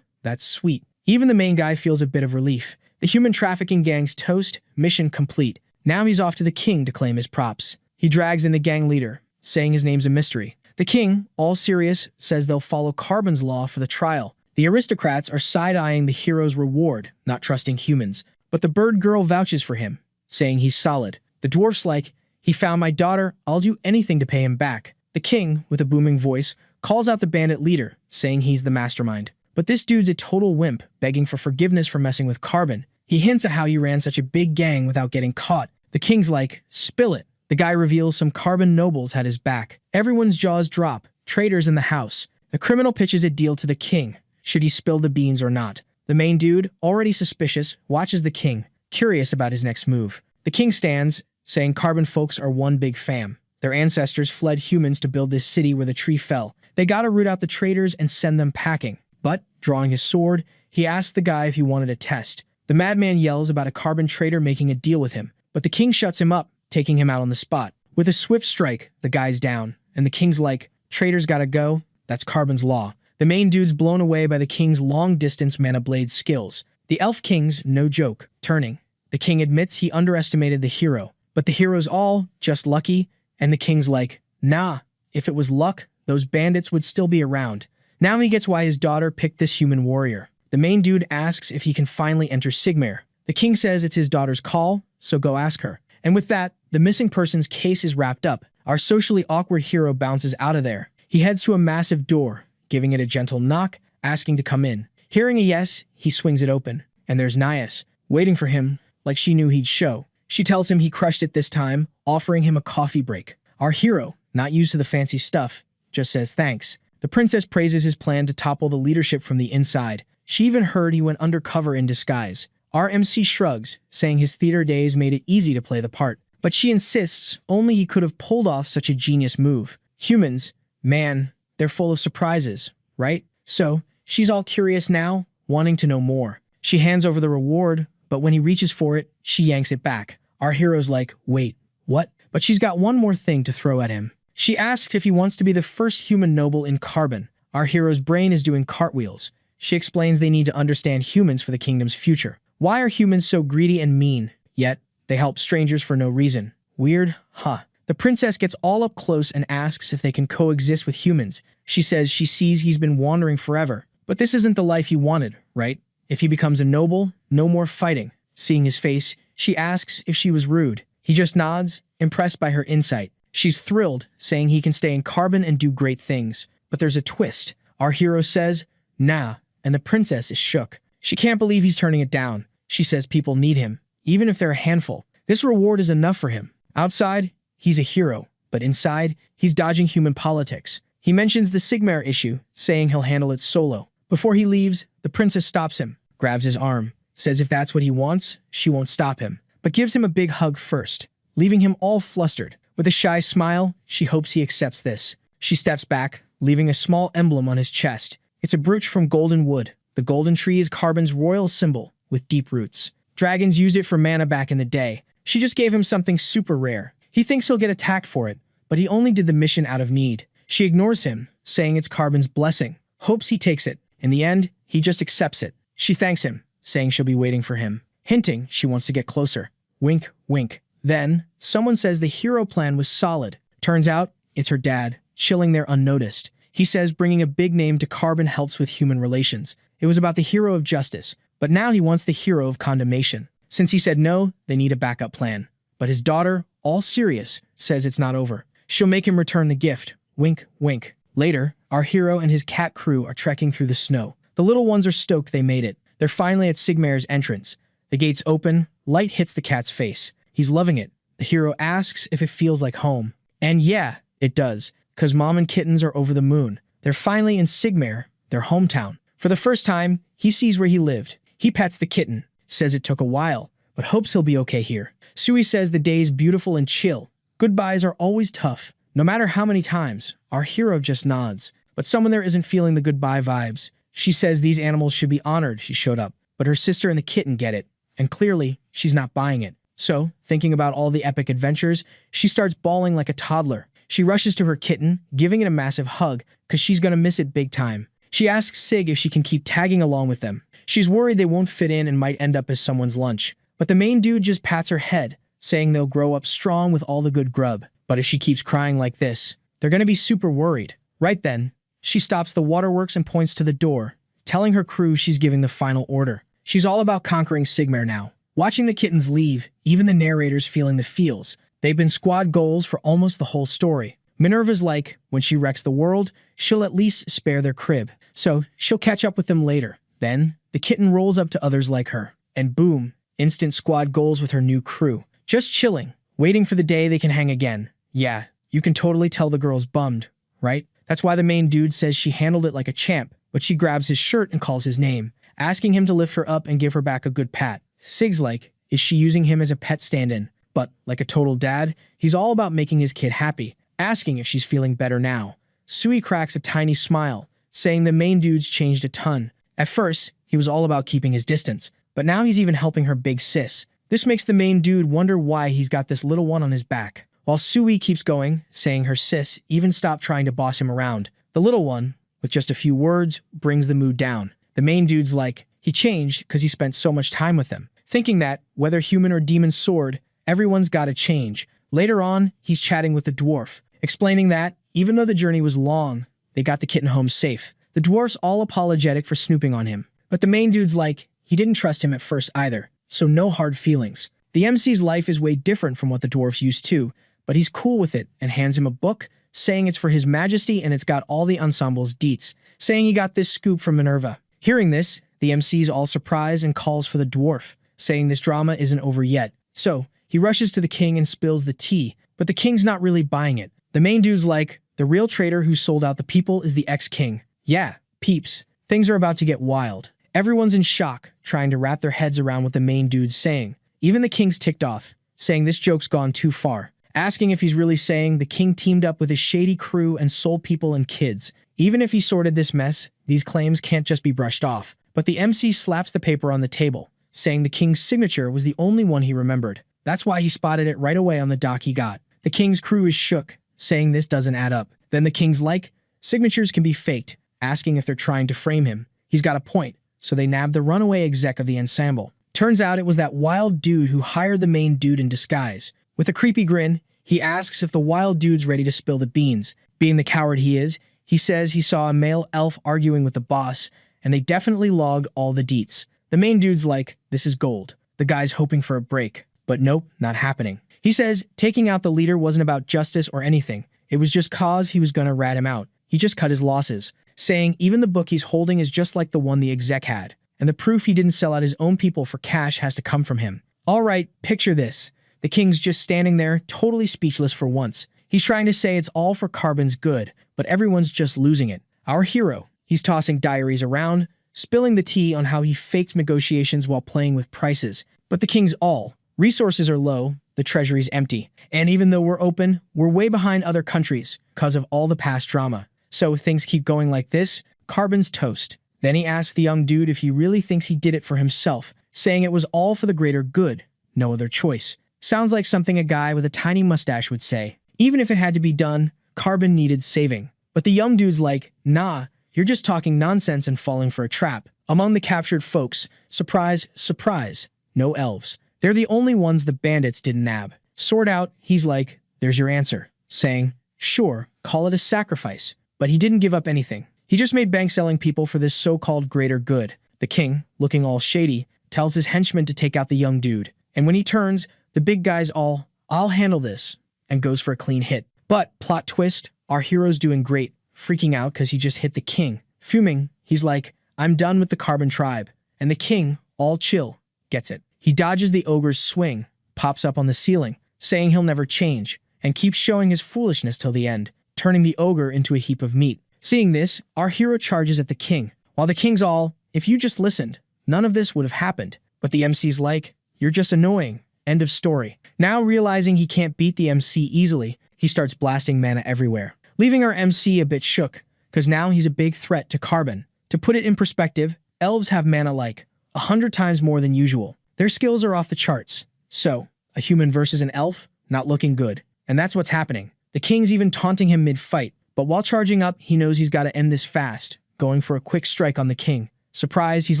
That's sweet. Even the main guy feels a bit of relief. The human trafficking gang's toast, mission complete. Now he's off to the king to claim his props. He drags in the gang leader, saying his name's a mystery. The king, all serious, says they'll follow Carbon's law for the trial. The aristocrats are side-eyeing the hero's reward, not trusting humans. But the bird girl vouches for him, saying he's solid. The dwarf's like, he found my daughter, I'll do anything to pay him back. The king, with a booming voice, calls out the bandit leader, saying he's the mastermind. But this dude's a total wimp, begging for forgiveness for messing with Carbon. He hints at how he ran such a big gang without getting caught. The king's like, spill it. The guy reveals some Carbon nobles had his back. Everyone's jaws drop, traitors in the house. The criminal pitches a deal to the king. Should he spill the beans or not? The main dude, already suspicious, watches the king, curious about his next move. The king stands, saying Carbon folks are one big fam. Their ancestors fled humans to build this city where the tree fell. They gotta root out the traitors and send them packing. But, drawing his sword, he asks the guy if he wanted a test. The madman yells about a Carbon traitor making a deal with him, but the king shuts him up, taking him out on the spot. With a swift strike, the guy's down, and the king's like, traitors gotta go, that's Carbon's law. The main dude's blown away by the king's long-distance mana blade skills. The elf king's no joke, turning. The king admits he underestimated the hero, but the hero's all just lucky, and the king's like, nah, if it was luck, those bandits would still be around. Now he gets why his daughter picked this human warrior. The main dude asks if he can finally enter Sigmar. The king says it's his daughter's call, so go ask her. And with that, the missing person's case is wrapped up. Our socially awkward hero bounces out of there. He heads to a massive door, giving it a gentle knock, asking to come in. Hearing a yes, he swings it open. And there's Nias, waiting for him, like she knew he'd show. She tells him he crushed it this time, offering him a coffee break. Our hero, not used to the fancy stuff, just says thanks. The princess praises his plan to topple the leadership from the inside. She even heard he went undercover in disguise. Our MC shrugs, saying his theater days made it easy to play the part. But she insists only he could have pulled off such a genius move. Humans, man, they're full of surprises, right? So, she's all curious now, wanting to know more. She hands over the reward, but when he reaches for it, she yanks it back. Our hero's like, wait, what? But she's got one more thing to throw at him. She asks if he wants to be the first human noble in Carbon. Our hero's brain is doing cartwheels. She explains they need to understand humans for the kingdom's future. Why are humans so greedy and mean? Yet, they help strangers for no reason. Weird, huh? The princess gets all up close and asks if they can coexist with humans. She says she sees he's been wandering forever. But this isn't the life he wanted, right? If he becomes a noble, no more fighting. Seeing his face, she asks if she was rude. He just nods, impressed by her insight. She's thrilled, saying he can stay in carbon and do great things. But there's a twist. Our hero says, nah, and the princess is shook. She can't believe he's turning it down. She says people need him, even if they're a handful. This reward is enough for him. Outside, he's a hero, but inside, he's dodging human politics. He mentions the Sigmar issue, saying he'll handle it solo. Before he leaves, the princess stops him, grabs his arm, says if that's what he wants, she won't stop him, but gives him a big hug first, leaving him all flustered. With a shy smile, she hopes he accepts this. She steps back, leaving a small emblem on his chest. It's a brooch from golden wood. The golden tree is Carbon's royal symbol, with deep roots. Dragons used it for mana back in the day. She just gave him something super rare. He thinks he'll get attacked for it, but he only did the mission out of need. She ignores him, saying it's Carbon's blessing, hopes he takes it. In the end, he just accepts it. She thanks him, saying she'll be waiting for him, hinting she wants to get closer. Wink, wink. Then, someone says the hero plan was solid. Turns out, it's her dad, chilling there unnoticed. He says bringing a big name to Carbon helps with human relations. It was about the hero of justice, but now he wants the hero of condemnation. Since he said no, they need a backup plan. But his daughter, all serious, says it's not over. She'll make him return the gift. Wink, wink. Later, our hero and his cat crew are trekking through the snow. The little ones are stoked they made it. They're finally at Sigmar's entrance. The gates open, light hits the cat's face. He's loving it. The hero asks if it feels like home. And yeah, it does, because mom and kittens are over the moon. They're finally in Sigmar, their hometown. For the first time, he sees where he lived. He pets the kitten, says it took a while, but hopes he'll be okay here. Sui says the day's beautiful and chill. Goodbyes are always tough. No matter how many times, our hero just nods. But someone there isn't feeling the goodbye vibes. She says these animals should be honored she showed up, but her sister and the kitten get it, and clearly, she's not buying it. So, thinking about all the epic adventures, she starts bawling like a toddler. She rushes to her kitten, giving it a massive hug, because she's gonna miss it big time. She asks Sig if she can keep tagging along with them. She's worried they won't fit in and might end up as someone's lunch. But the main dude just pats her head, saying they'll grow up strong with all the good grub. But if she keeps crying like this, they're gonna be super worried. Right then, she stops the waterworks and points to the door, telling her crew she's giving the final order. She's all about conquering Sigmar now. Watching the kittens leave, even the narrator's feeling the feels. They've been squad goals for almost the whole story. Minerva's like, when she wrecks the world, she'll at least spare their crib. So, she'll catch up with them later. Then, the kitten rolls up to others like her. And boom, instant squad goals with her new crew. Just chilling, waiting for the day they can hang again. Yeah, you can totally tell the girl's bummed, right? That's why the main dude says she handled it like a champ, but she grabs his shirt and calls his name, asking him to lift her up and give her back a good pat. Sig's like, is she using him as a pet stand-in? But, like a total dad, he's all about making his kid happy, asking if she's feeling better now. Sui cracks a tiny smile, saying the main dude's changed a ton. At first, he was all about keeping his distance, but now he's even helping her big sis. This makes the main dude wonder why he's got this little one on his back. While Sui keeps going, saying her sis even stopped trying to boss him around. The little one, with just a few words, brings the mood down. The main dude's like, he changed because he spent so much time with them. Thinking that, whether human or demon sword, everyone's gotta change. Later on, he's chatting with the dwarf, explaining that, even though the journey was long, they got the kitten home safe. The dwarf's all apologetic for snooping on him. But the main dude's like, he didn't trust him at first either, so no hard feelings. The MC's life is way different from what the dwarf's used to, but he's cool with it and hands him a book, saying it's for his majesty and it's got all the ensemble's deets, saying he got this scoop from Minerva. Hearing this, the MC's all surprised and calls for the dwarf, saying this drama isn't over yet. So, he rushes to the king and spills the tea, but the king's not really buying it. The main dude's like, the real traitor who sold out the people is the ex-king. Yeah, peeps, things are about to get wild. Everyone's in shock, trying to wrap their heads around what the main dude's saying. Even the king's ticked off, saying this joke's gone too far. Asking if he's really saying the king teamed up with his shady crew and sold people and kids. Even if he sorted this mess, these claims can't just be brushed off. But the MC slaps the paper on the table, saying the king's signature was the only one he remembered. That's why he spotted it right away on the dock he got. The king's crew is shook, saying this doesn't add up. Then the king's like, signatures can be faked, asking if they're trying to frame him. He's got a point, so they nab the runaway exec of the ensemble. Turns out it was that wild dude who hired the main dude in disguise. With a creepy grin, he asks if the wild dude's ready to spill the beans. Being the coward he is, he says he saw a male elf arguing with the boss, and they definitely logged all the deets. The main dude's like, this is gold. The guy's hoping for a break. But nope, not happening. He says taking out the leader wasn't about justice or anything. It was just cause he was gonna rat him out. He just cut his losses, saying even the book he's holding is just like the one the exec had, and the proof he didn't sell out his own people for cash has to come from him. Alright, picture this. The king's just standing there, totally speechless for once. He's trying to say it's all for Carbon's good, but everyone's just losing it. Our hero, he's tossing diaries around, spilling the tea on how he faked negotiations while playing with prices. But the king's all. Resources are low, the treasury's empty. And even though we're open, we're way behind other countries because of all the past drama. So things keep going like this, Carbon's toast. Then he asks the young dude if he really thinks he did it for himself, saying it was all for the greater good. No other choice. Sounds like something a guy with a tiny mustache would say. Even if it had to be done, Carbon needed saving. But the young dude's like, nah, you're just talking nonsense and falling for a trap. Among the captured folks, surprise, surprise, no elves. They're the only ones the bandits didn't nab. Sword out, he's like, there's your answer, saying, sure, call it a sacrifice. But he didn't give up anything. He just made bank selling people for this so-called greater good. The king, looking all shady, tells his henchmen to take out the young dude. And when he turns, the big guy's all, I'll handle this, and goes for a clean hit. But, plot twist, our hero's doing great, freaking out because he just hit the king. Fuming, he's like, I'm done with the Carbon tribe. And the king, all chill, gets it. He dodges the ogre's swing, pops up on the ceiling, saying he'll never change, and keeps showing his foolishness till the end, turning the ogre into a heap of meat. Seeing this, our hero charges at the king. While the king's all, if you just listened, none of this would have happened. But the MC's like, you're just annoying. End of story. Now realizing he can't beat the MC easily, he starts blasting mana everywhere, leaving our MC a bit shook, because now he's a big threat to Carbon. To put it in perspective, elves have mana like 100 times more than usual. Their skills are off the charts. So, a human versus an elf? Not looking good. And that's what's happening. The king's even taunting him mid-fight, but while charging up, he knows he's got to end this fast, going for a quick strike on the king. Surprised, he's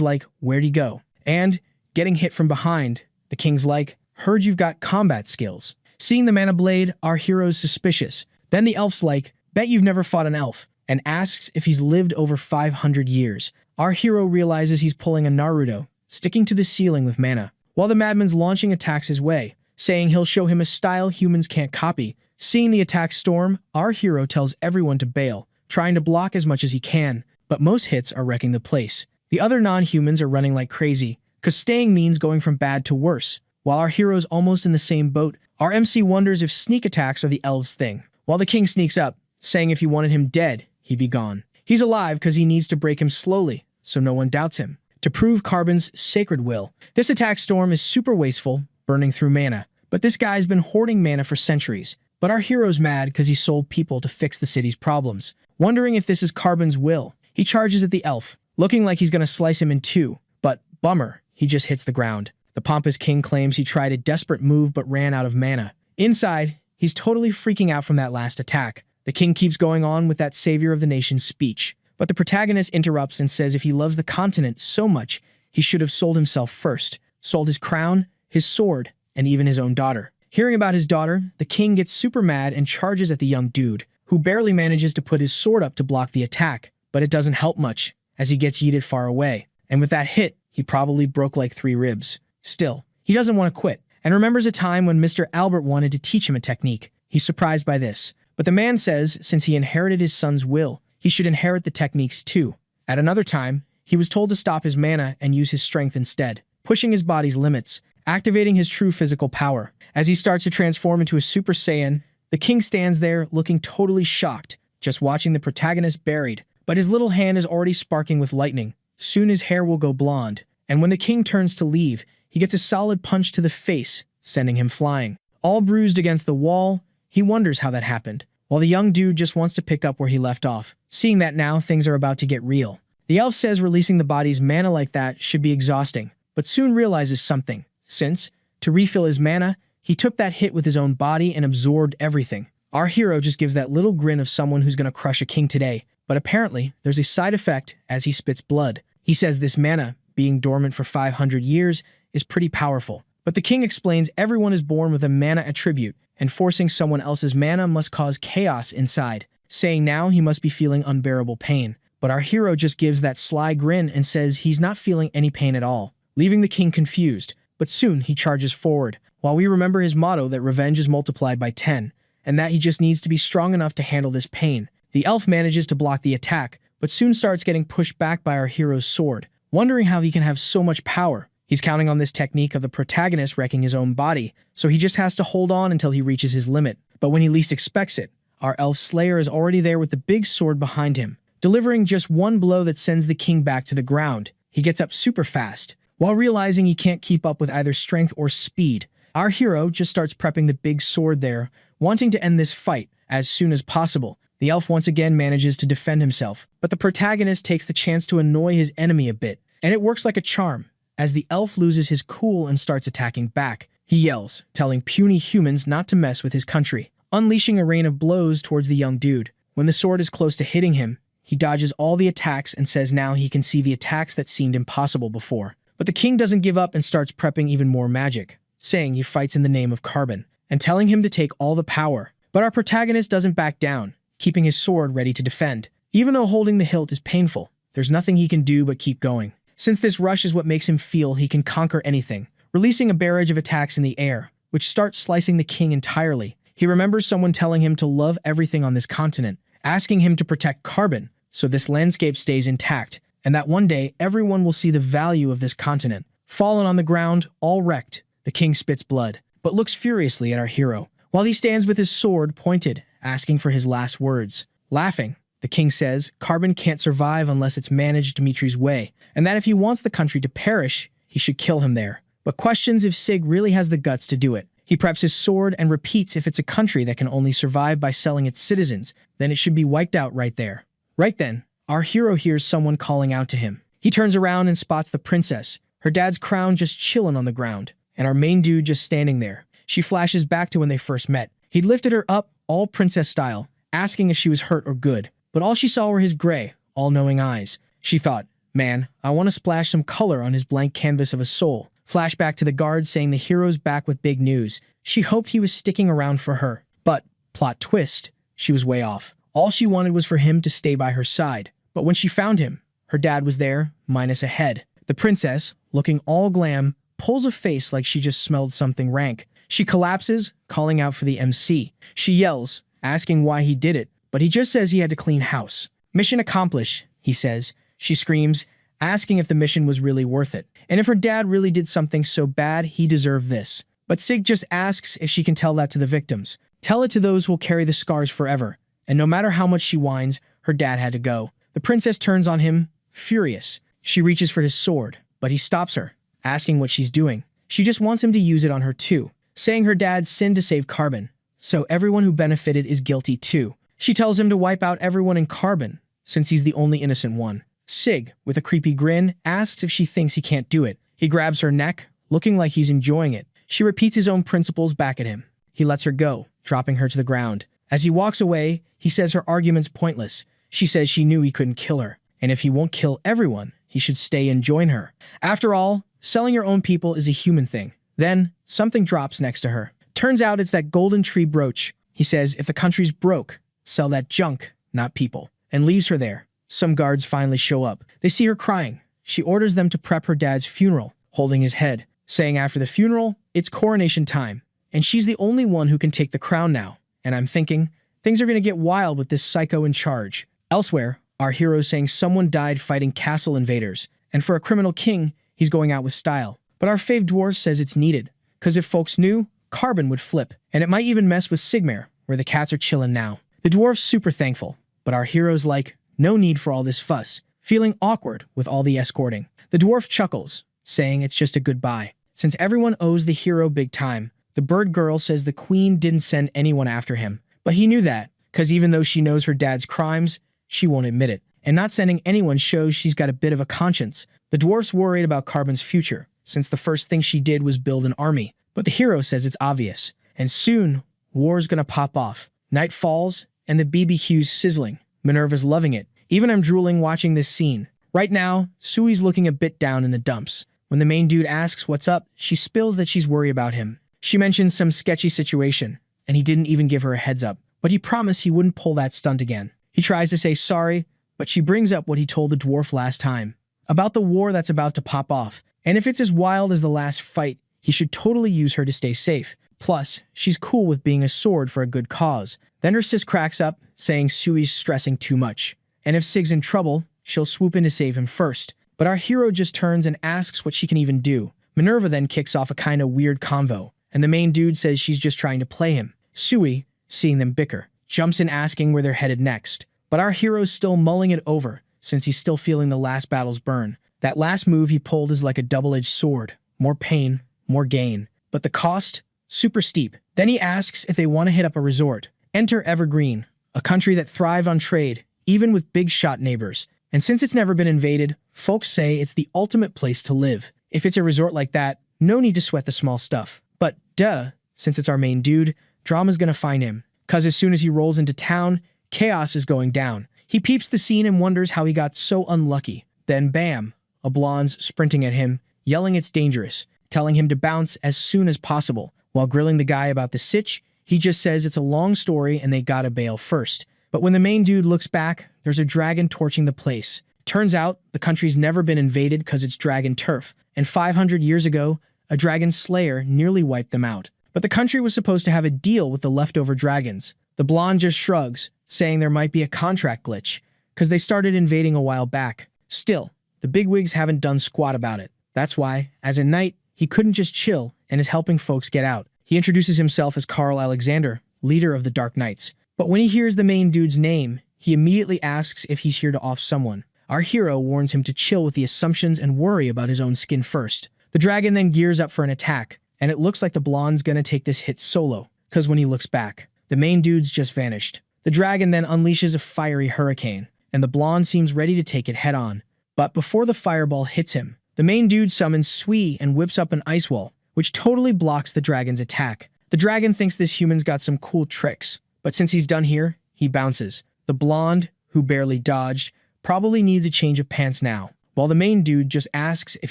like, where'd he go? And, getting hit from behind, the king's like, heard you've got combat skills. Seeing the mana blade, our hero's suspicious. Then the elf's like, bet you've never fought an elf, and asks if he's lived over 500 years. Our hero realizes he's pulling a Naruto, sticking to the ceiling with mana, while the madman's launching attacks his way, saying he'll show him a style humans can't copy. Seeing the attack storm, our hero tells everyone to bail, trying to block as much as he can, but most hits are wrecking the place. The other non-humans are running like crazy, cause staying means going from bad to worse. While our hero's almost in the same boat, our MC wonders if sneak attacks are the elves' thing, while the king sneaks up, saying if he wanted him dead, he'd be gone. He's alive cause he needs to break him slowly, so no one doubts him. To prove Carbon's sacred will, this attack storm is super wasteful, burning through mana. But this guy's been hoarding mana for centuries. But our hero's mad because he sold people to fix the city's problems. Wondering if this is Carbon's will, he charges at the elf, looking like he's gonna slice him in two. But, bummer, he just hits the ground. The pompous king claims he tried a desperate move but ran out of mana. Inside, he's totally freaking out from that last attack. The king keeps going on with that savior of the nation's speech. But the protagonist interrupts and says if he loves the continent so much, he should have sold himself first. Sold his crown, his sword, and even his own daughter. Hearing about his daughter, the king gets super mad and charges at the young dude, who barely manages to put his sword up to block the attack. But it doesn't help much, as he gets yeeted far away. And with that hit, he probably broke like 3 ribs. Still, he doesn't want to quit, and remembers a time when Mr. Albert wanted to teach him a technique. He's surprised by this. But the man says since he inherited his son's will, he should inherit the techniques too. At another time, he was told to stop his mana and use his strength instead, pushing his body's limits, activating his true physical power. As he starts to transform into a Super Saiyan, the king stands there looking totally shocked, just watching the protagonist buried. But his little hand is already sparking with lightning. Soon his hair will go blonde, and when the king turns to leave, he gets a solid punch to the face, sending him flying. All bruised against the wall, he wonders how that happened, while the young dude just wants to pick up where he left off, seeing that now things are about to get real. The elf says releasing the body's mana like that should be exhausting, but soon realizes something, since, to refill his mana, he took that hit with his own body and absorbed everything. Our hero just gives that little grin of someone who's gonna crush a king today, but apparently there's a side effect as he spits blood. He says this mana, being dormant for 500 years, is pretty powerful, But the king explains everyone is born with a mana attribute, and forcing someone else's mana must cause chaos inside, saying now he must be feeling unbearable pain. But our hero just gives that sly grin and says he's not feeling any pain at all, leaving the king confused. But soon he charges forward, while we remember his motto that revenge is multiplied by 10, and that he just needs to be strong enough to handle this pain. The elf manages to block the attack, but soon starts getting pushed back by our hero's sword, wondering how he can have so much power. He's counting on this technique of the protagonist wrecking his own body, so he just has to hold on until he reaches his limit. But when he least expects it, our elf slayer is already there with the big sword behind him, delivering just one blow that sends the king back to the ground. He gets up super fast. While realizing he can't keep up with either strength or speed, our hero just starts prepping the big sword there, wanting to end this fight as soon as possible. The elf once again manages to defend himself, but the protagonist takes the chance to annoy his enemy a bit, and it works like a charm. As the elf loses his cool and starts attacking back, he yells, telling puny humans not to mess with his country, unleashing a rain of blows towards the young dude. When the sword is close to hitting him, he dodges all the attacks and says now he can see the attacks that seemed impossible before. But the king doesn't give up and starts prepping even more magic, saying he fights in the name of Carbon, and telling him to take all the power. But our protagonist doesn't back down, keeping his sword ready to defend. Even though holding the hilt is painful, there's nothing he can do but keep going. Since this rush is what makes him feel he can conquer anything, releasing a barrage of attacks in the air, which starts slicing the king entirely. He remembers someone telling him to love everything on this continent, asking him to protect Carbon, so this landscape stays intact, and that one day everyone will see the value of this continent. Fallen on the ground, all wrecked, the king spits blood, but looks furiously at our hero, while he stands with his sword pointed, asking for his last words. Laughing, the king says Carbon can't survive unless it's managed Dimitri's way, and that if he wants the country to perish, he should kill him there. But questions if Sig really has the guts to do it. He preps his sword and repeats if it's a country that can only survive by selling its citizens, then it should be wiped out right there. Right then, our hero hears someone calling out to him. He turns around and spots the princess, her dad's crown just chilling on the ground, and our main dude just standing there. She flashes back to when they first met. He'd lifted her up, all princess style, asking if she was hurt or good, but all she saw were his gray, all-knowing eyes. She thought, man, I want to splash some color on his blank canvas of a soul. Flashback to the guard saying the hero's back with big news. She hoped he was sticking around for her. But, plot twist, she was way off. All she wanted was for him to stay by her side. But when she found him, her dad was there, minus a head. The princess, looking all glam, pulls a face like she just smelled something rank. She collapses, calling out for the MC. She yells, asking why he did it, but he just says he had to clean house. Mission accomplished, he says. She screams, asking if the mission was really worth it, and if her dad really did something so bad he deserved this. But Sig just asks if she can tell that to the victims. Tell it to those who will carry the scars forever. And no matter how much she whines, her dad had to go. The princess turns on him, furious. She reaches for his sword, but he stops her, asking what she's doing. She just wants him to use it on her too, saying her dad sinned to save Carbon, so everyone who benefited is guilty too. She tells him to wipe out everyone in Carbon, since he's the only innocent one. Sig, with a creepy grin, asks if she thinks he can't do it. He grabs her neck, looking like he's enjoying it. She repeats his own principles back at him. He lets her go, dropping her to the ground. As he walks away, he says her argument's pointless. She says she knew he couldn't kill her, and if he won't kill everyone, he should stay and join her. After all, selling your own people is a human thing. Then, something drops next to her. Turns out it's that golden tree brooch. He says if the country's broke, sell that junk, not people, and leaves her there. Some guards finally show up. They see her crying. She orders them to prep her dad's funeral, holding his head, saying after the funeral, it's coronation time, and she's the only one who can take the crown now. And I'm thinking, things are going to get wild with this psycho in charge. Elsewhere, our hero's saying someone died fighting castle invaders, and for a criminal king, he's going out with style. But our fave dwarf says it's needed, because if folks knew, Carbon would flip, and it might even mess with Sigmar, where the cats are chillin' now. The dwarf's super thankful, but our hero's like, no need for all this fuss, feeling awkward with all the escorting. The dwarf chuckles, saying it's just a goodbye. Since everyone owes the hero big time, the bird girl says the queen didn't send anyone after him. But he knew that, because even though she knows her dad's crimes, she won't admit it. And not sending anyone shows she's got a bit of a conscience. The dwarf's worried about Carbon's future, since the first thing she did was build an army. But the hero says it's obvious. And soon, war's gonna pop off. Night falls, and the BBQ's sizzling. Minerva's loving it. Even I'm drooling watching this scene. Right now, Sui's looking a bit down in the dumps. When the main dude asks what's up, she spills that she's worried about him. She mentions some sketchy situation, and he didn't even give her a heads up, but he promised he wouldn't pull that stunt again. He tries to say sorry, but she brings up what he told the dwarf last time, about the war that's about to pop off, and if it's as wild as the last fight, he should totally use her to stay safe. Plus, she's cool with being a sword for a good cause. Then her sis cracks up, saying Sui's stressing too much, and if Sig's in trouble, she'll swoop in to save him first. But our hero just turns and asks what she can even do. Minerva then kicks off a kinda weird convo, and the main dude says she's just trying to play him. Sui, seeing them bicker, jumps in asking where they're headed next. But our hero's still mulling it over, since he's still feeling the last battle's burn. That last move he pulled is like a double-edged sword. More pain, more gain. But the cost? Super steep. Then he asks if they want to hit up a resort. Enter Evergreen, a country that thrived on trade, even with big-shot neighbors. And since it's never been invaded, folks say it's the ultimate place to live. If it's a resort like that, no need to sweat the small stuff. But duh, since it's our main dude, drama's gonna find him. Cause as soon as he rolls into town, chaos is going down. He peeps the scene and wonders how he got so unlucky. Then bam, a blonde's sprinting at him, yelling it's dangerous, telling him to bounce as soon as possible. While grilling the guy about the sitch, he just says it's a long story and they gotta bail first. But when the main dude looks back, there's a dragon torching the place. Turns out, the country's never been invaded cause it's dragon turf, and 500 years ago, a dragon slayer nearly wiped them out. But the country was supposed to have a deal with the leftover dragons. The blonde just shrugs, saying there might be a contract glitch, cause they started invading a while back. Still, the bigwigs haven't done squat about it. That's why, as a knight, he couldn't just chill and is helping folks get out. He introduces himself as Carl Alexander, leader of the Dark Knights. But when he hears the main dude's name, he immediately asks if he's here to off someone. Our hero warns him to chill with the assumptions and worry about his own skin first. The dragon then gears up for an attack, and it looks like the blonde's gonna take this hit solo, cause when he looks back, the main dude's just vanished. The dragon then unleashes a fiery hurricane, and the blonde seems ready to take it head on. But before the fireball hits him, the main dude summons Sui and whips up an ice wall, which totally blocks the dragon's attack. The dragon thinks this human's got some cool tricks, but since he's done here, he bounces. The blonde, who barely dodged, probably needs a change of pants now, while the main dude just asks if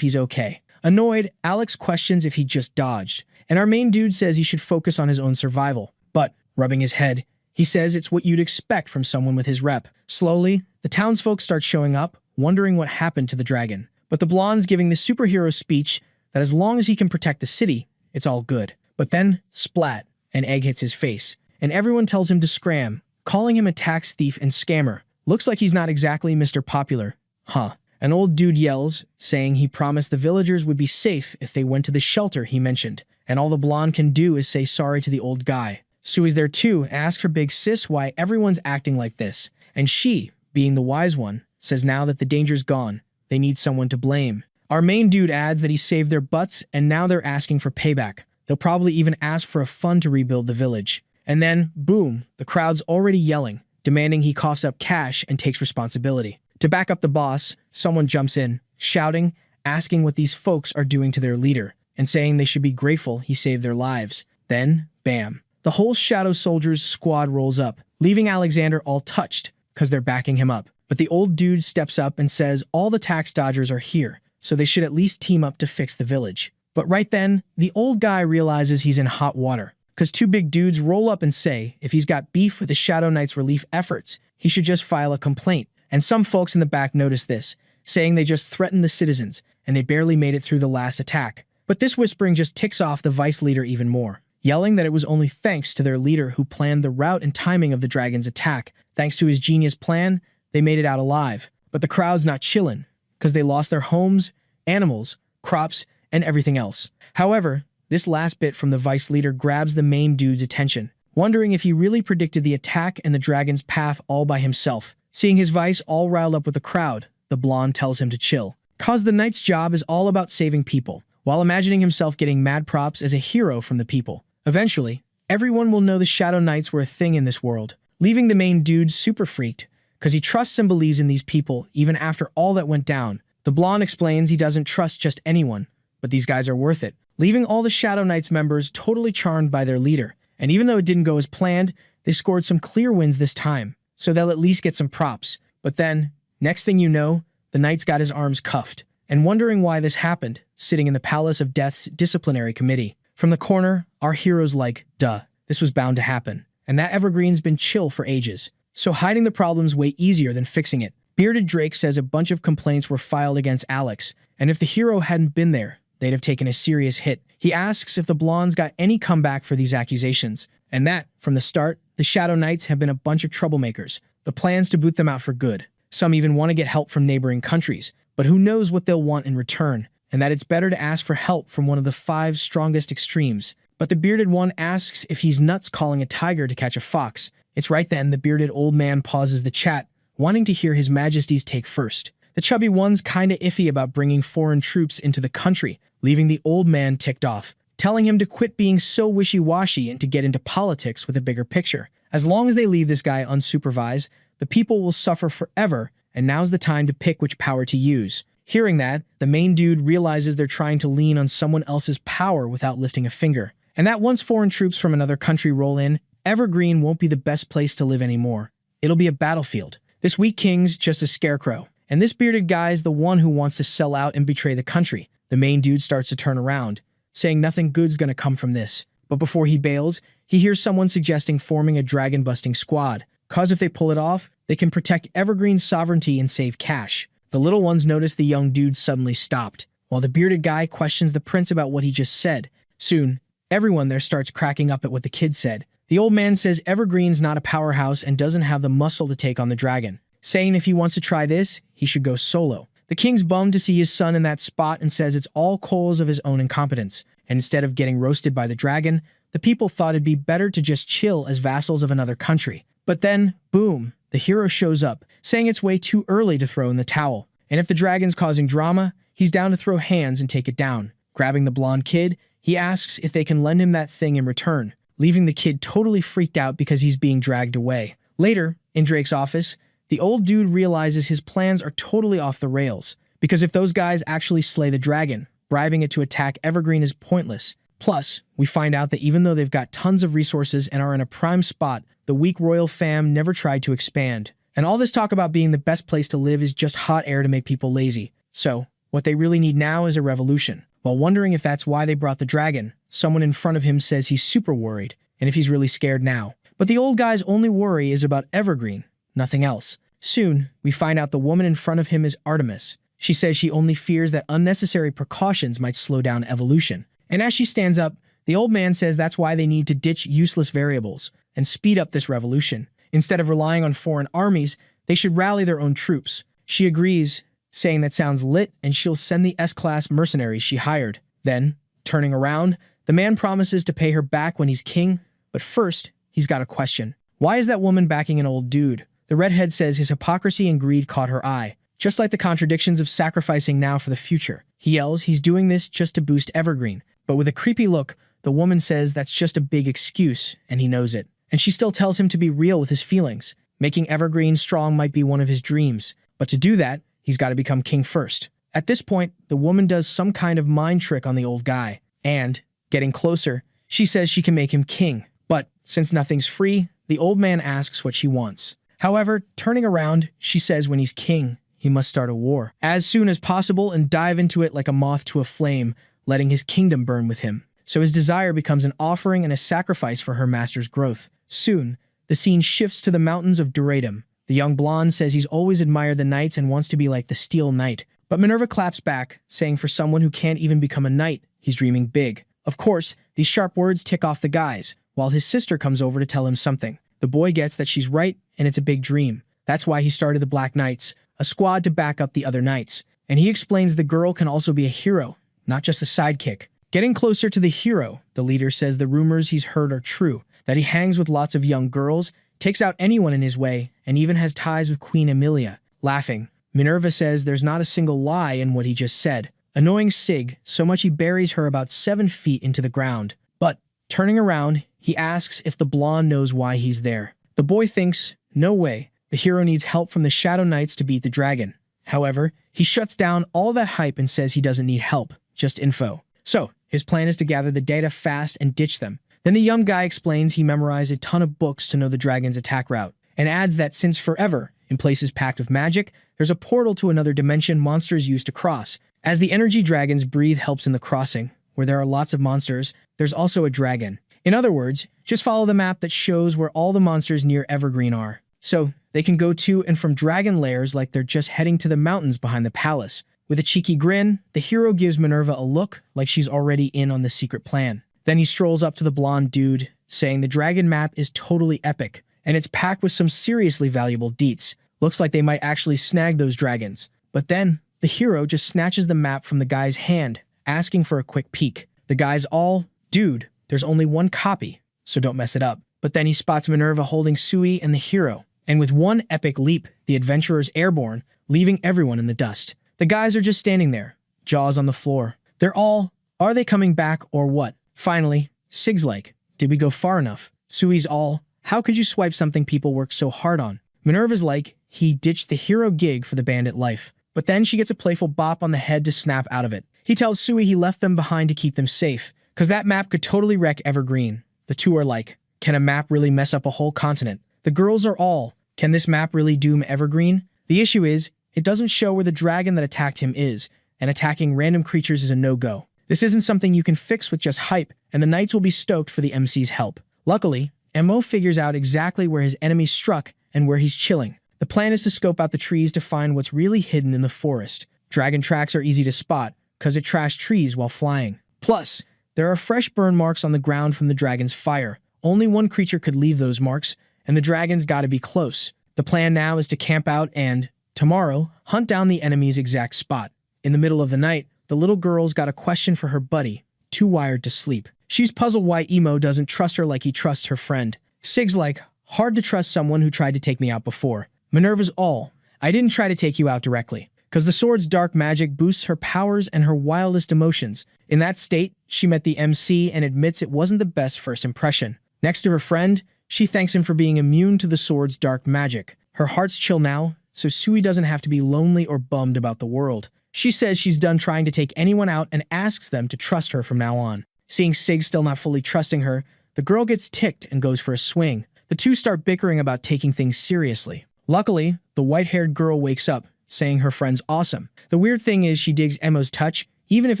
he's okay. Annoyed, Alex questions if he just dodged, and our main dude says he should focus on his own survival. But, rubbing his head, he says it's what you'd expect from someone with his rep. Slowly, the townsfolk start showing up, wondering what happened to the dragon. But the blonde's giving the superhero speech that as long as he can protect the city, it's all good. But then, splat, an egg hits his face, and everyone tells him to scram, calling him a tax thief and scammer. Looks like he's not exactly Mr. Popular. Huh. An old dude yells, saying he promised the villagers would be safe if they went to the shelter he mentioned, and all the blonde can do is say sorry to the old guy. Sui's there too and asks her big sis why everyone's acting like this, and she, being the wise one, says now that the danger's gone, they need someone to blame. Our main dude adds that he saved their butts and now they're asking for payback. They'll probably even ask for a fund to rebuild the village. And then, boom, the crowd's already yelling, demanding he coughs up cash and takes responsibility. To back up the boss, someone jumps in, shouting, asking what these folks are doing to their leader, and saying they should be grateful he saved their lives. Then, bam, the whole Shadow Soldiers squad rolls up, leaving Alexander all touched, cause they're backing him up. But the old dude steps up and says all the tax dodgers are here, so they should at least team up to fix the village. But right then, the old guy realizes he's in hot water, cause two big dudes roll up and say if he's got beef with the Shadow Knights' relief efforts, he should just file a complaint. And some folks in the back notice this, saying they just threatened the citizens, and they barely made it through the last attack. But this whispering just ticks off the vice leader even more, yelling that it was only thanks to their leader who planned the route and timing of the dragon's attack. Thanks to his genius plan, they made it out alive. But the crowd's not chillin', cause they lost their homes, animals, crops, and everything else. However, this last bit from the vice leader grabs the main dude's attention, wondering if he really predicted the attack and the dragon's path all by himself. Seeing his vice all riled up with the crowd, the blonde tells him to chill, cause the knight's job is all about saving people, while imagining himself getting mad props as a hero from the people. Eventually, everyone will know the Shadow Knights were a thing in this world, leaving the main dude super freaked, cause he trusts and believes in these people even after all that went down. The blonde explains he doesn't trust just anyone, but these guys are worth it, leaving all the Shadow Knights members totally charmed by their leader. And even though it didn't go as planned, they scored some clear wins this time, so they'll at least get some props. But then, next thing you know, the knight's got his arms cuffed, and wondering why this happened, sitting in the Palace of Death's disciplinary committee. From the corner, our hero's like, duh, this was bound to happen. And that evergreen's been chill for ages. So hiding the problem's way easier than fixing it. Bearded Drake says a bunch of complaints were filed against Alex, and if the hero hadn't been there, they'd have taken a serious hit. He asks if the blondes got any comeback for these accusations, and that, from the start, the Shadow Knights have been a bunch of troublemakers. The plans to boot them out for good. Some even want to get help from neighboring countries, but who knows what they'll want in return, and that it's better to ask for help from one of the 5 strongest extremes. But the bearded one asks if he's nuts calling a tiger to catch a fox. It's right then the bearded old man pauses the chat, wanting to hear His Majesty's take first. The chubby one's kinda iffy about bringing foreign troops into the country, leaving the old man ticked off, telling him to quit being so wishy-washy and to get into politics with a bigger picture. As long as they leave this guy unsupervised, the people will suffer forever, and now's the time to pick which power to use. Hearing that, the main dude realizes they're trying to lean on someone else's power without lifting a finger, and that once foreign troops from another country roll in, Evergreen won't be the best place to live anymore. It'll be a battlefield. This weak king's just a scarecrow, and this bearded guy's the one who wants to sell out and betray the country. The main dude starts to turn around, saying nothing good's gonna come from this. But before he bails, he hears someone suggesting forming a dragon-busting squad, cause if they pull it off, they can protect Evergreen's sovereignty and save cash. The little ones notice the young dude suddenly stopped, while the bearded guy questions the prince about what he just said. Soon, everyone there starts cracking up at what the kid said. The old man says Evergreen's not a powerhouse and doesn't have the muscle to take on the dragon, saying if he wants to try this, he should go solo. The king's bummed to see his son in that spot and says it's all cause of his own incompetence, and instead of getting roasted by the dragon, the people thought it'd be better to just chill as vassals of another country. But then, boom, the hero shows up, saying it's way too early to throw in the towel, and if the dragon's causing drama, he's down to throw hands and take it down. Grabbing the blonde kid, he asks if they can lend him that thing in return, leaving the kid totally freaked out because he's being dragged away. Later, in Drake's office, the old dude realizes his plans are totally off the rails, because if those guys actually slay the dragon, bribing it to attack Evergreen is pointless. Plus, we find out that even though they've got tons of resources and are in a prime spot, the weak royal fam never tried to expand. And all this talk about being the best place to live is just hot air to make people lazy. So, what they really need now is a revolution. While wondering if that's why they brought the dragon, someone in front of him says he's super worried, and if he's really scared now. But the old guy's only worry is about Evergreen, nothing else. Soon, we find out the woman in front of him is Artemis. She says she only fears that unnecessary precautions might slow down evolution. And as she stands up, the old man says that's why they need to ditch useless variables and speed up this revolution. Instead of relying on foreign armies, they should rally their own troops. She agrees, saying that sounds lit, and she'll send the S-class mercenaries she hired. Then, turning around, the man promises to pay her back when he's king, but first, he's got a question. Why is that woman backing an old dude? The redhead says his hypocrisy and greed caught her eye, just like the contradictions of sacrificing now for the future. He yells he's doing this just to boost Evergreen, but with a creepy look, the woman says that's just a big excuse, and he knows it. And she still tells him to be real with his feelings. Making Evergreen strong might be one of his dreams, but to do that, he's got to become king first. At this point, the woman does some kind of mind trick on the old guy, and, getting closer, she says she can make him king. But, since nothing's free, the old man asks what she wants. However, turning around, she says when he's king, he must start a war as soon as possible and dive into it like a moth to a flame, letting his kingdom burn with him. So his desire becomes an offering and a sacrifice for her master's growth. Soon, the scene shifts to the mountains of Duradum. The young blonde says he's always admired the knights and wants to be like the Steel Knight. But Minerva claps back, saying for someone who can't even become a knight, he's dreaming big. Of course, these sharp words tick off the guys, while his sister comes over to tell him something. The boy gets that she's right, and it's a big dream. That's why he started the Black Knights, a squad to back up the other knights. And he explains the girl can also be a hero, not just a sidekick. Getting closer to the hero, the leader says the rumors he's heard are true, that he hangs with lots of young girls, takes out anyone in his way, and even has ties with Queen Emilia. Laughing, Minerva says there's not a single lie in what he just said, annoying Sig so much he buries her about 7 feet into the ground. But, turning around, he asks if the blonde knows why he's there. The boy thinks, no way, the hero needs help from the Shadow Knights to beat the dragon. However, he shuts down all that hype and says he doesn't need help, just info. So, his plan is to gather the data fast and ditch them. Then the young guy explains he memorized a ton of books to know the dragon's attack route, and adds that since forever, in places packed with magic, there's a portal to another dimension monsters used to cross, As the energy dragons breathe helps in the crossing, where there are lots of monsters, there's also a dragon. In other words, just follow the map that shows where all the monsters near Evergreen are. So, they can go to and from dragon lairs like they're just heading to the mountains behind the palace. With a cheeky grin, the hero gives Minerva a look like she's already in on the secret plan. Then he strolls up to the blonde dude, saying the dragon map is totally epic, and it's packed with some seriously valuable deets. Looks like they might actually snag those dragons. But then, the hero just snatches the map from the guy's hand, asking for a quick peek. The guy's all, dude, there's only one copy, so don't mess it up. But then he spots Minerva holding Sui and the hero, and with one epic leap, the adventurer's airborne, leaving everyone in the dust. The guys are just standing there, jaws on the floor. They're all, are they coming back or what? Finally, Sig's like, did we go far enough? Sui's all, how could you swipe something people work so hard on? Minerva's like, he ditched the hero gig for the bandit life. But then she gets a playful bop on the head to snap out of it. He tells Sui he left them behind to keep them safe, because that map could totally wreck Evergreen. The two are like, can a map really mess up a whole continent? The girls are all, can this map really doom Evergreen? The issue is, it doesn't show where the dragon that attacked him is, and attacking random creatures is a no-go. This isn't something you can fix with just hype, and the knights will be stoked for the MC's help. Luckily, MO figures out exactly where his enemy struck and where he's chilling. The plan is to scope out the trees to find what's really hidden in the forest. Dragon tracks are easy to spot, because it trashed trees while flying. Plus, there are fresh burn marks on the ground from the dragon's fire. Only one creature could leave those marks, and the dragon's gotta be close. The plan now is to camp out and, tomorrow, hunt down the enemy's exact spot. In the middle of the night, the little girl's got a question for her buddy, too wired to sleep. She's puzzled why Emo doesn't trust her like he trusts her friend. Sig's like, hard to trust someone who tried to take me out before. Minerva's all, I didn't try to take you out directly, because the sword's dark magic boosts her powers and her wildest emotions. In that state, she met the MC and admits it wasn't the best first impression. Next to her friend, she thanks him for being immune to the sword's dark magic. Her heart's chill now, so Sui doesn't have to be lonely or bummed about the world. She says she's done trying to take anyone out and asks them to trust her from now on. Seeing Sig still not fully trusting her, the girl gets ticked and goes for a swing. The two start bickering about taking things seriously. Luckily, the white-haired girl wakes up, saying her friend's awesome. The weird thing is she digs Emo's touch. Even if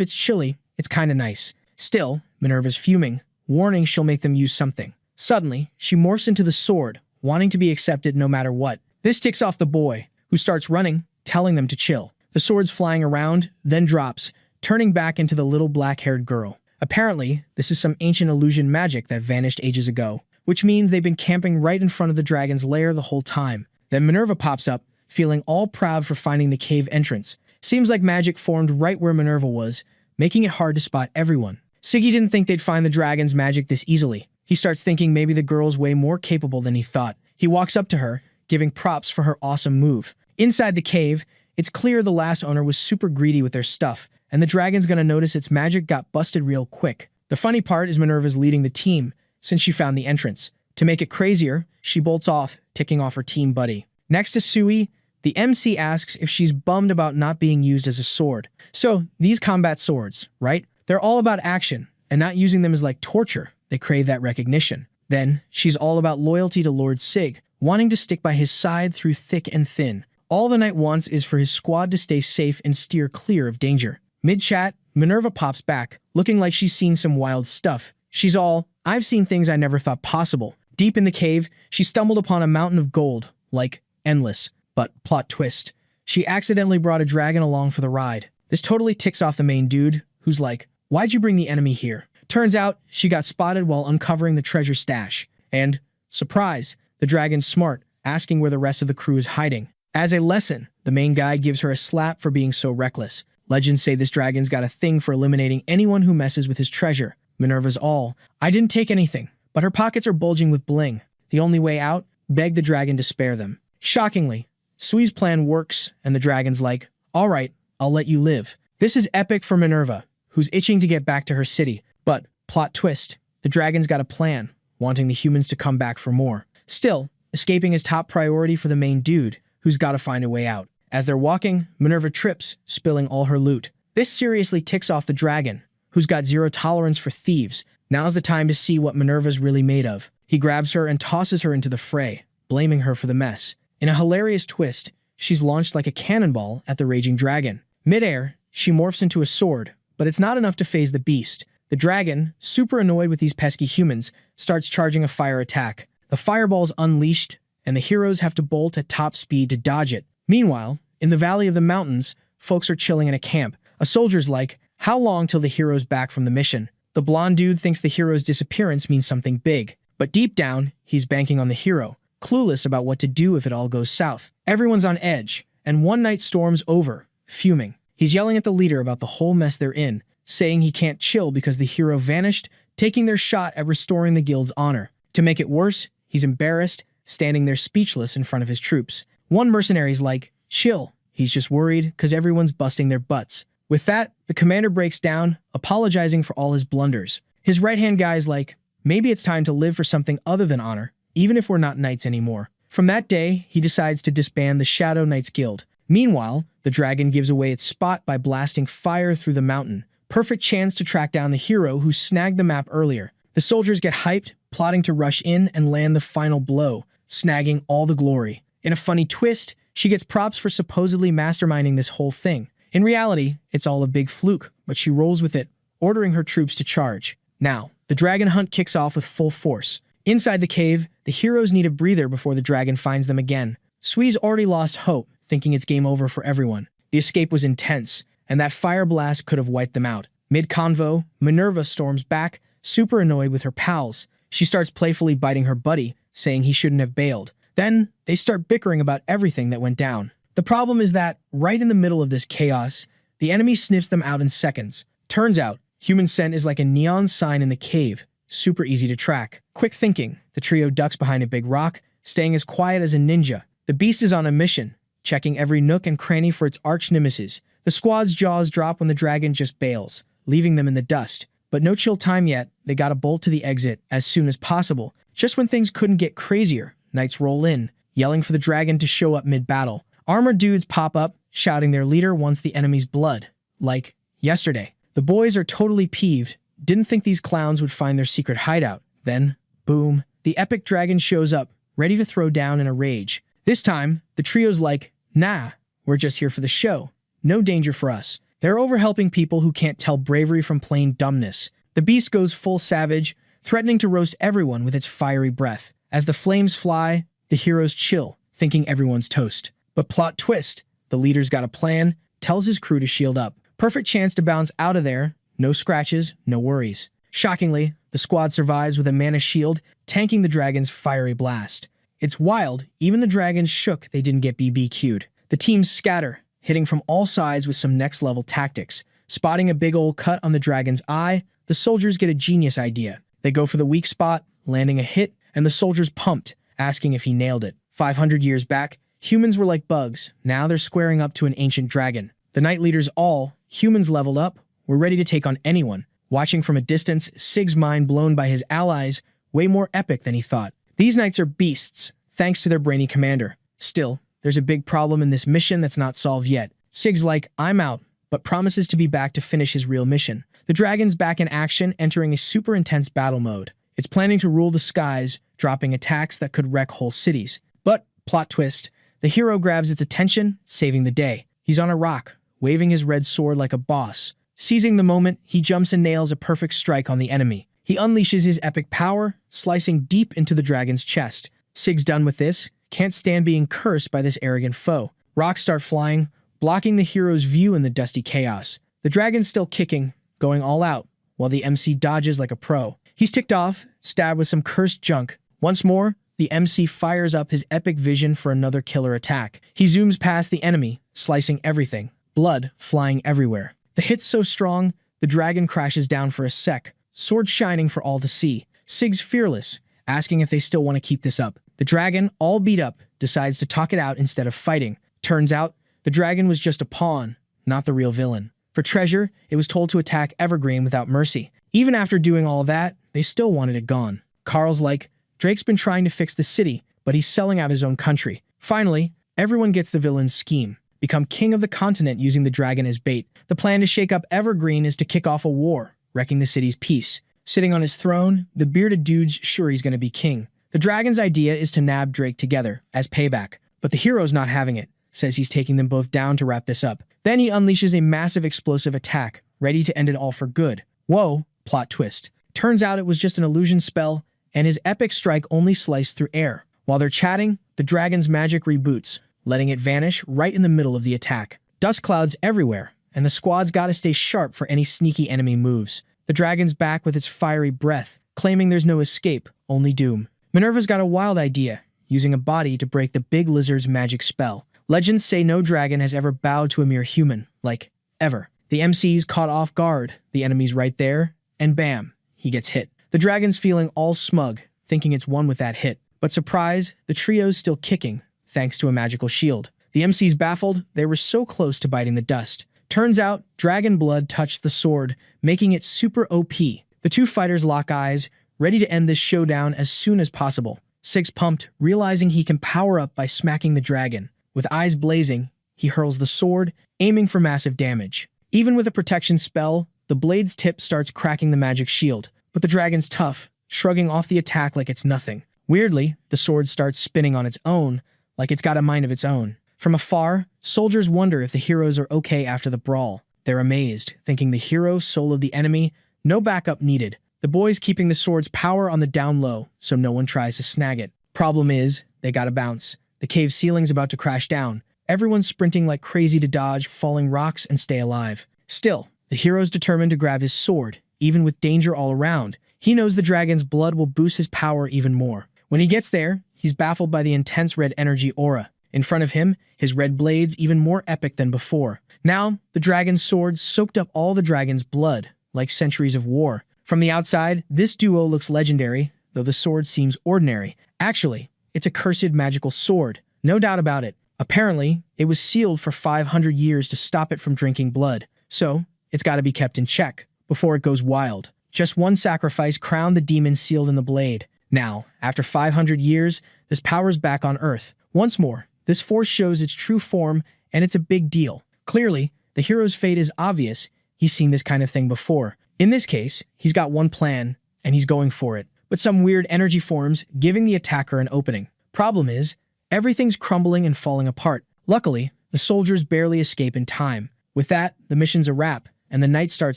it's chilly, it's kinda nice. Still, Minerva's fuming, warning she'll make them use something. Suddenly, she morphs into the sword, wanting to be accepted no matter what. This ticks off the boy, who starts running, telling them to chill. The sword's flying around, then drops, turning back into the little black-haired girl. Apparently, this is some ancient illusion magic that vanished ages ago, which means they've been camping right in front of the dragon's lair the whole time. Then Minerva pops up, feeling all proud for finding the cave entrance. Seems like magic formed right where Minerva was, making it hard to spot everyone. Siggy didn't think they'd find the dragon's magic this easily. He starts thinking maybe the girl's way more capable than he thought. He walks up to her, giving props for her awesome move. Inside the cave, it's clear the last owner was super greedy with their stuff, and the dragon's gonna notice its magic got busted real quick. The funny part is Minerva's leading the team, since she found the entrance. To make it crazier, she bolts off, ticking off her team buddy. Next to Sui, the MC asks if she's bummed about not being used as a sword. So, these combat swords, right? They're all about action, and not using them is like torture. They crave that recognition. Then, she's all about loyalty to Lord Sig, wanting to stick by his side through thick and thin. All the knight wants is for his squad to stay safe and steer clear of danger. Mid-chat, Minerva pops back, looking like she's seen some wild stuff. She's all, I've seen things I never thought possible. Deep in the cave, she stumbled upon a mountain of gold, like, endless. But, plot twist, she accidentally brought a dragon along for the ride. This totally ticks off the main dude, who's like, why'd you bring the enemy here? Turns out, she got spotted while uncovering the treasure stash. And, surprise, the dragon's smart, asking where the rest of the crew is hiding. As a lesson, the main guy gives her a slap for being so reckless. Legends say this dragon's got a thing for eliminating anyone who messes with his treasure. Minerva's all, I didn't take anything, but her pockets are bulging with bling. The only way out? Beg the dragon to spare them. Shockingly, Sui's plan works, and the dragon's like, alright, I'll let you live. This is epic for Minerva, who's itching to get back to her city. But, plot twist, the dragon's got a plan, wanting the humans to come back for more. Still, escaping is top priority for the main dude, who's got to find a way out. As they're walking, Minerva trips, spilling all her loot. This seriously ticks off the dragon, who's got zero tolerance for thieves. Now's the time to see what Minerva's really made of. He grabs her and tosses her into the fray, blaming her for the mess. In a hilarious twist, she's launched like a cannonball at the raging dragon. Mid-air, she morphs into a sword, but it's not enough to phase the beast. The dragon, super annoyed with these pesky humans, starts charging a fire attack. The fireball's unleashed, and the heroes have to bolt at top speed to dodge it. Meanwhile, in the Valley of the Mountains, folks are chilling in a camp. A soldier's like, how long till the hero's back from the mission? The blonde dude thinks the hero's disappearance means something big, but deep down, he's banking on the hero, clueless about what to do if it all goes south. Everyone's on edge, and one knight storms over, fuming. He's yelling at the leader about the whole mess they're in, saying he can't chill because the hero vanished, taking their shot at restoring the guild's honor. To make it worse, he's embarrassed, standing there speechless in front of his troops. One mercenary's like, chill. He's just worried because everyone's busting their butts. With that, the commander breaks down, apologizing for all his blunders. His right-hand guy's like, maybe it's time to live for something other than honor, even if we're not knights anymore. From that day, he decides to disband the Shadow Knights Guild. Meanwhile, the dragon gives away its spot by blasting fire through the mountain. Perfect chance to track down the hero who snagged the map earlier. The soldiers get hyped, plotting to rush in and land the final blow, snagging all the glory. In a funny twist, she gets props for supposedly masterminding this whole thing. In reality, it's all a big fluke, but she rolls with it, ordering her troops to charge. Now, the dragon hunt kicks off with full force. Inside the cave, the heroes need a breather before the dragon finds them again. Sui's already lost hope, thinking it's game over for everyone. The escape was intense, and that fire blast could have wiped them out. Mid-convo, Minerva storms back, super annoyed with her pals. She starts playfully biting her buddy, saying he shouldn't have bailed. Then, they start bickering about everything that went down. The problem is that, right in the middle of this chaos, the enemy sniffs them out in seconds. Turns out, human scent is like a neon sign in the cave, super easy to track. Quick thinking, the trio ducks behind a big rock, staying as quiet as a ninja. The beast is on a mission, checking every nook and cranny for its arch-nemesis. The squad's jaws drop when the dragon just bails, leaving them in the dust. But no chill time yet, they gotta bolt to the exit as soon as possible. Just when things couldn't get crazier, knights roll in, yelling for the dragon to show up mid-battle. Armored dudes pop up, shouting their leader wants the enemy's blood. Like, yesterday. The boys are totally peeved, didn't think these clowns would find their secret hideout. Then, boom, the epic dragon shows up, ready to throw down in a rage. This time, the trio's like, nah, we're just here for the show. No danger for us. They're overhelping people who can't tell bravery from plain dumbness. The beast goes full savage, threatening to roast everyone with its fiery breath. As the flames fly, the heroes chill, thinking everyone's toast. But plot twist, the leader's got a plan, tells his crew to shield up. Perfect chance to bounce out of there, no scratches, no worries. Shockingly, the squad survives with a mana shield, tanking the dragon's fiery blast. It's wild, even the dragons shook they didn't get BBQ'd. The teams scatter, hitting from all sides with some next-level tactics. Spotting a big old cut on the dragon's eye, the soldiers get a genius idea. They go for the weak spot, landing a hit, and the soldiers pumped, asking if he nailed it. 500 years back, humans were like bugs. Now they're squaring up to an ancient dragon. The knight leaders all, humans leveled up, were ready to take on anyone. Watching from a distance, Sig's mind blown by his allies, way more epic than he thought. These knights are beasts, thanks to their brainy commander. Still, there's a big problem in this mission that's not solved yet. Sig's like, I'm out, but promises to be back to finish his real mission. The dragon's back in action, entering a super intense battle mode. It's planning to rule the skies, dropping attacks that could wreck whole cities. But, plot twist, the hero grabs its attention, saving the day. He's on a rock, waving his red sword like a boss. Seizing the moment, he jumps and nails a perfect strike on the enemy. He unleashes his epic power, slicing deep into the dragon's chest. Sig's done with this, can't stand being cursed by this arrogant foe. Rocks start flying, blocking the hero's view in the dusty chaos. The dragon's still kicking, going all out, while the MC dodges like a pro. He's ticked off, stabbed with some cursed junk. Once more, the MC fires up his epic vision for another killer attack. He zooms past the enemy, slicing everything, blood flying everywhere. The hit's so strong, the dragon crashes down for a sec, sword shining for all to see. Sig's fearless, asking if they still want to keep this up. The dragon, all beat up, decides to talk it out instead of fighting. Turns out, the dragon was just a pawn, not the real villain. For treasure, it was told to attack Evergreen without mercy. Even after doing all that, they still wanted it gone. Carl's like, Drake's been trying to fix the city, but he's selling out his own country. Finally, everyone gets the villain's scheme. Become king of the continent using the dragon as bait. The plan to shake up Evergreen is to kick off a war, wrecking the city's peace. Sitting on his throne, the bearded dude's sure he's going to be king. The dragon's idea is to nab Drake together, as payback. But the hero's not having it, says he's taking them both down to wrap this up. Then he unleashes a massive explosive attack, ready to end it all for good. Whoa, plot twist. Turns out it was just an illusion spell, and his epic strike only sliced through air. While they're chatting, the dragon's magic reboots, letting it vanish right in the middle of the attack. Dust clouds everywhere, and the squad's gotta stay sharp for any sneaky enemy moves. The dragon's back with its fiery breath, claiming there's no escape, only doom. Minerva's got a wild idea, using a body to break the big lizard's magic spell. Legends say no dragon has ever bowed to a mere human, like, ever. The MC's caught off guard, the enemy's right there, and bam, he gets hit. The dragon's feeling all smug, thinking it's won with that hit. But surprise, the trio's still kicking, thanks to a magical shield. The MC's baffled, they were so close to biting the dust. Turns out, dragon blood touched the sword, making it super OP. The two fighters lock eyes, ready to end this showdown as soon as possible. Six pumped, realizing he can power up by smacking the dragon. With eyes blazing, he hurls the sword, aiming for massive damage. Even with a protection spell, the blade's tip starts cracking the magic shield. But the dragon's tough, shrugging off the attack like it's nothing. Weirdly, the sword starts spinning on its own, like it's got a mind of its own. From afar, soldiers wonder if the heroes are okay after the brawl. They're amazed, thinking the hero soul of the enemy, no backup needed. The boys keeping the sword's power on the down low, so no one tries to snag it. Problem is, they gotta bounce. The cave ceiling's about to crash down. Everyone's sprinting like crazy to dodge falling rocks and stay alive. Still, the hero's determined to grab his sword, even with danger all around. He knows the dragon's blood will boost his power even more. When he gets there, he's baffled by the intense red energy aura. In front of him, his red blade's even more epic than before. Now, the dragon's sword soaked up all the dragon's blood, like centuries of war. From the outside, this duo looks legendary, though the sword seems ordinary. Actually, it's a cursed magical sword, no doubt about it. Apparently, it was sealed for 500 years to stop it from drinking blood, so it's got to be kept in check before it goes wild. Just one sacrifice crowned the demon sealed in the blade. Now, after 500 years, this power's back on Earth. Once more, this force shows its true form, and it's a big deal. Clearly, the hero's fate is obvious. He's seen this kind of thing before. In this case, he's got one plan, and he's going for it. But some weird energy forms, giving the attacker an opening. Problem is, everything's crumbling and falling apart. Luckily, the soldiers barely escape in time. With that, the mission's a wrap, and the knights start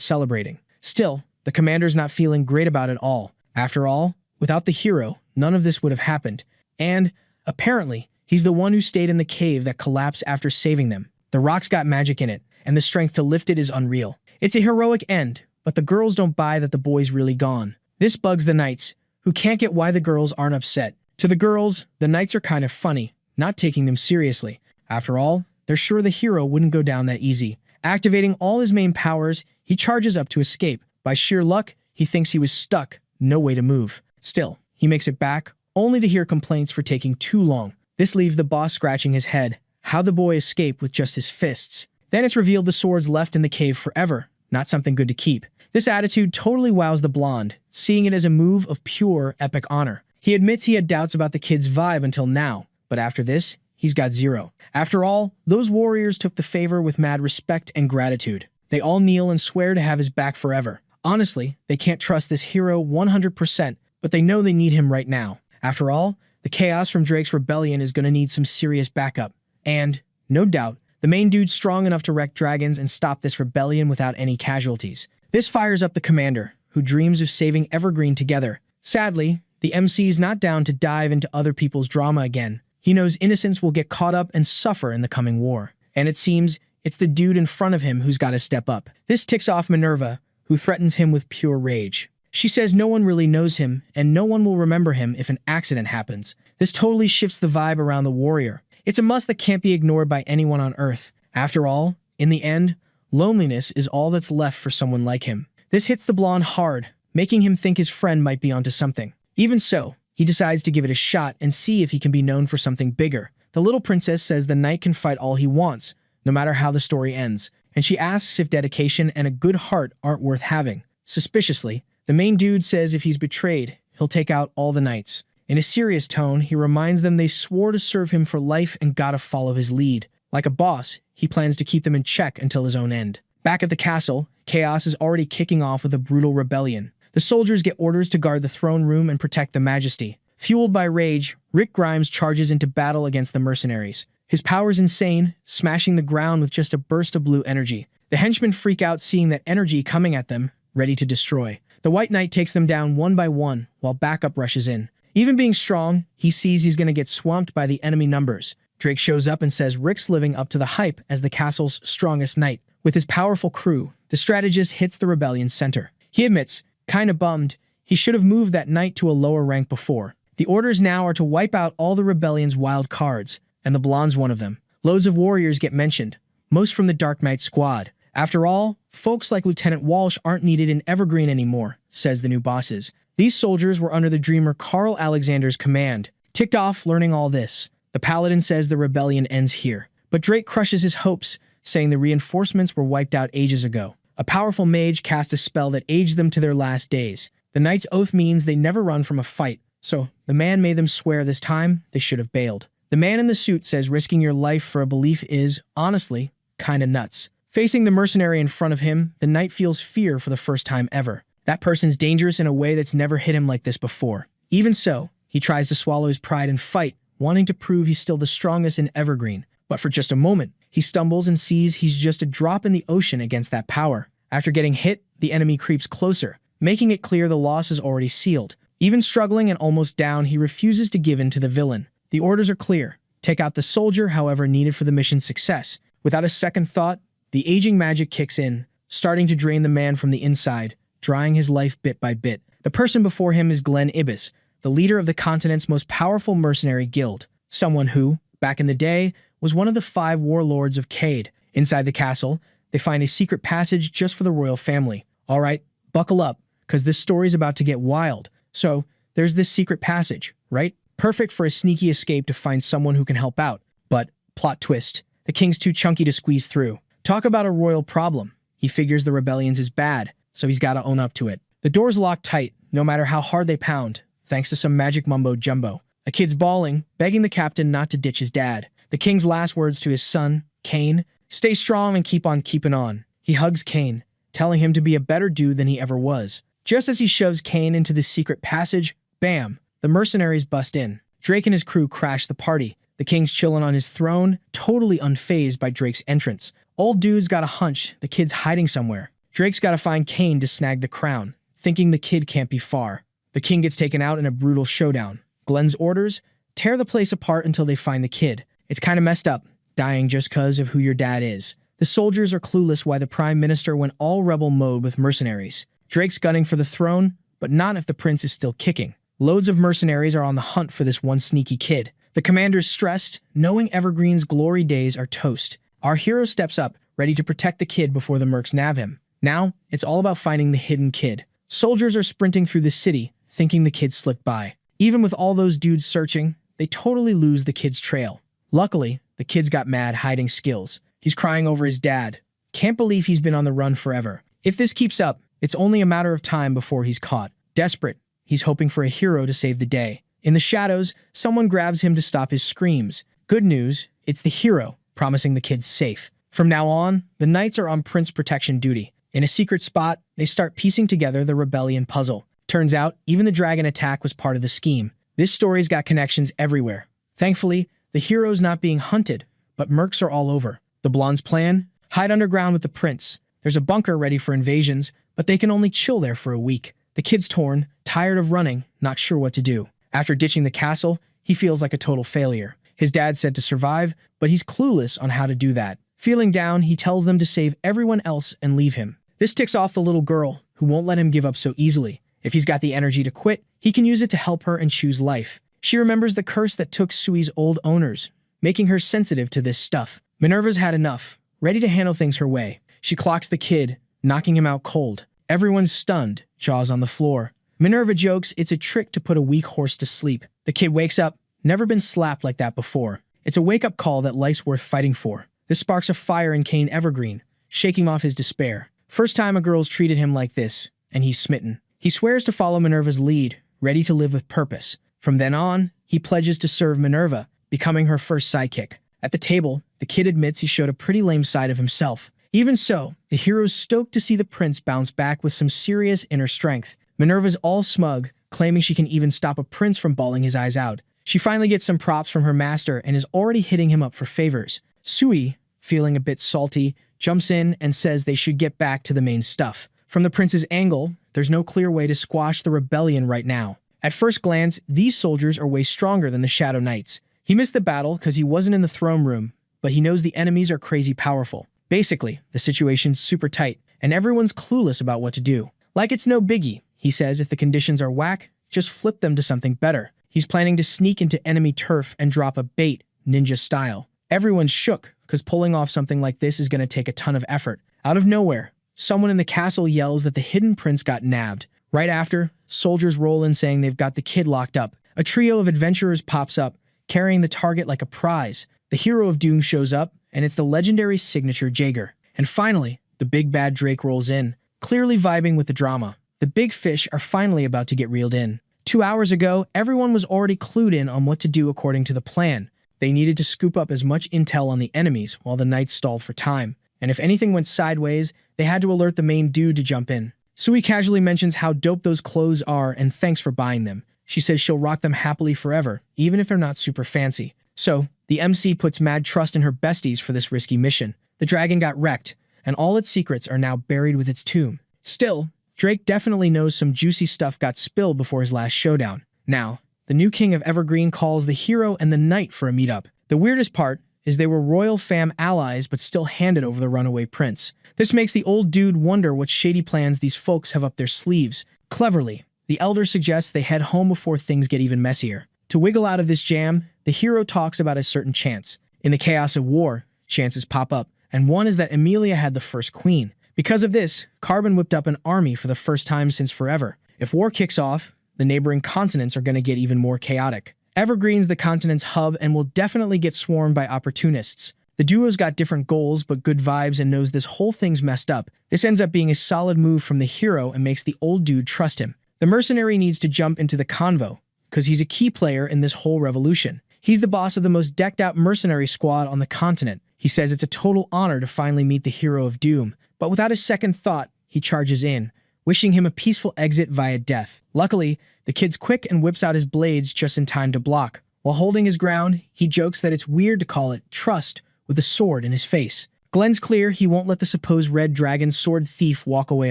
celebrating. Still, the commander's not feeling great about it all. After all, without the hero, none of this would have happened. And, apparently, he's the one who stayed in the cave that collapsed after saving them. The rock's got magic in it, and the strength to lift it is unreal. It's a heroic end, but the girls don't buy that the boy's really gone. This bugs the knights, who can't get why the girls aren't upset. To the girls, the knights are kind of funny, not taking them seriously. After all, they're sure the hero wouldn't go down that easy. Activating all his main powers, he charges up to escape. By sheer luck, he thinks he was stuck, no way to move. Still, he makes it back, only to hear complaints for taking too long. This leaves the boss scratching his head. How the boy escaped with just his fists. Then it's revealed the sword's left in the cave forever, not something good to keep. This attitude totally wows the blonde, seeing it as a move of pure, epic honor. He admits he had doubts about the kid's vibe until now, but after this, he's got zero. After all, those warriors took the favor with mad respect and gratitude. They all kneel and swear to have his back forever. Honestly, they can't trust this hero 100%, but they know they need him right now. After all, the chaos from Drake's rebellion is going to need some serious backup. And, no doubt, the main dude's strong enough to wreck dragons and stop this rebellion without any casualties. This fires up the commander, who dreams of saving Evergreen together. Sadly, the MC's not down to dive into other people's drama again. He knows innocents will get caught up and suffer in the coming war. And it seems it's the dude in front of him who's got to step up. This ticks off Minerva, who threatens him with pure rage. She says no one really knows him, and no one will remember him if an accident happens. This totally shifts the vibe around the warrior. It's a must that can't be ignored by anyone on Earth. After all, in the end, loneliness is all that's left for someone like him. This hits the blonde hard, making him think his friend might be onto something. Even so, he decides to give it a shot and see if he can be known for something bigger. The little princess says the knight can fight all he wants, no matter how the story ends, and she asks if dedication and a good heart aren't worth having. Suspiciously, the main dude says if he's betrayed, he'll take out all the knights. In a serious tone, he reminds them they swore to serve him for life and gotta follow his lead. Like a boss, he plans to keep them in check until his own end. Back at the castle, chaos is already kicking off with a brutal rebellion. The soldiers get orders to guard the throne room and protect the majesty. Fueled by rage, Rick Grimes charges into battle against the mercenaries. His power's insane, smashing the ground with just a burst of blue energy. The henchmen freak out seeing that energy coming at them, ready to destroy. The White Knight takes them down one by one, while backup rushes in. Even being strong, he sees he's going to get swamped by the enemy numbers. Drake shows up and says Rick's living up to the hype as the castle's strongest knight. With his powerful crew, the strategist hits the rebellion's center. He admits, kinda bummed, he should have moved that knight to a lower rank before. The orders now are to wipe out all the rebellion's wild cards, and the blonde's one of them. Loads of warriors get mentioned, most from the Dark Knight squad. After all, folks like Lieutenant Walsh aren't needed in Evergreen anymore, says the new bosses. These soldiers were under the dreamer Carl Alexander's command. Ticked off learning all this, the Paladin says the rebellion ends here. But Drake crushes his hopes, saying the reinforcements were wiped out ages ago. A powerful mage cast a spell that aged them to their last days. The Knight's oath means they never run from a fight, so the man made them swear this time they should have bailed. The man in the suit says risking your life for a belief is, honestly, kinda nuts. Facing the mercenary in front of him, the Knight feels fear for the first time ever. That person's dangerous in a way that's never hit him like this before. Even so, he tries to swallow his pride and fight, wanting to prove he's still the strongest in Evergreen. But for just a moment, he stumbles and sees he's just a drop in the ocean against that power. After getting hit, the enemy creeps closer, making it clear the loss is already sealed. Even struggling and almost down, he refuses to give in to the villain. The orders are clear. Take out the soldier, however needed for the mission's success. Without a second thought, the aging magic kicks in, starting to drain the man from the inside, drying his life bit by bit. The person before him is Glenn Ibis, the leader of the continent's most powerful mercenary guild. Someone who, back in the day, was one of the 5 warlords of Cade. Inside the castle, they find a secret passage just for the royal family. Alright, buckle up, because this story's about to get wild. So, there's this secret passage, right? Perfect for a sneaky escape to find someone who can help out. But, plot twist, the king's too chunky to squeeze through. Talk about a royal problem. He figures the rebellion's is bad, so he's gotta own up to it. The door's locked tight, no matter how hard they pound, thanks to some magic mumbo-jumbo. A kid's bawling, begging the captain not to ditch his dad. The king's last words to his son, Kane, stay strong and keep on keeping on. He hugs Kane, telling him to be a better dude than he ever was. Just as he shoves Kane into the secret passage, bam, the mercenaries bust in. Drake and his crew crash the party. The king's chilling on his throne, totally unfazed by Drake's entrance. Old dude's got a hunch the kid's hiding somewhere. Drake's gotta find Kane to snag the crown, thinking the kid can't be far. The king gets taken out in a brutal showdown. Glenn's orders? Tear the place apart until they find the kid. It's kinda messed up, dying just cause of who your dad is. The soldiers are clueless why the prime minister went all rebel mode with mercenaries. Drake's gunning for the throne, but not if the prince is still kicking. Loads of mercenaries are on the hunt for this one sneaky kid. The commander's stressed, knowing Evergreen's glory days are toast. Our hero steps up, ready to protect the kid before the mercs nab him. Now, it's all about finding the hidden kid. Soldiers are sprinting through the city, thinking the kid slipped by. Even with all those dudes searching, they totally lose the kid's trail. Luckily, the kid's got mad hiding skills. He's crying over his dad. Can't believe he's been on the run forever. If this keeps up, it's only a matter of time before he's caught. Desperate, he's hoping for a hero to save the day. In the shadows, someone grabs him to stop his screams. Good news, it's the hero, promising the kid's safe. From now on, the knights are on prince protection duty. In a secret spot, they start piecing together the rebellion puzzle. Turns out, even the dragon attack was part of the scheme. This story's got connections everywhere. Thankfully, the hero's not being hunted, but mercs are all over. The blonde's plan? Hide underground with the prince. There's a bunker ready for invasions, but they can only chill there for a week. The kid's torn, tired of running, not sure what to do. After ditching the castle, he feels like a total failure. His dad said to survive, but he's clueless on how to do that. Feeling down, he tells them to save everyone else and leave him. This ticks off the little girl, who won't let him give up so easily. If he's got the energy to quit, he can use it to help her and choose life. She remembers the curse that took Sui's old owners, making her sensitive to this stuff. Minerva's had enough, ready to handle things her way. She clocks the kid, knocking him out cold. Everyone's stunned, jaws on the floor. Minerva jokes it's a trick to put a weak horse to sleep. The kid wakes up, never been slapped like that before. It's a wake-up call that life's worth fighting for. This sparks a fire in Kane Evergreen, shaking off his despair. First time a girl's treated him like this, and he's smitten. He swears to follow Minerva's lead, ready to live with purpose. From then on, he pledges to serve Minerva, becoming her first sidekick. At the table, the kid admits he showed a pretty lame side of himself. Even so, the hero's stoked to see the prince bounce back with some serious inner strength. Minerva's all smug, claiming she can even stop a prince from bawling his eyes out. She finally gets some props from her master and is already hitting him up for favors. Sui, feeling a bit salty, jumps in and says they should get back to the main stuff. From the prince's angle, there's no clear way to squash the rebellion right now. At first glance, these soldiers are way stronger than the Shadow Knights. He missed the battle because he wasn't in the throne room, but he knows the enemies are crazy powerful. Basically, the situation's super tight, and everyone's clueless about what to do. Like it's no biggie, he says if the conditions are whack, just flip them to something better. He's planning to sneak into enemy turf and drop a bait, ninja style. Everyone's shook, because pulling off something like this is going to take a ton of effort. Out of nowhere, someone in the castle yells that the hidden prince got nabbed. Right after, soldiers roll in saying they've got the kid locked up. A trio of adventurers pops up, carrying the target like a prize. The hero of doom shows up, and it's the legendary signature Jaeger. And finally, the big bad Drake rolls in, clearly vibing with the drama. The big fish are finally about to get reeled in. 2 hours ago, everyone was already clued in on what to do according to the plan. They needed to scoop up as much intel on the enemies while the knights stalled for time. And if anything went sideways, they had to alert the main dude to jump in. Sui casually mentions how dope those clothes are and thanks for buying them. She says she'll rock them happily forever, even if they're not super fancy. So, the MC puts mad trust in her besties for this risky mission. The dragon got wrecked, and all its secrets are now buried with its tomb. Still, Drake definitely knows some juicy stuff got spilled before his last showdown. Now, the new king of Evergreen calls the hero and the knight for a meetup. The weirdest part is they were royal fam allies but still handed over the runaway prince. This makes the old dude wonder what shady plans these folks have up their sleeves. Cleverly, the elder suggests they head home before things get even messier. To wiggle out of this jam, the hero talks about a certain chance. In the chaos of war, chances pop up, and one is that Emilia had the first queen. Because of this, Carbon whipped up an army for the first time since forever. If war kicks off, the neighboring continents are going to get even more chaotic. Evergreen's the continent's hub and will definitely get swarmed by opportunists. The duo's got different goals but good vibes and knows this whole thing's messed up. This ends up being a solid move from the hero and makes the old dude trust him. The mercenary needs to jump into the convo, because he's a key player in this whole revolution. He's the boss of the most decked-out mercenary squad on the continent. He says it's a total honor to finally meet the hero of doom, but without a second thought, he charges in, wishing him a peaceful exit via death. Luckily, the kid's quick and whips out his blades just in time to block. While holding his ground, he jokes that it's weird to call it trust with a sword in his face. Glenn's clear he won't let the supposed red dragon sword thief walk away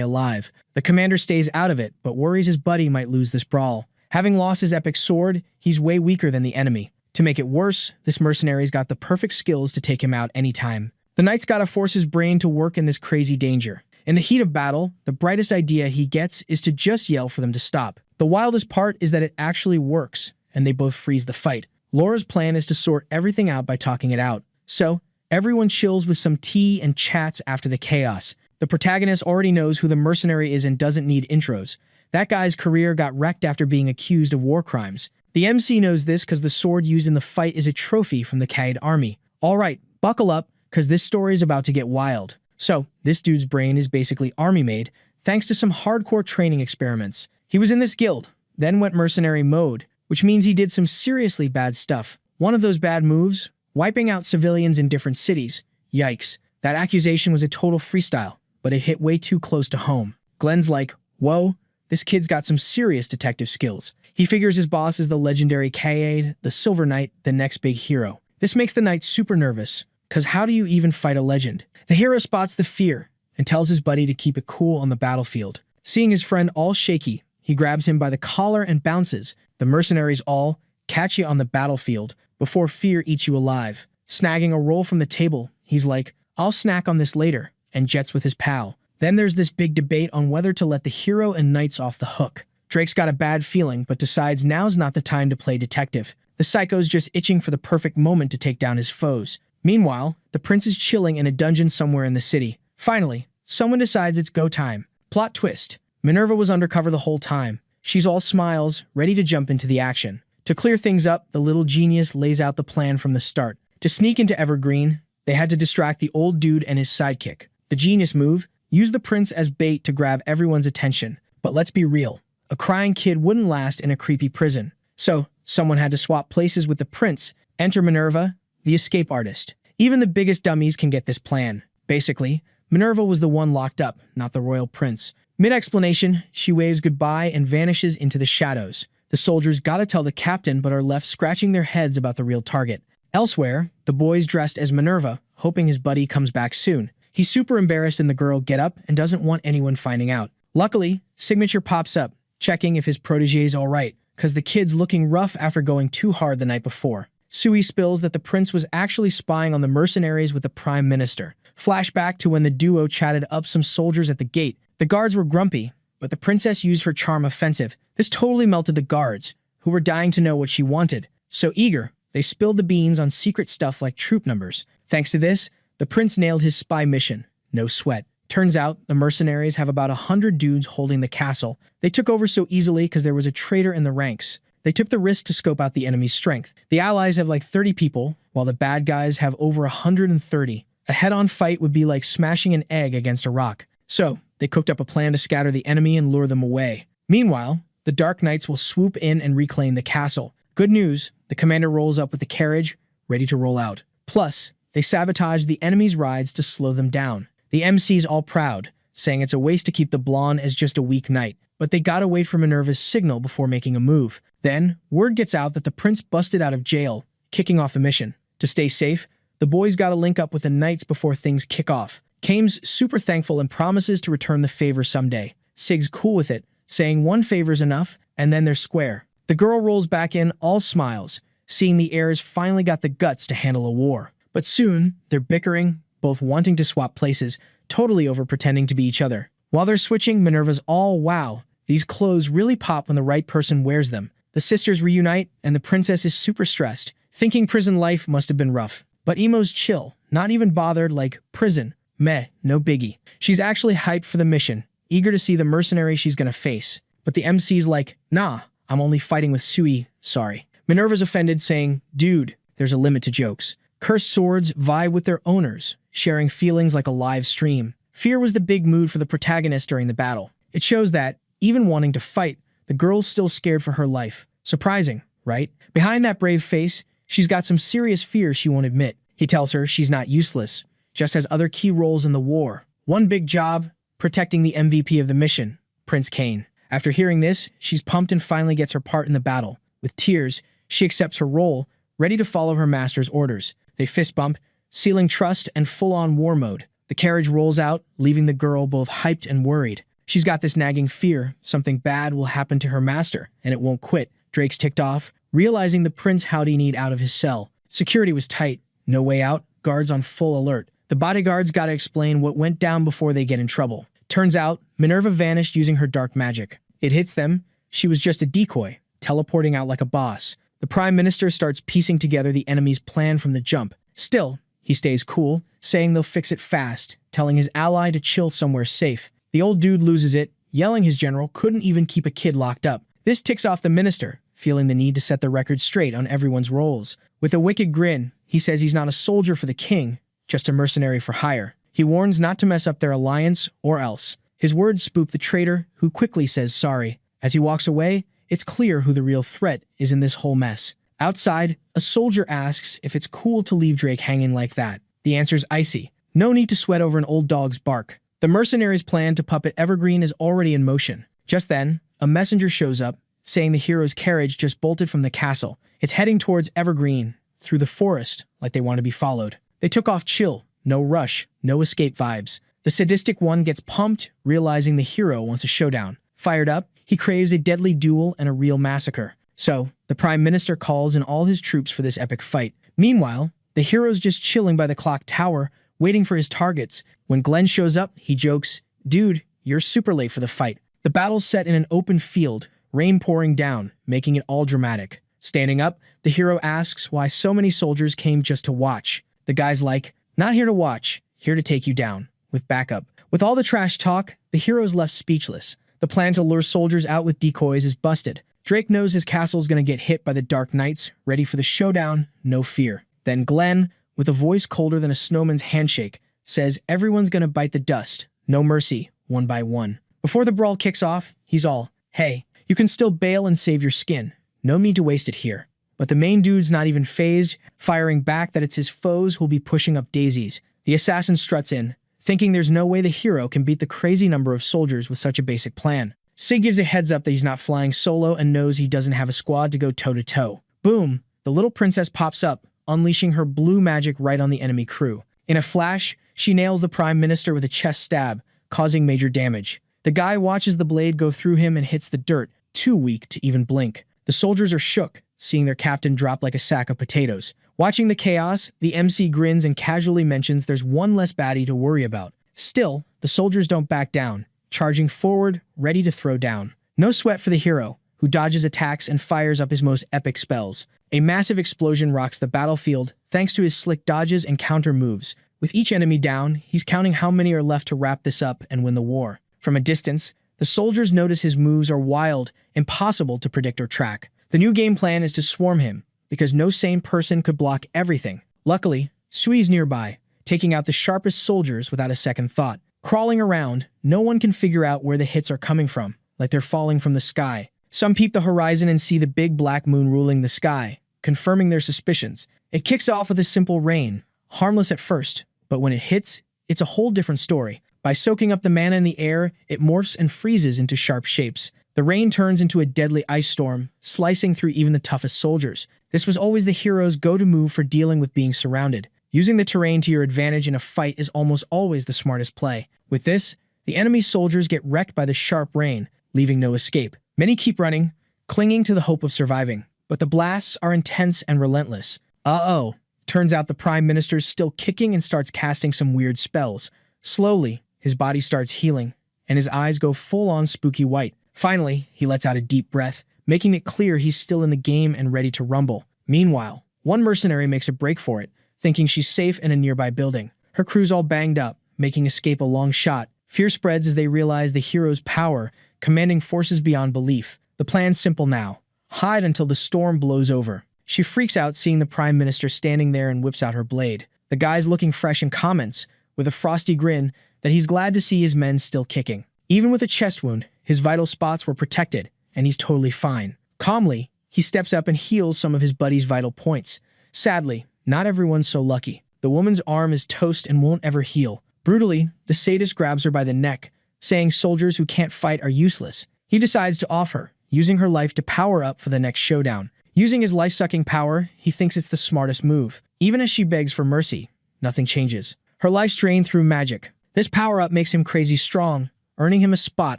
alive. The commander stays out of it, but worries his buddy might lose this brawl. Having lost his epic sword, he's way weaker than the enemy. To make it worse, this mercenary's got the perfect skills to take him out anytime. The knight's gotta force his brain to work in this crazy danger. In the heat of battle, the brightest idea he gets is to just yell for them to stop. The wildest part is that it actually works, and they both freeze the fight. Laura's plan is to sort everything out by talking it out. So, everyone chills with some tea and chats after the chaos. The protagonist already knows who the mercenary is and doesn't need intros. That guy's career got wrecked after being accused of war crimes. The MC knows this because the sword used in the fight is a trophy from the Kaid army. Alright, buckle up, because this story is about to get wild. So, this dude's brain is basically army-made, thanks to some hardcore training experiments. He was in this guild, then went mercenary mode, which means he did some seriously bad stuff. One of those bad moves? Wiping out civilians in different cities. Yikes. That accusation was a total freestyle, but it hit way too close to home. Glenn's like, whoa, this kid's got some serious detective skills. He figures his boss is the legendary Kaid, the Silver Knight, the next big hero. This makes the knight super nervous, because how do you even fight a legend? The hero spots the fear and tells his buddy to keep it cool on the battlefield. Seeing his friend all shaky, he grabs him by the collar and bounces. The mercenaries all catch you on the battlefield before fear eats you alive. Snagging a roll from the table, he's like, I'll snack on this later, and jets with his pal. Then there's this big debate on whether to let the hero and knights off the hook. Drake's got a bad feeling, but decides now's not the time to play detective. The psycho's just itching for the perfect moment to take down his foes. Meanwhile, the prince is chilling in a dungeon somewhere in the city. Finally, someone decides it's go time. Plot twist. Minerva was undercover the whole time. She's all smiles, ready to jump into the action. To clear things up, the little genius lays out the plan from the start. To sneak into Evergreen, they had to distract the old dude and his sidekick. The genius move? Use the prince as bait to grab everyone's attention. But let's be real. A crying kid wouldn't last in a creepy prison. So, someone had to swap places with the prince. Enter Minerva, the escape artist. Even the biggest dummies can get this plan. Basically, Minerva was the one locked up, not the royal prince. Mid-explanation, she waves goodbye and vanishes into the shadows. The soldiers gotta tell the captain but are left scratching their heads about the real target. Elsewhere, the boy's dressed as Minerva, hoping his buddy comes back soon. He's super embarrassed in the girl get-up and doesn't want anyone finding out. Luckily, Signature pops up, checking if his protege's alright, cause the kid's looking rough after going too hard the night before. Sui spills that the prince was actually spying on the mercenaries with the prime minister. Flashback to when the duo chatted up some soldiers at the gate. The guards were grumpy, but the princess used her charm offensive. This totally melted the guards, who were dying to know what she wanted. So eager, they spilled the beans on secret stuff like troop numbers. Thanks to this, the prince nailed his spy mission. No sweat. Turns out, the mercenaries have about 100 dudes holding the castle. They took over so easily because there was a traitor in the ranks. They took the risk to scope out the enemy's strength. The allies have like 30 people, while the bad guys have over 130. A head-on fight would be like smashing an egg against a rock. So, they cooked up a plan to scatter the enemy and lure them away. Meanwhile, the Dark Knights will swoop in and reclaim the castle. Good news, the commander rolls up with the carriage, ready to roll out. Plus, they sabotage the enemy's rides to slow them down. The MC's all proud, saying it's a waste to keep the blonde as just a weak knight, but they gotta wait for Minerva's signal before making a move. Then, word gets out that the prince busted out of jail, kicking off the mission. To stay safe, the boys gotta link up with the knights before things kick off. Kaim's super thankful and promises to return the favor someday. Sig's cool with it, saying one favor's enough, and then they're square. The girl rolls back in, all smiles, seeing the heirs finally got the guts to handle a war. But soon, they're bickering, both wanting to swap places, totally over pretending to be each other. While they're switching, Minerva's all, wow, these clothes really pop when the right person wears them. The sisters reunite, and the princess is super stressed, thinking prison life must have been rough. But Emo's chill, not even bothered like, prison, meh, no biggie. She's actually hyped for the mission, eager to see the mercenary she's gonna face. But the MC's like, nah, I'm only fighting with Sui, sorry. Minerva's offended, saying, dude, there's a limit to jokes. Cursed swords vibe with their owners, sharing feelings like a live stream. Fear was the big mood for the protagonist during the battle. It shows that, even wanting to fight, the girl's still scared for her life. Surprising, right? Behind that brave face, she's got some serious fears she won't admit. He tells her she's not useless, just has other key roles in the war. One big job, protecting the MVP of the mission, Prince Cain. After hearing this, she's pumped and finally gets her part in the battle. With tears, she accepts her role, ready to follow her master's orders. They fist bump, sealing trust and full-on war mode. The carriage rolls out, leaving the girl both hyped and worried. She's got this nagging fear something bad will happen to her master, and it won't quit. Drake's ticked off, realizing the prince how'd need out of his cell. Security was tight, no way out, guards on full alert. The bodyguards gotta explain what went down before they get in trouble. Turns out, Minerva vanished using her dark magic. It hits them, she was just a decoy, teleporting out like a boss. The Prime Minister starts piecing together the enemy's plan from the jump. Still, he stays cool, saying they'll fix it fast, telling his ally to chill somewhere safe. The old dude loses it, yelling his general couldn't even keep a kid locked up. This ticks off the minister, feeling the need to set the record straight on everyone's roles. With a wicked grin, he says he's not a soldier for the king, just a mercenary for hire. He warns not to mess up their alliance, or else. His words spook the traitor, who quickly says sorry. As he walks away, it's clear who the real threat is in this whole mess. Outside, a soldier asks if it's cool to leave Drake hanging like that. The answer's icy. No need to sweat over an old dog's bark. The mercenaries' plan to puppet Evergreen is already in motion. Just then, a messenger shows up, saying the hero's carriage just bolted from the castle. It's heading towards Evergreen, through the forest, like they want to be followed. They took off chill, no rush, no escape vibes. The sadistic one gets pumped, realizing the hero wants a showdown. Fired up, he craves a deadly duel and a real massacre. So, the Prime Minister calls in all his troops for this epic fight. Meanwhile, the hero's just chilling by the clock tower, waiting for his targets. When Glenn shows up, he jokes, dude, you're super late for the fight. The battle's set in an open field, rain pouring down, making it all dramatic. Standing up, the hero asks why so many soldiers came just to watch. The guy's like, not here to watch, here to take you down, with backup. With all the trash talk, the hero's left speechless. The plan to lure soldiers out with decoys is busted. Drake knows his castle's gonna get hit by the Dark Knights, ready for the showdown, no fear. Then Glenn, with a voice colder than a snowman's handshake, says everyone's gonna bite the dust, no mercy, one by one. Before the brawl kicks off, he's all, hey, you can still bail and save your skin. No need to waste it here. But the main dude's not even phased, firing back that it's his foes who'll be pushing up daisies. The assassin struts in, thinking there's no way the hero can beat the crazy number of soldiers with such a basic plan. Sig gives a heads up that he's not flying solo and knows he doesn't have a squad to go toe-to-toe. Boom! The little princess pops up, unleashing her blue magic right on the enemy crew. In a flash, she nails the Prime Minister with a chest stab, causing major damage. The guy watches the blade go through him and hits the dirt, too weak to even blink. The soldiers are shook, seeing their captain drop like a sack of potatoes. Watching the chaos, the MC grins and casually mentions there's one less baddie to worry about. Still, the soldiers don't back down, charging forward, ready to throw down. No sweat for the hero, who dodges attacks and fires up his most epic spells. A massive explosion rocks the battlefield thanks to his slick dodges and counter moves. With each enemy down, he's counting how many are left to wrap this up and win the war. From a distance, the soldiers notice his moves are wild, impossible to predict or track. The new game plan is to swarm him, because no sane person could block everything. Luckily, Sui's nearby, taking out the sharpest soldiers without a second thought. Crawling around, no one can figure out where the hits are coming from, like they're falling from the sky. Some peep the horizon and see the big black moon ruling the sky, confirming their suspicions. It kicks off with a simple rain, harmless at first, but when it hits, it's a whole different story. By soaking up the mana in the air, it morphs and freezes into sharp shapes. The rain turns into a deadly ice storm, slicing through even the toughest soldiers. This was always the hero's go-to move for dealing with being surrounded. Using the terrain to your advantage in a fight is almost always the smartest play. With this, the enemy soldiers get wrecked by the sharp rain, leaving no escape. Many keep running, clinging to the hope of surviving. But the blasts are intense and relentless. Uh-oh. Turns out the Prime Minister's still kicking and starts casting some weird spells. Slowly, his body starts healing, and his eyes go full-on spooky white. Finally, he lets out a deep breath, making it clear he's still in the game and ready to rumble. Meanwhile, one mercenary makes a break for it, thinking she's safe in a nearby building. Her crew's all banged up, making escape a long shot. Fear spreads as they realize the hero's power, commanding forces beyond belief. The plan's simple now. Hide until the storm blows over. She freaks out seeing the Prime Minister standing there and whips out her blade. The guy's looking fresh and comments, with a frosty grin, that he's glad to see his men still kicking. Even with a chest wound, his vital spots were protected, and he's totally fine. Calmly, he steps up and heals some of his buddy's vital points. Sadly, not everyone's so lucky. The woman's arm is toast and won't ever heal. Brutally, the sadist grabs her by the neck, saying soldiers who can't fight are useless. He decides to off her, using her life to power up for the next showdown. Using his life-sucking power, he thinks it's the smartest move. Even as she begs for mercy, nothing changes. Her life's drained through magic. This power-up makes him crazy strong, earning him a spot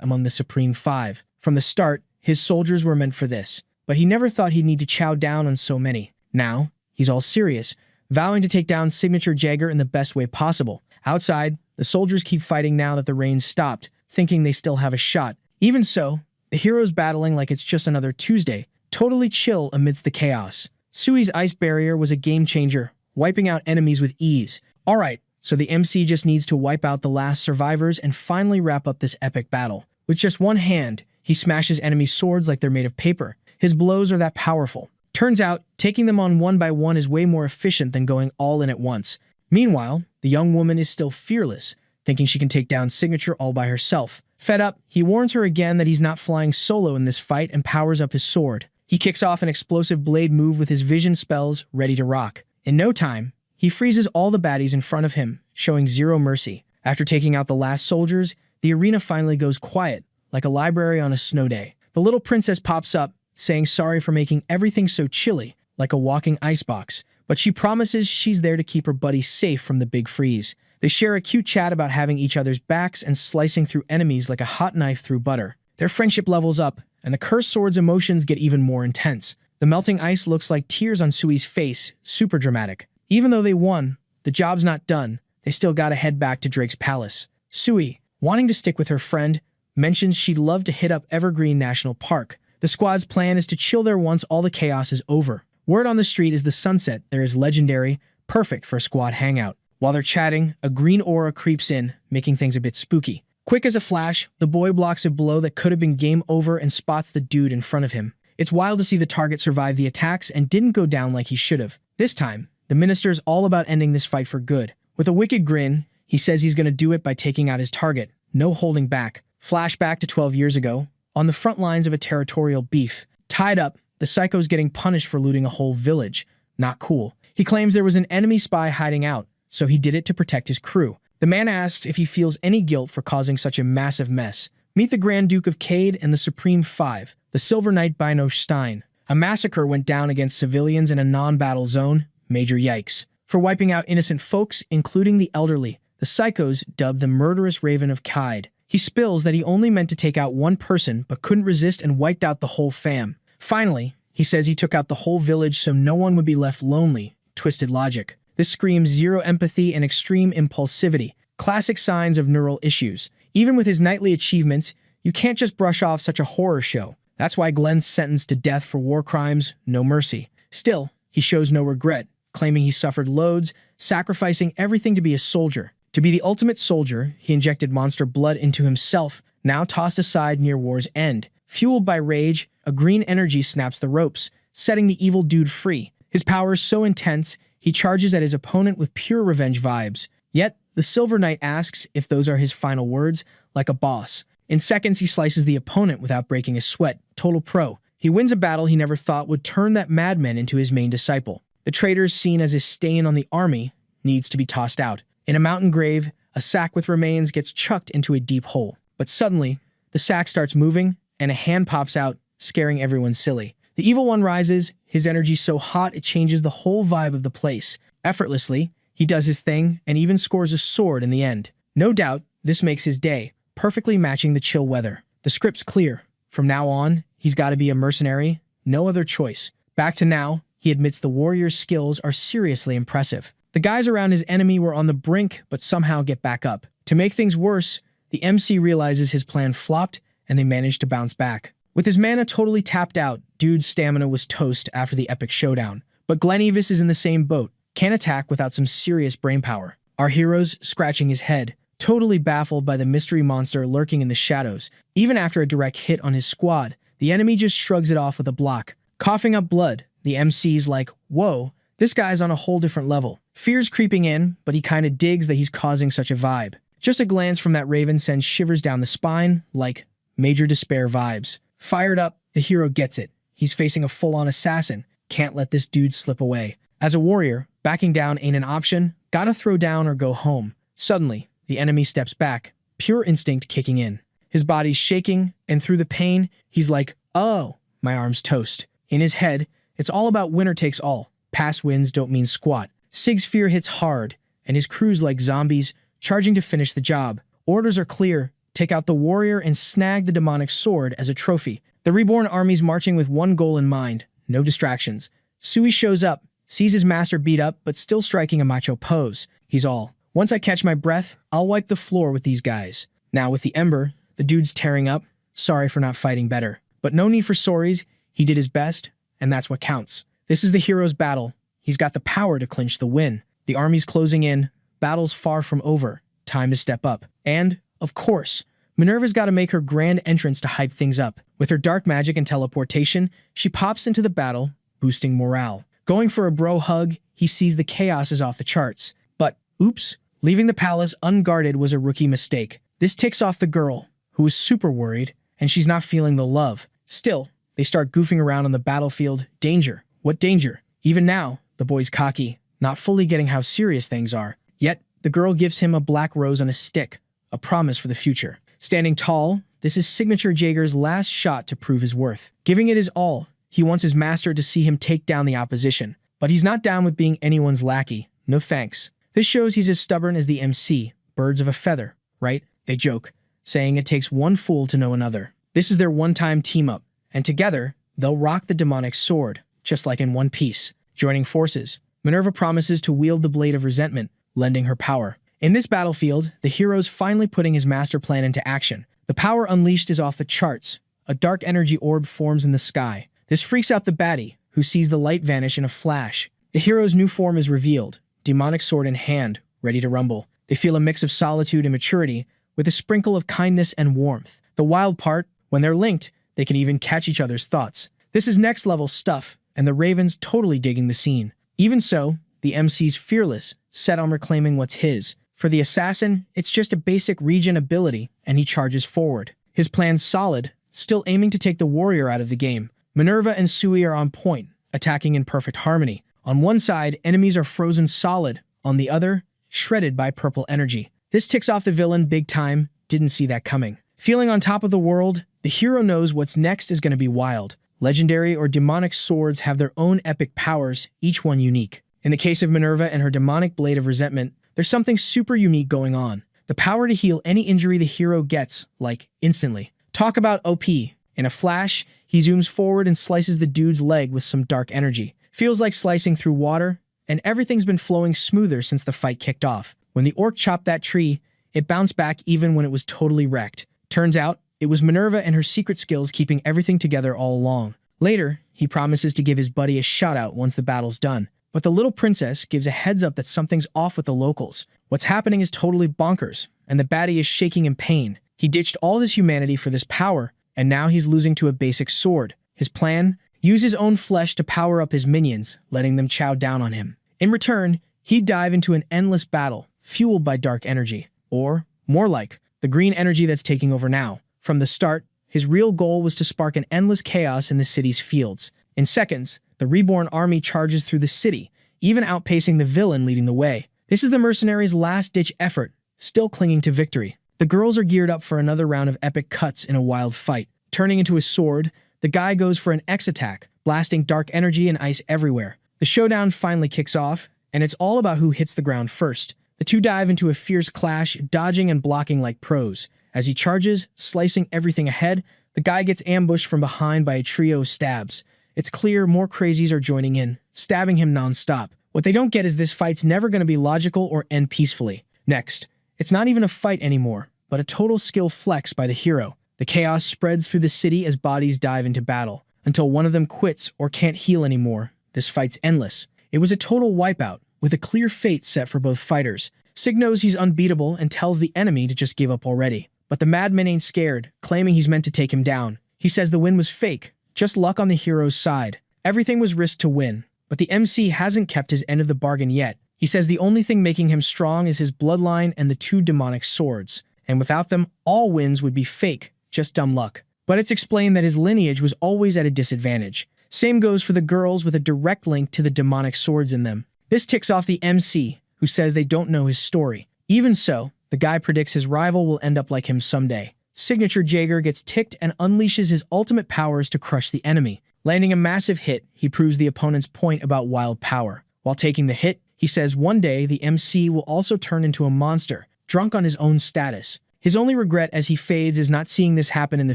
among the Supreme Five. From the start, his soldiers were meant for this, but he never thought he'd need to chow down on so many. Now, he's all serious, vowing to take down Signature Jagger in the best way possible. Outside, the soldiers keep fighting now that the rain's stopped, thinking they still have a shot. Even so, the hero's battling like it's just another Tuesday, totally chill amidst the chaos. Sui's ice barrier was a game-changer, wiping out enemies with ease. Alright, so the MC just needs to wipe out the last survivors and finally wrap up this epic battle. With just one hand, he smashes enemy swords like they're made of paper. His blows are that powerful. Turns out, taking them on one by one is way more efficient than going all in at once. Meanwhile, the young woman is still fearless, thinking she can take down Signature all by herself. Fed up, he warns her again that he's not flying solo in this fight and powers up his sword. He kicks off an explosive blade move with his vision spells ready to rock. In no time, he freezes all the baddies in front of him, showing zero mercy. After taking out the last soldiers, the arena finally goes quiet, like a library on a snow day. The little princess pops up, saying sorry for making everything so chilly, like a walking icebox, but she promises she's there to keep her buddies safe from the big freeze. They share a cute chat about having each other's backs and slicing through enemies like a hot knife through butter. Their friendship levels up, and the cursed sword's emotions get even more intense. The melting ice looks like tears on Sui's face, super dramatic. Even though they won, the job's not done. They still gotta head back to Drake's palace. Sui, wanting to stick with her friend, mentions she'd love to hit up Evergreen National Park. The squad's plan is to chill there once all the chaos is over. Word on the street is the sunset there is legendary, perfect for a squad hangout. While they're chatting, a green aura creeps in, making things a bit spooky. Quick as a flash, the boy blocks a blow that could have been game over and spots the dude in front of him. It's wild to see the target survive the attacks and didn't go down like he should have. This time, the minister's all about ending this fight for good. With a wicked grin, he says he's going to do it by taking out his target. No holding back. Flashback to 12 years ago, on the front lines of a territorial beef. Tied up, the psycho's getting punished for looting a whole village. Not cool. He claims there was an enemy spy hiding out, so he did it to protect his crew. The man asks if he feels any guilt for causing such a massive mess, Meet the Grand Duke of Cade and the Supreme Five, the Silver Knight Bino Stein. A massacre went down against civilians in a non-battle zone. Major yikes. For wiping out innocent folks, including the elderly, the psychos dubbed the murderous Raven of Cade. He spills that he only meant to take out one person but couldn't resist and wiped out the whole fam. Finally, he says he took out the whole village so no one would be left lonely. Twisted logic. This screams zero empathy and extreme impulsivity. Classic signs of neural issues. Even with his knightly achievements, you can't just brush off such a horror show. That's why Glenn's sentenced to death for war crimes, no mercy. Still, he shows no regret, claiming he suffered loads, sacrificing everything to be a soldier. To be the ultimate soldier, he injected monster blood into himself, now tossed aside near war's end. Fueled by rage, a green energy snaps the ropes, setting the evil dude free. His power is so intense, he charges at his opponent with pure revenge vibes. Yet, the Silver Knight asks if those are his final words, like a boss. In seconds, he slices the opponent without breaking a sweat. Total pro. He wins a battle he never thought would turn that madman into his main disciple. The traitor, seen as a stain on the army, needs to be tossed out. In a mountain grave, a sack with remains gets chucked into a deep hole. But suddenly, the sack starts moving, and a hand pops out, scaring everyone silly. The evil one rises, his energy so hot it changes the whole vibe of the place. Effortlessly, he does his thing, and even scores a sword in the end. No doubt, this makes his day, perfectly matching the chill weather. The script's clear. From now on, he's got to be a mercenary, no other choice. Back to now, he admits the warrior's skills are seriously impressive. The guys around his enemy were on the brink, but somehow get back up. To make things worse, the MC realizes his plan flopped, and they manage to bounce back. With his mana totally tapped out, dude's stamina was toast after the epic showdown. But Glenevis is in the same boat, can't attack without some serious brainpower. Our hero's scratching his head, totally baffled by the mystery monster lurking in the shadows. Even after a direct hit on his squad, the enemy just shrugs it off with a block. Coughing up blood, the MC's like, whoa, this guy's on a whole different level. Fear's creeping in, but he kinda digs that he's causing such a vibe. Just a glance from that Raven sends shivers down the spine, like major despair vibes. Fired up, the hero gets it. He's facing a full-on assassin. Can't let this dude slip away. As a warrior, backing down ain't an option. Gotta throw down or go home. Suddenly, the enemy steps back, pure instinct kicking in. His body's shaking, and through the pain, he's like, oh, my arm's toast. In his head, it's all about winner takes all. Past wins don't mean squat. Sig's fear hits hard, and his crew's like zombies, charging to finish the job. Orders are clear. Take out the warrior and snag the demonic sword as a trophy. The reborn army's marching with one goal in mind. No distractions. Sui shows up, sees his master beat up, but still striking a macho pose. He's all, once I catch my breath, I'll wipe the floor with these guys. Now with the Ember, the dude's tearing up. Sorry for not fighting better. But no need for sorries. He did his best, and that's what counts. This is the hero's battle. He's got the power to clinch the win. The army's closing in. Battle's far from over. Time to step up. And, of course, Minerva's got to make her grand entrance to hype things up. With her dark magic and teleportation, she pops into the battle, boosting morale. Going for a bro hug, he sees the chaos is off the charts. But, oops, leaving the palace unguarded was a rookie mistake. This ticks off the girl, who is super worried, and she's not feeling the love. Still, they start goofing around on the battlefield. Danger. What danger? Even now, the boy's cocky, not fully getting how serious things are. Yet, the girl gives him a black rose on a stick, a promise for the future. Standing tall, this is Signature Jaeger's last shot to prove his worth. Giving it his all, he wants his master to see him take down the opposition. But he's not down with being anyone's lackey. No thanks. This shows he's as stubborn as the MC. Birds of a feather, right? They joke, saying it takes one fool to know another. This is their one-time team-up, and together, they'll rock the demonic sword, just like in One Piece. Joining forces, Minerva promises to wield the Blade of Resentment, lending her power. In this battlefield, the hero's finally putting his master plan into action. The power unleashed is off the charts. A dark energy orb forms in the sky. This freaks out the baddie, who sees the light vanish in a flash. The hero's new form is revealed, demonic sword in hand, ready to rumble. They feel a mix of solitude and maturity, with a sprinkle of kindness and warmth. The wild part, when they're linked, they can even catch each other's thoughts. This is next-level stuff, and the Raven's totally digging the scene. Even so, the MC's fearless, set on reclaiming what's his. For the assassin, it's just a basic regen ability, and he charges forward. His plan's solid, still aiming to take the warrior out of the game. Minerva and Sui are on point, attacking in perfect harmony. On one side, enemies are frozen solid. On the other, shredded by purple energy. This ticks off the villain big time. Didn't see that coming. Feeling on top of the world, the hero knows what's next is going to be wild. Legendary or demonic swords have their own epic powers, each one unique. In the case of Minerva and her demonic blade of resentment, there's something super unique going on. The power to heal any injury the hero gets, like, instantly. Talk about OP. In a flash, he zooms forward and slices the dude's leg with some dark energy. Feels like slicing through water, and everything's been flowing smoother since the fight kicked off. When the orc chopped that tree, it bounced back even when it was totally wrecked. Turns out, it was Minerva and her secret skills keeping everything together all along. Later, he promises to give his buddy a shout-out once the battle's done. But the little princess gives a heads up that something's off with the locals. What's happening is totally bonkers, and the baddie is shaking in pain. He ditched all his humanity for this power, and now he's losing to a basic sword. His plan? Use his own flesh to power up his minions, letting them chow down on him. In return, he'd dive into an endless battle, fueled by dark energy. Or, more like, the green energy that's taking over now. From the start, his real goal was to spark an endless chaos in the city's fields. In seconds, the reborn army charges through the city, even outpacing the villain leading the way. This is the mercenaries' last-ditch effort, still clinging to victory. The girls are geared up for another round of epic cuts in a wild fight. Turning into a sword, the guy goes for an X attack, blasting dark energy and ice everywhere. The showdown finally kicks off, and it's all about who hits the ground first. The two dive into a fierce clash, dodging and blocking like pros. As he charges, slicing everything ahead, the guy gets ambushed from behind by a trio of stabs. It's clear more crazies are joining in, stabbing him non-stop. What they don't get is this fight's never going to be logical or end peacefully. Next, it's not even a fight anymore, but a total skill flex by the hero. The chaos spreads through the city as bodies dive into battle, until one of them quits or can't heal anymore. This fight's endless. It was a total wipeout, with a clear fate set for both fighters. Sig knows he's unbeatable and tells the enemy to just give up already. But the madman ain't scared, claiming he's meant to take him down. He says the win was fake, just luck on the hero's side. Everything was risked to win, but the MC hasn't kept his end of the bargain yet. He says the only thing making him strong is his bloodline and the two demonic swords, and without them, all wins would be fake, just dumb luck. But it's explained that his lineage was always at a disadvantage. Same goes for the girls with a direct link to the demonic swords in them. This ticks off the MC, who says they don't know his story. Even so, the guy predicts his rival will end up like him someday. Signature Jaeger gets ticked and unleashes his ultimate powers to crush the enemy. Landing a massive hit, he proves the opponent's point about wild power. While taking the hit, he says one day the MC will also turn into a monster, drunk on his own status. His only regret as he fades is not seeing this happen in the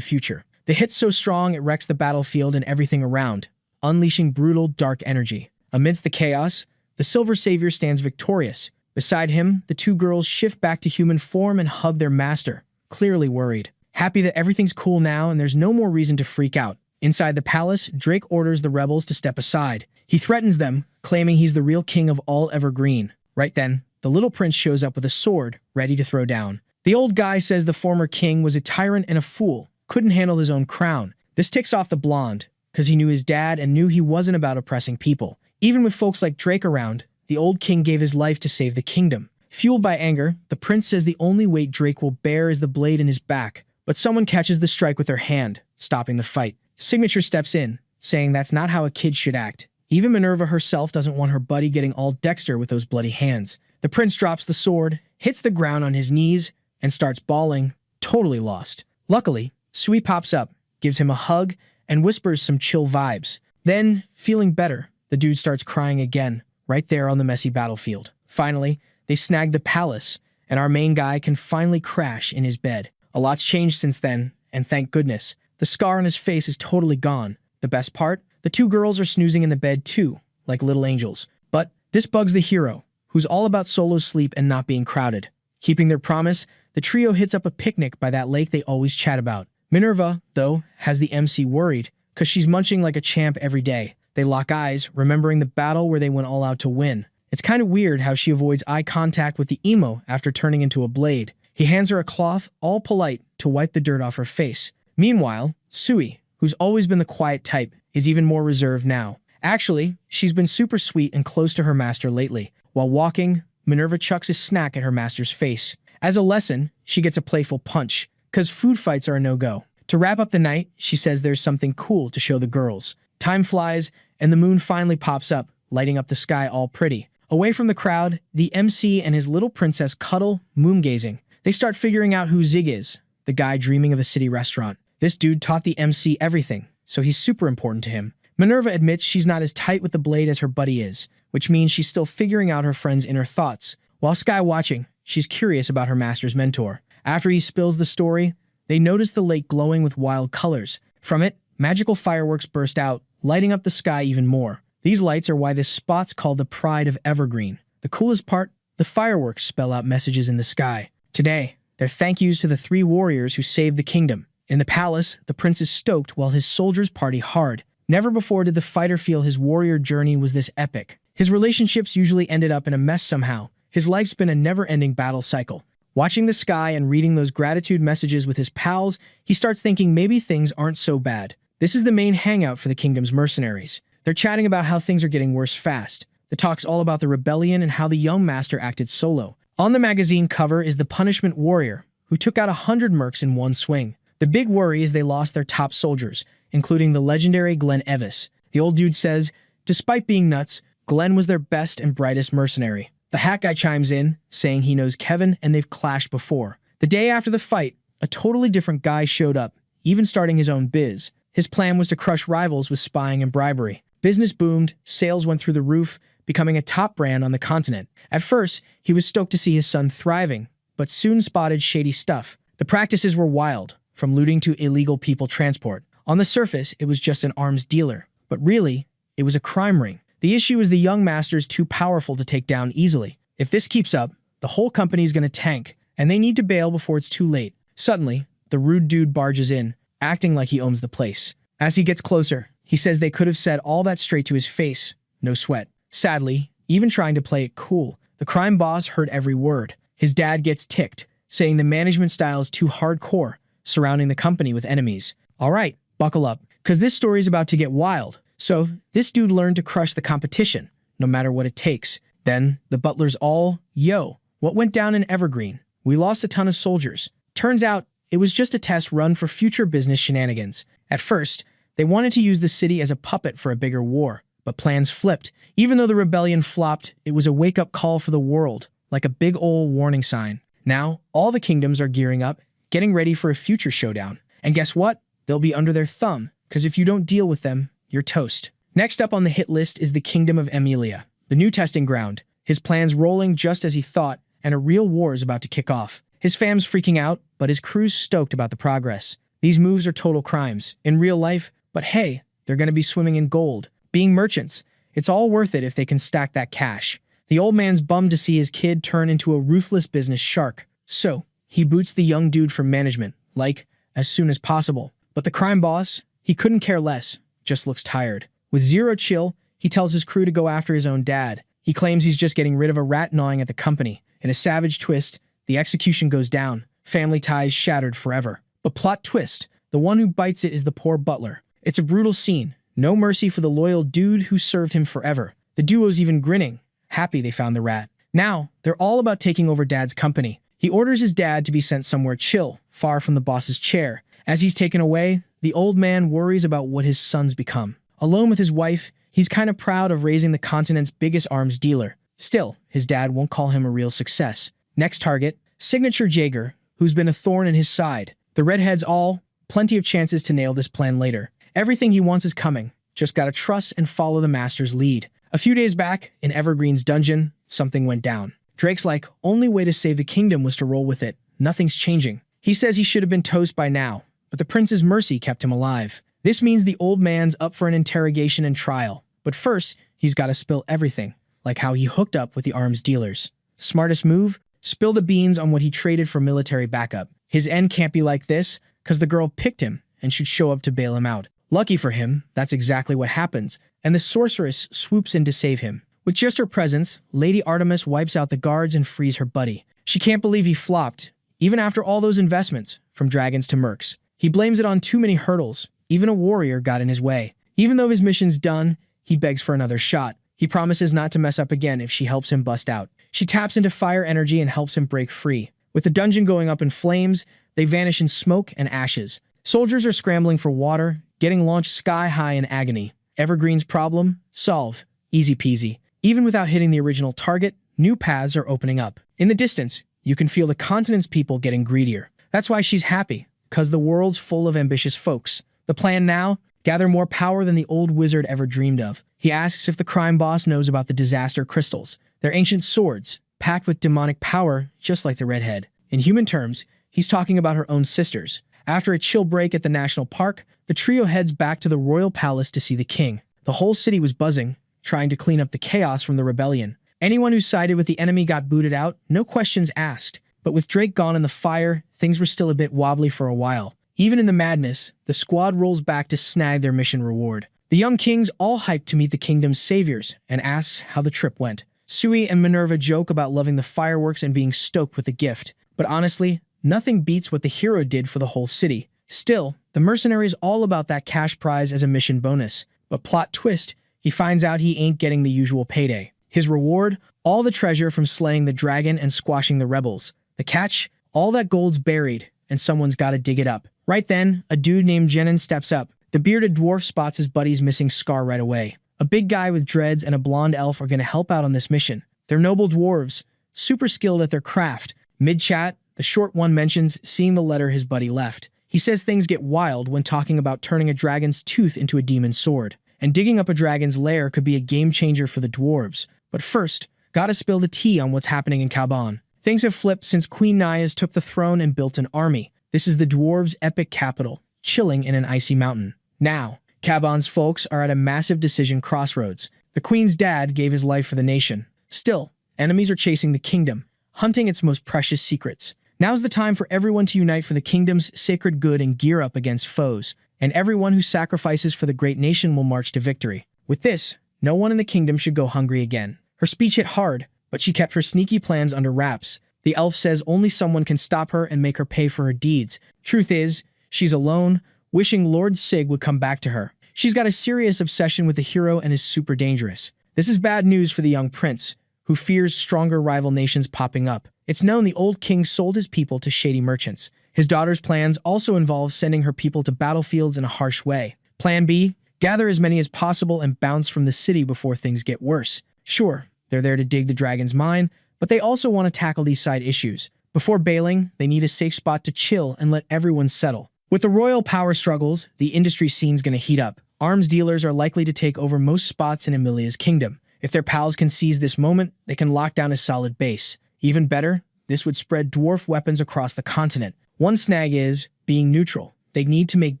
future. The hit's so strong it wrecks the battlefield and everything around, unleashing brutal, dark energy. Amidst the chaos, the Silver Savior stands victorious. Beside him, the two girls shift back to human form and hug their master, clearly worried. Happy that everything's cool now and there's no more reason to freak out. Inside the palace, Drake orders the rebels to step aside. He threatens them, claiming he's the real king of all Evergreen. Right then, the little prince shows up with a sword, ready to throw down. The old guy says the former king was a tyrant and a fool, couldn't handle his own crown. This ticks off the blonde, because he knew his dad and knew he wasn't about oppressing people. Even with folks like Drake around, the old king gave his life to save the kingdom. Fueled by anger, the prince says the only weight Drake will bear is the blade in his back, but someone catches the strike with their hand, stopping the fight. Signature steps in, saying that's not how a kid should act. Even Minerva herself doesn't want her buddy getting all Dexter with those bloody hands. The prince drops the sword, hits the ground on his knees, and starts bawling, totally lost. Luckily, Sui pops up, gives him a hug, and whispers some chill vibes. Then, feeling better, the dude starts crying again, right there on the messy battlefield. Finally, they snag the palace, and our main guy can finally crash in his bed. A lot's changed since then, and thank goodness. The scar on his face is totally gone. The best part? The two girls are snoozing in the bed too, like little angels. But this bugs the hero, who's all about solo sleep and not being crowded. Keeping their promise, the trio hits up a picnic by that lake they always chat about. Minerva, though, has the MC worried, because she's munching like a champ every day. They lock eyes, remembering the battle where they went all out to win. It's kind of weird how she avoids eye contact with the emo after turning into a blade. He hands her a cloth, all polite, to wipe the dirt off her face. Meanwhile, Sui, who's always been the quiet type, is even more reserved now. Actually, she's been super sweet and close to her master lately. While walking, Minerva chucks a snack at her master's face. As a lesson, she gets a playful punch, because food fights are a no-go. To wrap up the night, she says there's something cool to show the girls. Time flies, and the moon finally pops up, lighting up the sky all pretty. Away from the crowd, the MC and his little princess cuddle, moon-gazing. They start figuring out who Zig is. the guy dreaming of a city restaurant. This dude taught the MC everything, so he's super important to him. Minerva admits she's not as tight with the blade as her buddy is, which means she's still figuring out her friend's inner thoughts. While Sky watching, she's curious about her master's mentor. After he spills the story, they notice the lake glowing with wild colors. From it, magical fireworks burst out, lighting up the sky even more. These lights are why this spot's called the Pride of Evergreen. The coolest part, the fireworks spell out messages in the sky. Today, they're thank yous to the 3 warriors who saved the kingdom. In the palace, the prince is stoked while his soldiers party hard. Never before did the fighter feel his warrior journey was this epic. His relationships usually ended up in a mess somehow. His life's been a never-ending battle cycle. Watching the sky and reading those gratitude messages with his pals, he starts thinking maybe things aren't so bad. This is the main hangout for the kingdom's mercenaries. They're chatting about how things are getting worse fast. The talk's all about the rebellion and how the young master acted solo. On the magazine cover is the punishment warrior, who took out 100 mercs in one swing. The big worry is they lost their top soldiers, including the legendary Glenn Evis. The old dude says, despite being nuts, Glenn was their best and brightest mercenary. The hat guy chimes in, saying he knows Kevin and they've clashed before. The day after the fight, a totally different guy showed up, even starting his own biz. His plan was to crush rivals with spying and bribery. Business boomed, sales went through the roof, becoming a top brand on the continent. At first, he was stoked to see his son thriving, but soon spotted shady stuff. The practices were wild, from looting to illegal people transport. On the surface, it was just an arms dealer, but really, it was a crime ring. The issue is the young master's too powerful to take down easily. If this keeps up, the whole company is going to tank, and they need to bail before it's too late. Suddenly, the rude dude barges in, acting like he owns the place. As he gets closer, he says they could have said all that straight to his face, no sweat. Sadly, even trying to play it cool, the crime boss heard every word. His dad gets ticked, saying the management style is too hardcore, surrounding the company with enemies. All right, buckle up, because this story is about to get wild. So, this dude learned to crush the competition, no matter what it takes. Then, the butlers all, yo, what went down in Evergreen? We lost a ton of soldiers. Turns out, it was just a test run for future business shenanigans. At first, they wanted to use the city as a puppet for a bigger war, but plans flipped. Even though the rebellion flopped, it was a wake-up call for the world, like a big ol' warning sign. Now, all the kingdoms are gearing up, getting ready for a future showdown. And guess what? They'll be under their thumb, because if you don't deal with them, you're toast. Next up on the hit list is the Kingdom of Emilia, the new testing ground. His plans rolling just as he thought, and a real war is about to kick off. His fam's freaking out, but his crew's stoked about the progress. These moves are total crimes, in real life, but hey, they're going to be swimming in gold. Being merchants, it's all worth it if they can stack that cash. The old man's bummed to see his kid turn into a ruthless business shark. So, he boots the young dude from management, like, as soon as possible. But the crime boss, he couldn't care less. Just looks tired. With zero chill, he tells his crew to go after his own dad. He claims he's just getting rid of a rat gnawing at the company. In a savage twist, the execution goes down. Family ties shattered forever. But plot twist, the one who bites it is the poor butler. It's a brutal scene. No mercy for the loyal dude who served him forever. The duo's even grinning, happy they found the rat. Now, they're all about taking over Dad's company. He orders his dad to be sent somewhere chill, far from the boss's chair. As he's taken away, the old man worries about what his son's become. Alone with his wife, he's kind of proud of raising the continent's biggest arms dealer. Still, his dad won't call him a real success. Next target, Signature Jaeger, who's been a thorn in his side. The redheads all, plenty of chances to nail this plan later. Everything he wants is coming. Just gotta trust and follow the master's lead. A few days back, in Evergreen's dungeon, something went down. Drake's like, only way to save the kingdom was to roll with it. Nothing's changing. He says he should have been toast by now, but the prince's mercy kept him alive. This means the old man's up for an interrogation and trial. But first, he's gotta spill everything, like how he hooked up with the arms dealers. Smartest move? Spill the beans on what he traded for military backup. His end can't be like this, cause the girl picked him and should show up to bail him out. Lucky for him, that's exactly what happens, and the sorceress swoops in to save him. With just her presence, Lady Artemis wipes out the guards and frees her buddy. She can't believe he flopped, even after all those investments, from dragons to mercs. He blames it on too many hurdles. Even a warrior got in his way. Even though his mission's done, he begs for another shot. He promises not to mess up again if she helps him bust out. She taps into fire energy and helps him break free. With the dungeon going up in flames, they vanish in smoke and ashes. Soldiers are scrambling for water, getting launched sky high in agony. Evergreen's problem? Solved. Easy peasy. Even without hitting the original target, new paths are opening up. In the distance, you can feel the continent's people getting greedier. That's why she's happy, because the world's full of ambitious folks. The plan now? Gather more power than the old wizard ever dreamed of. He asks if the crime boss knows about the disaster crystals. They're ancient swords, packed with demonic power, just like the redhead. In human terms, he's talking about her own sisters. After a chill break at the national park, the trio heads back to the royal palace to see the king. The whole city was buzzing, trying to clean up the chaos from the rebellion. Anyone who sided with the enemy got booted out, no questions asked. But with Drake gone in the fire, things were still a bit wobbly for a while. Even in the madness, the squad rolls back to snag their mission reward. The young kings all hyped to meet the kingdom's saviors and asks how the trip went. Sui and Minerva joke about loving the fireworks and being stoked with the gift. But honestly, nothing beats what the hero did for the whole city. Still, the mercenary is all about that cash prize as a mission bonus. But plot twist, he finds out he ain't getting the usual payday. His reward? All the treasure from slaying the dragon and squashing the rebels. The catch? All that gold's buried, and someone's gotta dig it up. Right then, a dude named Jenin steps up. The bearded dwarf spots his buddy's missing scar right away. A big guy with dreads and a blonde elf are gonna help out on this mission. They're noble dwarves, super skilled at their craft. Mid-chat, the short one mentions seeing the letter his buddy left. He says things get wild when talking about turning a dragon's tooth into a demon's sword. And digging up a dragon's lair could be a game changer for the dwarves. But first, gotta spill the tea on what's happening in Kaban. Things have flipped since Queen Naias took the throne and built an army. This is the dwarves' epic capital, chilling in an icy mountain. Now, Kaban's folks are at a massive decision crossroads. The queen's dad gave his life for the nation. Still, enemies are chasing the kingdom, hunting its most precious secrets. Now's the time for everyone to unite for the kingdom's sacred good and gear up against foes. And everyone who sacrifices for the great nation will march to victory. With this, no one in the kingdom should go hungry again. Her speech hit hard, but she kept her sneaky plans under wraps. The elf says only someone can stop her and make her pay for her deeds. Truth is, she's alone, wishing Lord Sig would come back to her. She's got a serious obsession with the hero and is super dangerous. This is bad news for the young prince, who fears stronger rival nations popping up. It's known the old king sold his people to shady merchants. His daughter's plans also involve sending her people to battlefields in a harsh way. Plan B? Gather as many as possible and bounce from the city before things get worse. Sure, they're there to dig the dragon's mine, but they also want to tackle these side issues. Before bailing, they need a safe spot to chill and let everyone settle. With the royal power struggles, the industry scene's gonna heat up. Arms dealers are likely to take over most spots in Emilia's kingdom. If their pals can seize this moment, they can lock down a solid base. Even better, this would spread dwarf weapons across the continent. One snag is being neutral. They need to make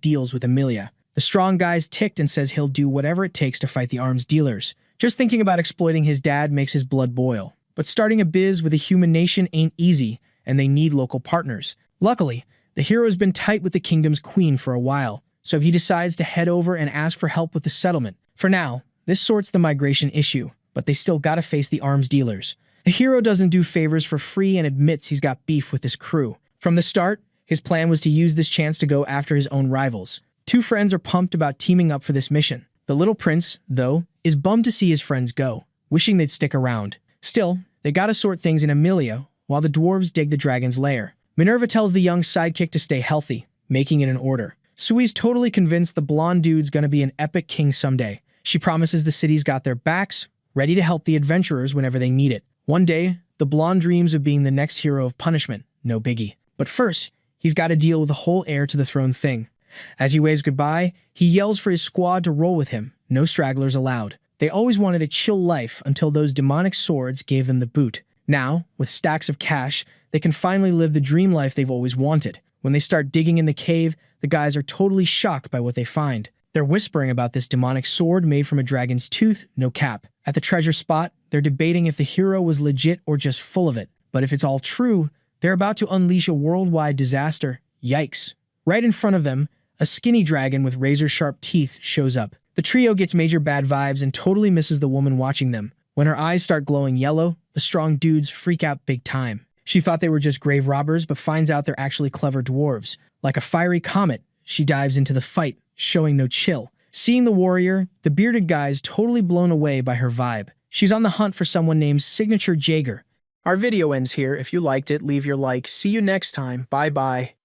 deals with Emilia. The strong guy's ticked and says he'll do whatever it takes to fight the arms dealers. Just thinking about exploiting his dad makes his blood boil. But starting a biz with a human nation ain't easy, and they need local partners. Luckily, the hero's been tight with the kingdom's queen for a while, so he decides to head over and ask for help with the settlement. For now, this sorts the migration issue, but they still gotta face the arms dealers. The hero doesn't do favors for free and admits he's got beef with his crew. From the start, his plan was to use this chance to go after his own rivals. Two friends are pumped about teaming up for this mission. The little prince, though, is bummed to see his friends go, wishing they'd stick around. Still, they gotta sort things in Emilia, while the dwarves dig the dragon's lair. Minerva tells the young sidekick to stay healthy, making it an order. Sui's totally convinced the blonde dude's gonna be an epic king someday. She promises the city's got their backs, ready to help the adventurers whenever they need it. One day, the blonde dreams of being the next hero of punishment, no biggie. But first, he's gotta deal with the whole heir to the throne thing. As he waves goodbye, he yells for his squad to roll with him, no stragglers allowed. They always wanted a chill life until those demonic swords gave them the boot. Now, with stacks of cash, they can finally live the dream life they've always wanted. When they start digging in the cave, the guys are totally shocked by what they find. They're whispering about this demonic sword made from a dragon's tooth, no cap. At the treasure spot, they're debating if the hero was legit or just full of it. But if it's all true, they're about to unleash a worldwide disaster. Yikes. Right in front of them, a skinny dragon with razor-sharp teeth shows up. The trio gets major bad vibes and totally misses the woman watching them. When her eyes start glowing yellow, the strong dudes freak out big time. She thought they were just grave robbers, but finds out they're actually clever dwarves. Like a fiery comet, she dives into the fight, showing no chill. Seeing the warrior, the bearded guy's totally blown away by her vibe. She's on the hunt for someone named Signature Jaeger. Our video ends here. If you liked it, leave your like. See you next time. Bye-bye.